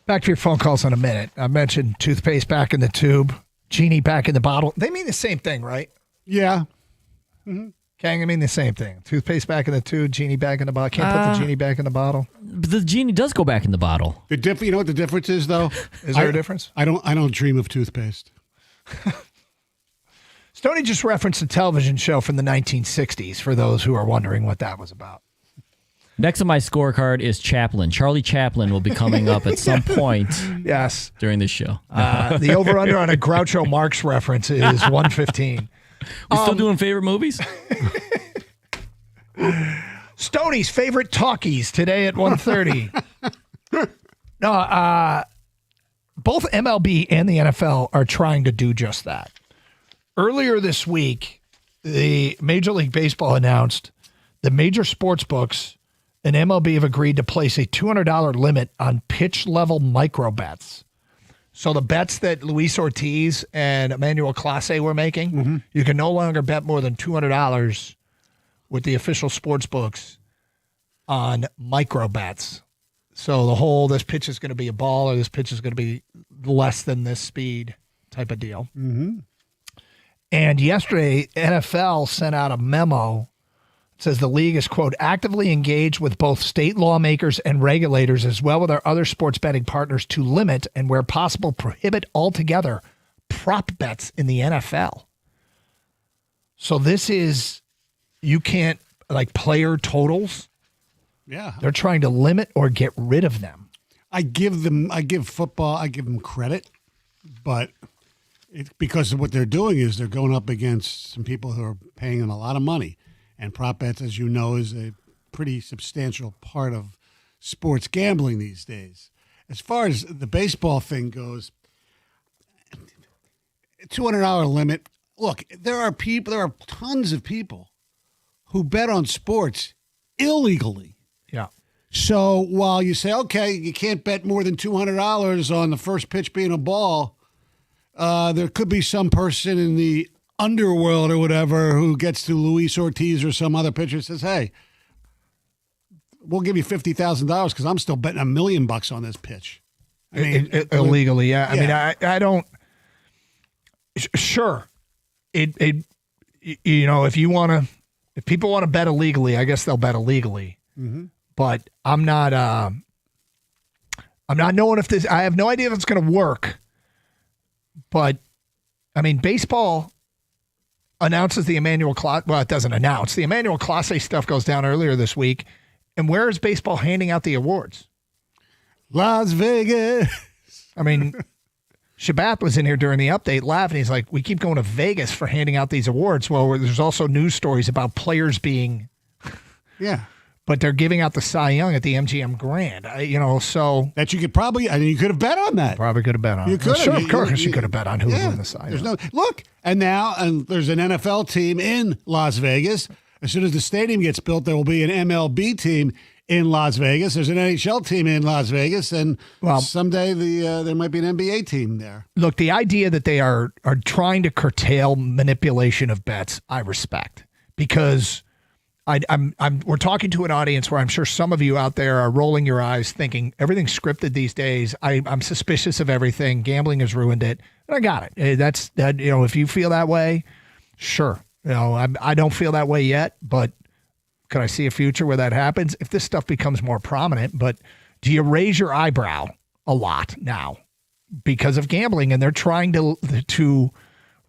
Back to your phone calls in a minute. I mentioned toothpaste back in the tube, genie back in the bottle. They mean the same thing, right? Yeah. Kang, I mean the same thing. Toothpaste back in the tube, genie back in the bottle. Can't put the genie back in the bottle. But the genie does go back in the bottle. You know what the difference is, though? Is there a difference? I don't dream of toothpaste. Stoney just referenced a television show from the 1960s for those who are wondering what that was about. Next on my scorecard is Chaplin. Charlie Chaplin will be coming up at some point. Yes. During this show. The over-under on a Groucho Marx reference is 115. We still doing favorite movies? Stoney's favorite talkies today at 1:30. No, both MLB and the NFL are trying to do just that. Earlier this week, the Major League Baseball announced the major sports books and MLB have agreed to place a $200 limit on pitch-level micro bets. So the bets that Luis Ortiz and Emmanuel Clase were making, you can no longer bet more than $200 with the official sports books on micro bets. So the whole, this pitch is going to be a ball or this pitch is going to be less than this speed type of deal. And yesterday, NFL sent out a memo. It says the league is, quote, actively engaged with both state lawmakers and regulators as well with our other sports betting partners to limit and where possible prohibit altogether prop bets in the NFL. So this is, you can't, like player totals. Yeah. They're trying to limit or get rid of them. I give football, I give them credit, but because of what they're doing is they're going up against some people who are paying them a lot of money. And prop bets, as you know, is a pretty substantial part of sports gambling these days. As far as the baseball thing goes, $200 limit. Look, there are tons of people who bet on sports illegally. Yeah. So while you say, okay, you can't bet more than $200 on the first pitch being a ball, there could be some person in the underworld or whatever who gets to Luis Ortiz or some other pitcher and says, hey, we'll give you $50,000 because I'm still betting $1 million on this pitch. I mean, illegally, yeah. I mean, I don't. Sure, you know, if people want to bet illegally, I guess they'll bet illegally. But I'm not knowing if this. I have no idea if it's going to work. But I mean, baseball announces the Emmanuel Clase. Well, it doesn't announce. The Emmanuel Clase stuff goes down earlier this week. And where is baseball handing out the awards? Las Vegas. I mean, Shabbat was in here during the update laughing. He's like, we keep going to Vegas for handing out these awards. Well, there's also news stories about players being. Yeah. But they're giving out the Cy Young at the MGM Grand. So. That you could probably, you could have bet on that. Probably could have bet on You it. could Sure, have. of course you could have bet on who would win the Cy Young. Look, and there's an NFL team in Las Vegas. As soon as the stadium gets built, there will be an MLB team in Las Vegas. There's an NHL team in Las Vegas, and someday there might be an NBA team there. Look, the idea that they are trying to curtail manipulation of bets, I respect, because we're talking to an audience where I'm sure some of you out there are rolling your eyes thinking everything's scripted these days. I'm suspicious of everything. Gambling has ruined it. And I got it. That's that. If you feel that way, sure. I don't feel that way yet, but could I see a future where that happens if this stuff becomes more prominent? But do you raise your eyebrow a lot now because of gambling? And they're trying to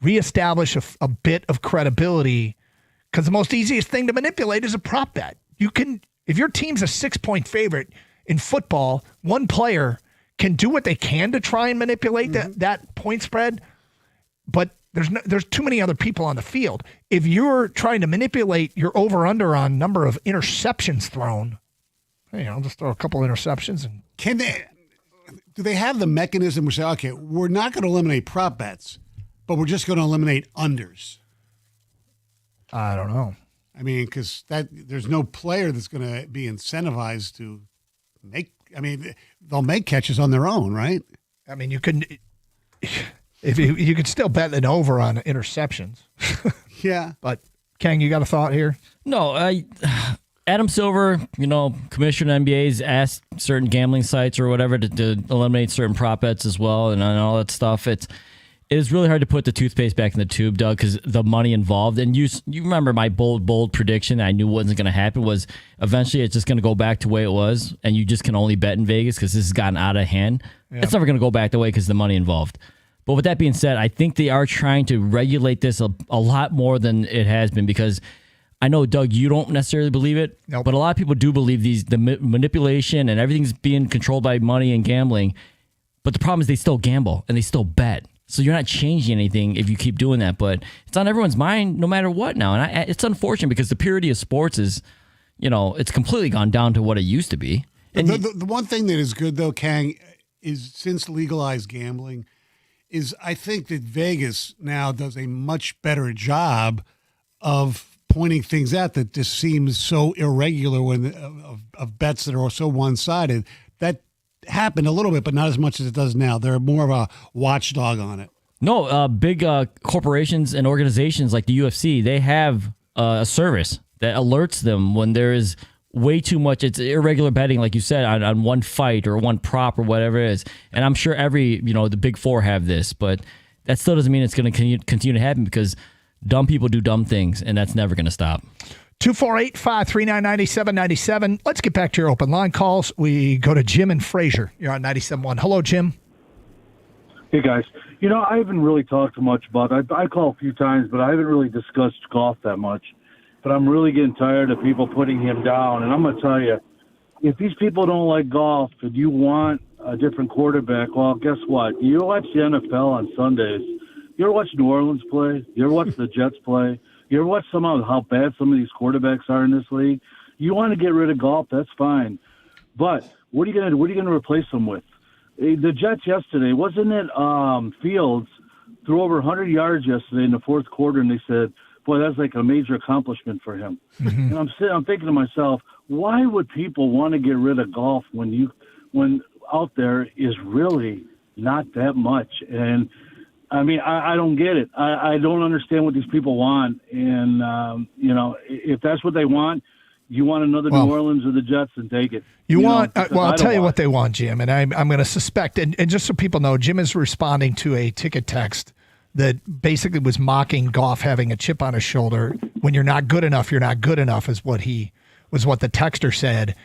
reestablish a bit of credibility. Because the most easiest thing to manipulate is a prop bet. You can, if your team's a 6-point favorite in football, one player can do what they can to try and manipulate that point spread, but there's too many other people on the field. If you're trying to manipulate your over/under on number of interceptions thrown, I'll just throw a couple interceptions. And do they have the mechanism where say, okay, we're not going to eliminate prop bets, but we're just going to eliminate unders? I don't know. I mean, because there's no player that's going to be incentivized to make. I mean, they'll make catches on their own, right? I mean, you can if you could still bet an over on interceptions. Yeah, but Kang, you got a thought here? No, Adam Silver, commissioner of NBA's asked certain gambling sites or whatever to eliminate certain prop bets as well and all that stuff. It is really hard to put the toothpaste back in the tube, Doug, because the money involved. And you remember my bold prediction that I knew wasn't going to happen was eventually it's just going to go back to the way it was, and you just can only bet in Vegas because this has gotten out of hand. Yeah. It's never going to go back the way because of the money involved. But with that being said, I think they are trying to regulate this a lot more than it has been because I know, Doug, you don't necessarily believe it, but a lot of people do believe the manipulation and everything's being controlled by money and gambling. But the problem is they still gamble and they still bet. So you're not changing anything if you keep doing that. But it's on everyone's mind no matter what now. And it's unfortunate because the purity of sports is, it's completely gone down to what it used to be. And the one thing that is good, though, Kang, is since legalized gambling, is I think that Vegas now does a much better job of pointing things out that just seems so irregular of bets that are so one-sided. That happened a little bit, but not as much as it does now. They're more of a watchdog on it. No, big corporations and organizations like the UFC, they have a service that alerts them when there is way too much. It's irregular betting, like you said, on one fight or one prop or whatever it is. And I'm sure the big four have this, but that still doesn't mean it's going to continue to happen because dumb people do dumb things, and that's never going to stop. 248-539-9797. Let's get back to your open line calls. We go to Jim and Fraser. You're on 97.1. Hello, Jim. Hey, guys. I haven't really talked much about it. I call a few times, but I haven't really discussed golf that much. But I'm really getting tired of people putting him down. And I'm going to tell you, if these people don't like golf and you want a different quarterback, well, guess what? You watch the NFL on Sundays. You ever watch New Orleans play? You ever watch the Jets play? You ever watch how bad some of these quarterbacks are in this league? You want to get rid of golf, that's fine. But what are you going to replace them with? The Jets yesterday, wasn't it Fields threw over 100 yards yesterday in the fourth quarter, and they said, boy, that's like a major accomplishment for him. Mm-hmm. And I'm thinking to myself, why would people want to get rid of golf when out there is really not that much? And I mean, I don't get it. I don't understand what these people want. And, if that's what they want, you want another New Orleans or the Jets, and take it. I'll tell you what they want, Jim. And I'm going to suspect, and just so people know, Jim is responding to a ticket text that basically was mocking Goff having a chip on his shoulder. When you're not good enough, you're not good enough is what the texter said.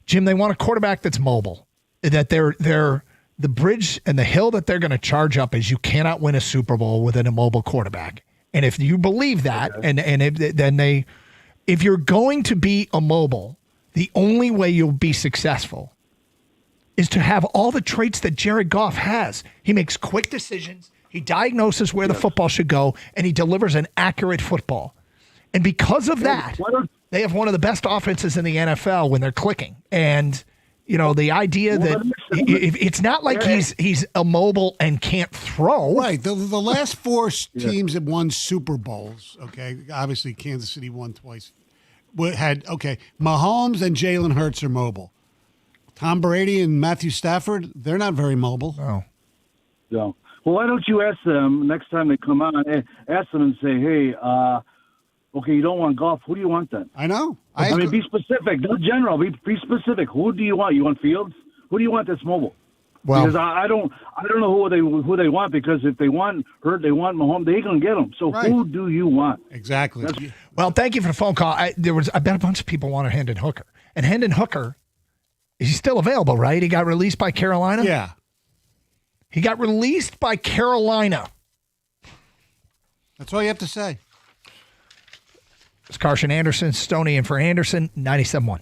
Jim, they want a quarterback that's mobile, that they're the bridge and the hill that they're going to charge up is you cannot win a Super Bowl with an immobile quarterback. And if you believe that, if you're going to be immobile, the only way you'll be successful is to have all the traits that Jared Goff has. He makes quick decisions. He diagnoses where the football should go, and he delivers an accurate football. And because of that, they have one of the best offenses in the NFL when they're clicking. And the idea that it's not like he's immobile and can't throw. Right. The last four teams that won Super Bowls, okay, obviously Kansas City won twice, Mahomes and Jalen Hurts are mobile. Tom Brady and Matthew Stafford, they're not very mobile. Oh. No. Well, why don't you ask them next time they come on, ask them and say, hey, okay, you don't want golf. Who do you want then? I know. I mean, be specific. Not general. Be specific. Who do you want? You want Fields? Who do you want that's mobile? Well, because I don't know who they want, because if they want Hurt, they want Mahomes, they ain't gonna get them. So who do you want? Exactly. Well, thank you for the phone call. I bet a bunch of people wanted Hendon Hooker, and Hendon Hooker, he's still available, right? He got released by Carolina. Yeah. He got released by Carolina. That's all you have to say. It's Carson Anderson, Stoney, and for Anderson, 97.1.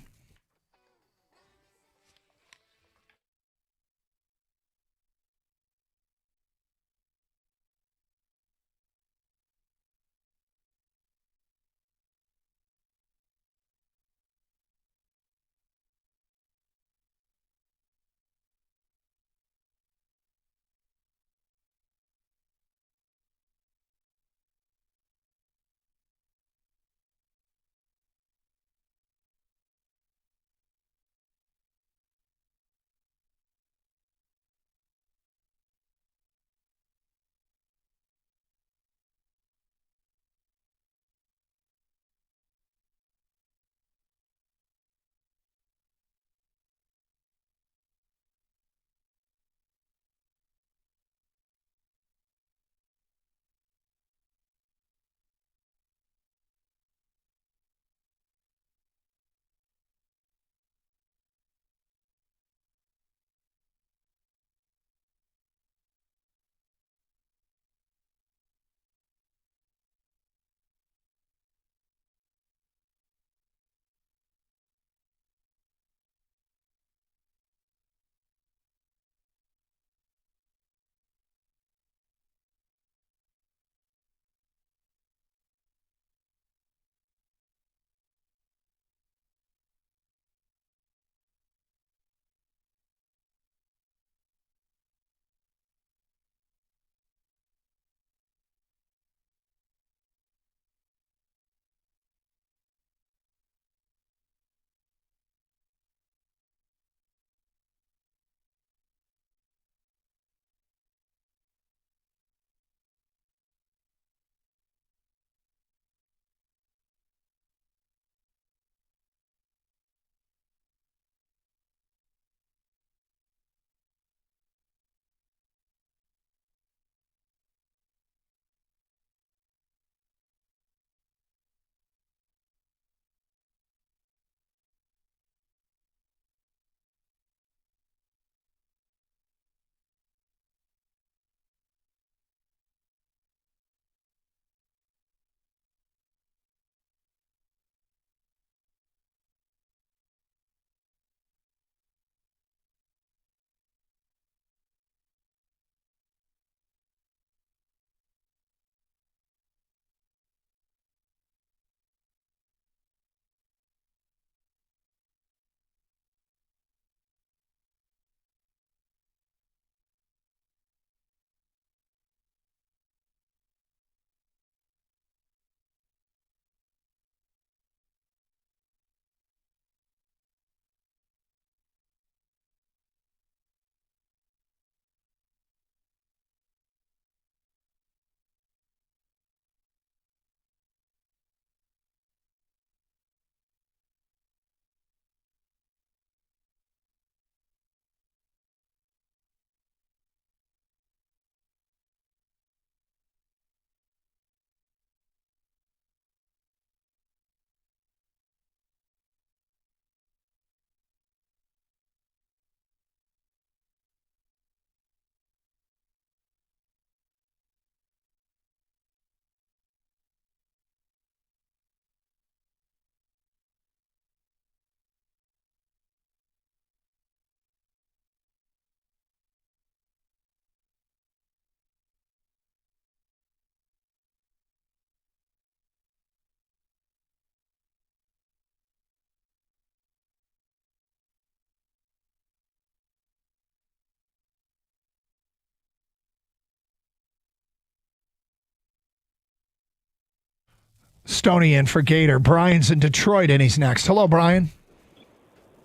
Stoney in for Gator. Brian's in Detroit, and he's next. Hello, Brian.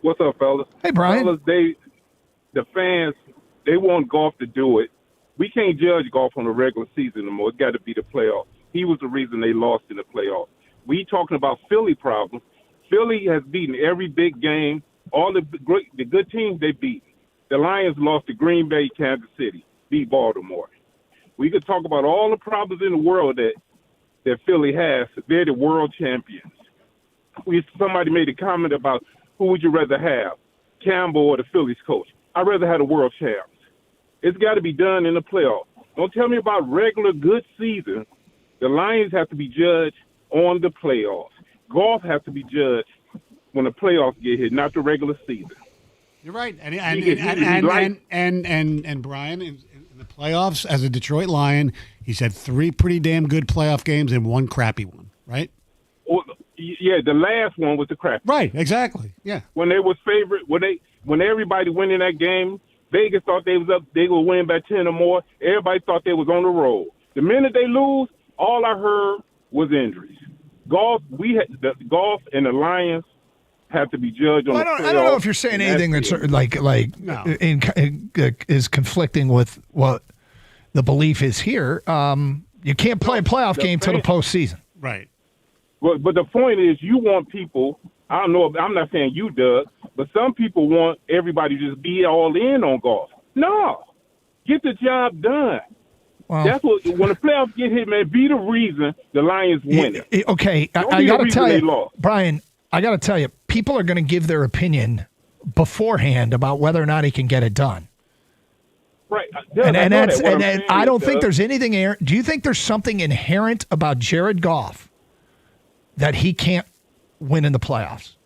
What's up, fellas? Hey, Brian. Fellas, the fans, they want golf to do it. We can't judge golf on the regular season anymore. It's got to be the playoffs. He was the reason they lost in the playoffs. We talking about Philly problems. Philly has beaten every big game. All the good teams they beat. The Lions lost to Green Bay, Kansas City, beat Baltimore. We could talk about all the problems in the world that Philly has. They're the world champions. Somebody made a comment about who would you rather have, Campbell or the Phillies coach. I'd rather have the world champs. It's got to be done in the playoffs. Don't tell me about regular good season. The Lions have to be judged on the playoffs. Golf has to be judged when the playoffs get hit, not the regular season. You're right, and Brian, in the playoffs as a Detroit Lion, he's had 3 pretty damn good playoff games and 1 crappy one, right? Well, yeah, the last one was the crap. Right, exactly. Yeah. When they was favorite, when everybody went in that game, Vegas thought they was up, they would win by 10 or more. Everybody thought they was on the road. The minute they lose, all I heard was injuries. Golf and the Lions have to be judged on the playoffs. I don't know if you're saying anything that's is conflicting with what the belief is here. You can't play a playoff game till the postseason. Right. But the point is, you want people. I don't know. I'm not saying you, Doug, but some people want everybody to just be all in on golf. No, get the job done. Well, that's what when the playoffs get hit, man. Be the reason the Lions win it. Okay, I got to tell you, Brian. I got to tell you, people are going to give their opinion beforehand about whether or not he can get it done. Right, and I don't think there's anything. Do you think there's something inherent about Jared Goff that he can't win in the playoffs?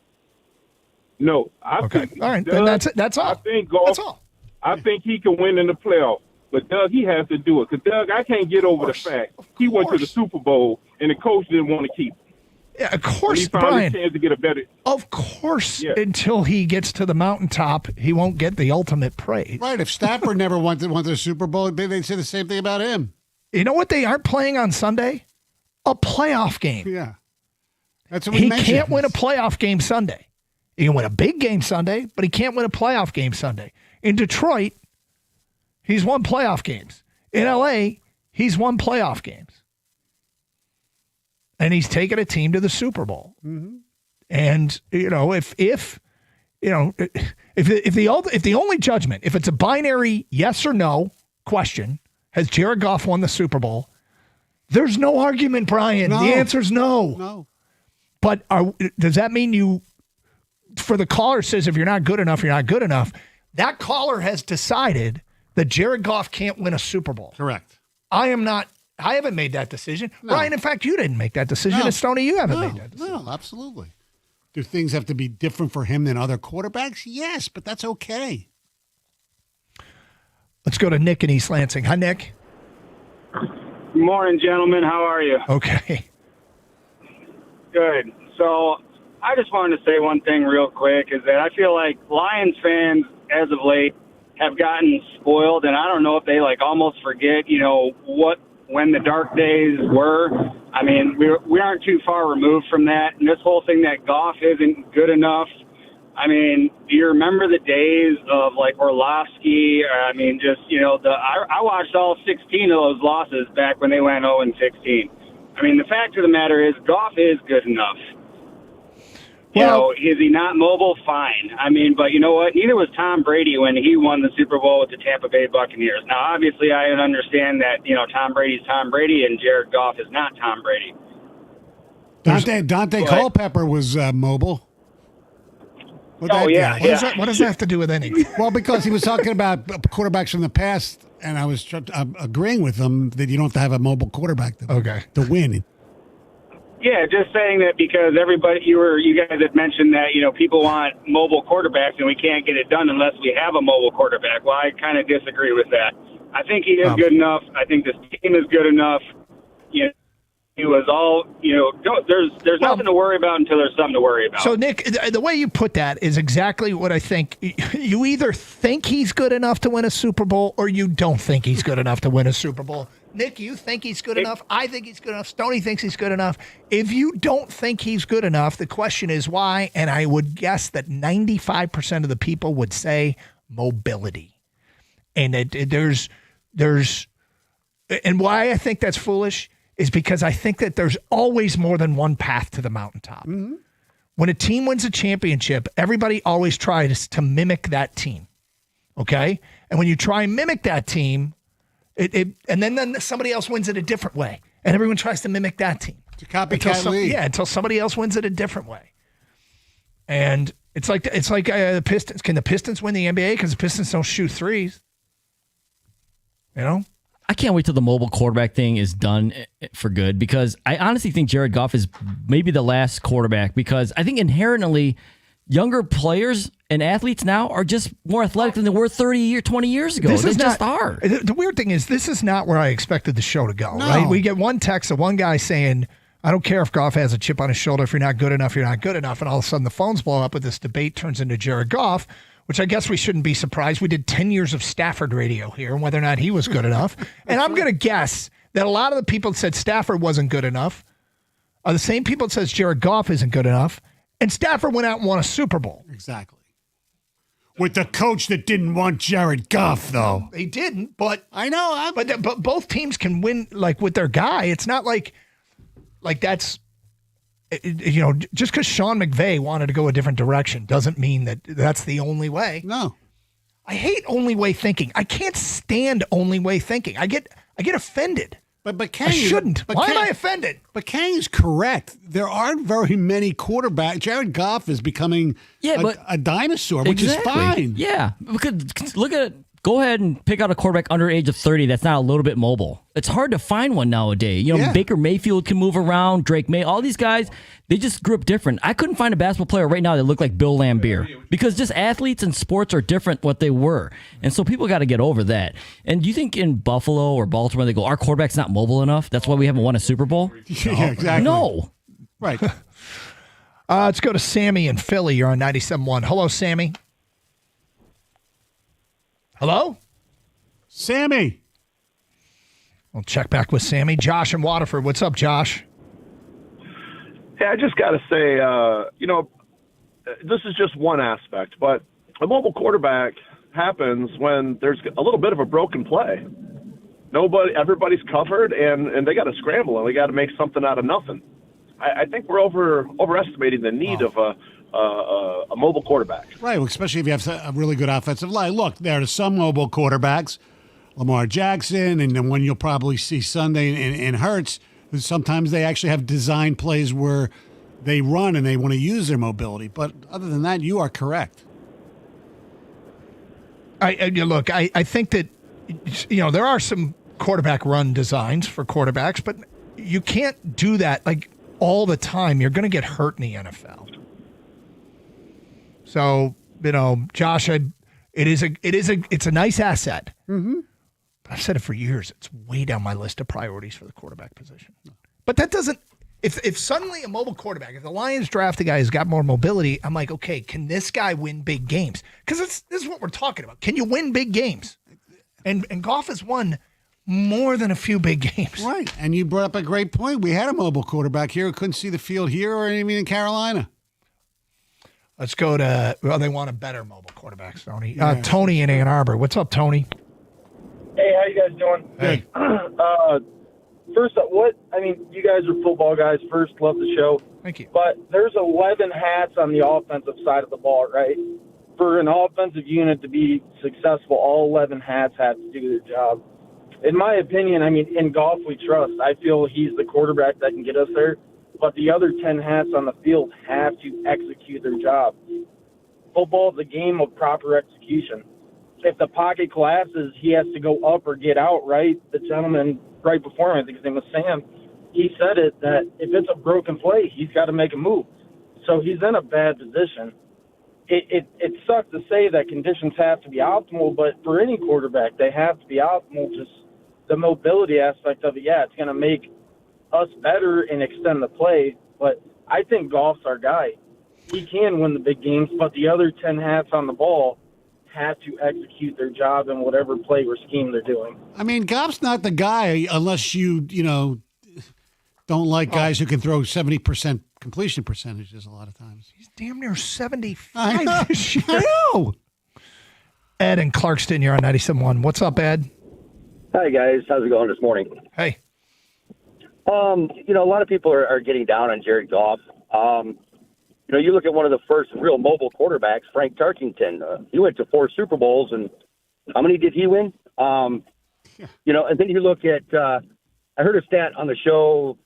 No, I think. All right, then that's all. I think golf. That's all. I think he can win in the playoffs, but Doug, he has to do it. Because Doug, I can't get over the fact he went to the Super Bowl and the coach didn't want to keep him. Yeah, of course, he found Brian. A chance to get a better. Of course, until he gets to the mountaintop, he won't get the ultimate praise. Right. If Stafford never went to the Super Bowl, they'd say the same thing about him. You know what they aren't playing on Sunday? A playoff game. Yeah. That's what we mentioned. He can't win a playoff game Sunday. He can win a big game Sunday, but he can't win a playoff game Sunday. In Detroit, he's won playoff games. In L.A., he's won playoff games. And he's taken a team to the Super Bowl. Mm-hmm. And, if the only judgment, if it's a binary yes or no question, has Jared Goff won the Super Bowl? There's no argument, Brian. No. The answer's no. No. But does that mean for the caller says if you're not good enough, you're not good enough? That caller has decided that Jared Goff can't win a Super Bowl. Correct. I haven't made that decision. No. Brian, in fact, you didn't make that decision. No. And Stoney, you haven't made that decision. No, absolutely. Do things have to be different for him than other quarterbacks? Yes, but that's okay. Let's go to Nick in East Lansing. Hi, Nick. Good morning, gentlemen. How are you? Okay. Good. So I just wanted to say one thing real quick is that I feel like Lions fans, as of late, have gotten spoiled, and I don't know if they almost forget, when the dark days were. I mean, we aren't too far removed from that, and this whole thing that Goff isn't good enough. I mean, do you remember the days of Orlovsky? I mean, just I watched all 16 of those losses back when they went 0-16. I mean, the fact of the matter is, Goff is good enough. Is he not mobile? Fine. I mean, but you know what? Neither was Tom Brady when he won the Super Bowl with the Tampa Bay Buccaneers. Now, obviously, I understand that, Tom Brady's Tom Brady and Jared Goff is not Tom Brady. Dante Culpepper was mobile. What does that have to do with anything? Well, because he was talking about quarterbacks from the past, and I was agreeing with him that you don't have to have a mobile quarterback to win. Yeah, just saying that because you guys had mentioned that, people want mobile quarterbacks and we can't get it done unless we have a mobile quarterback. Well, I kind of disagree with that. I think he is good enough. I think this team is good enough. He was all, there's nothing to worry about until there's something to worry about. So, Nick, the way you put that is exactly what I think. You either think he's good enough to win a Super Bowl or you don't think he's good enough to win a Super Bowl. Nick, you think he's good enough? I think he's good enough. Stoney thinks he's good enough. If you don't think he's good enough, the question is why? And I would guess that 95% of the people would say mobility. And there's and why I think that's foolish is because I think that there's always more than one path to the mountaintop. Mm-hmm. When a team wins a championship, everybody always tries to mimic that team. Okay? And when you try and mimic that team, and then somebody else wins it a different way. And everyone tries to mimic that team. It's a copycat league. Yeah, until somebody else wins it a different way. And it's like the Pistons. Can the Pistons win the NBA? Because the Pistons don't shoot threes. You know? I can't wait till the mobile quarterback thing is done for good because I honestly think Jared Goff is maybe the last quarterback because I think inherently younger players and athletes now are just more athletic than they were 20 years ago. They just are. The weird thing is this is not where I expected the show to go, right? We get one text of one guy saying, I don't care if Goff has a chip on his shoulder. If you're not good enough, you're not good enough. And all of a sudden the phones blow up with this debate turns into Jared Goff, which I guess we shouldn't be surprised. We did 10 years of Stafford radio here and whether or not he was good enough. And I'm going to guess that a lot of the people that said Stafford wasn't good enough are the same people that says Jared Goff isn't good enough. And Stafford went out and won a Super Bowl. Exactly. With the coach that didn't want Jared Goff, though. They didn't, but I know. But both teams can win like with their guy. It's not like that's, you know, just because Sean McVay wanted to go a different direction doesn't mean that that's the only way. No. I hate only way thinking. I can't stand only way thinking. I get offended. But Kang, I shouldn't. But Why Kang, am I offended? But Kang is correct. There aren't very many quarterbacks. Jared Goff is becoming a dinosaur, which is fine. Yeah, because look at it. Go ahead and pick out a quarterback under the age of 30 that's not a little bit mobile. It's hard to find one nowadays. You know, Baker Mayfield can move around, Drake May, all these guys, they just grew up different. I couldn't find a basketball player right now that looked like Bill Laimbeer because just athletes and sports are different what they were. And so people got to get over that. And do you think in Buffalo or Baltimore they go, our quarterback's not mobile enough? That's why we haven't won a Super Bowl? Yeah, exactly. No. Right. Let's go to Sammy in Philly. You're on 97.1. Hello, Sammy. Hello? Sammy. We'll check back with Sammy. Josh in Waterford. What's up, Josh? Hey, I just got to say, you know, this is just one aspect, but a mobile quarterback happens when there's a little bit of a broken play. Everybody's covered, and they got to scramble, and they got to make something out of nothing. I think we're overestimating the need of a mobile quarterback. Right, well, especially if you have a really good offensive line. Look, there are some mobile quarterbacks, Lamar Jackson, and the one you'll probably see Sunday in Hurts. Sometimes they actually have design plays where they run and they want to use their mobility. But other than that, you are correct. I think that, you know, there are some quarterback run designs for quarterbacks, but you can't do that like all the time. You're going to get hurt in the NFL. So, you know, Josh, it's a nice asset. Mm-hmm. I've said it for years. It's way down my list of priorities for the quarterback position. But that doesn't. If suddenly a mobile quarterback, if the Lions draft a guy who's got more mobility, I'm like, okay, can this guy win big games? Because this is what we're talking about. Can you win big games? And Goff has won more than a few big games. Right. And you brought up a great point. We had a mobile quarterback here who couldn't see the field here or even in Carolina. Let's go to, they want a better mobile quarterback, Tony. Tony in Ann Arbor. What's up, Tony? Hey, how you guys doing? Hey. First, you guys are football guys. First, love the show. Thank you. But there's 11 hats on the offensive side of the ball, right? For an offensive unit to be successful, all 11 hats have to do their job. In my opinion, in Goff we trust. I feel he's the quarterback that can get us there. But the other 10 hats on the field have to execute their job. Football is a game of proper execution. If the pocket collapses, he has to go up or get out, right? The gentleman right before him, I think his name was Sam, he said it, that if it's a broken play, he's got to make a move. So he's in a bad position. It sucks to say that conditions have to be optimal, but for any quarterback, they have to be optimal. Just the mobility aspect of it, it's going to make us better and extend the play. But I think Goff's our guy. He can win the big games, but the other 10 hats on the ball have to execute their job in whatever play or scheme they're doing. I mean, Goff's not the guy unless you don't like guys who can throw 70% completion percentages a lot of times. He's damn near 75 I know. this year. I know. Ed in Clarkston, you're on 97.1. What's up, Ed? Hi, guys. How's it going this morning? Hey. A lot of people are getting down on Jared Goff. You look at one of the first real mobile quarterbacks, Frank Tarkington. He went to 4 Super Bowls, and how many did he win? And then you look at I heard a stat on the show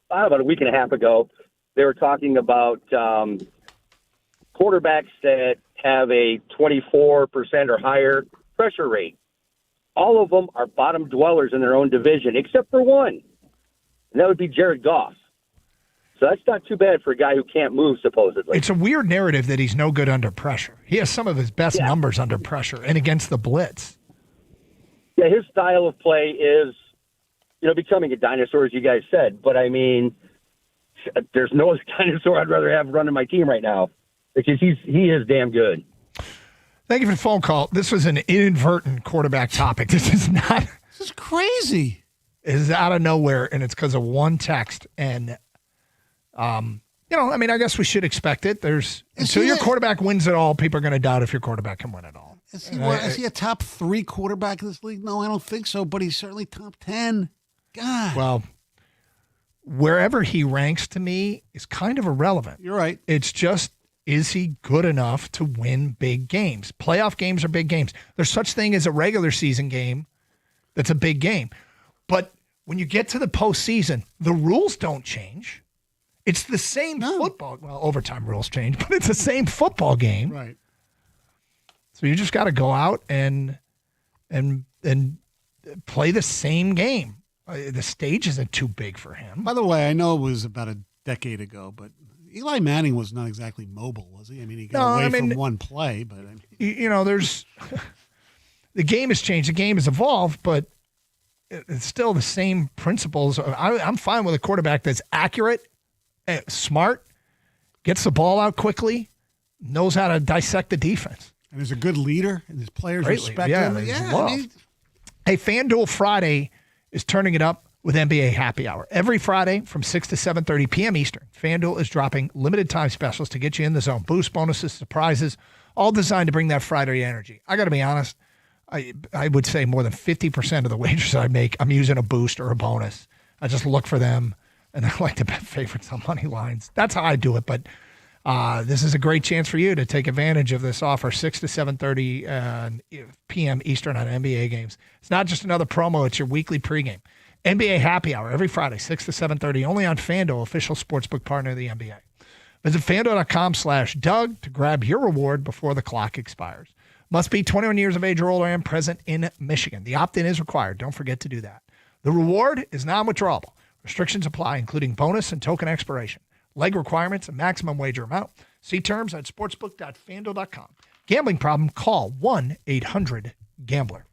about a week and a half ago. They were talking about quarterbacks that have a 24% or higher pressure rate. All of them are bottom dwellers in their own division, except for one, and that would be Jared Goff. So that's not too bad for a guy who can't move, supposedly. It's a weird narrative that he's no good under pressure. He has some of his best numbers under pressure and against the blitz. Yeah, his style of play is, becoming a dinosaur, as you guys said. But, I mean, there's no dinosaur I'd rather have running my team right now because he is damn good. Thank you for the phone call. This was an inadvertent quarterback topic. This is not. This is crazy. It is out of nowhere, and it's because of one text. And, I guess we should expect it. Until your quarterback wins it all, people are going to doubt if your quarterback can win it all. Is he a top 3 quarterback in this league? No, I don't think so, but he's certainly top 10. God. Well, wherever he ranks to me is kind of irrelevant. You're right. It's just, is he good enough to win big games? Playoff games are big games. There's such thing as a regular season game that's a big game. But when you get to the postseason, the rules don't change. It's the same football. Well, overtime rules change, but it's the same football game. Right. So you just got to go out and play the same game. The stage isn't too big for him. By the way, I know it was about a decade ago, but Eli Manning was not exactly mobile, was he? I mean, he got away from one play, but there's the game has changed. The game has evolved, but it's still the same principles. I'm fine with a quarterback that's accurate, smart, gets the ball out quickly, knows how to dissect the defense. And is a good leader, and his players respect him. Hey, FanDuel Friday is turning it up with NBA Happy Hour. Every Friday from 6 to 7:30 p.m. Eastern, FanDuel is dropping limited time specials to get you in the zone. Boost, bonuses, surprises, all designed to bring that Friday energy. I got to be honest, I would say more than 50% of the wagers I make, I'm using a boost or a bonus. I just look for them, and I like to bet favorites on money lines. That's how I do it, but this is a great chance for you to take advantage of this offer, 6 to 7:30 p.m. Eastern on NBA games. It's not just another promo, it's your weekly pregame. NBA Happy Hour every Friday, 6 to 7:30, only on FanDuel, official sportsbook partner of the NBA. Visit FanDuel.com/Doug to grab your reward before the clock expires. Must be 21 years of age or older and present in Michigan. The opt-in is required. Don't forget to do that. The reward is non-withdrawable. Restrictions apply, including bonus and token expiration. Leg requirements and maximum wager amount. See terms at sportsbook.fanduel.com. Gambling problem? Call 1-800-GAMBLER.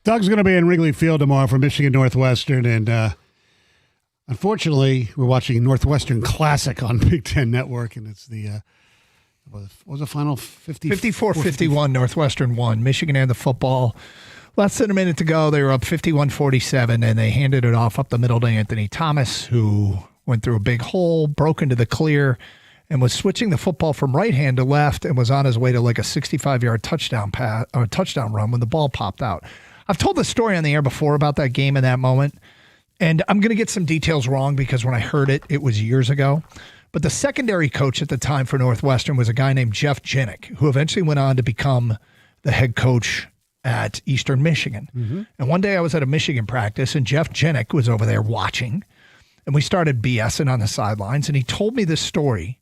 Doug's going to be in Wrigley Field tomorrow for Michigan Northwestern, and unfortunately, we're watching Northwestern Classic on Big Ten Network, and it's the what was the final 54-51 Northwestern won. Michigan had the football. Less than a minute to go. They were up 51-47, and they handed it off up the middle to Anthony Thomas, who went through a big hole, broke into the clear, and was switching the football from right hand to left, and was on his way to like a 65-yard touchdown pass or touchdown run when the ball popped out. I've told the story on the air before about that game and that moment, and I'm going to get some details wrong because when I heard it, it was years ago. But the secondary coach at the time for Northwestern was a guy named Jeff Jinnick, who eventually went on to become the head coach at Eastern Michigan. Mm-hmm. And one day I was at a Michigan practice, and Jeff Jinnick was over there watching, and we started BSing on the sidelines, and he told me this story.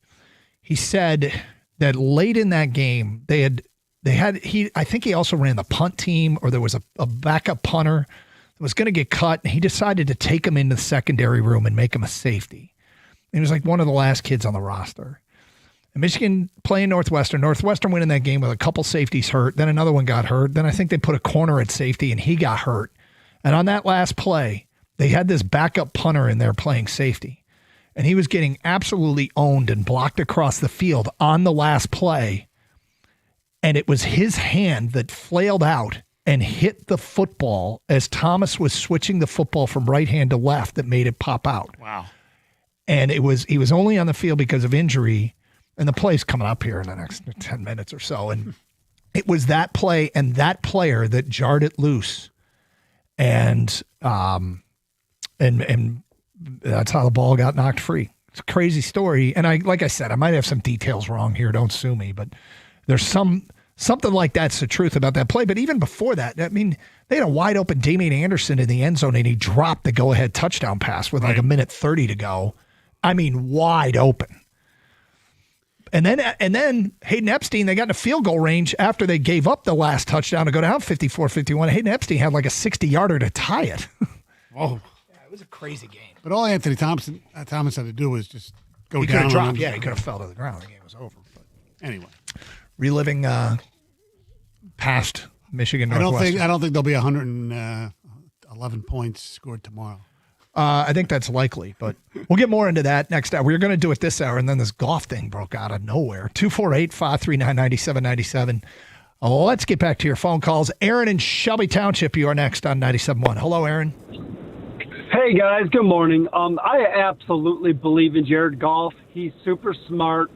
He said that late in that game, I think he also ran the punt team, or there was a backup punter that was going to get cut, and he decided to take him into the secondary room and make him a safety. He was like one of the last kids on the roster. And Michigan playing Northwestern. Northwestern winning that game with a couple safeties hurt. Then another one got hurt. Then I think they put a corner at safety, and he got hurt. And on that last play, they had this backup punter in there playing safety. And he was getting absolutely owned and blocked across the field on the last play. And it was his hand that flailed out and hit the football as Thomas was switching the football from right hand to left that made it pop out. Wow. And he was only on the field because of injury, and the play's coming up here in the next 10 minutes or so. And it was that play and that player that jarred it loose. And that's how the ball got knocked free. It's a crazy story. And like I said, I might have some details wrong here. Don't sue me, but there's something like that's the truth about that play. But even before that, I mean, they had a wide open Damian Anderson in the end zone, and he dropped the go-ahead touchdown pass with like a minute 30 to go. I mean, wide open. And then Hayden Epstein, they got in a field goal range after they gave up the last touchdown to go down 54-51. Hayden Epstein had like a 60-yarder to tie it. Whoa. Yeah, it was a crazy game. But all Anthony Thomas had to do was just go He down. could have dropped. on him. Yeah, he could have fell to the ground. The game was over. But anyway, reliving past Michigan Northwestern. I don't think there'll be 111 points scored tomorrow. I think that's likely, but we'll get more into that next hour. We were going to do it this hour, and then this golf thing broke out of nowhere. 248-539-9797. Let's get back to your phone calls. Aaron in Shelby Township, you are next on 97.1. Hello, Aaron. Hey, guys. Good morning. I absolutely believe in Jared Goff. He's super smart.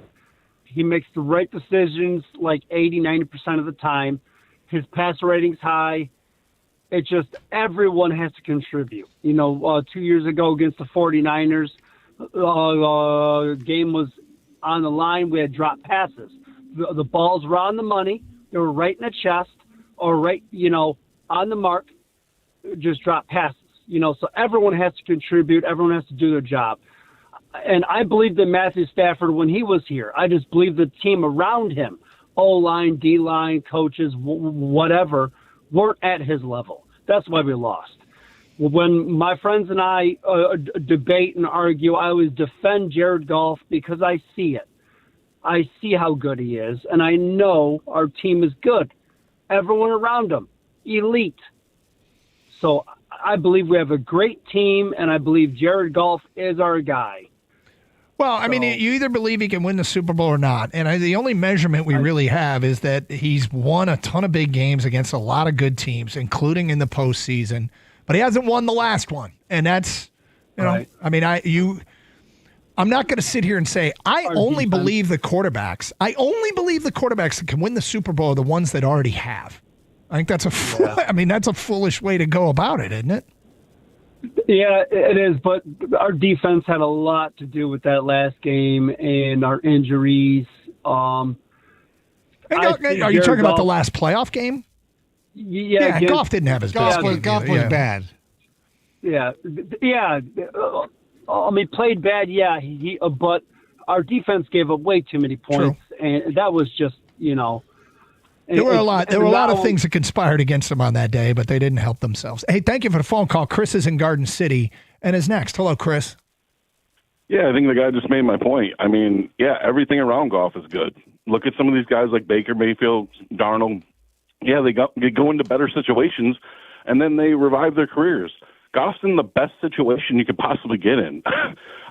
He makes the right decisions like 80-90% of the time. His passer rating's high. It's just everyone has to contribute. 2 years ago against the 49ers, game was on the line. We had dropped passes. The balls were on the money. They were right in the chest or right, on the mark. Just drop passes. So everyone has to contribute. Everyone has to do their job. And I believe that Matthew Stafford, when he was here, I just believe the team around him, O-line, D-line, coaches, whatever, weren't at his level. That's why we lost. When my friends and I debate and argue, I always defend Jared Goff because I see it. I see how good he is, and I know our team is good. Everyone around him, elite. So I believe we have a great team, and I believe Jared Goff is our guy. Well, I mean, you either believe he can win the Super Bowl or not. And the only measurement we really have is that he's won a ton of big games against a lot of good teams, including in the postseason. But he hasn't won the last one. And that's, I mean, I'm not going to sit here and say, I only believe the quarterbacks that can win the Super Bowl are the ones that already have. I think that's that's a foolish way to go about it, isn't it? Yeah, it is, but our defense had a lot to do with that last game and our injuries. Are you talking about the last playoff game? Yeah, Goff didn't have his best game. Goff was bad. Yeah. I mean, played bad, but our defense gave up way too many points, and that was just, There were a lot of things that conspired against them on that day, but they didn't help themselves. Hey, thank you for the phone call. Chris is in Garden City and is next. Hello, Chris. Yeah, I think the guy just made my point. I mean, everything around Goff is good. Look at some of these guys like Baker Mayfield, Darnold. Yeah, they go into better situations, and then they revive their careers. Goff's in the best situation you could possibly get in.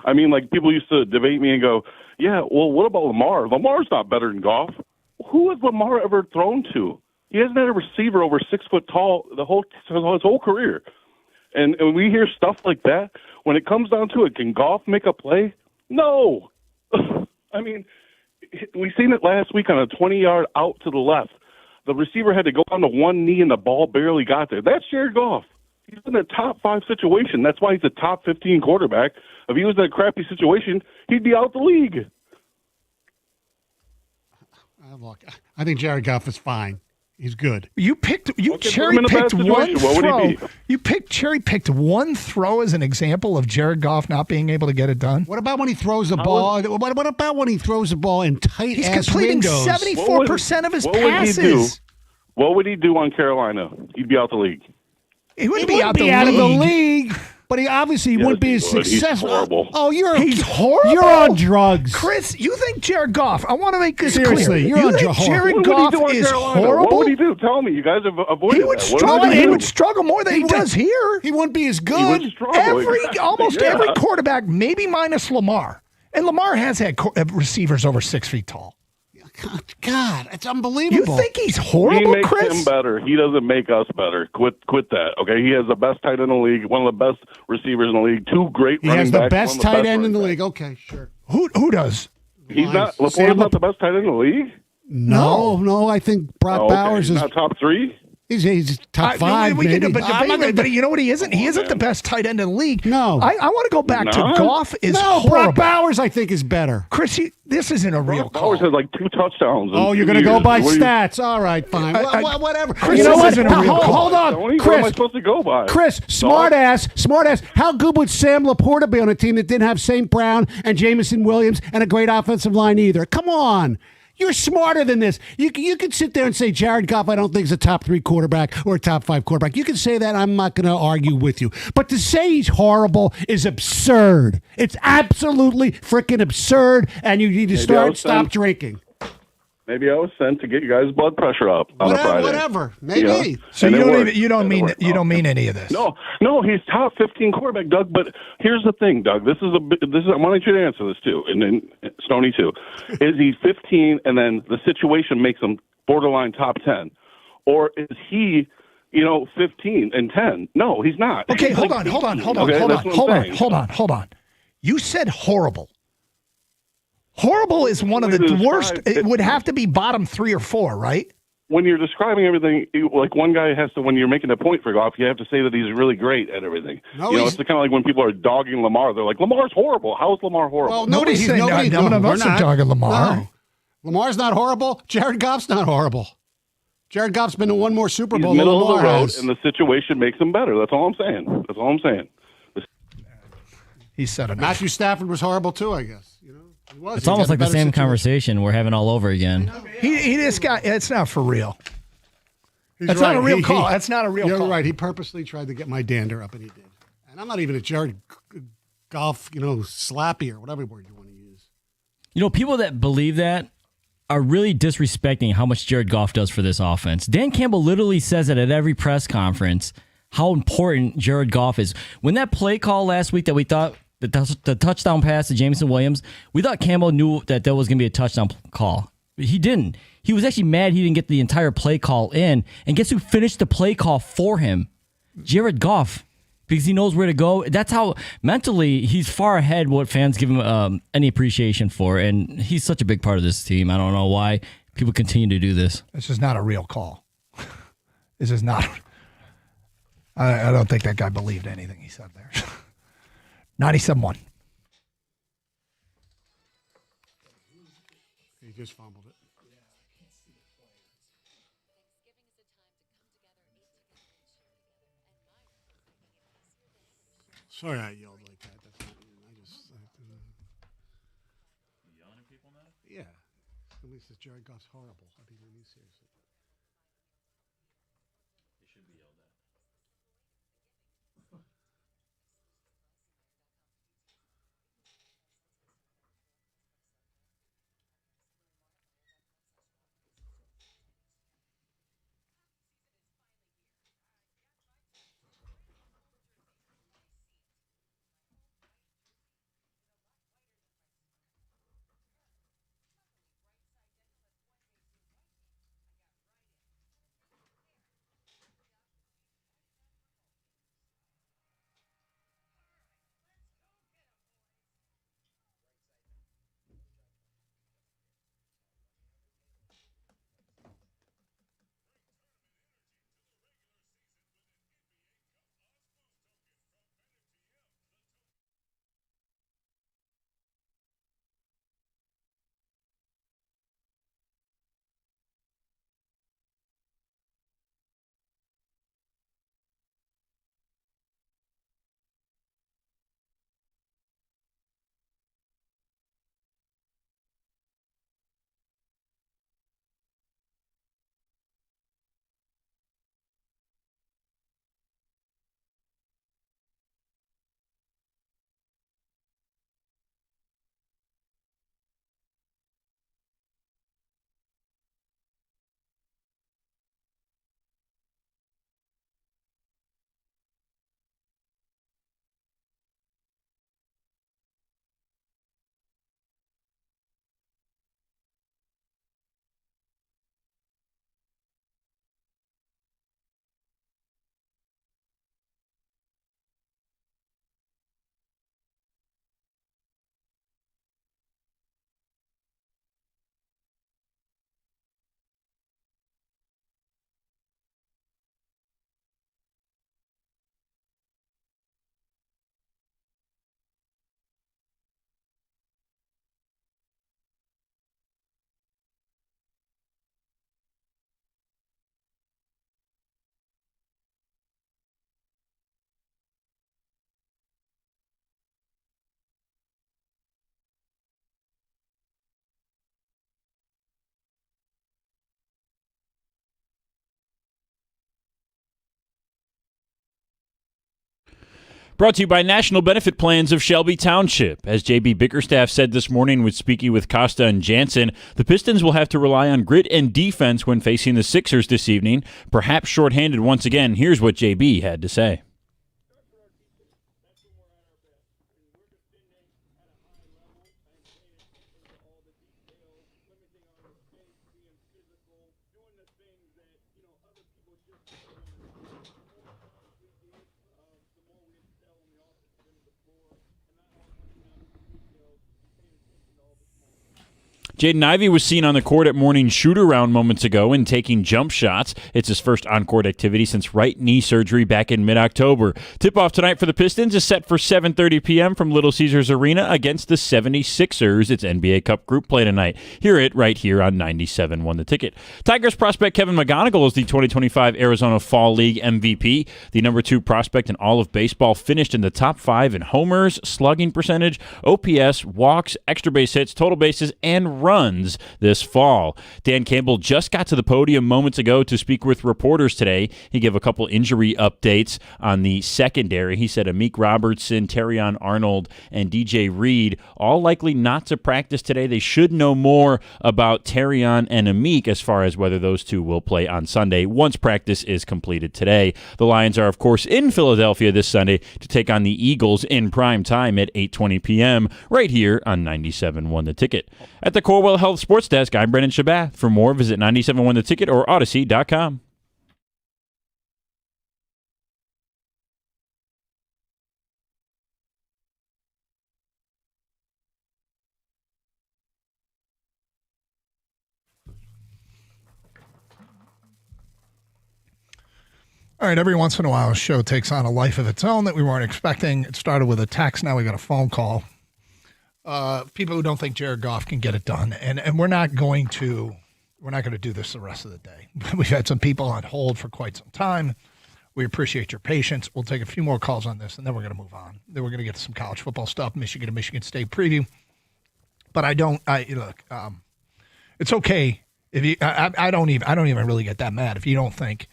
I mean, like, people used to debate me and go, yeah, well, what about Lamar? Lamar's not better than Goff. Who has Lamar ever thrown to? He hasn't had a receiver over 6 foot tall his whole career. And we hear stuff like that. When it comes down to it, can Goff make a play? No. I mean, we seen it last week on a 20-yard out to the left. The receiver had to go on to one knee and the ball barely got there. That's Jared Goff. He's in a top 5 situation. That's why he's a top 15 quarterback. If he was in a crappy situation, he'd be out the league. Look, I think Jared Goff is fine. He's good. You cherry-picked one throw. You cherry-picked one throw as an example of Jared Goff not being able to get it done. What about when he throws the ball? What about when he throws the ball in tight He's ass completing windows? 74% of his What passes. What would he do on Carolina? He'd be out the league. He wouldn't be out of the league. But he obviously wouldn't be as He's successful. horrible. Oh, He's horrible. You're on drugs. Chris, you think Jared Goff, I want to make this Seriously, clear. you're on think drugs. Jared What Goff would he do on is Carolina? horrible? What would he do? Tell me. You guys have avoided He would that. struggle. He would struggle more than he does here. He wouldn't be as good. Almost Yeah. every quarterback, maybe minus Lamar. And Lamar has had receivers over 6 feet tall. God, it's unbelievable. You think he's He horrible, makes Chris? him better. He doesn't make us better. Quit that. Okay, he has the best tight end in the league, one of the best receivers in the league, 2 great He running has the backs, best one of the tight best end in the running league. Okay, sure. Who does? backs. He's not. Sam Laporte's not the best tight end in the league. No, I think Brock Oh, okay. Bowers is not top 3. he's top 5. We maybe. can, but you know what he isn't? He isn't the best tight end in the league. No. I want to go back to Goff is horrible. Brock Bowers I think is better. Chris, this isn't a real call. Bowers has like 2 touchdowns. Oh, you're going to go by stats. All right, fine. Whatever. Chris, you know what? isn't a real call. Hold on. Tony, Chris, what am I supposed to go by? Chris, smart ass. How good would Sam Laporta be on a team that didn't have St. Brown and Jamison Williams and a great offensive line either? Come on. You're smarter than this. You can sit there and say Jared Goff, I don't think is a top 3 quarterback or a top 5 quarterback. You can say that. I'm not going to argue with you. But to say he's horrible is absurd. It's absolutely freaking absurd, and you need to stop drinking. Maybe I was sent to get you guys' blood pressure up on a Friday. Whatever. Maybe. Yeah. So And you don't mean any of this. No, he's top 15 quarterback, Doug. But here's the thing, Doug. I wanted you to answer this too, and then Stoney too. Is he 15, and then the situation makes him borderline top 10, or is he, 15 and 10? No, he's not. Okay, He's hold like on. 15. Okay, that's what I'm saying. You said horrible. Horrible is one of the worst. It would have to be bottom 3 or 4, right? When you're describing everything, like one guy has to, when you're making a point for Goff, you have to say that he's really great at everything. It's kind of like when people are dogging Lamar. They're like, Lamar's horrible. How is Lamar horrible? Well, nobody's saying none of us are dogging Lamar. No. Lamar's not horrible. Jared Goff's not horrible. Jared Goff's been to one more Super Bowl He's than middle Lamar of the road, has. and the situation makes him better. That's all I'm saying. He said it. Matthew Stafford was horrible too, I guess. He was. It's He almost had like the a better same situation. conversation we're having all over again. He just got. It's not for real. He's That's right. not a real call. That's not a real You're call. right. He purposely tried to get my dander up, and he did. And I'm not even a Jared Goff, slappy or whatever word you want to use. People that believe that are really disrespecting how much Jared Goff does for this offense. Dan Campbell literally says it at every press conference, how important Jared Goff is. When that play call last week that we thought, the touchdown pass to Jameson Williams, we thought Campbell knew that there was going to be a touchdown call. He didn't. He was actually mad he didn't get the entire play call in. And guess who finished the play call for him? Jared Goff. Because he knows where to go. That's how mentally he's far ahead what fans give him any appreciation for. And he's such a big part of this team. I don't know why people continue to do this. This is not a real call. This is not. I don't think that guy believed anything he said there. 97-1. He just fumbled it. Sorry I yelled like that. That's not, Yelling at people now? Yeah. At least this Jared Goff's horrible. I mean, seriously. They should be yelled at. Brought to you by National Benefit Plans of Shelby Township. As J.B. Bickerstaff said this morning with speaking with Costa and Jansen, the Pistons will have to rely on grit and defense when facing the Sixers this evening. Perhaps shorthanded once again. Here's what J.B. had to say. Jaden Ivey was seen on the court at morning shoot-around moments ago and taking jump shots. It's his first on-court activity since right knee surgery back in mid-October. Tip-off tonight for the Pistons is set for 7:30 p.m. from Little Caesars Arena against the 76ers. It's NBA Cup group play tonight. Hear it right here on 97.1 The Ticket. Tigers prospect Kevin McGonigal is the 2025 Arizona Fall League MVP. The number 2 prospect in all of baseball finished in the top 5 in homers, slugging percentage, OPS, walks, extra base hits, total bases, and runs this fall. Dan Campbell just got to the podium moments ago to speak with reporters today. He gave a couple injury updates on the secondary. He said Amik Robertson, Terrion Arnold, and DJ Reed all likely not to practice today. They should know more about Terrion and Amik as far as whether those two will play on Sunday once practice is completed today. The Lions are, of course, in Philadelphia this Sunday to take on the Eagles in prime time at 8:20 p.m. right here on 97.1 The Ticket. At the Corewell Health Sports Desk, I'm Brendan Shabath. For more, visit 97.1 The Ticket or Odyssey.com. All right, every once in a while, a show takes on a life of its own that we weren't expecting. It started with a text. Now we got a phone call. People who don't think Jared Goff can get it done, and we're not going to do this the rest of the day. We've had some people on hold for quite some time. We appreciate your patience. We'll take a few more calls on this, and then we're going to move on. Then we're going to get to some college football stuff, Michigan and Michigan State preview. But it's okay if you. I don't even really get that mad if you don't think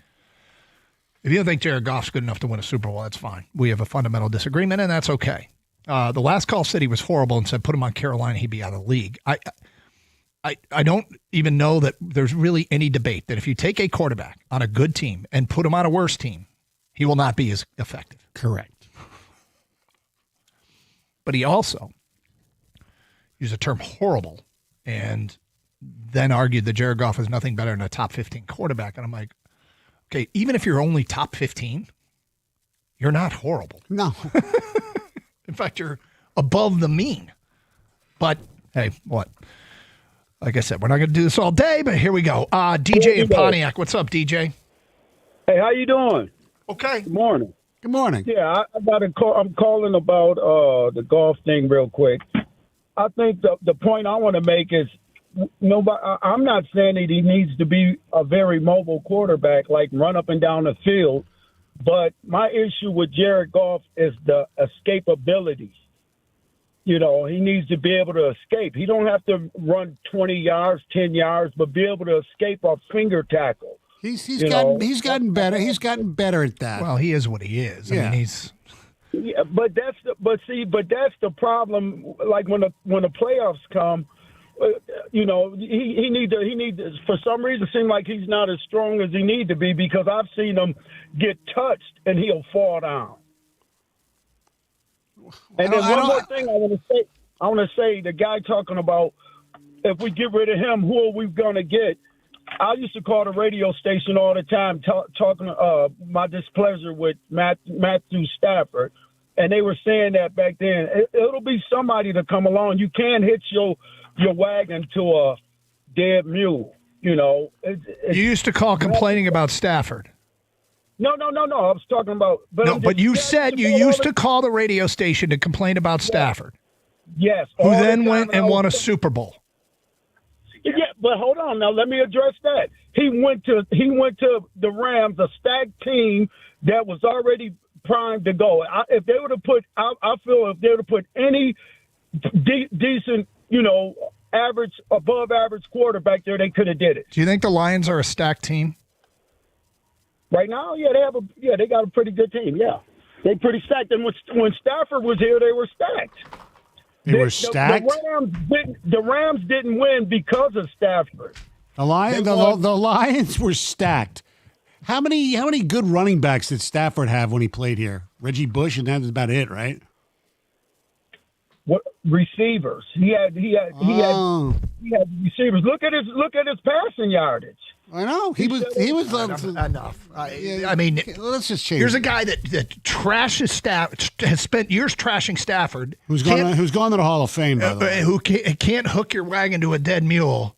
Jared Goff's good enough to win a Super Bowl. That's fine. We have a fundamental disagreement, and that's okay. The last call said he was horrible and said put him on Carolina, he'd be out of the league. I don't even know that there's really any debate that if you take a quarterback on a good team and put him on a worse team, he will not be as effective. Correct. But he also used the term horrible and then argued that Jared Goff is nothing better than a top 15 quarterback. And I'm like, okay, even if you're only top 15, you're not horrible. No. In fact, you're above the mean. But, hey, what? Like I said, we're not going to do this all day, but here we go. DJ in Pontiac. What's up, DJ? Hey, how you doing? Okay. Good morning. Good morning. Yeah, I got a call. I'm calling about the golf thing real quick. I think the point I want to make is nobody. I'm not saying that he needs to be a very mobile quarterback, like run up and down the field. But my issue with Jared Goff is the escapability. You know, he needs to be able to escape. He don't have to run 20 yards, 10 yards, but be able to escape a finger tackle. He's gotten better. He's gotten better at that. Well, he is what he is. Yeah. I mean, he's. Yeah, but that's the problem. Like when the playoffs come, you know, he need to for some reason seem like he's not as strong as he need to be, because I've seen him get touched and he'll fall down. And then one more thing I want to say, the guy talking about if we get rid of him, who are we going to get? I used to call the radio station all the time talking my displeasure with Matthew Stafford, and they were saying that back then. It'll be somebody to come along. You can't hitch your wagon to a dead mule, you know. You used to call complaining about Stafford. No. I was talking about. But you said you used to call the radio station to complain about Stafford. Yes. Who then went and won a Super Bowl. Yeah, but hold on now. Let me address that. He went to the Rams, a stacked team that was already primed to go. If they would have put, I feel if they would have put any decent, you know, average, above average quarterback there, they could have did it. Do you think the Lions are a stacked team? Right now, they got a pretty good team. Yeah. They pretty stacked. And when Stafford was here, they were stacked. They were stacked? The Rams didn't win because of Stafford. The Lions were stacked. How many good running backs did Stafford have when he played here? Reggie Bush, and that's about it, right? What receivers? He had receivers. Look at his passing yardage. I know he was enough. I mean, let's just change. Here's a guy that trashes has spent years trashing Stafford. Who's gone to the Hall of Fame, by the way. Who can't hook your wagon to a dead mule.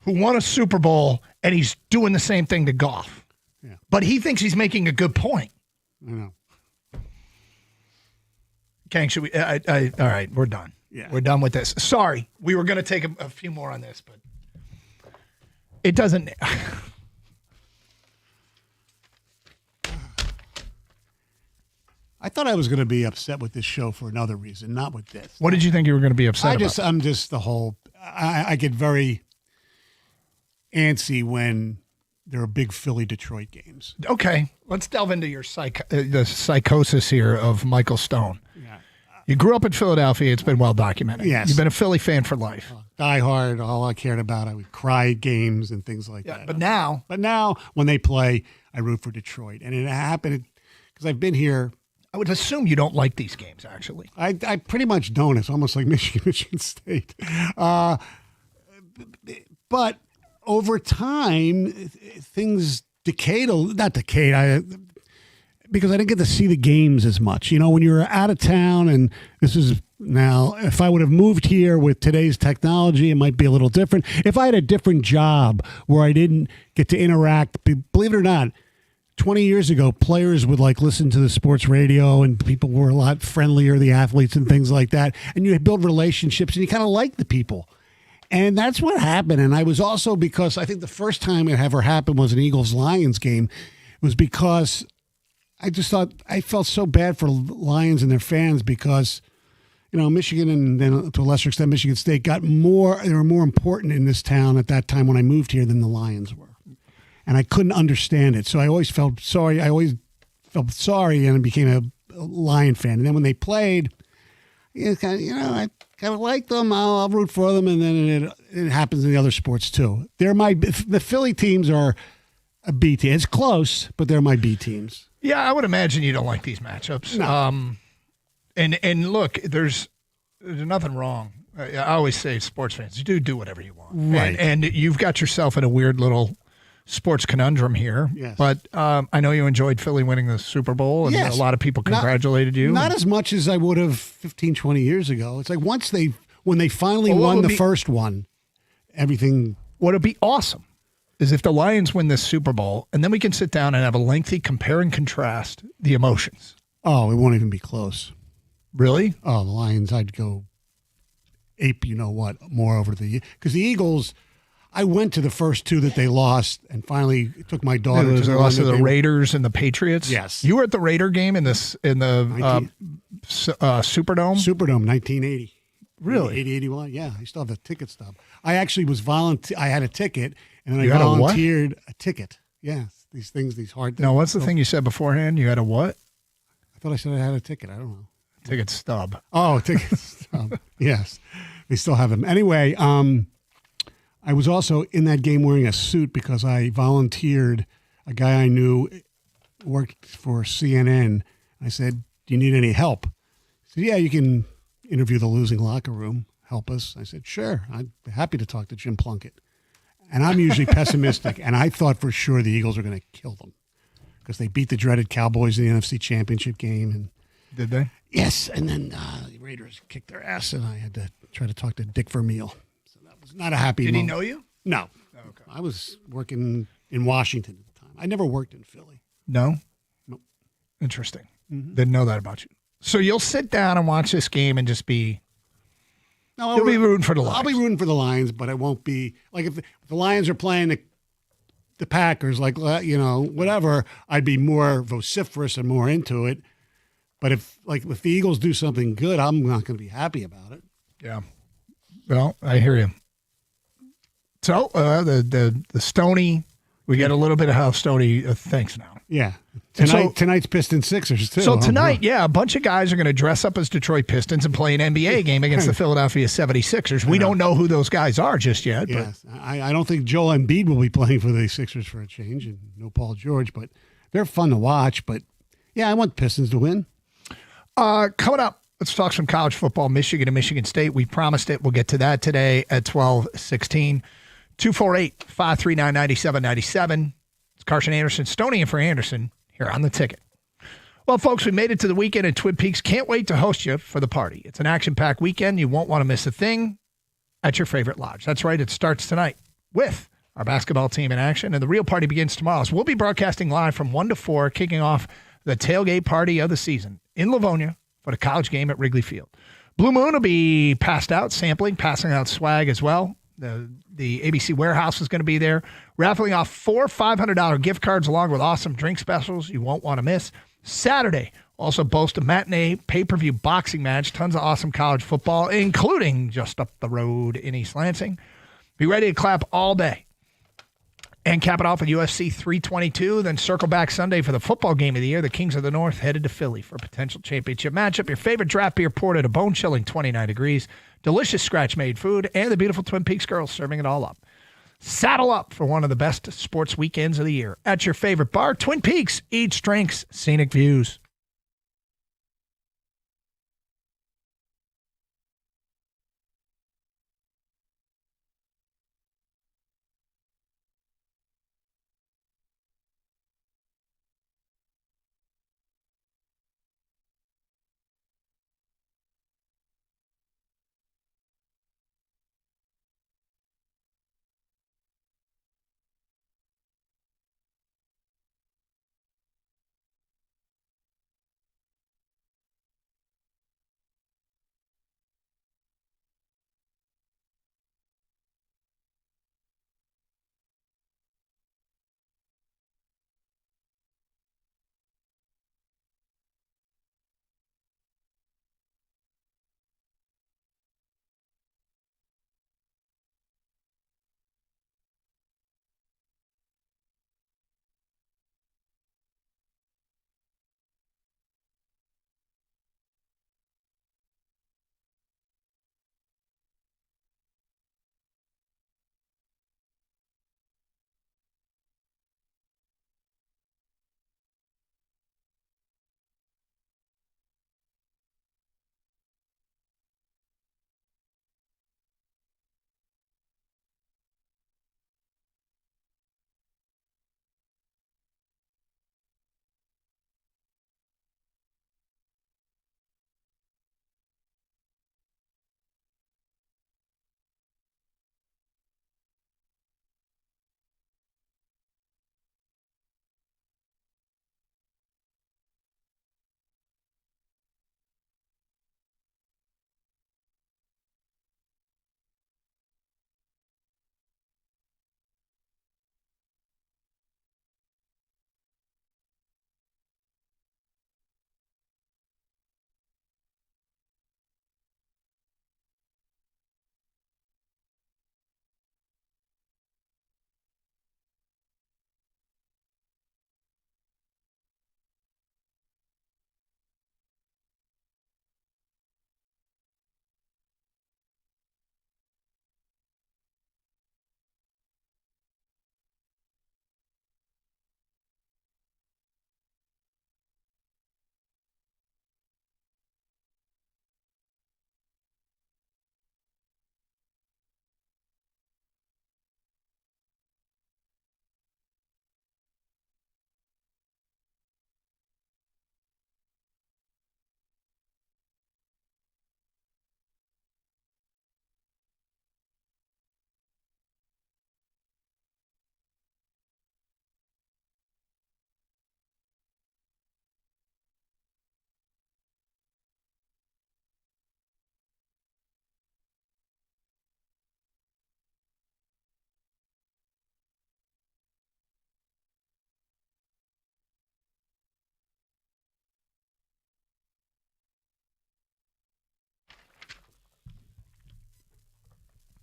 Who won a Super Bowl, and he's doing the same thing to Goff. Yeah. But he thinks he's making a good point. I know. Kang, should we? All right, we're done. Yeah. We're done with this. Sorry, we were going to take a few more on this, but it doesn't. I thought I was going to be upset with this show for another reason, not with this. What did you think you were going to be upset about? I'm just the whole. I get very antsy when there are big Philly-Detroit games. Okay, let's delve into your the psychosis here of Michael Stone. Yeah. You grew up in Philadelphia. It's been well documented. Yes. You've been a Philly fan for life. Die hard. All I cared about, I would cry at games and things like that. But now, when they play, I root for Detroit, and it happened because I've been here. I would assume you don't like these games. Actually, I pretty much don't. It's almost like Michigan State, but over time, things decayed. Not decayed. Because I didn't get to see the games as much. You know, when you're out of town, and this is now, if I would have moved here with today's technology, it might be a little different. If I had a different job where I didn't get to interact, believe it or not, 20 years ago, players would listen to the sports radio, and people were a lot friendlier, the athletes and things like that. And you build relationships, and you kind of like the people. And that's what happened. And I was also, because I think the first time it ever happened was an Eagles-Lions game. It was because I just thought I felt so bad for Lions and their fans because, Michigan and then to a lesser extent Michigan State they were more important in this town at that time when I moved here than the Lions were. And I couldn't understand it. So I always felt sorry. And I became a Lion fan. And then when they played, I kind of like them. I'll root for them. And then it happens in the other sports too. The Philly teams are a B team. It's close, but they're my B teams. Yeah, I would imagine you don't like these matchups. No. And look, there's nothing wrong. I always say, sports fans, you do whatever you want. Right. And you've got yourself in a weird little sports conundrum here. Yes. But I know you enjoyed Philly winning the Super Bowl, and yes. a lot of people congratulated you. Not as much as I would have 15, 20 years ago. It's like when they finally won the first one, everything. What would be awesome is if the Lions win this Super Bowl, and then we can sit down and have a lengthy compare and contrast the emotions. Oh, it won't even be close. Really? Oh, the Lions, I'd go ape, more over because the Eagles, I went to the first two that they lost and finally took my daughter to the loss of the Raiders and the Patriots. Yes. You were at the Raider game in the Superdome? Superdome, 1980. Really? 80, 81, yeah. I still have a ticket stub. I actually was I had a ticket, and then You I had a what? volunteered a ticket. Yeah, these things, these hard things. No, what's the thing you said beforehand? You had a what? I thought I said I had a ticket. I don't know. Ticket stub. Oh, ticket stub. Yes. They still have them. Anyway, I was also in that game wearing a suit because I volunteered. A guy I knew worked for CNN. I said, "Do you need any help?" He said, "Yeah, you can interview the losing locker room. Help us." I said, "Sure. I'd be happy to talk to Jim Plunkett." And I'm usually pessimistic, and I thought for sure the Eagles were going to kill them because they beat the dreaded Cowboys in the NFC Championship game. And did they? Yes, and then the Raiders kicked their ass, and I had to try to talk to Dick Vermeil. So that was not a happy Did moment. he know you? No. Oh, okay. I was working in Washington at the time. I never worked in Philly. No? Nope. Interesting. Mm-hmm. Didn't know that about you. So you'll sit down and watch this game and just be... No, You'll be rooting for the Lions. I'll be rooting for the Lions, but I won't be... Like, if the Lions are playing the Packers, whatever, I'd be more vociferous and more into it. But if the Eagles do something good, I'm not going to be happy about it. Yeah. Well, I hear you. So the Stoney We got a little bit of how Stoney thinks now. Yeah. So- Tonight's Pistons Sixers, too. So huh? tonight, a bunch of guys are going to dress up as Detroit Pistons and play an NBA game against the Philadelphia 76ers. We don't know who those guys are just yet. Yes. I don't think Joel Embiid will be playing for the Sixers for a change, and no Paul George, but they're fun to watch. But, yeah, I want Pistons to win. Coming up, let's talk some college football, Michigan and Michigan State. We promised it. We'll get to that today at 12:16. 248-539-9797. It's Carson Anderson, Stoney, and for Anderson here on The Ticket. Well, folks, we made it to the weekend in Twin Peaks. Can't wait to host you for the party. It's an action-packed weekend. You won't want to miss a thing at your favorite lodge. That's right. It starts tonight with our basketball team in action, and the real party begins tomorrow. So we'll be broadcasting live from 1 to 4, kicking off the tailgate party of the season in Livonia for the college game at Wrigley Field. Blue Moon will be passed out, sampling, passing out swag as well. The ABC warehouse is going to be there, raffling off 4 $500 gift cards along with awesome drink specials you won't want to miss. Saturday also boast a matinee pay-per-view boxing match, tons of awesome college football, including just up the road in East Lansing. Be ready to clap all day. And cap it off with UFC 322, then circle back Sunday for the football game of the year. The Kings of the North headed to Philly for a potential championship matchup. Your favorite draft beer poured at a bone-chilling 29 degrees. Delicious scratch-made food, and the beautiful Twin Peaks girls serving it all up. Saddle up for one of the best sports weekends of the year at your favorite bar, Twin Peaks. Eats, drinks, scenic views.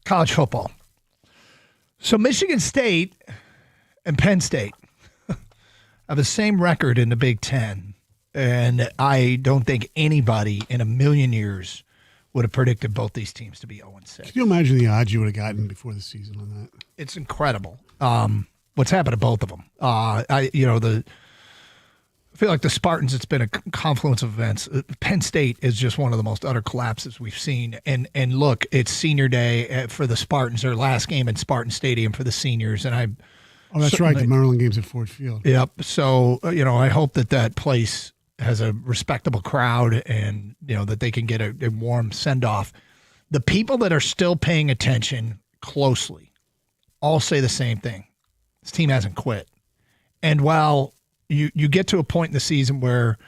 College football. So Michigan State and Penn State have the same record in the Big Ten, and I don't think anybody in a million years would have predicted both these teams to be 0-6. Can you imagine the odds you would have gotten before the season on that? It's incredible. What's happened to both of them? I feel like the Spartans, it's been a confluence of events. Penn State is just one of the most utter collapses we've seen. And look, it's senior day for the Spartans, their last game in Spartan Stadium for the seniors. And Oh, that's right. The Maryland game's at Ford Field. Yep. So, I hope that place has a respectable crowd and, that they can get a warm send-off. The people that are still paying attention closely all say the same thing. This team hasn't quit. And while you get to a point in the season where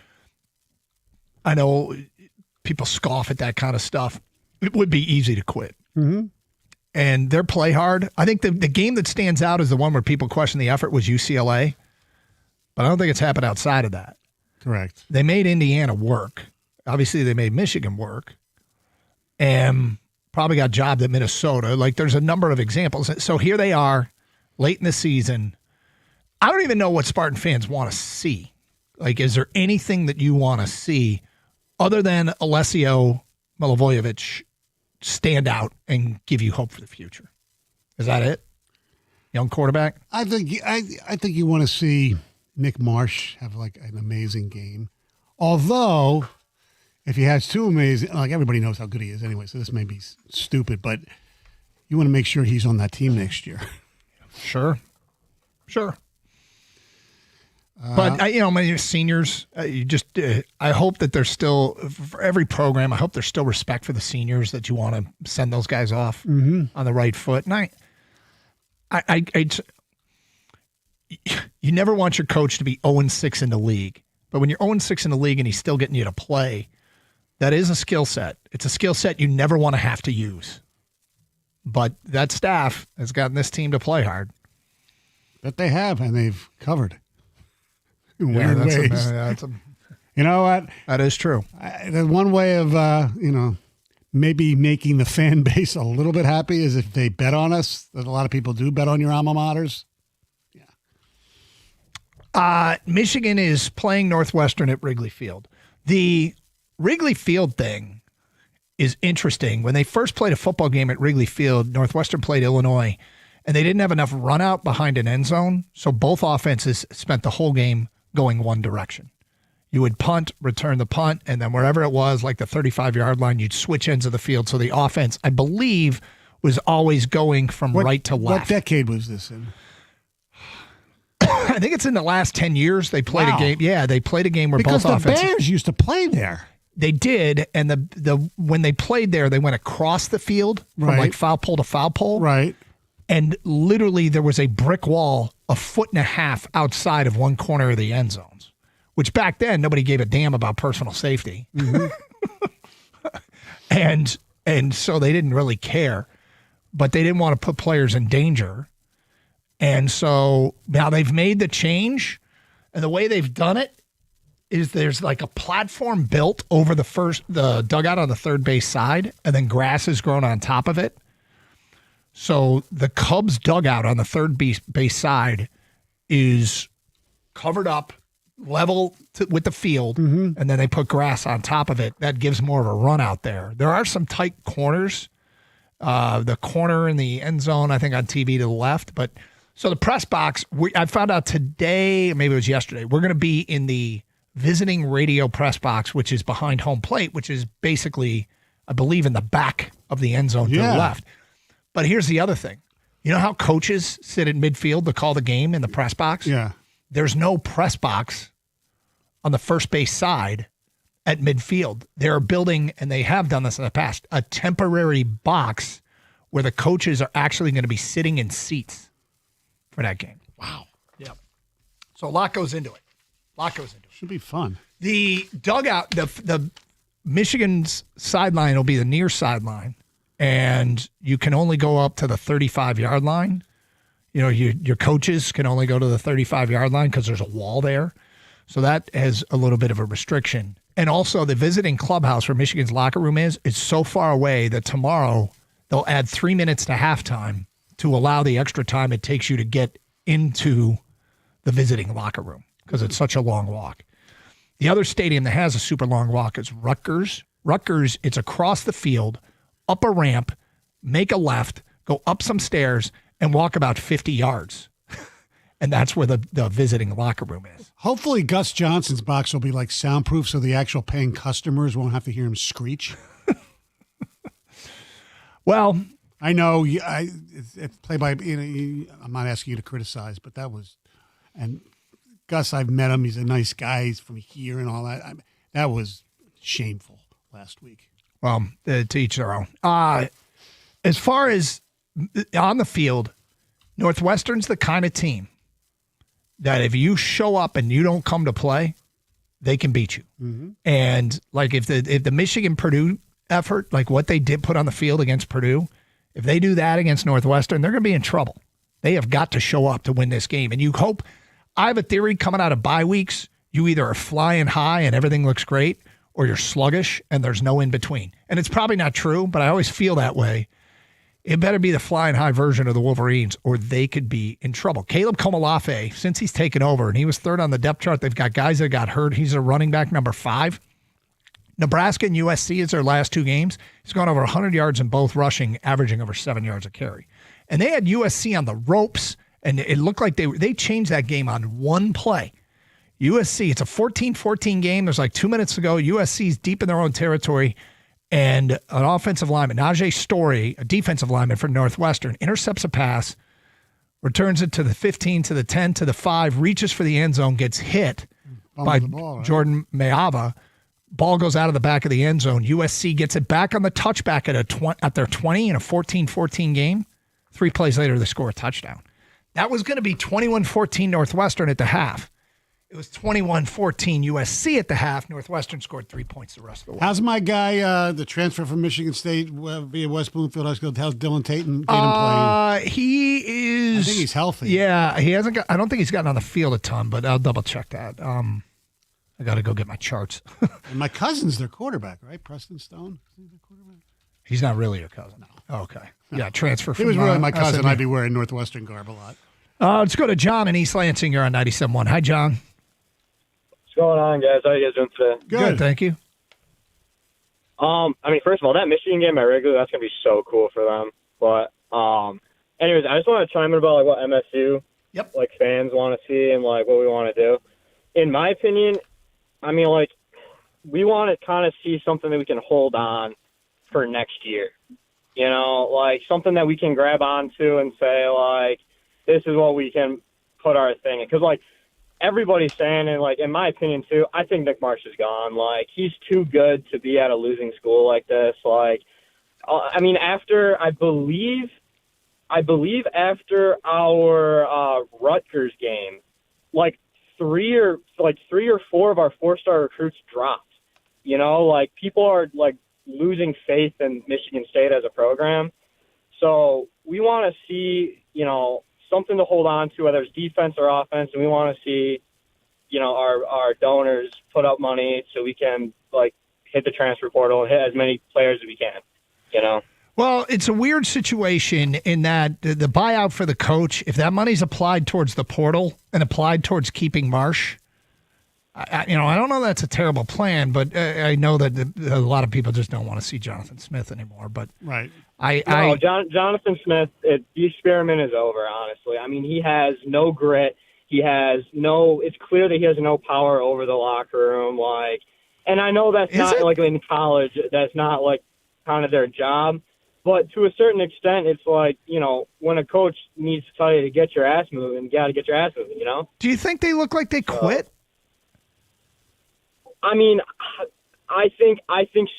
I know people scoff at that kind of stuff, it would be easy to quit. Mm-hmm. And they're play hard. I think the game that stands out is the one where people question the effort was UCLA, but I don't think it's happened outside of that. Correct. They made Indiana work. Obviously, they made Michigan work and probably got jobbed at Minnesota. Like, there's a number of examples. So here they are late in the season. I don't even know what Spartan fans want to see. Like, is there anything that you want to see other than Alessio Milivojevic stand out and give you hope for the future? Is that it? Young quarterback? I think you want to see Nick Marsh have like an amazing game. Although, if he has two amazing, like everybody knows how good he is anyway, so this may be stupid, but you want to make sure he's on that team next year. Sure. But my seniors, I hope that there's still, for every program, I hope there's still respect for the seniors, that you want to send those guys off on the right foot. And you never want your coach to be 0-6 in the league. But when you're 0-6 in the league and he's still getting you to play, that is a skill set. It's a skill set you never want to have to use. But that staff has gotten this team to play hard. That they have, and they've covered in weird ways. You know what? That is true. The one way of, maybe making the fan base a little bit happy is if they bet on us. That a lot of people do bet on your alma maters. Michigan is playing Northwestern at Wrigley Field. The Wrigley Field thing is interesting. When they first played a football game at Wrigley Field, Northwestern played Illinois, and they didn't have enough run out behind an end zone, so both offenses spent the whole game going one direction. You would punt, return the punt, and then wherever it was, like the 35-yard line, you'd switch ends of the field. So the offense, I believe, was always going from right to left. What decade was this in? I think it's in the last 10 years they played a game. Yeah, they played a game where because both offenses. Because the Bears used to play there. They did, and the when they played there, they went across the field from like foul pole to foul pole. Right. And literally there was a brick wall 1.5 feet outside of one corner of the end zones, which back then nobody gave a damn about personal safety. Mm-hmm. and so they didn't really care, but they didn't want to put players in danger. And so now they've made the change, and the way they've done it is there's like a platform built over the dugout on the third base side, and then grass is grown on top of it. So the Cubs dugout on the third base side is covered up, level with the field, and then they put grass on top of it. That gives more of a run out there. There are some tight corners. The corner in the end zone, I think on TV to the left, but so the press box, I found out today, maybe it was yesterday, we're going to be in the visiting radio press box, which is behind home plate, which is basically, I believe, in the back of the end zone to the left. But here's the other thing. You know how coaches sit in midfield to call the game in the press box? Yeah. There's no press box on the first base side at midfield. They're building, and they have done this in the past, a temporary box where the coaches are actually going to be sitting in seats for that game. Wow. Yep. So a lot goes into it. Should be fun. The dugout, the Michigan's sideline will be the near sideline, and you can only go up to the 35-yard line. You know, your coaches can only go to the 35-yard line because there's a wall there. So that has a little bit of a restriction. And also the visiting clubhouse where Michigan's locker room is so far away that tomorrow they'll add 3 minutes to halftime to allow the extra time it takes you to get into the visiting locker room because it's such a long walk. The other stadium that has a super long walk is Rutgers. Rutgers, it's across the field, up a ramp, make a left, go up some stairs, and walk about 50 yards. And that's where the visiting locker room is. Hopefully Gus Johnson's box will be like soundproof so the actual paying customers won't have to hear him screech. Well, I know it's play by, I'm not asking you to criticize, but that was, and Gus, I've met him. He's a nice guy. He's from here and all that. That was shameful last week. Well, to each their own. As far as on the field, Northwestern's the kind of team that if you show up and you don't come to play, they can beat you. Mm-hmm. And like if the Michigan-Purdue effort, like what they did put on the field against Purdue, if they do that against Northwestern, they're going to be in trouble. They have got to show up to win this game. And you hope, I have a theory coming out of bye weeks, you either are flying high and everything looks great, or you're sluggish and there's no in between. And it's probably not true, but I always feel that way. It better be the flying high version of the Wolverines or they could be in trouble. Caleb Komolafe, since he's taken over, and he was third on the depth chart, they've got guys that got hurt. He's a running back number 5. Nebraska and USC is their last 2 games. He's gone over 100 yards in both rushing, averaging over 7 yards a carry. And they had USC on the ropes, and it looked like they changed that game on one play. USC, it's a 14-14 game. There's like 2 minutes to go. USC's deep in their own territory. And an offensive lineman, Najee Story, a defensive lineman for Northwestern, intercepts a pass, returns it to the 15, to the 10, to the 5, reaches for the end zone, gets hit by Jordan Mayava. Ball goes out of the back of the end zone. USC gets it back on the touchback at their 20 in a 14-14 game. 3 plays later, they score a touchdown. That was going to be 21-14 Northwestern at the half. It was 21-14 USC at the half. Northwestern scored 3 points the rest of the way. How's my guy, the transfer from Michigan State via West Bloomfield High School? How's Dylan Tatum playing? He is. I think he's healthy. Yeah, he hasn't got. I don't think he's gotten on the field a ton, but I'll double check that. I got to go get my charts. And my cousin's their quarterback, right? Preston Stone. He's not really your cousin. No. Oh, okay. Yeah, transfer from. If he was really my cousin, SMU. I'd be wearing Northwestern garb a lot. Let's go to John in East Lansing. You're on 97.1. Hi, John. What's going on, guys? How you guys doing today? Good, thank you. I mean, first of all, that Michigan game at regular, that's gonna be so cool for them. But, anyways, I just want to chime in about like what MSU, like fans want to see and like what we want to do. In my opinion, I mean, like we want to kind of see something that we can hold on for next year. You know, like something that we can grab onto and say like, this is what we can put our thing in. Because like everybody's saying, and like in my opinion too, I think Nick Marsh is gone. Like he's too good to be at a losing school like this. Like, I mean, after I believe after our Rutgers game, like three or 4 of our 4-star recruits dropped. You know, like people are like losing faith in Michigan State as a program. So we want to see, you know, something to hold on to, whether it's defense or offense, and we want to see, you know, our donors put up money so we can like hit the transfer portal and hit as many players as we can, you know. Well, it's a weird situation in that the buyout for the coach, if that money's applied towards the portal and applied towards keeping Marsh, I don't know that's a terrible plan, but I know that a lot of people just don't want to see Jonathan Smith anymore. But right, Jonathan Smith, the experiment is over. Honestly, I mean, he has no grit. It's clear that he has no power over the locker room. Like, and I know that's not like in college. That's not like kind of their job. But to a certain extent, it's like, you know, when a coach needs to tell you to get your ass moving, you got to get your ass moving, you know? Do you think they look like they quit? I mean, I think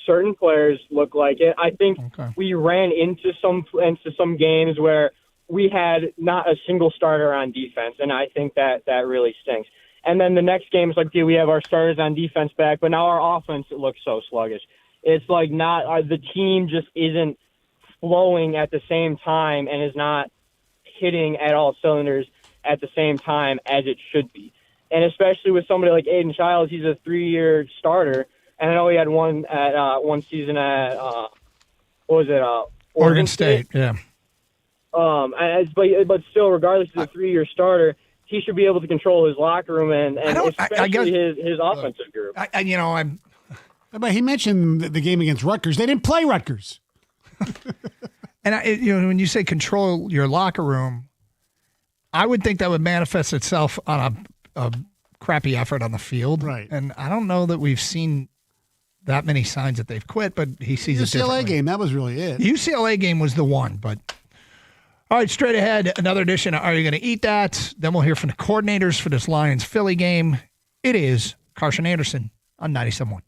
certain players look like it. I think we ran into some games where we had not a single starter on defense, and I think that really stinks. And then the next game is like, okay, we have our starters on defense back, but now our offense looks so sluggish. It's like the team just isn't flowing at the same time and is not hitting at all cylinders at the same time as it should be. And especially with somebody like Aiden Childs, he's a 3-year starter, and I know he had one season at Oregon State. Yeah. But still, regardless of the 3-year starter, he should be able to control his locker room and especially his offensive group. But he mentioned the game against Rutgers. They didn't play Rutgers. And when you say control your locker room, I would think that would manifest itself on a crappy effort on the field. Right. And I don't know that we've seen that many signs that they've quit, but he sees it differently. UCLA game, that was really it. The UCLA game was the one, but all right, straight ahead, another edition of Are You Going to Eat That? Then we'll hear from the coordinators for this Lions-Philly game. It is Carson Anderson on 97.1.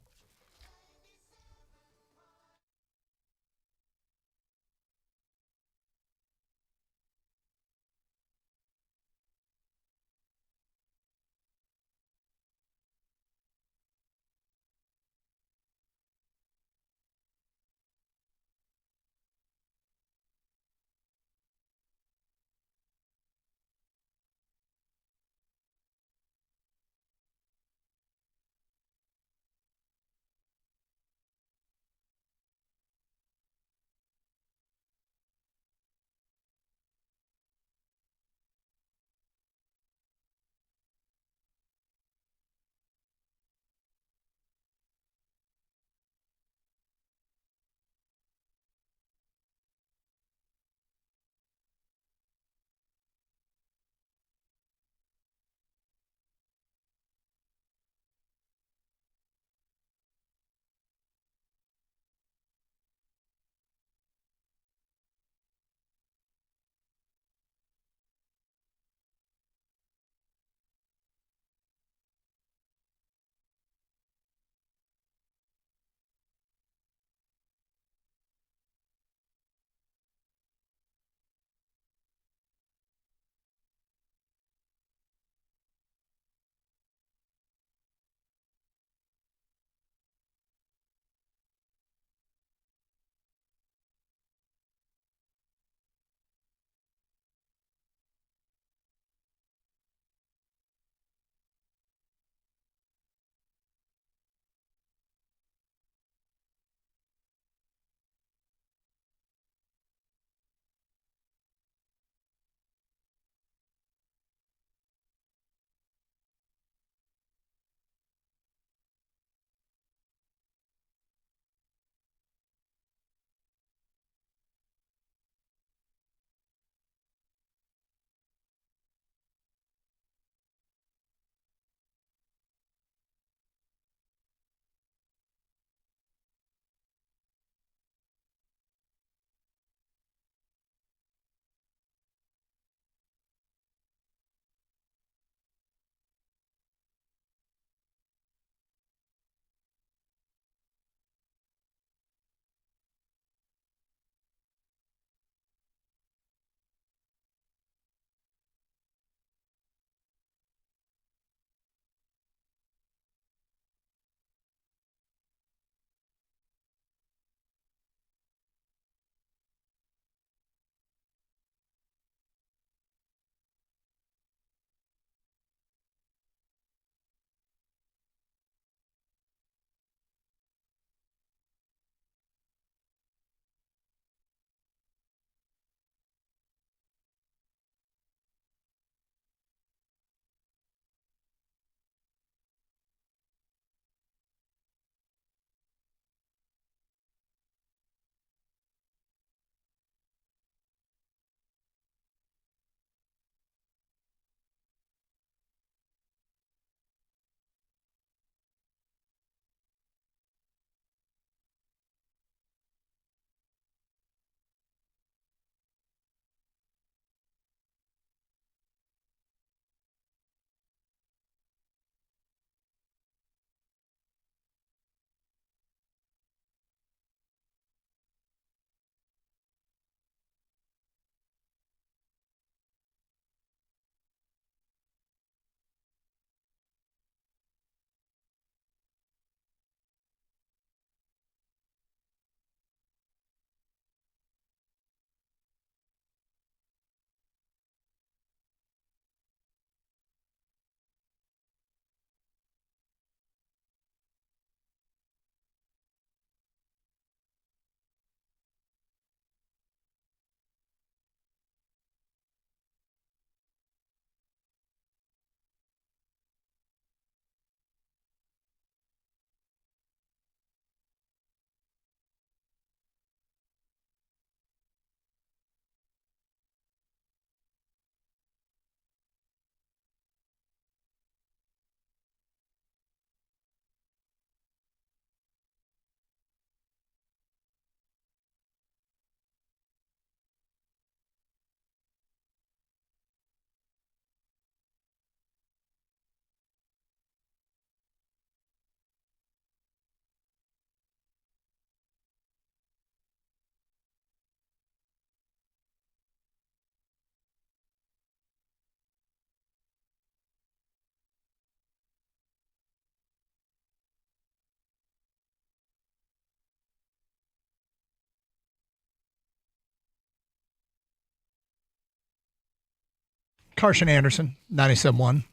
Carson Anderson, 97.1.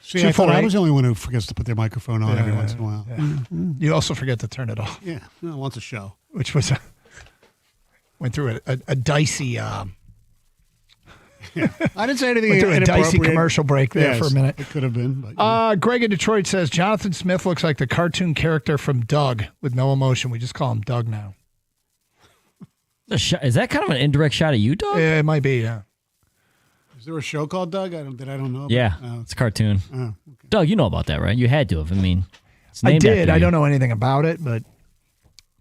See, I thought I was the only one who forgets to put their microphone on every once in a while. Yeah. You also forget to turn it off. Yeah, no, once a show. Which was went through a dicey. I didn't say anything. Went through a dicey commercial break there for a minute. It could have been. But, Greg in Detroit says Jonathan Smith looks like the cartoon character from Doug with no emotion. We just call him Doug now. Is that kind of an indirect shot at you, Doug? Yeah, it might be. Yeah. Is there a show called Doug? I don't know. About? Yeah, it's a cartoon. Okay. Doug, you know about that, right? You had to have. I mean, it's I named did. after I you. don't know anything about it, but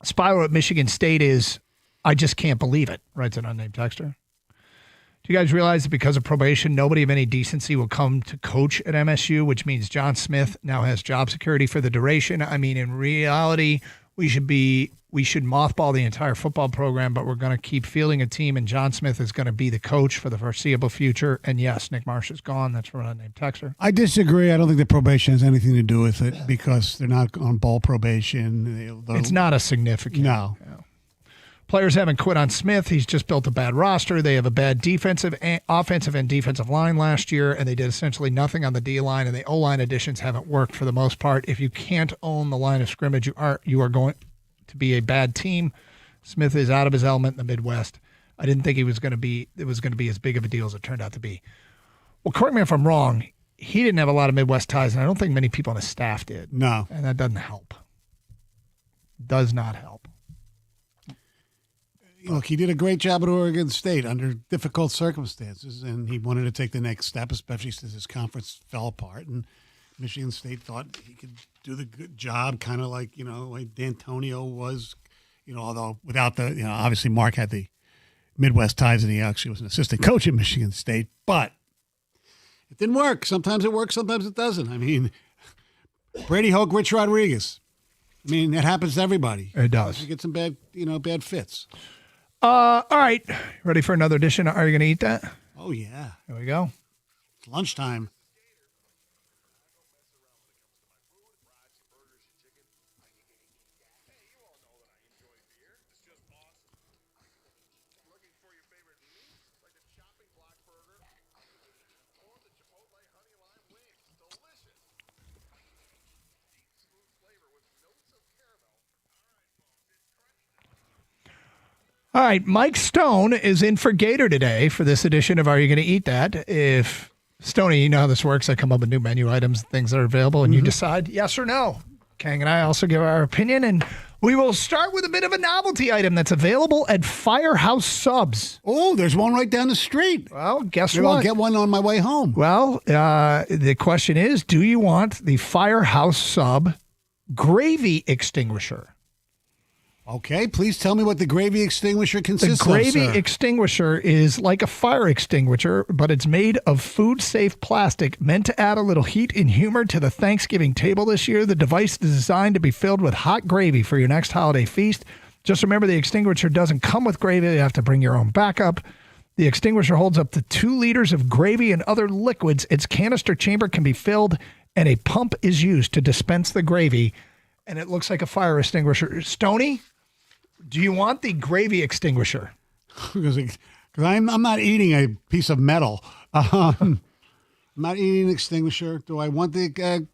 Spyro at Michigan State is, I just can't believe it, writes an unnamed texter. Do you guys realize that because of probation, nobody of any decency will come to coach at MSU, which means John Smith now has job security for the duration? I mean, in reality, we should mothball the entire football program, but we're going to keep fielding a team, and John Smith is going to be the coach for the foreseeable future. And yes, Nick Marsh is gone. That's from an unnamed texter. I disagree. I don't think the probation has anything to do with it because they're not on ball probation. It's not a significant. No. Players haven't quit on Smith. He's just built a bad roster. They have a bad offensive and defensive line last year, and they did essentially nothing on the D-line, and the O-line additions haven't worked for the most part. If you can't own the line of scrimmage, you are going to be a bad team. Smith is out of his element in the Midwest. I didn't think it was going to be as big of a deal as it turned out to be. Well, correct me if I'm wrong. He didn't have a lot of Midwest ties, and I don't think many people on his staff did. No. And that doesn't help. Does not help. Look, he did a great job at Oregon State under difficult circumstances, and he wanted to take the next step, especially since his conference fell apart. And Michigan State thought he could do the good job, kind of like, like D'Antonio was, although without the, obviously Mark had the Midwest ties and he actually was an assistant coach at Michigan State, but it didn't work. Sometimes it works, sometimes it doesn't. I mean, Brady Hoke, Rich Rodriguez. I mean, that happens to everybody. It does. You get some bad, bad fits. All right. Ready for another edition? Are you going to eat that? Oh, yeah. Here we go. It's lunchtime. All right, Mike Stone is in for Gator today for this edition of Are You Going to Eat That? If, Stoney, you know how this works. I come up with new menu items, things that are available, and you decide yes or no. Kang and I also give our opinion, and we will start with a bit of a novelty item that's available at Firehouse Subs. Oh, there's one right down the street. Well, guess Maybe what? I'll get one on my way home. Well, the question is, do you want the Firehouse Sub gravy extinguisher? Okay, please tell me what the gravy extinguisher consists of, The gravy sir. extinguisher is like a fire extinguisher, but it's made of food-safe plastic, meant to add a little heat and humor to the Thanksgiving table this year. The device is designed to be filled with hot gravy for your next holiday feast. Just remember, the extinguisher doesn't come with gravy. You have to bring your own backup. The extinguisher holds up to 2 liters of gravy and other liquids. Its canister chamber can be filled, and a pump is used to dispense the gravy, and it looks like a fire extinguisher. Stoney? Do you want the gravy extinguisher? Because I'm not eating a piece of metal. I'm not eating an extinguisher. Do I want the...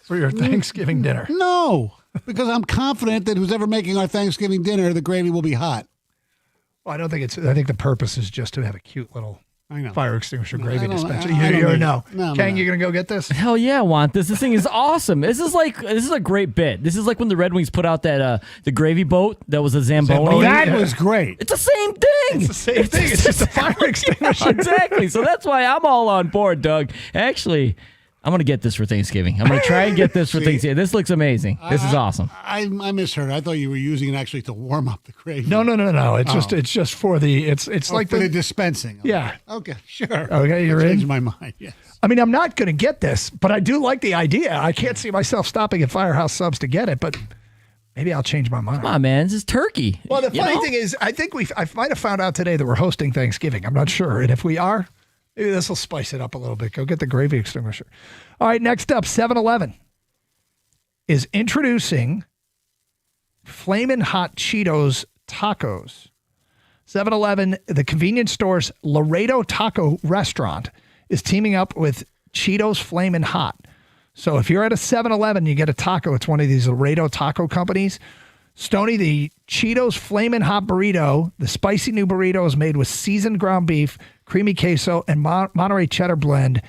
for your Thanksgiving dinner? No, because I'm confident that who's ever making our Thanksgiving dinner, the gravy will be hot. Well, I think the purpose is just to have a cute little fire extinguisher gravy dispenser. No. Kang, you going to go get this? Hell yeah, I want this. This thing is awesome. This is a great bit. This is like when the Red Wings put out that the gravy boat that was a Zamboni. That was great. It's the same thing. It's the same thing. It's just a fire extinguisher. Yeah, exactly. So that's why I'm all on board, Doug. Actually, I'm going to get this for Thanksgiving. I'm going to try and get this for Thanksgiving. This looks amazing. This is awesome. I misheard. I thought you were using it actually to warm up the gravy. No. It's just for the it's like for the dispensing. Yeah. Okay, sure. Okay, you're in. Changed my mind. Yes. I mean, I'm not going to get this, but I do like the idea. I can't see myself stopping at Firehouse Subs to get it, but maybe I'll change my mind. Come on, man. This is turkey. Well, the funny thing is, I think I might have found out today that we're hosting Thanksgiving. I'm not sure, and if we are, maybe this will spice it up a little bit. Go get the gravy extinguisher. All right, next up, 7-Eleven is introducing Flamin' Hot Cheetos tacos. 7-Eleven, the convenience store's Laredo Taco restaurant, is teaming up with Cheetos Flamin' Hot. So if you're at a 7-Eleven, you get a taco. It's one of these Laredo taco companies. Stoney, the Cheetos Flamin' Hot burrito, the spicy new burrito is made with seasoned ground beef, creamy queso, and Monterey cheddar blend,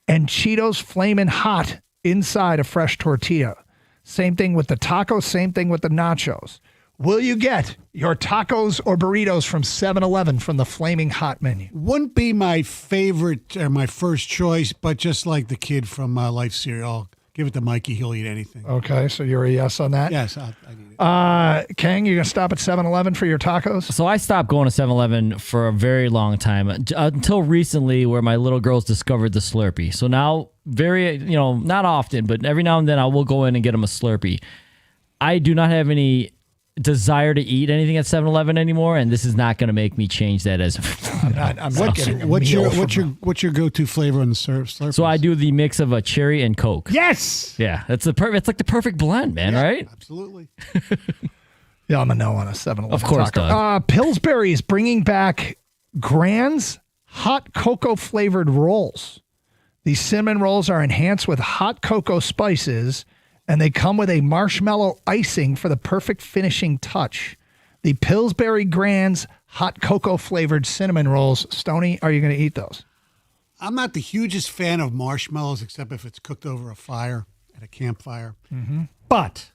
and Cheetos Flamin' Hot inside a fresh tortilla. Same thing with the tacos, same thing with the nachos. Will you get your tacos or burritos from 7-Eleven from the Flaming Hot menu? Wouldn't be my favorite or my first choice, but just like the kid from Life Cereal, give it to Mikey. He'll eat anything. Okay, so you're a yes on that? Yes, I need it. Kang, you going to stop at 7-Eleven for your tacos? So I stopped going to 7-Eleven for a very long time, until recently where my little girls discovered the Slurpee. So now, not often, but every now and then I will go in and get them a Slurpee. I do not have any desire to eat anything at 7-Eleven anymore, and this is not going to make me change that as I'm not getting a what's meal your go-to flavor on the Slurpee? So I do the mix of a cherry and Coke. Yes. Yeah, it's like the perfect blend, man, right? Absolutely. Yeah, I'm a no on a 7-Eleven. Of course, taco. Doug. Pillsbury is bringing back Grand's hot cocoa flavored rolls. These cinnamon rolls are enhanced with hot cocoa spices, and they come with a marshmallow icing for the perfect finishing touch. The Pillsbury Grand's hot cocoa flavored cinnamon rolls. Stoney, are you going to eat those? I'm not the hugest fan of marshmallows, except if it's cooked over a fire at a campfire. Mm-hmm. But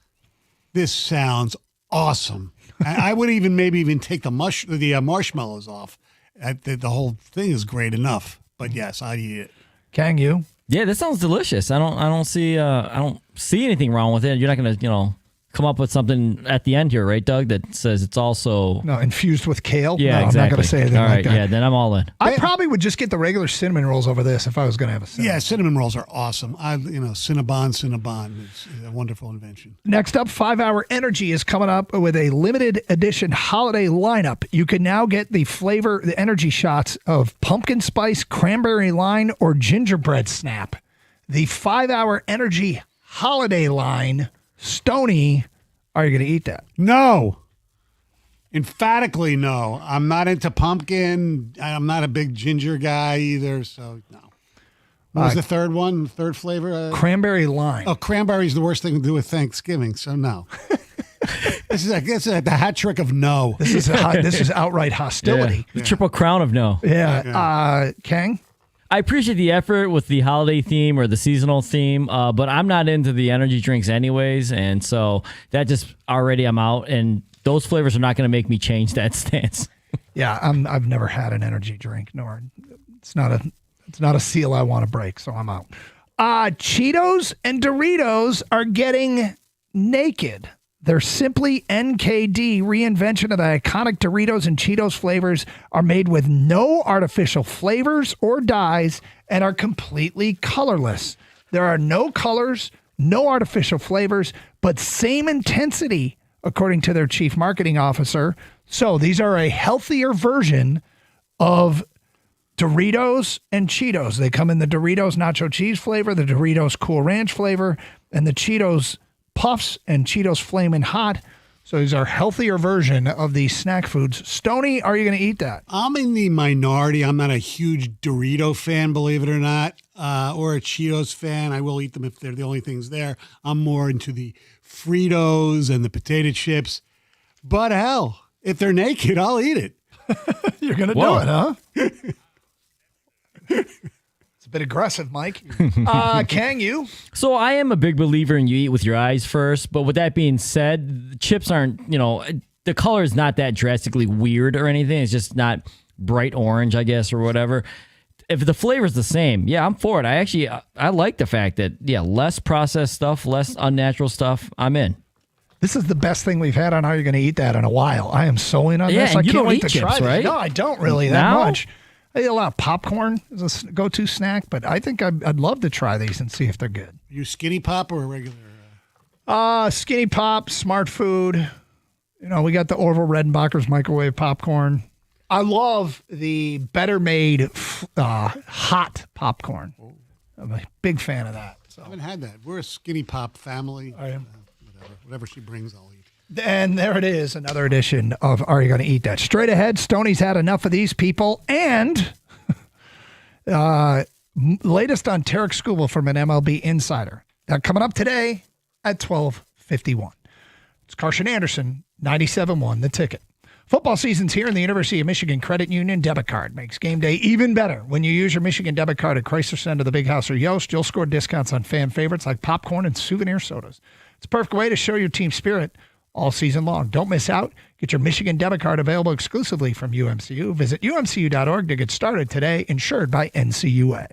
this sounds awesome. I would maybe even take the marshmallows off. The whole thing is great enough. But yes, I'd eat it. Can you? Yeah, this sounds delicious. I don't see anything wrong with it. You're not gonna come up with something at the end here, right, Doug? That says it's also infused with kale. Yeah, no, exactly. I'm not going to say anything All right, like that. yeah, then I'm all in. I probably would just get the regular cinnamon rolls over this if I was going to have a cinnamon. Yeah, cinnamon rolls are awesome. Cinnabon is a wonderful invention. Next up, 5 Hour Energy is coming up with a limited edition holiday lineup. You can now get the energy shots of pumpkin spice, cranberry lime, or gingerbread snap. The 5 Hour Energy holiday line. Stoney, are you going to eat that? No. Emphatically no. I'm not into pumpkin. I'm not a big ginger guy either, so no. What was the third one? Third flavor? Cranberry lime. Oh, cranberry is the worst thing to do with Thanksgiving, so no. This is the hat trick of no. This is outright hostility. Yeah. The triple crown of no. Yeah. Kang? I appreciate the effort with the holiday theme or the seasonal theme, but I'm not into the energy drinks anyways, and so that just already I'm out, and those flavors are not going to make me change that stance. Yeah, I've never had an energy drink, nor it's not a seal I want to break, so I'm out. Cheetos and Doritos are getting naked. Their Simply NKD reinvention of the iconic Doritos and Cheetos flavors are made with no artificial flavors or dyes and are completely colorless. There are no colors, no artificial flavors, but same intensity, according to their chief marketing officer. So these are a healthier version of Doritos and Cheetos. They come in the Doritos Nacho Cheese flavor, the Doritos Cool Ranch flavor, and the Cheetos Puffs and Cheetos Flamin' Hot. So these are healthier version of these snack foods. Stoney, are you going to eat that? I'm in the minority. I'm not a huge Dorito fan, believe it or not, or a Cheetos fan. I will eat them if they're the only things there. I'm more into the Fritos and the potato chips. But hell, if they're naked, I'll eat it. You're going to do it, huh? It's a bit aggressive, Mike. Can you? So I am a big believer in you eat with your eyes first, but with that being said, the chips aren't, the color is not that drastically weird or anything. It's just not bright orange, I guess, or whatever. If the flavor's the same, yeah, I'm for it. I like the fact that, less processed stuff, less unnatural stuff, I'm in. This is the best thing we've had on How You're Going to Eat That in a while. I am so in on this. I can't wait to try this. No, I don't really that much. I eat a lot of popcorn as a go-to snack, but I think I'd love to try these and see if they're good. You Skinny Pop or a regular? Skinny Pop, Smart Food. We got the Orville Redenbacher's microwave popcorn. I love the Better Made hot popcorn. I'm a big fan of that. So. I haven't had that. We're a Skinny Pop family. I am. Whatever she brings, I'll eat. And there it is, another edition of Are You Going to Eat That? Straight ahead, Stoney's had enough of these people, and Latest on Tarek Skubal from an MLB Insider. That coming up today at 12:51. It's Carson Anderson, 97.1 The Ticket. Football season's here, and the University of Michigan Credit Union debit card makes game day even better. When you use your Michigan debit card at Chrysler Center, the Big House, or Yost, you'll score discounts on fan favorites like popcorn and souvenir sodas. It's a perfect way to show your team spirit all season long. Don't miss out. Get your Michigan debit card available exclusively from UMCU. Visit umcu.org to get started today, insured by NCUA.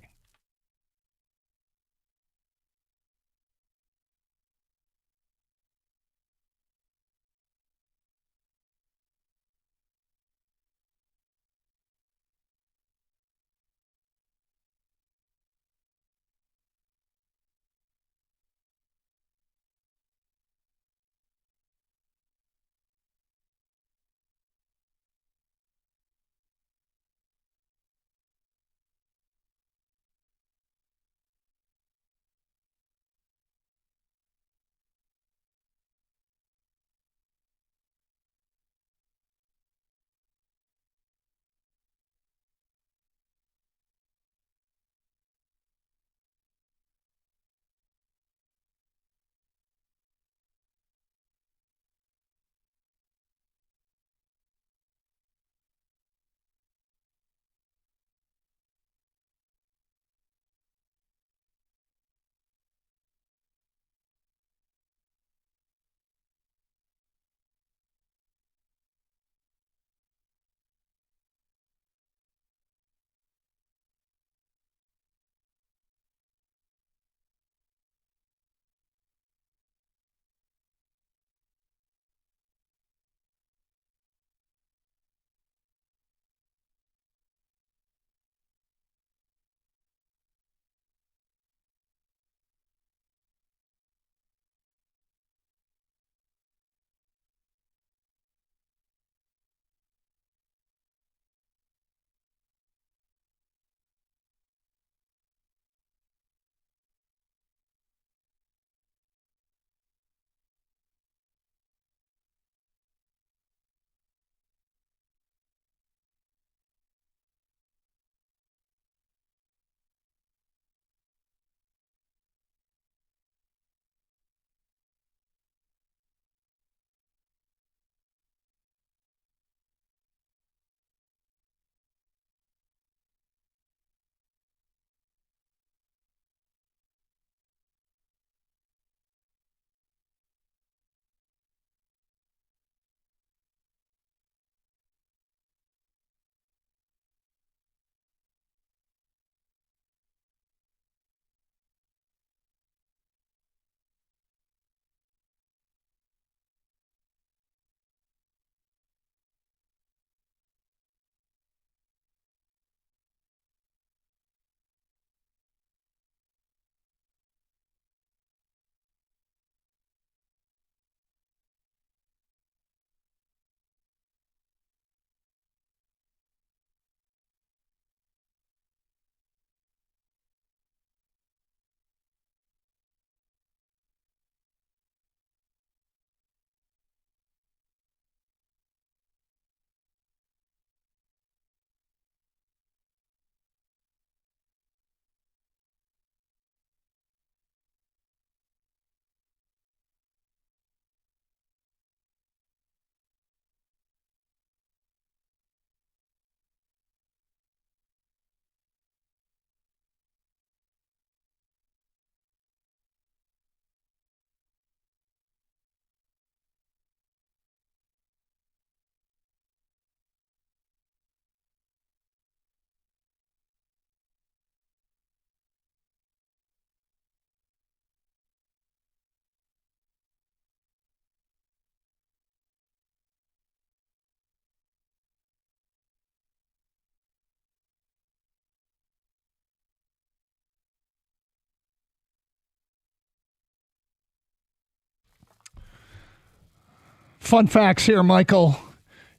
Fun facts here, Michael.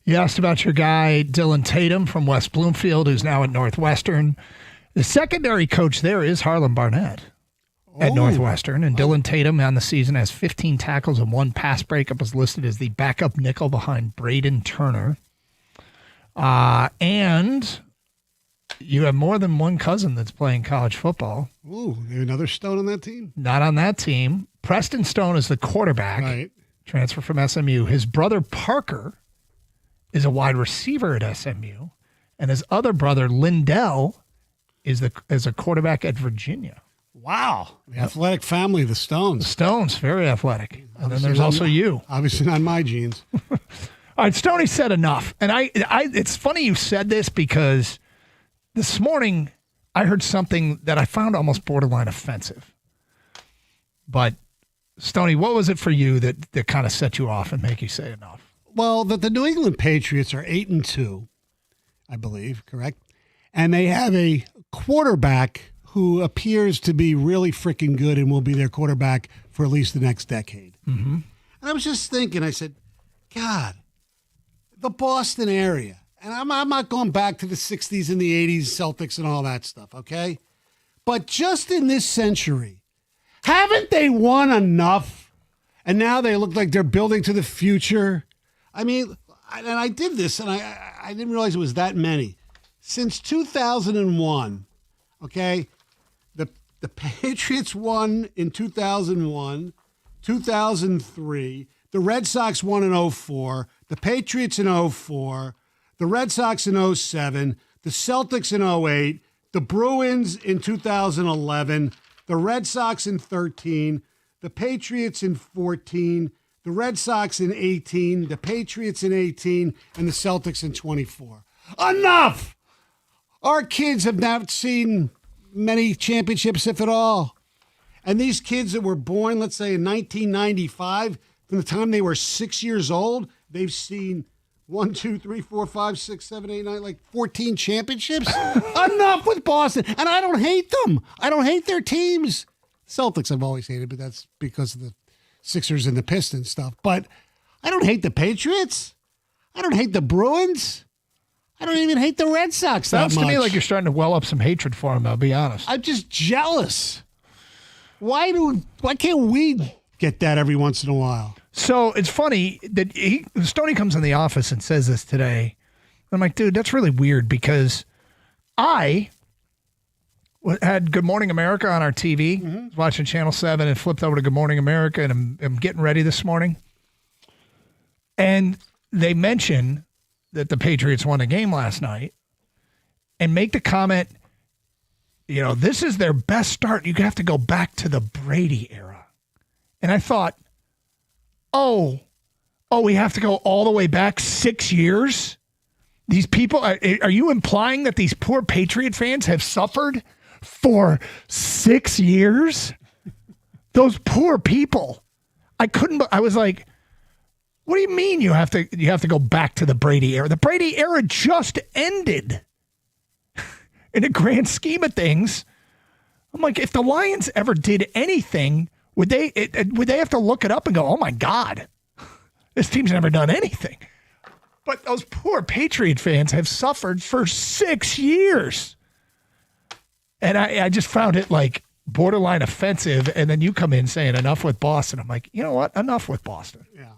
You asked about your guy, Dylan Tatum from West Bloomfield, who's now at Northwestern. The secondary coach there is Harlan Barnett at Northwestern. And Dylan Tatum on the season has 15 tackles and 1 pass breakup, is listed as the backup nickel behind Braden Turner. And You have more than one cousin that's playing college football. Ooh, another Stone on that team? Not on that team. Preston Stone is the quarterback. Right. Transfer from SMU. His brother Parker is a wide receiver at SMU. And his other brother, Lindell, is a quarterback at Virginia. Wow. The athletic family, the Stones. The Stones, very athletic. And then there's also you. Obviously not my genes. All right, Stoney said enough. And I it's funny you said this because this morning I heard something that I found almost borderline offensive. But Stoney, what was it for you that kind of set you off and make you say enough? Well, the New England Patriots are 8-2, I believe, correct? And they have a quarterback who appears to be really freaking good and will be their quarterback for at least the next decade. Mm-hmm. And I was just thinking, I said, God, the Boston area, and I'm not going back to the 60s and the 80s, Celtics and all that stuff, okay? But just in this century, haven't they won enough? And now they look like they're building to the future. I mean, and I did this, and I didn't realize it was that many. Since 2001, okay, the Patriots won in 2001, 2003. The Red Sox won in 2004. The Patriots in 2004. The Red Sox in 07. The Celtics in 2008. The Bruins in 2011. The Red Sox in 13. The Patriots in 14. The Red Sox in 18. The Patriots in 18. And the Celtics in 24. Enough! Our kids have not seen many championships, if at all. And these kids that were born, let's say, in 1995, from the time they were 6 years old, they've seen 1, 2, 3, 4, 5, 6, 7, 8, 9, like 14 championships. Enough with Boston. And I don't hate them. I don't hate their teams. Celtics I've always hated, but that's because of the Sixers and the Pistons stuff. But I don't hate the Patriots. I don't hate the Bruins. I don't even hate the Red Sox that Sounds much. to me like you're starting to well up some hatred for him, I'll be honest. I'm just jealous. Why can't we get that every once in a while? So it's funny that Stoney comes in the office and says this today. I'm like, dude, that's really weird because I had Good Morning America on our TV, was watching Channel 7 and flipped over to Good Morning America, and I'm getting ready this morning. And they mention that the Patriots won a game last night and make the comment, this is their best start. You have to go back to the Brady era. And I thought, oh, we have to go all the way back 6 years? These people, are you implying that these poor Patriot fans have suffered for 6 years? Those poor people. I was like, what do you mean you have to go back to the Brady era? The Brady era just ended. In the grand scheme of things, I'm like, if the Lions ever did anything, would they have to look it up and go, oh my God, this team's never done anything? But those poor Patriot fans have suffered for 6 years. And I just found it like borderline offensive. And then you come in saying enough with Boston. I'm like, you know what? Enough with Boston. Yeah.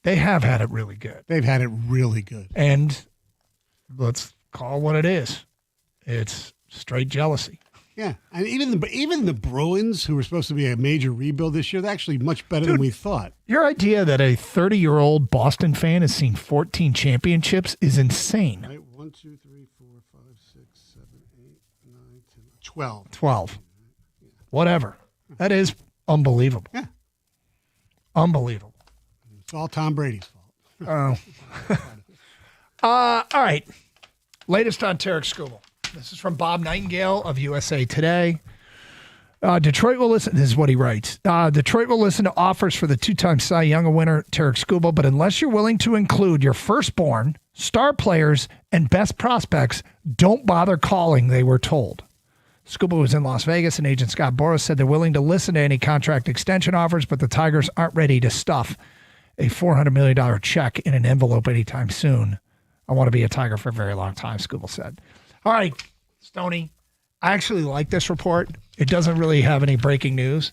They have had it really good. They've had it really good. And let's call what it is. It's straight jealousy. Yeah. And even the Bruins, who were supposed to be a major rebuild this year, they're actually much better than we thought. Your idea that a 30-year-old Boston fan has seen 14 championships is insane. Right? 1, 2, 3, 4, 5, 6, 7, 8, 9, 10, 12. 12. Whatever. That is unbelievable. Yeah. Unbelievable. It's all Tom Brady's fault. All right. Latest on Tarek Skubal. This is from Bob Nightingale of USA Today. Detroit will listen. This is what he writes. Detroit will listen to offers for the two-time Cy Young winner, Tarek Skubal, but unless you're willing to include your firstborn, star players, and best prospects, don't bother calling, they were told. Skubal was in Las Vegas, and agent Scott Boras said they're willing to listen to any contract extension offers, but the Tigers aren't ready to stuff a $400 million check in an envelope anytime soon. I want to be a Tiger for a very long time, Skubal said. All right, Stoney, I actually like this report. It doesn't really have any breaking news.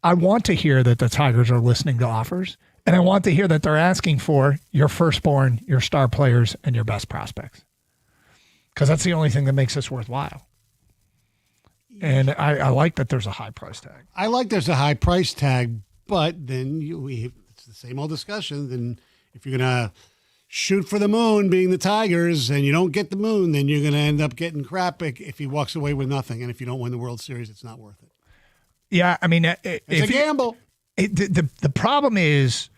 I want to hear that the Tigers are listening to offers, and I want to hear that they're asking for your firstborn, your star players, and your best prospects. because that's the only thing that makes this worthwhile. And I like that there's a high price tag. I like there's a high price tag, but then it's the same old discussion. Then if you're going to shoot for the moon being the Tigers and you don't get the moon, then you're going to end up getting crap if he walks away with nothing. And if you don't win the World Series, it's not worth it. Yeah, I mean, it's a gamble. The problem is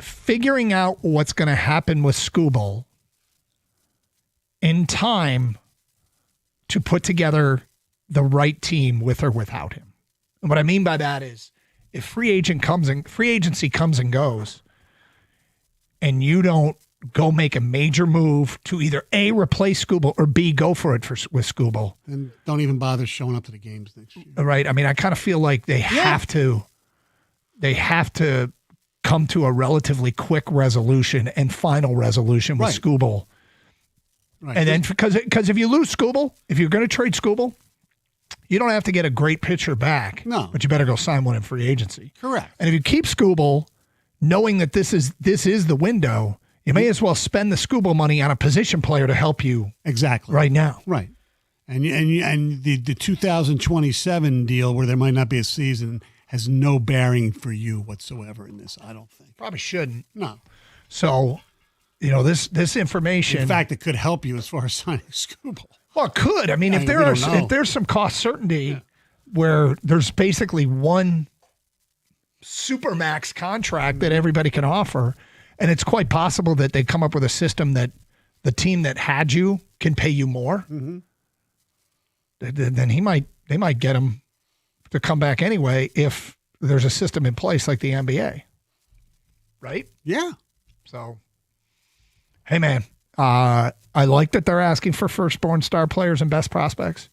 figuring out what's going to happen with Skubal in time to put together the right team with or without him. And what I mean by that is if free agency comes and goes, and you don't go make a major move to either A, replace Skubal, or B, go for it with Skubal. And don't even bother showing up to the games next year. Right. I mean, I kind of feel like they have to come to a relatively quick resolution and final resolution with Skubal. Right. And then because if you lose Skubal, if you're going to trade Skubal, you don't have to get a great pitcher back. No. But you better go sign one in free agency. Correct. And if you keep Skubal, knowing that this is the window, you may as well spend the Skubal money on a position player to help you right now. Right. And the 2027 deal where there might not be a season has no bearing for you whatsoever in this, I don't think. Probably shouldn't. No. So, this information. In fact, it could help you as far as signing Skubal. Well, it could. I mean, if there's some cost certainty where there's basically one supermax contract that everybody can offer, and it's quite possible that they come up with a system that the team that had you can pay you more, then they might get him to come back anyway if there's a system in place like the NBA. Right? Yeah. So, hey, man, I like that they're asking for firstborn star players and best prospects.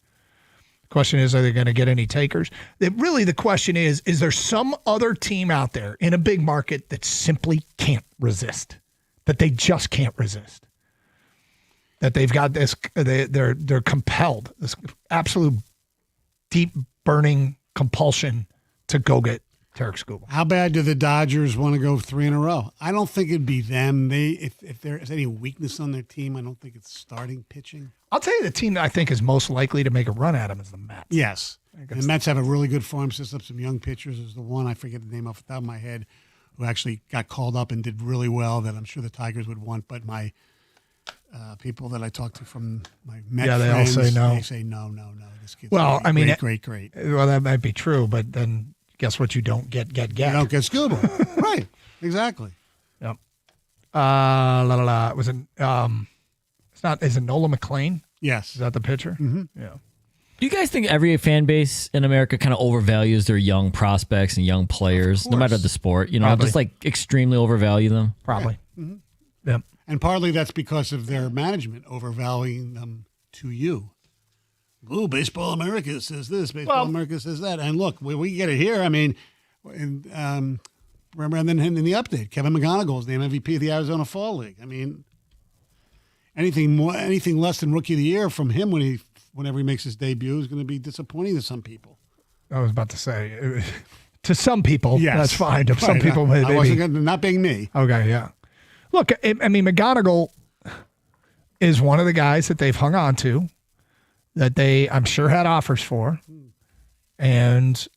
The question is, are they going to get any takers? The question is there some other team out there in a big market that simply can't resist, that they just can't resist, that they've got this, they're compelled, this absolute deep burning compulsion to go get Tarik Skubal. How bad do the Dodgers want to go 3 in a row? I don't think it'd be them. If there is any weakness on their team, I don't think it's starting pitching. I'll tell you the team that I think is most likely to make a run at them is the Mets. Yes. The Mets have a really good farm system, some young pitchers. There's the one, I forget the name off the top of my head, who actually got called up and did really well that I'm sure the Tigers would want. But my people that I talked to from my Met friends, all say no. They say no. This kid's great. Well, that might be true, but then guess what? You don't get. You don't get Skubal. Right. Exactly. Yep. Was it? It's not. Is it Nola McLean? Yes. Is that the pitcher? Mm-hmm. Yeah. Do you guys think every fan base in America kind of overvalues their young prospects and young players, no matter the sport? Probably. Just like extremely overvalue them? Probably. Yeah. Mm-hmm. Yep. And partly that's because of their management overvaluing them to you. Oh, Baseball America says this, Baseball America says that. And look, we get it here. I mean, remember in the update, Kevin McGonigal is named MVP of the Arizona Fall League. I mean, anything less than Rookie of the Year from him whenever he makes his debut is going to be disappointing to some people. I was about to say, to some people, yes. That's fine. To some people, maybe. I wasn't not being me. Okay, yeah. Look, I mean, McGonigal is one of the guys that they've hung on to, that they, I'm sure, had offers for. And,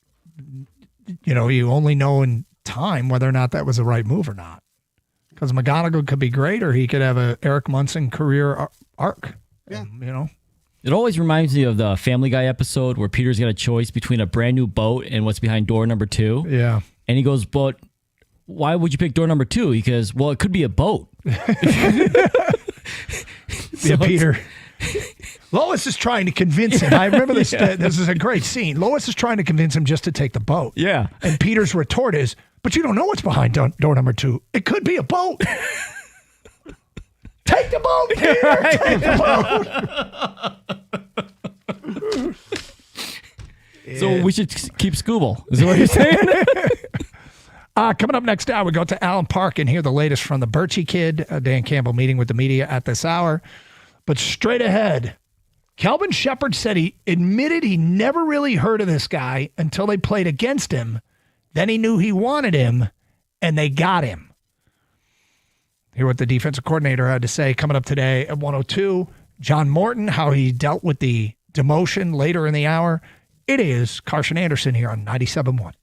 you only know in time whether or not that was the right move or not. Because McGonigal could be great, or he could have a Eric Munson career arc. Yeah. It always reminds me of the Family Guy episode where Peter's got a choice between a brand new boat and what's behind door number 2. Yeah. And he goes, but why would you pick door number 2? He goes, well, it could be a boat. Yeah, Peter. Lois is trying to convince him. I remember this. This is a great scene. Lois is trying to convince him just to take the boat. Yeah. And Peter's retort is, but you don't know what's behind door number 2. It could be a boat. Take the boat, Peter. Take the boat. So we should keep Skubal. Is that what you're saying? Coming up next hour, we go to Allen Park and hear the latest from the Birchie kid. Dan Campbell meeting with the media at this hour. But straight ahead, Kelvin Shepherd said he admitted he never really heard of this guy until they played against him. Then he knew he wanted him, and they got him. Hear what the defensive coordinator had to say coming up today at 102. John Morton, how he dealt with the demotion later in the hour. It is Carson Anderson here on 97.1.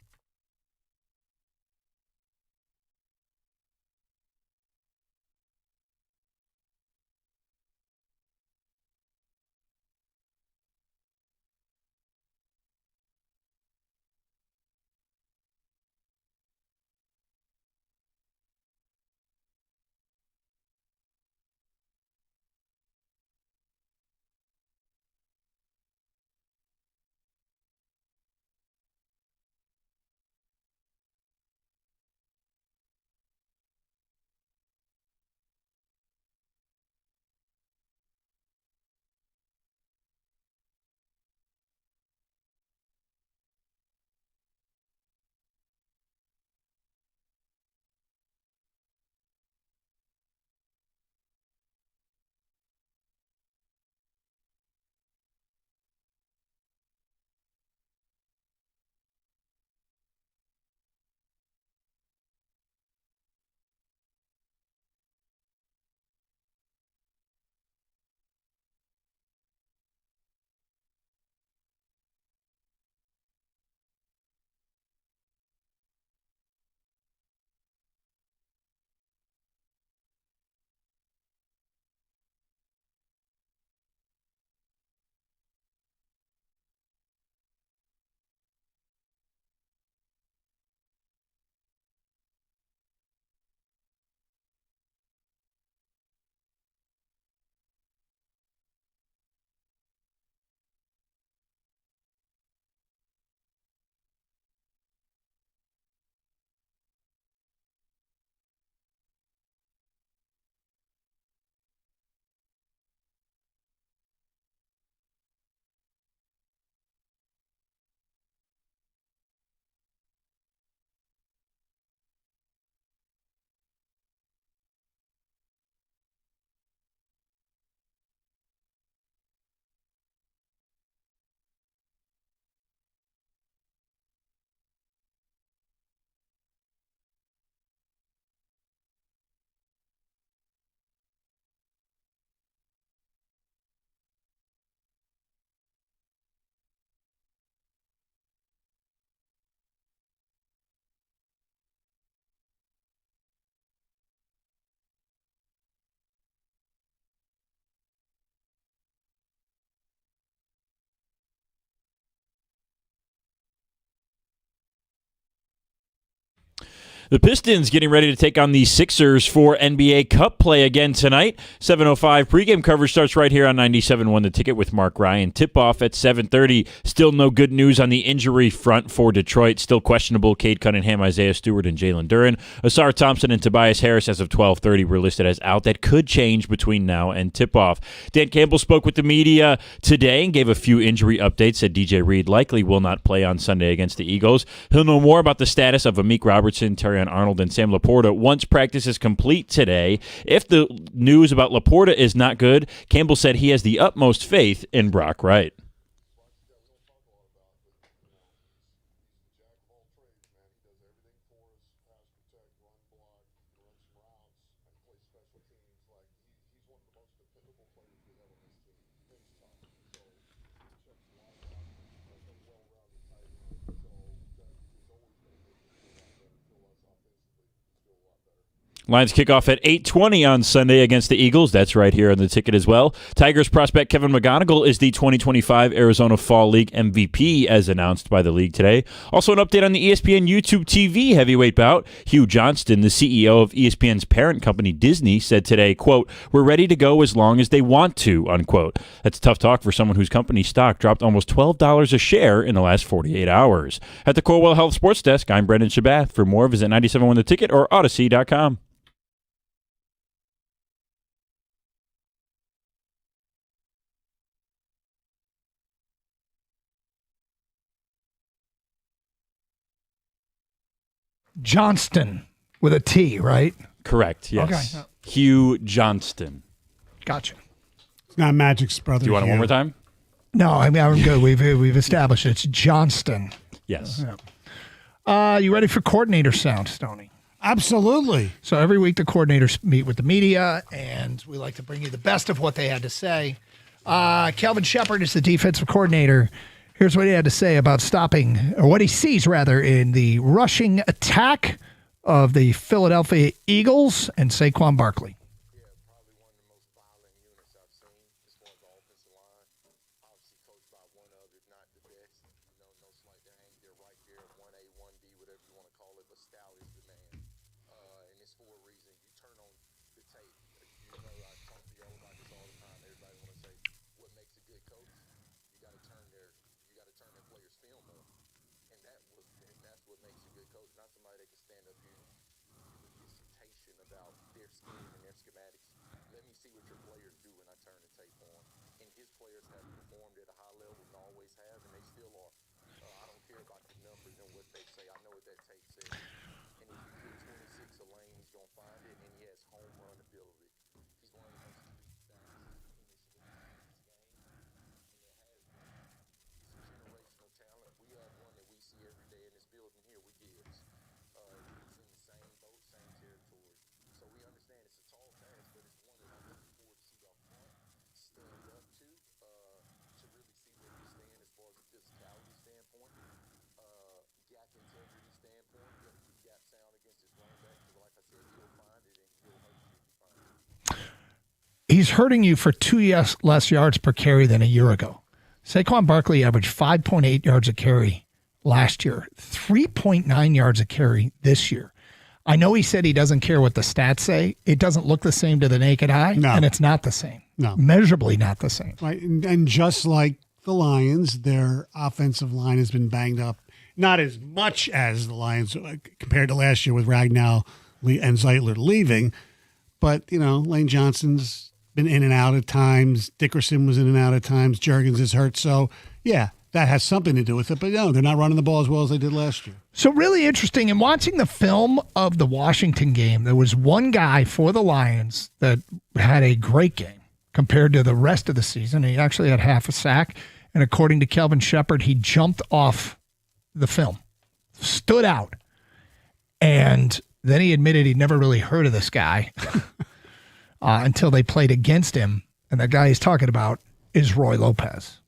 The Pistons getting ready to take on the Sixers for NBA Cup play again tonight. 7:05 pregame coverage starts right here on 97.1 The Ticket with Mark Ryan. Tip-off at 7:30. Still no good news on the injury front for Detroit. Still questionable. Cade Cunningham, Isaiah Stewart, and Jalen Duren. Asar Thompson and Tobias Harris as of 12:30 were listed as out. That could change between now and tip-off. Dan Campbell spoke with the media today and gave a few injury updates. Said DJ Reed likely will not play on Sunday against the Eagles. He'll know more about the status of Amik Robertson, Terrion Arnold, and Sam Laporta once practice is complete today. If the news about Laporta is not good, Campbell said he has the utmost faith in Brock Wright. Lions kick off at 8:20 on Sunday against the Eagles. That's right here on the ticket as well. Tigers prospect Kevin McGonigal is the 2025 Arizona Fall League MVP, as announced by the league today. Also an update on the ESPN YouTube TV heavyweight bout. Hugh Johnston, the CEO of ESPN's parent company Disney, said today, quote, "We're ready to go as long as they want to," unquote. That's tough talk for someone whose company stock dropped almost $12 a share in the last 48 hours. At the Corewell Health Sports Desk, I'm Brendan Shabath. For more, visit 97.1 The Ticket or Odyssey.com. Johnston with a T, right? Correct, yes. Okay. Hugh Johnston. Gotcha. It's not Magic's brother. Do you want it one Hugh. more time? No, I mean, I'm good. We've established it's Johnston. Yes. You ready for coordinator sound, Stoney? Absolutely. So every week the coordinators meet with the media, and we like to bring you the best of what they had to say. Kelvin Shepard is the defensive coordinator. Here's what he had to say about stopping, or what he sees rather, in the rushing attack of the Philadelphia Eagles and Saquon Barkley. He's hurting you for 2 less yards per carry than a year ago. Saquon Barkley averaged 5.8 yards a carry last year, 3.9 yards a carry this year. I know he said he doesn't care what the stats say. It doesn't look the same to the naked eye, and it's not the same. No. Measurably not the same. Right, and just like the Lions, their offensive line has been banged up. Not as much as the Lions compared to last year with Ragnow and Zeitler leaving, but, Lane Johnson's been in and out at times. Dickerson was in and out at times. Juergens is hurt. So, yeah, that has something to do with it. But, no, they're not running the ball as well as they did last year. So really interesting. In watching the film of the Washington game, there was one guy for the Lions that had a great game compared to the rest of the season. He actually had half a sack. And according to Kelvin Shepard, he jumped off the film, stood out. And then he admitted he'd never really heard of this guy until they played against him. And the guy he's talking about is Roy Lopez.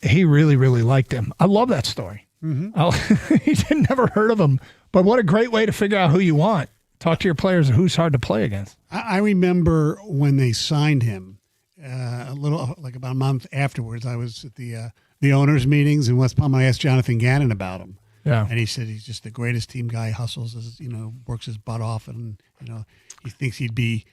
He really, really liked him. I love that story. Mm-hmm. He'd never heard of him, but what a great way to figure out who you want. Talk to your players who's hard to play against. I remember when they signed him, about a month afterwards, I was at the owners' meetings in West Palm. I asked Jonathan Gannon about him. Yeah. And he said he's just the greatest team guy, hustles, works his butt off, and, he thinks he'd be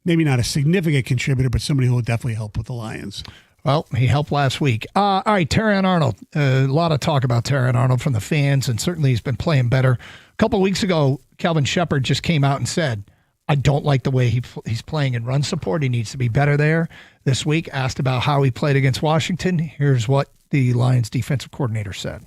maybe not a significant contributor, but somebody who will definitely help with the Lions. Well, he helped last week. All right, Terrion Arnold. A lot of talk about Terrion Arnold from the fans, and certainly he's been playing better. A couple of weeks ago, Kelvin Shepard just came out and said, I don't like the way he's playing in run support. He needs to be better there. This week, asked about how he played against Washington. Here's what the Lions defensive coordinator said.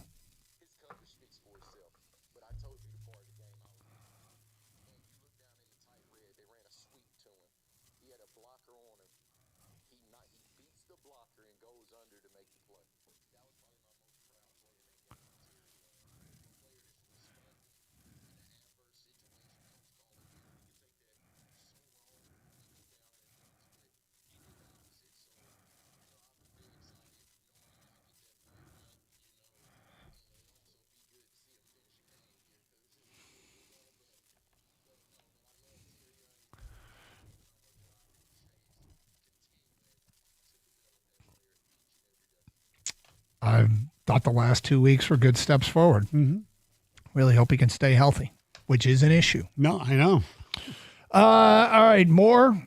I thought the last 2 weeks were good steps forward. Mm-hmm. Really hope he can stay healthy, which is an issue. No, I know. All right, more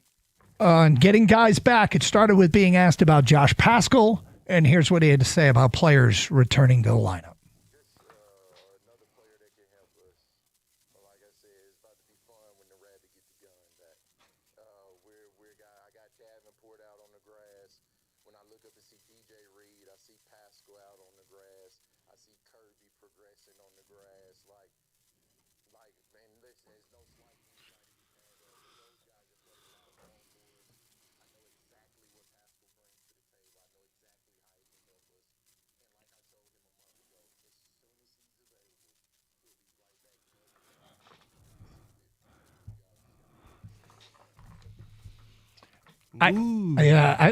on getting guys back. It started with being asked about Josh Paschal, and here's what he had to say about players returning to the lineup.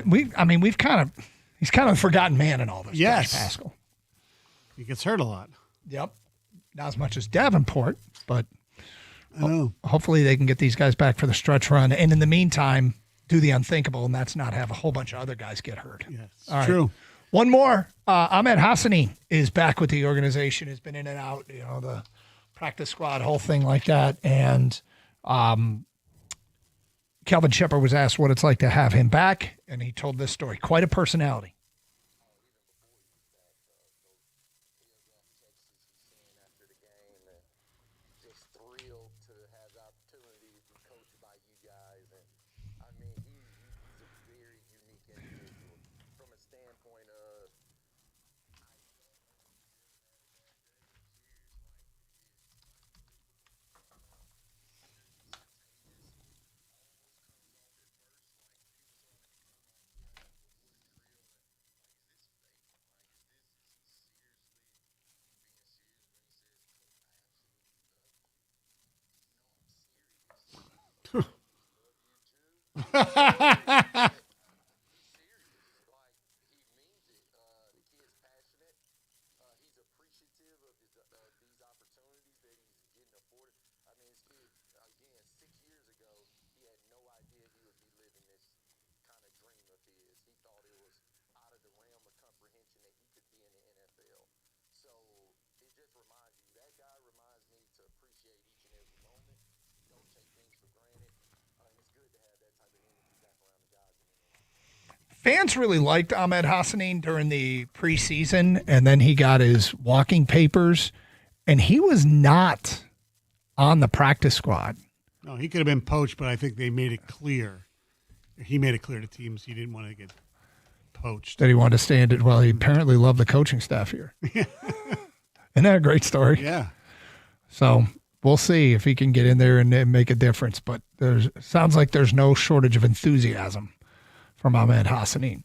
We've kind of, he's kind of a forgotten man in all this. Yes. Josh Paschal. He gets hurt a lot. Yep. Not as much as Davenport, but I know. Hopefully they can get these guys back for the stretch run. And in the meantime, do the unthinkable, and that's not have a whole bunch of other guys get hurt. Yes, All right. true. One more. Ahmed Hassani is back with the organization. Has been in and out, the practice squad, whole thing like that. And Kelvin Shepard was asked what it's like to have him back, and he told this story. Quite a personality. Fans really liked Ahmed Hassani during the preseason, and then he got his walking papers, and he was not on the practice squad. No, he could have been poached, but I think they made it clear. He made it clear to teams he didn't want to get poached. That he wanted to stay in it. Well, he apparently loved the coaching staff here. Isn't that a great story? Yeah. So we'll see if he can get in there and make a difference, but sounds like there's no shortage of enthusiasm from Ahmed Hassani.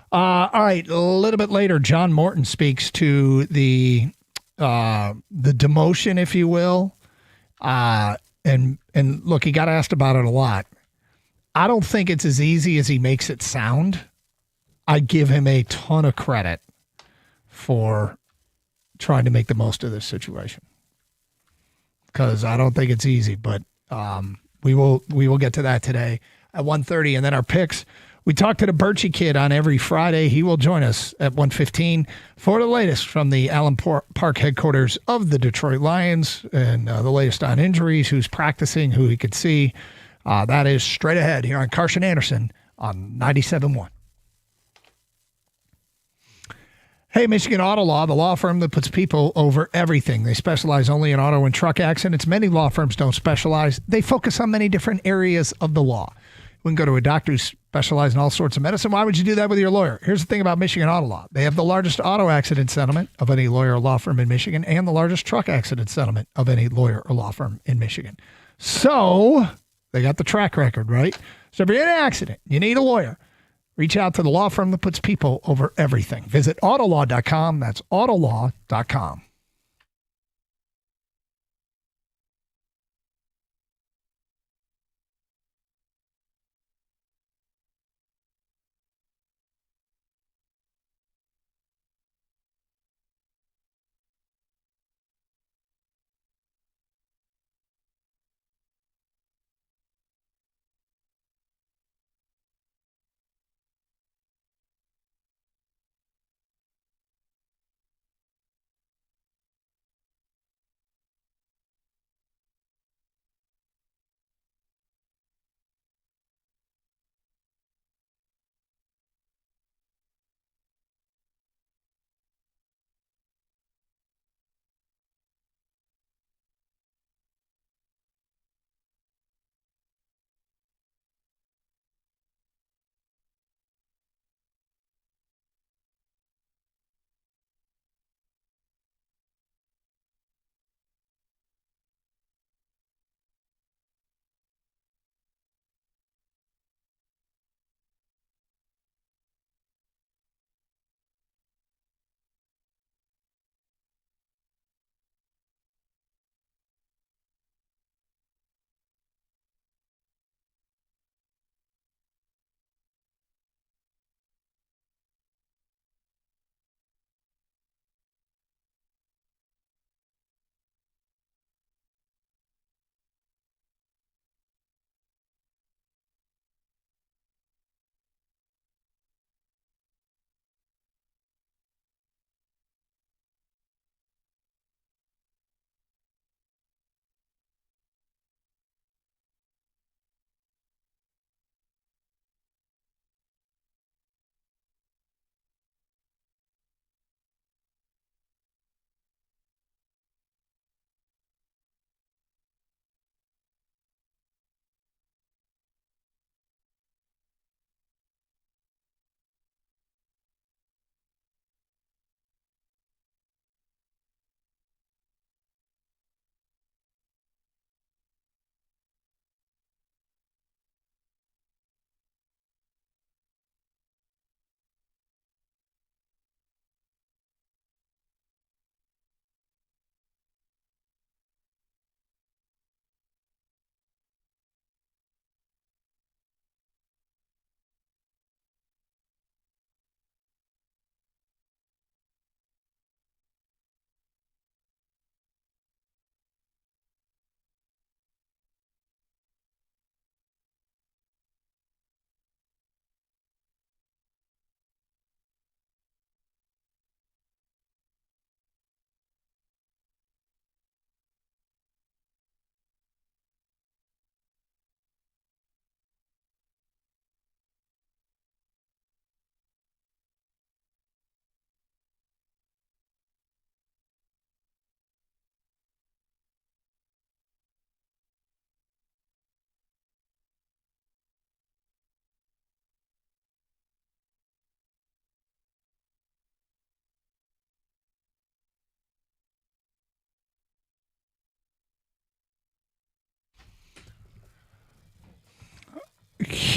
All right, a little bit later, John Morton speaks to the demotion, if you will. And look, he got asked about it a lot. I don't think it's as easy as he makes it sound. I give him a ton of credit for trying to make the most of this situation, because I don't think it's easy. But we will get to that today at 1:30, and then our picks. We talk to the Birchie Kid on every Friday. He will join us at 1:15 for the latest from the Allen Park headquarters of the Detroit Lions and the latest on injuries, who's practicing, who he could see. That is straight ahead here on Carson Anderson on 97.1. Hey, Michigan Auto Law, the law firm that puts people over everything. They specialize only in auto and truck accidents. Many law firms don't specialize. They focus on many different areas of the law. We can go to a doctor who specializes in all sorts of medicine. Why would you do that with your lawyer? Here's the thing about Michigan Auto Law. They have the largest auto accident settlement of any lawyer or law firm in Michigan, and the largest truck accident settlement of any lawyer or law firm in Michigan. So they got the track record, right? So if you're in an accident, you need a lawyer, reach out to the law firm that puts people over everything. Visit autolaw.com. That's autolaw.com.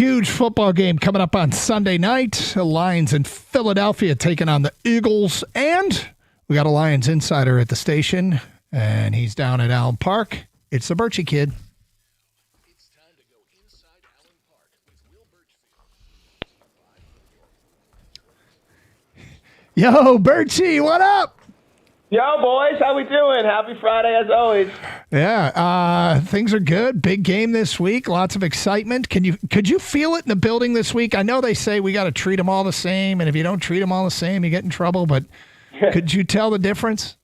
huge football game coming up on Sunday night. The Lions in Philadelphia taking on the Eagles. And we got a Lions insider at the station, and he's down at Allen Park. It's the Birchie Kid. Yo, Birchie, what up? Yo, boys, how we doing? Happy Friday, as always. Yeah, things are good. Big game this week. Lots of excitement. Could you feel it in the building this week? I know they say we got to treat them all the same, and if you don't treat them all the same, you get in trouble. But could you tell the difference?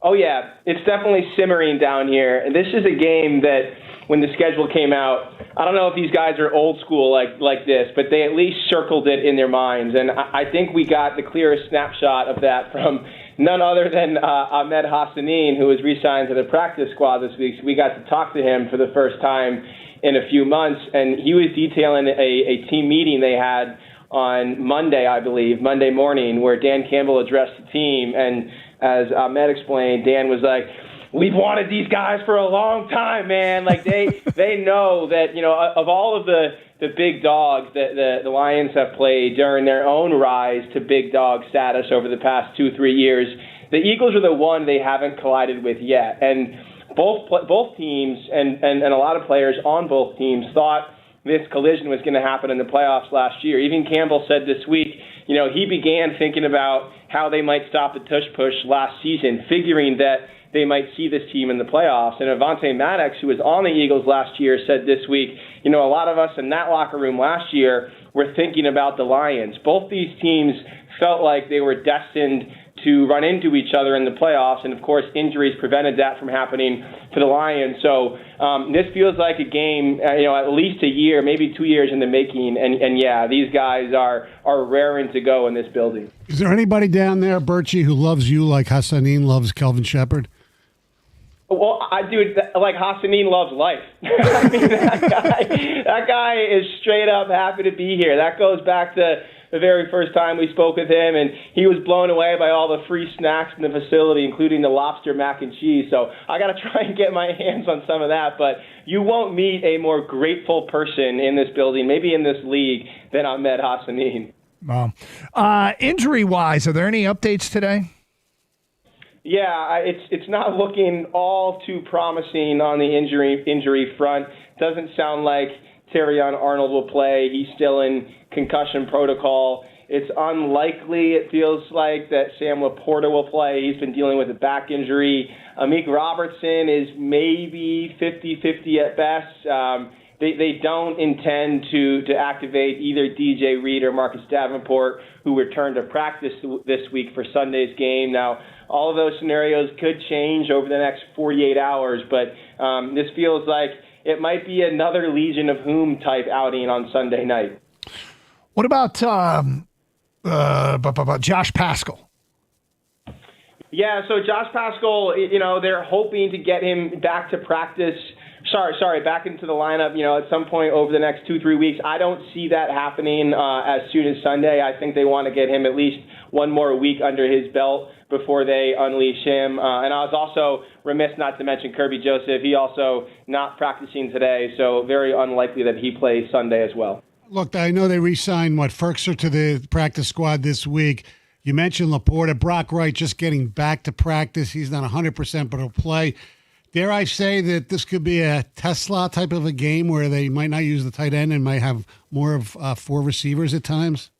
Oh, yeah. It's definitely simmering down here. And this is a game that, when the schedule came out, I don't know if these guys are old school like this, but they at least circled it in their minds. And I think we got the clearest snapshot of that from none other than Ahmed Hassanin, who was re-signed to the practice squad this week. So we got to talk to him for the first time in a few months. And he was detailing a team meeting they had on Monday, I believe, Monday morning, where Dan Campbell addressed the team. And as Ahmed explained, Dan was like, we've wanted these guys for a long time, man. Like they know that, of all of the big dogs that the Lions have played during their own rise to big dog status over the past 2-3 years, the Eagles are the one they haven't collided with yet. And both teams and a lot of players on both teams thought this collision was going to happen in the playoffs last year. Even Campbell said this week, he began thinking about how they might stop the tush push last season, figuring that they might see this team in the playoffs. And Avonte Maddox, who was on the Eagles last year, said this week, a lot of us in that locker room last year were thinking about the Lions. Both these teams felt like they were destined to run into each other in the playoffs, and of course injuries prevented that from happening for the Lions. So this feels like a game, at least a year, maybe 2 years in the making, and yeah, these guys are raring to go in this building. Is there anybody down there, Birchie, who loves you like Hassanin loves Kelvin Shepherd? Well, like Hassanin loves life. I mean, that guy is straight up happy to be here. That goes back to the very first time we spoke with him, and he was blown away by all the free snacks in the facility, including the lobster mac and cheese. So I got to try and get my hands on some of that. But you won't meet a more grateful person in this building, maybe in this league, than Ahmed Hassanin. Wow. Injury-wise, are there any updates today? Yeah, it's not looking all too promising on the injury front. Doesn't sound like Terrion Arnold will play. He's still in concussion protocol. It's unlikely, it feels like, that Sam Laporta will play. He's been dealing with a back injury. Amik Robertson is maybe 50-50 at best. They don't intend to activate either DJ Reed or Marcus Davenport, who returned to practice this week for Sunday's game. Now, all of those scenarios could change over the next 48 hours, but this feels like it might be another Legion of Whom type outing on Sunday night. What about Josh Paschal? Yeah, so Josh Paschal, they're hoping to get him back to practice. Back into the lineup, at some point over the next 2-3 weeks. I don't see that happening as soon as Sunday. I think they want to get him at least one more week under his belt before they unleash him. And I was also remiss not to mention Kirby Joseph. He also not practicing today, so very unlikely that he plays Sunday as well. Look, I know they re-signed, Ferkser to the practice squad this week. You mentioned Laporta. Brock Wright just getting back to practice. He's not 100%, but he'll play. Dare I say that this could be a Tesla type of a game where they might not use the tight end and might have more of 4 receivers at times?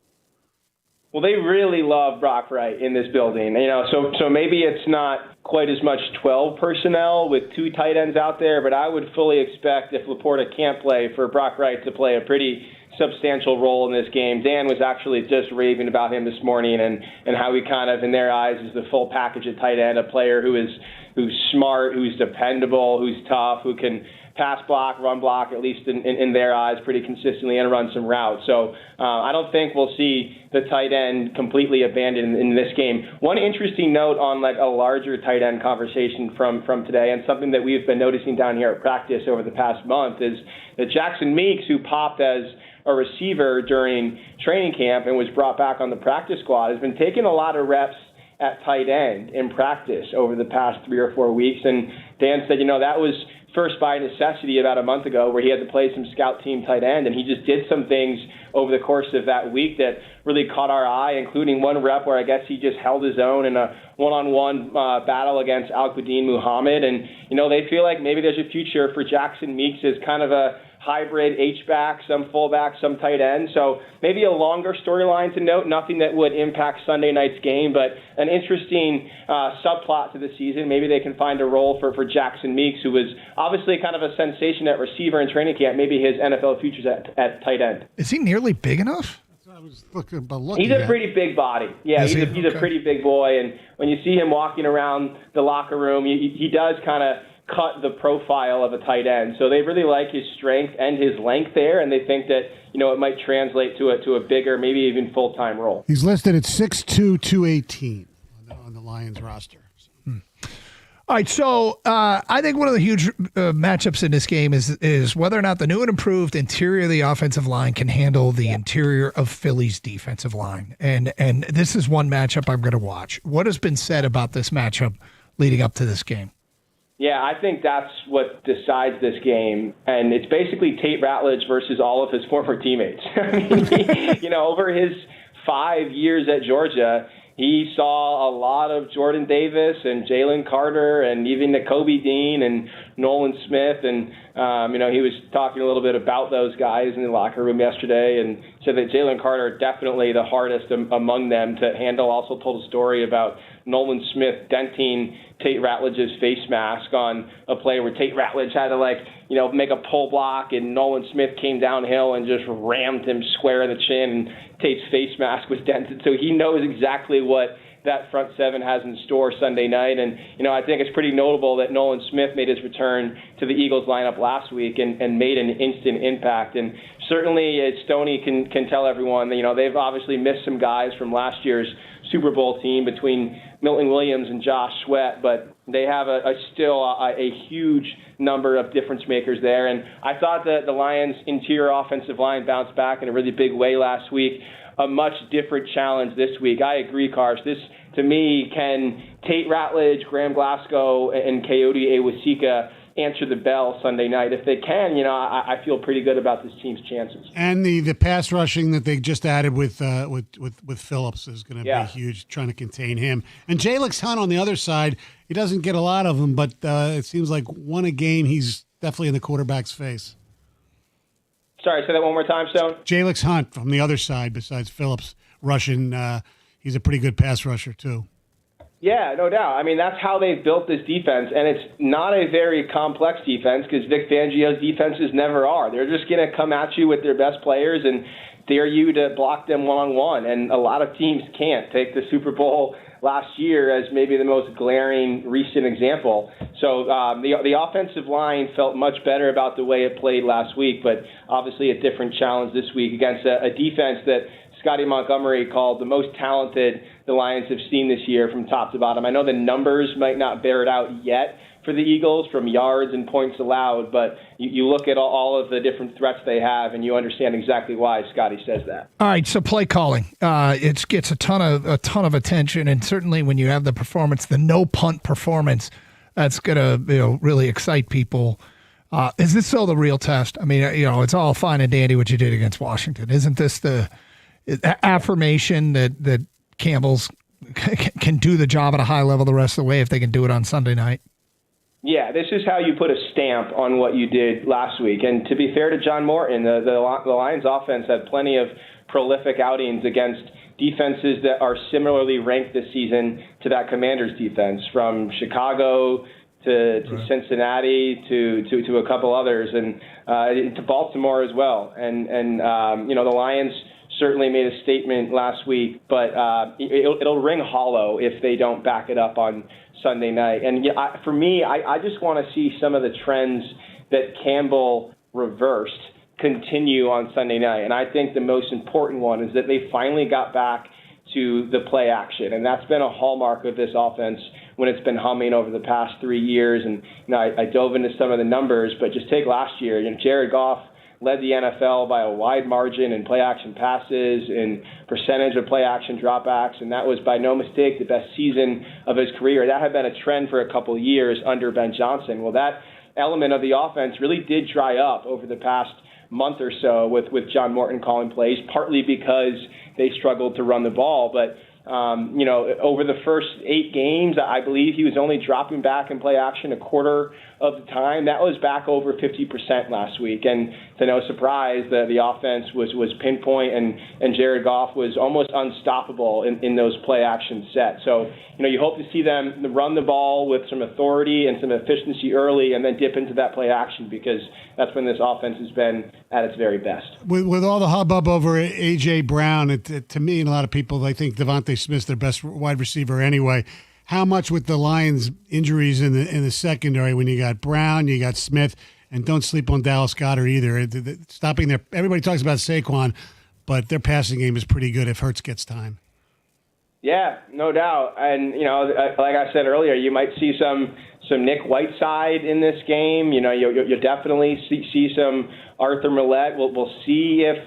Well, they really love Brock Wright in this building. So maybe it's not quite as much 12 personnel with 2 tight ends out there, but I would fully expect if Laporta can't play for Brock Wright to play a pretty substantial role in this game. Dan was actually just raving about him this morning and how he kind of, in their eyes, is the full package at tight end, a player who's smart, who's dependable, who's tough, who can pass block, run block, at least in their eyes, pretty consistently, and run some routes. So I don't think we'll see the tight end completely abandoned in this game. One interesting note on a larger tight end conversation from today, and something that we've been noticing down here at practice over the past month, is that Jackson Meeks, who popped as a receiver during training camp and was brought back on the practice squad, has been taking a lot of reps at tight end in practice over the past 3 or 4 weeks. And Dan said, that was first by necessity about a month ago where he had to play some scout team tight end, and he just did some things over the course of that week that really caught our eye, including one rep where I guess he just held his own in a one-on-one battle against Al-Quadin Muhammad. And, they feel like maybe there's a future for Jackson Meeks as kind of a hybrid H-back, some fullback, some tight end. So maybe a longer storyline to note, nothing that would impact Sunday night's game, but an interesting subplot to the season. Maybe they can find a role for Jackson Meeks, who was obviously kind of a sensation at receiver in training camp. Maybe his NFL future's at tight end. Is he nearly big enough? He's a pretty big body. Yeah, he's a pretty big boy. And when you see him walking around the locker room, he does kind of cut the profile of a tight end. So they really like his strength and his length there, and they think that, it might translate to a bigger, maybe even full-time role. He's listed at 6'2", 218 on the Lions roster. All right, so I think one of the huge matchups in this game is whether or not the new and improved interior of the offensive line can handle the interior of Philly's defensive line. And this is one matchup I'm going to watch. What has been said about this matchup leading up to this game? Yeah, I think that's what decides this game, and it's basically Tate Ratledge versus all of his former teammates. I mean, over his 5 years at Georgia, he saw a lot of Jordan Davis and Jalen Carter and even Nakobe Dean and Nolan Smith. And, he was talking a little bit about those guys in the locker room yesterday and said that Jalen Carter definitely the hardest among them to handle. Also told a story about Nolan Smith denting Tate Ratledge's face mask on a play where Tate Ratledge had to make a pull block, and Nolan Smith came downhill and just rammed him square in the chin, and Tate's face mask was dented. So he knows exactly what that front seven has in store Sunday night. And, I think it's pretty notable that Nolan Smith made his return to the Eagles lineup last week and made an instant impact. And certainly Stoney can tell everyone, they've obviously missed some guys from last year's Super Bowl team between Milton Williams and Josh Sweat, but they have still a huge number of difference makers there. And I thought that the Lions' interior offensive line bounced back in a really big way last week. A much different challenge this week. I agree, Karsh. This, to me, can Tate Ratledge, Graham Glasgow, and Coyote Awosika answer the bell Sunday night? If they can, I feel pretty good about this team's chances. And the pass rushing that they just added with Phillips is going to be huge, trying to contain him. And Jalix Hunt on the other side, he doesn't get a lot of them, but it seems like one a game, he's definitely in the quarterback's face. Sorry, say that one more time, Stone. Jalix Hunt from the other side, besides Phillips rushing, he's a pretty good pass rusher too. Yeah, no doubt. I mean, that's how they've built this defense, and it's not a very complex defense because Vic Fangio's defenses never are. They're just going to come at you with their best players and dare you to block them one-on-one, and a lot of teams can't. Take the Super Bowl last year as maybe the most glaring recent example. So the offensive line felt much better about the way it played last week, but obviously a different challenge this week against a defense that Scotty Montgomery called the most talented the Lions have seen this year from top to bottom. I know the numbers might not bear it out yet for the Eagles from yards and points allowed, but you look at all of the different threats they have, and you understand exactly why Scotty says that. All right, so play calling, it gets a ton of attention, and certainly when you have the performance, the no punt performance, that's gonna really excite people. Is this still the real test? I mean, it's all fine and dandy what you did against Washington. Isn't this the affirmation that Campbell's can do the job at a high level the rest of the way if they can do it on Sunday night? Yeah, this is how you put a stamp on what you did last week. And to be fair to John Morton, the Lions offense had plenty of prolific outings against defenses that are similarly ranked this season to that Commanders defense, from Chicago to Cincinnati to a couple others, and to Baltimore as well. And the Lions certainly made a statement last week, but it'll ring hollow if they don't back it up on Sunday night. And for me, I just want to see some of the trends that Campbell reversed continue on Sunday night. And I think the most important one is that they finally got back to the play action. And that's been a hallmark of this offense when it's been humming over the past 3 years. And I dove into some of the numbers, but just take last year. Jared Goff led the NFL by a wide margin in play-action passes, in percentage of play-action dropbacks, and that was by no mistake the best season of his career. That had been a trend for a couple of years under Ben Johnson. Well, that element of the offense really did dry up over the past month or so with John Morton calling plays, partly because they struggled to run the ball. But over the first 8 games, I believe he was only dropping back in play action a quarter of the time. That was back over 50% last week. And to no surprise, the offense was pinpoint, and Jared Goff was almost unstoppable in those play action sets. So, you hope to see them run the ball with some authority and some efficiency early and then dip into that play action, because that's when this offense has been at its very best. With all the hubbub over A.J. Brown, to me and a lot of people, they think Devontae Smith's their best wide receiver anyway. How much with the Lions' injuries in the secondary, when you got Brown, you got Smith, and don't sleep on Dallas Goedert either. Stopping their, everybody talks about Saquon, but their passing game is pretty good if Hurts gets time. Yeah, no doubt. And, like I said earlier, you might see some Nick Whiteside in this game. You'll definitely see some Arthur Millette. We'll see if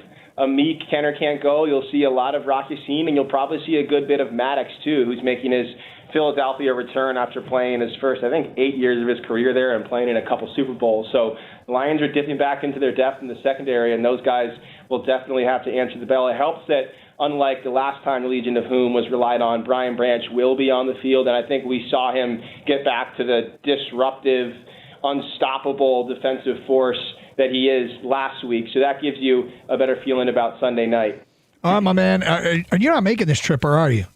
Meek can or can't go. You'll see a lot of Rock Ya-Sin, and you'll probably see a good bit of Maddox, too, who's making his Philadelphia return after playing his first, 8 years of his career there and playing in a couple Super Bowls. So the Lions are dipping back into their depth in the secondary, and those guys will definitely have to answer the bell. It helps that, unlike the last time the Legion of Whom was relied on, Brian Branch will be on the field, and I think we saw him get back to the disruptive, unstoppable defensive force that he is last week. So that gives you a better feeling about Sunday night. My man, you're not making this trip, or are you?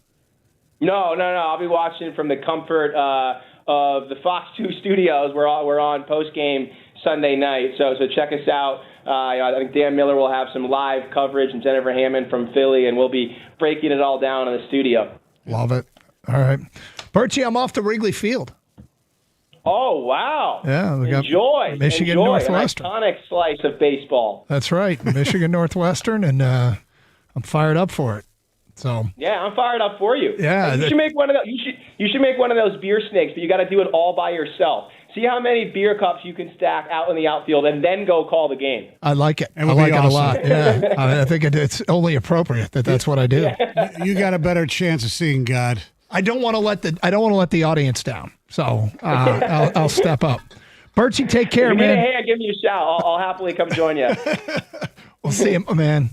No. I'll be watching from the comfort of the Fox 2 studios. We're on post-game Sunday night, so check us out. I think Dan Miller will have some live coverage, and Jennifer Hammond from Philly, and we'll be breaking it all down in the studio. Love it. All right. Birchie, I'm off to Wrigley Field. Oh, wow. Yeah. We got Enjoy. Michigan Northwestern. An iconic slice of baseball. That's right. Michigan Northwestern, and I'm fired up for it. So yeah, I'm fired up for you. Yeah, you should make one of those. You should make one of those beer snakes, but you got to do it all by yourself. See how many beer cups you can stack out in the outfield, and then go call the game. I like it. I like it a lot. Yeah, I think it's only appropriate that's what I do. You got a better chance of seeing God. I don't want to let the audience down, so I'll step up. Birchie, take care, if you man. need a hand, give me a shout. I'll happily come join you. We'll see him, man.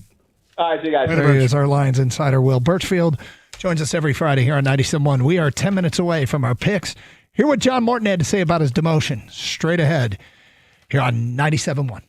All right, see you guys. There he is, our Lions insider, Will Birchfield. Joins us every Friday here on 97.1. We are 10 minutes away from our picks. Hear what John Morton had to say about his demotion straight ahead here on 97.1.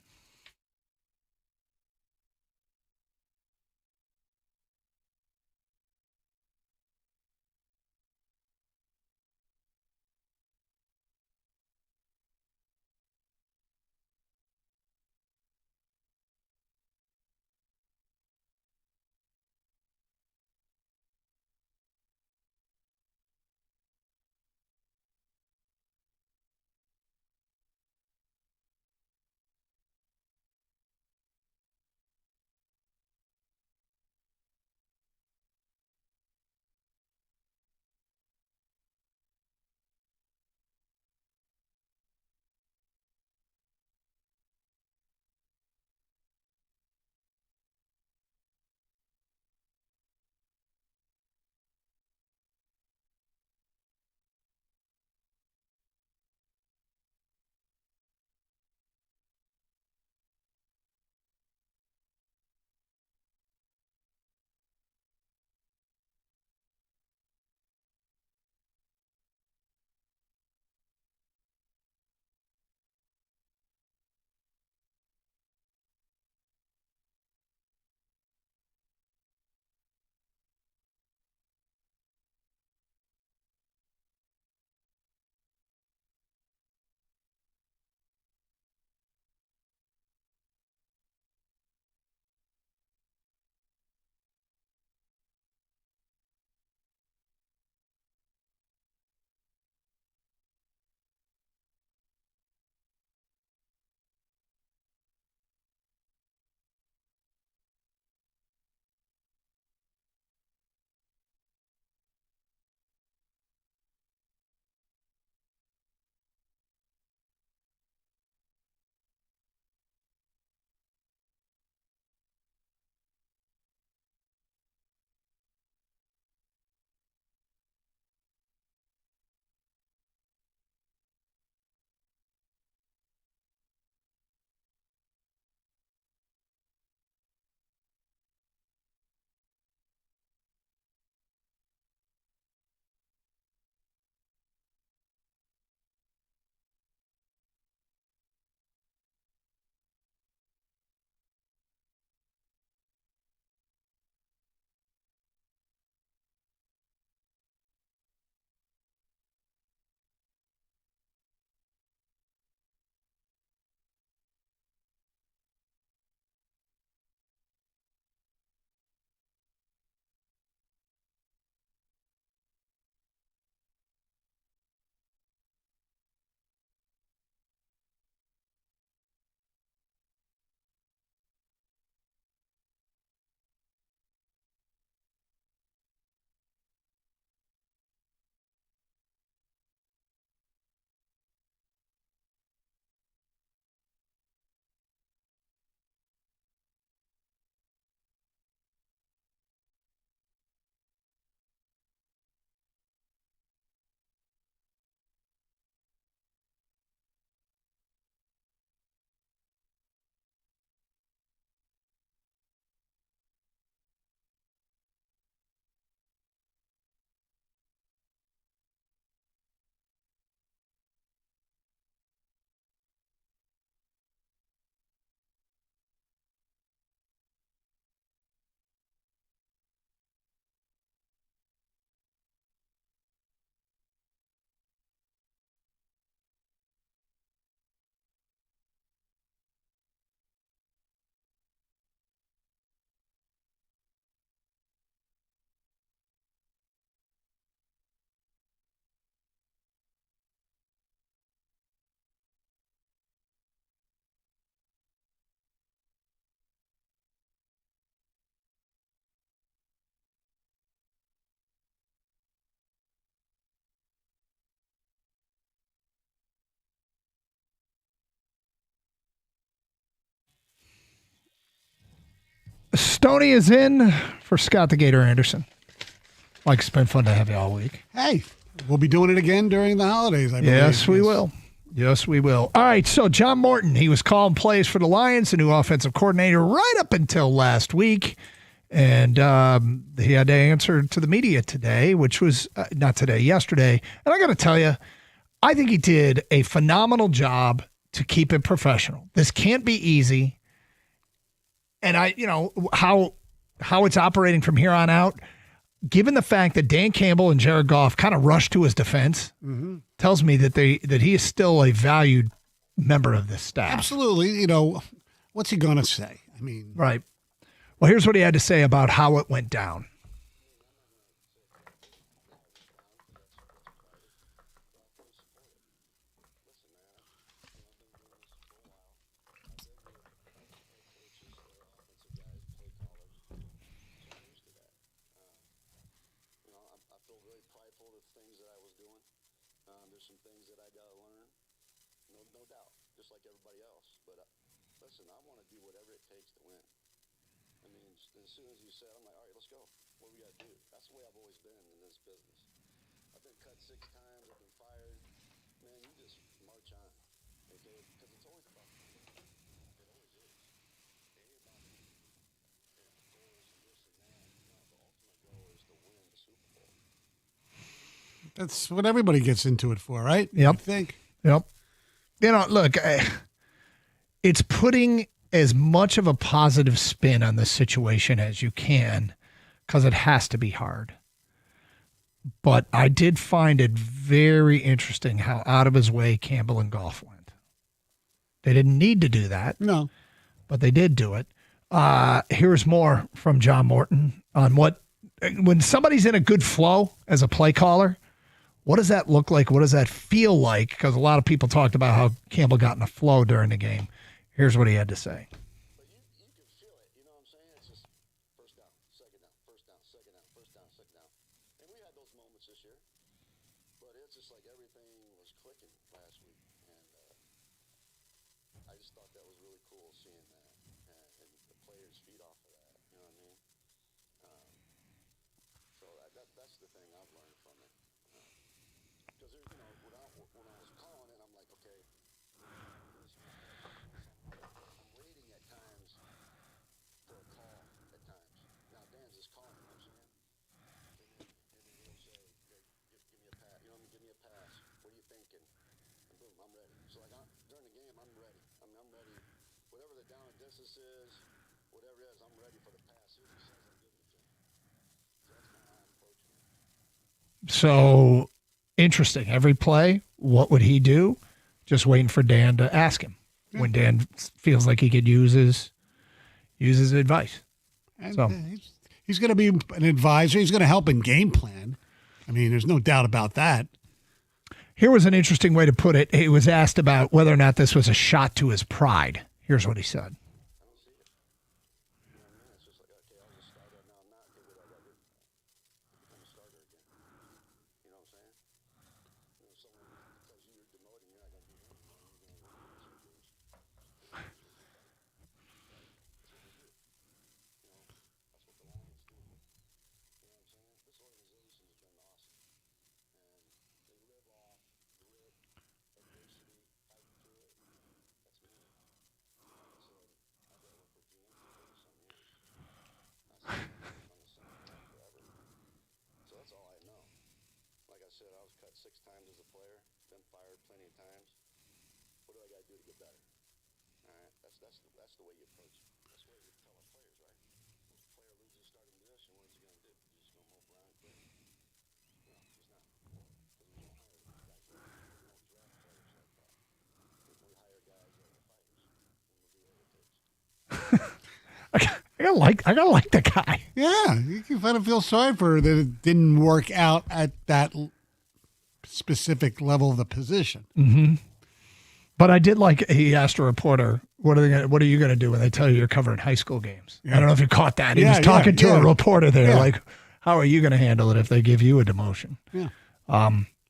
Stoney is in for Scott the Gator Anderson. Mike, it's been fun to have you all week. Hey, we'll be doing it again during the holidays, I believe. Yes, we will. Yes, we will. All right, so John Morton, he was calling plays for the Lions, the new offensive coordinator, right up until last week. And he had to answer to the media today, which was not today, yesterday. And I got to tell you, I think he did a phenomenal job to keep it professional. This can't be easy. And how it's operating from here on out, given the fact that Dan Campbell and Jared Goff kind of rushed to his defense, tells me that he is still a valued member of this staff. Absolutely. What's he going to say? I mean, right. Well, here's what he had to say about how it went down. As soon as you said, I'm like, all right, let's go. What do we got to do? That's the way I've always been in this business. I've been cut 6 times. I've been fired. Man, you just march on, okay? Because it's always about me. It always is. It ain't about me. Goals and this and that. No, the ultimate goal is to win the Super Bowl. That's what everybody gets into it for, right? Yep. I think. Yep. Look, it's putting as much of a positive spin on this situation as you can, because it has to be hard. But I did find it very interesting how out of his way Campbell and Goff went. They didn't need to do that. No. But they did do it. Here's more from John Morton on when somebody's in a good flow as a play caller, what does that look like? What does that feel like? Because a lot of people talked about how Campbell got in a flow during the game. Here's what he had to say. So interesting. Every play, what would he do? Just waiting for Dan to ask him when Dan feels like he could use his advice. And so he's going to be an advisor. He's going to help in game plan. I mean, there's no doubt about that. Here was an interesting way to put it. He was asked about whether or not this was a shot to his pride. Here's what he said. That's the way you approach it. That's the way you tell our players, right? If a player loses starting this, and what is he going to do? He's just going to move around and quit? No, he's not. Because we don't hire guys like that. We don't draft players like that. We hire guys that are fighters, and we'll do whatever it takes. I gotta like the guy. Yeah, you can kind of feel sorry for her that it didn't work out at that specific level of the position. Mm-hmm. But I did like, he asked a reporter, what are you going to do when they tell you you're covering high school games? Yeah. I don't know if you caught that. He was talking to a reporter there, like, how are you going to handle it if they give you a demotion? Yeah.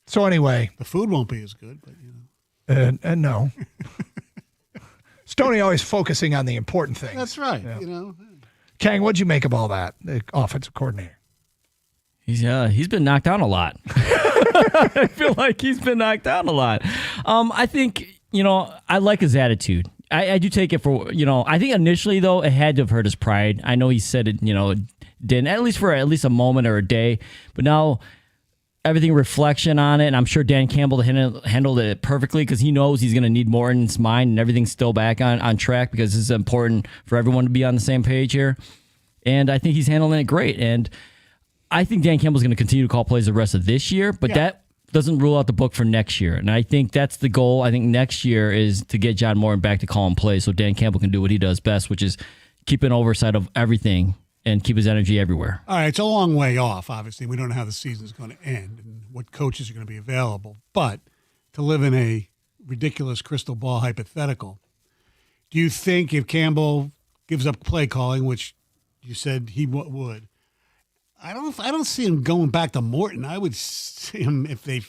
So anyway. The food won't be as good, but you know. And no. Stoney always focusing on the important things. That's right. Yeah. You know. Kang, what'd you make of all that? The offensive coordinator. He's been knocked down a lot. I feel like he's been knocked down a lot. I think, I like his attitude. I do take it for, I think initially, though, it had to have hurt his pride. I know he said it, didn't, at least for a moment or a day. But now everything reflection on it, and I'm sure Dan Campbell handled it perfectly because he knows he's going to need more in his mind, and everything's still back on track because it's important for everyone to be on the same page here. And I think he's handling it great. And I think Dan Campbell's going to continue to call plays the rest of this year, but that doesn't rule out the book for next year. And I think that's the goal. I think next year is to get John Morton back to calling plays so Dan Campbell can do what he does best, which is keep an oversight of everything and keep his energy everywhere. All right, it's a long way off, obviously. We don't know how the season's going to end and what coaches are going to be available. But to live in a ridiculous crystal ball hypothetical, do you think if Campbell gives up play calling, which you said he would, I don't see him going back to Morton. I would see him if they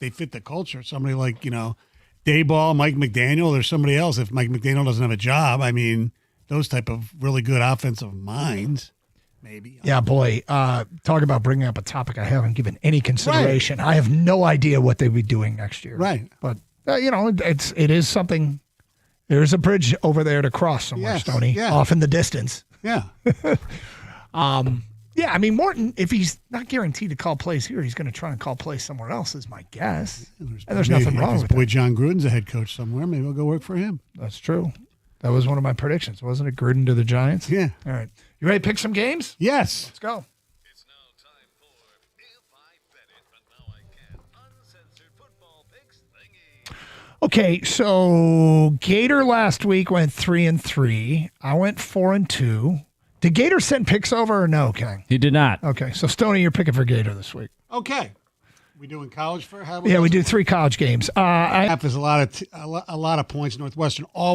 fit the culture. Somebody like, Dayball, Mike McDaniel, or somebody else. If Mike McDaniel doesn't have a job, I mean, those type of really good offensive minds, maybe. Yeah, boy. Talk about bringing up a topic I haven't given any consideration. Right. I have no idea what they'd be doing next year. Right. But it is something. There's a bridge over there to cross somewhere, Stoney, off in the distance. Yeah. Yeah, I mean, Morton, if he's not guaranteed to call plays here, he's going to try and call plays somewhere else, is my guess. And there's nothing wrong with boy John Gruden's a head coach somewhere. Maybe I'll go work for him. That's true. That was one of my predictions, wasn't it? Gruden to the Giants? Yeah. All right. You ready to pick some games? Yes. Let's go. Okay, so Gator last week went 3-3. I went 4-2. Did Gator send picks over or no, Kang? He did not. Okay, so Stoney, you're picking for Gator this week. Okay. We doing college for? We do 3 college games. Half is a lot of points. Northwestern all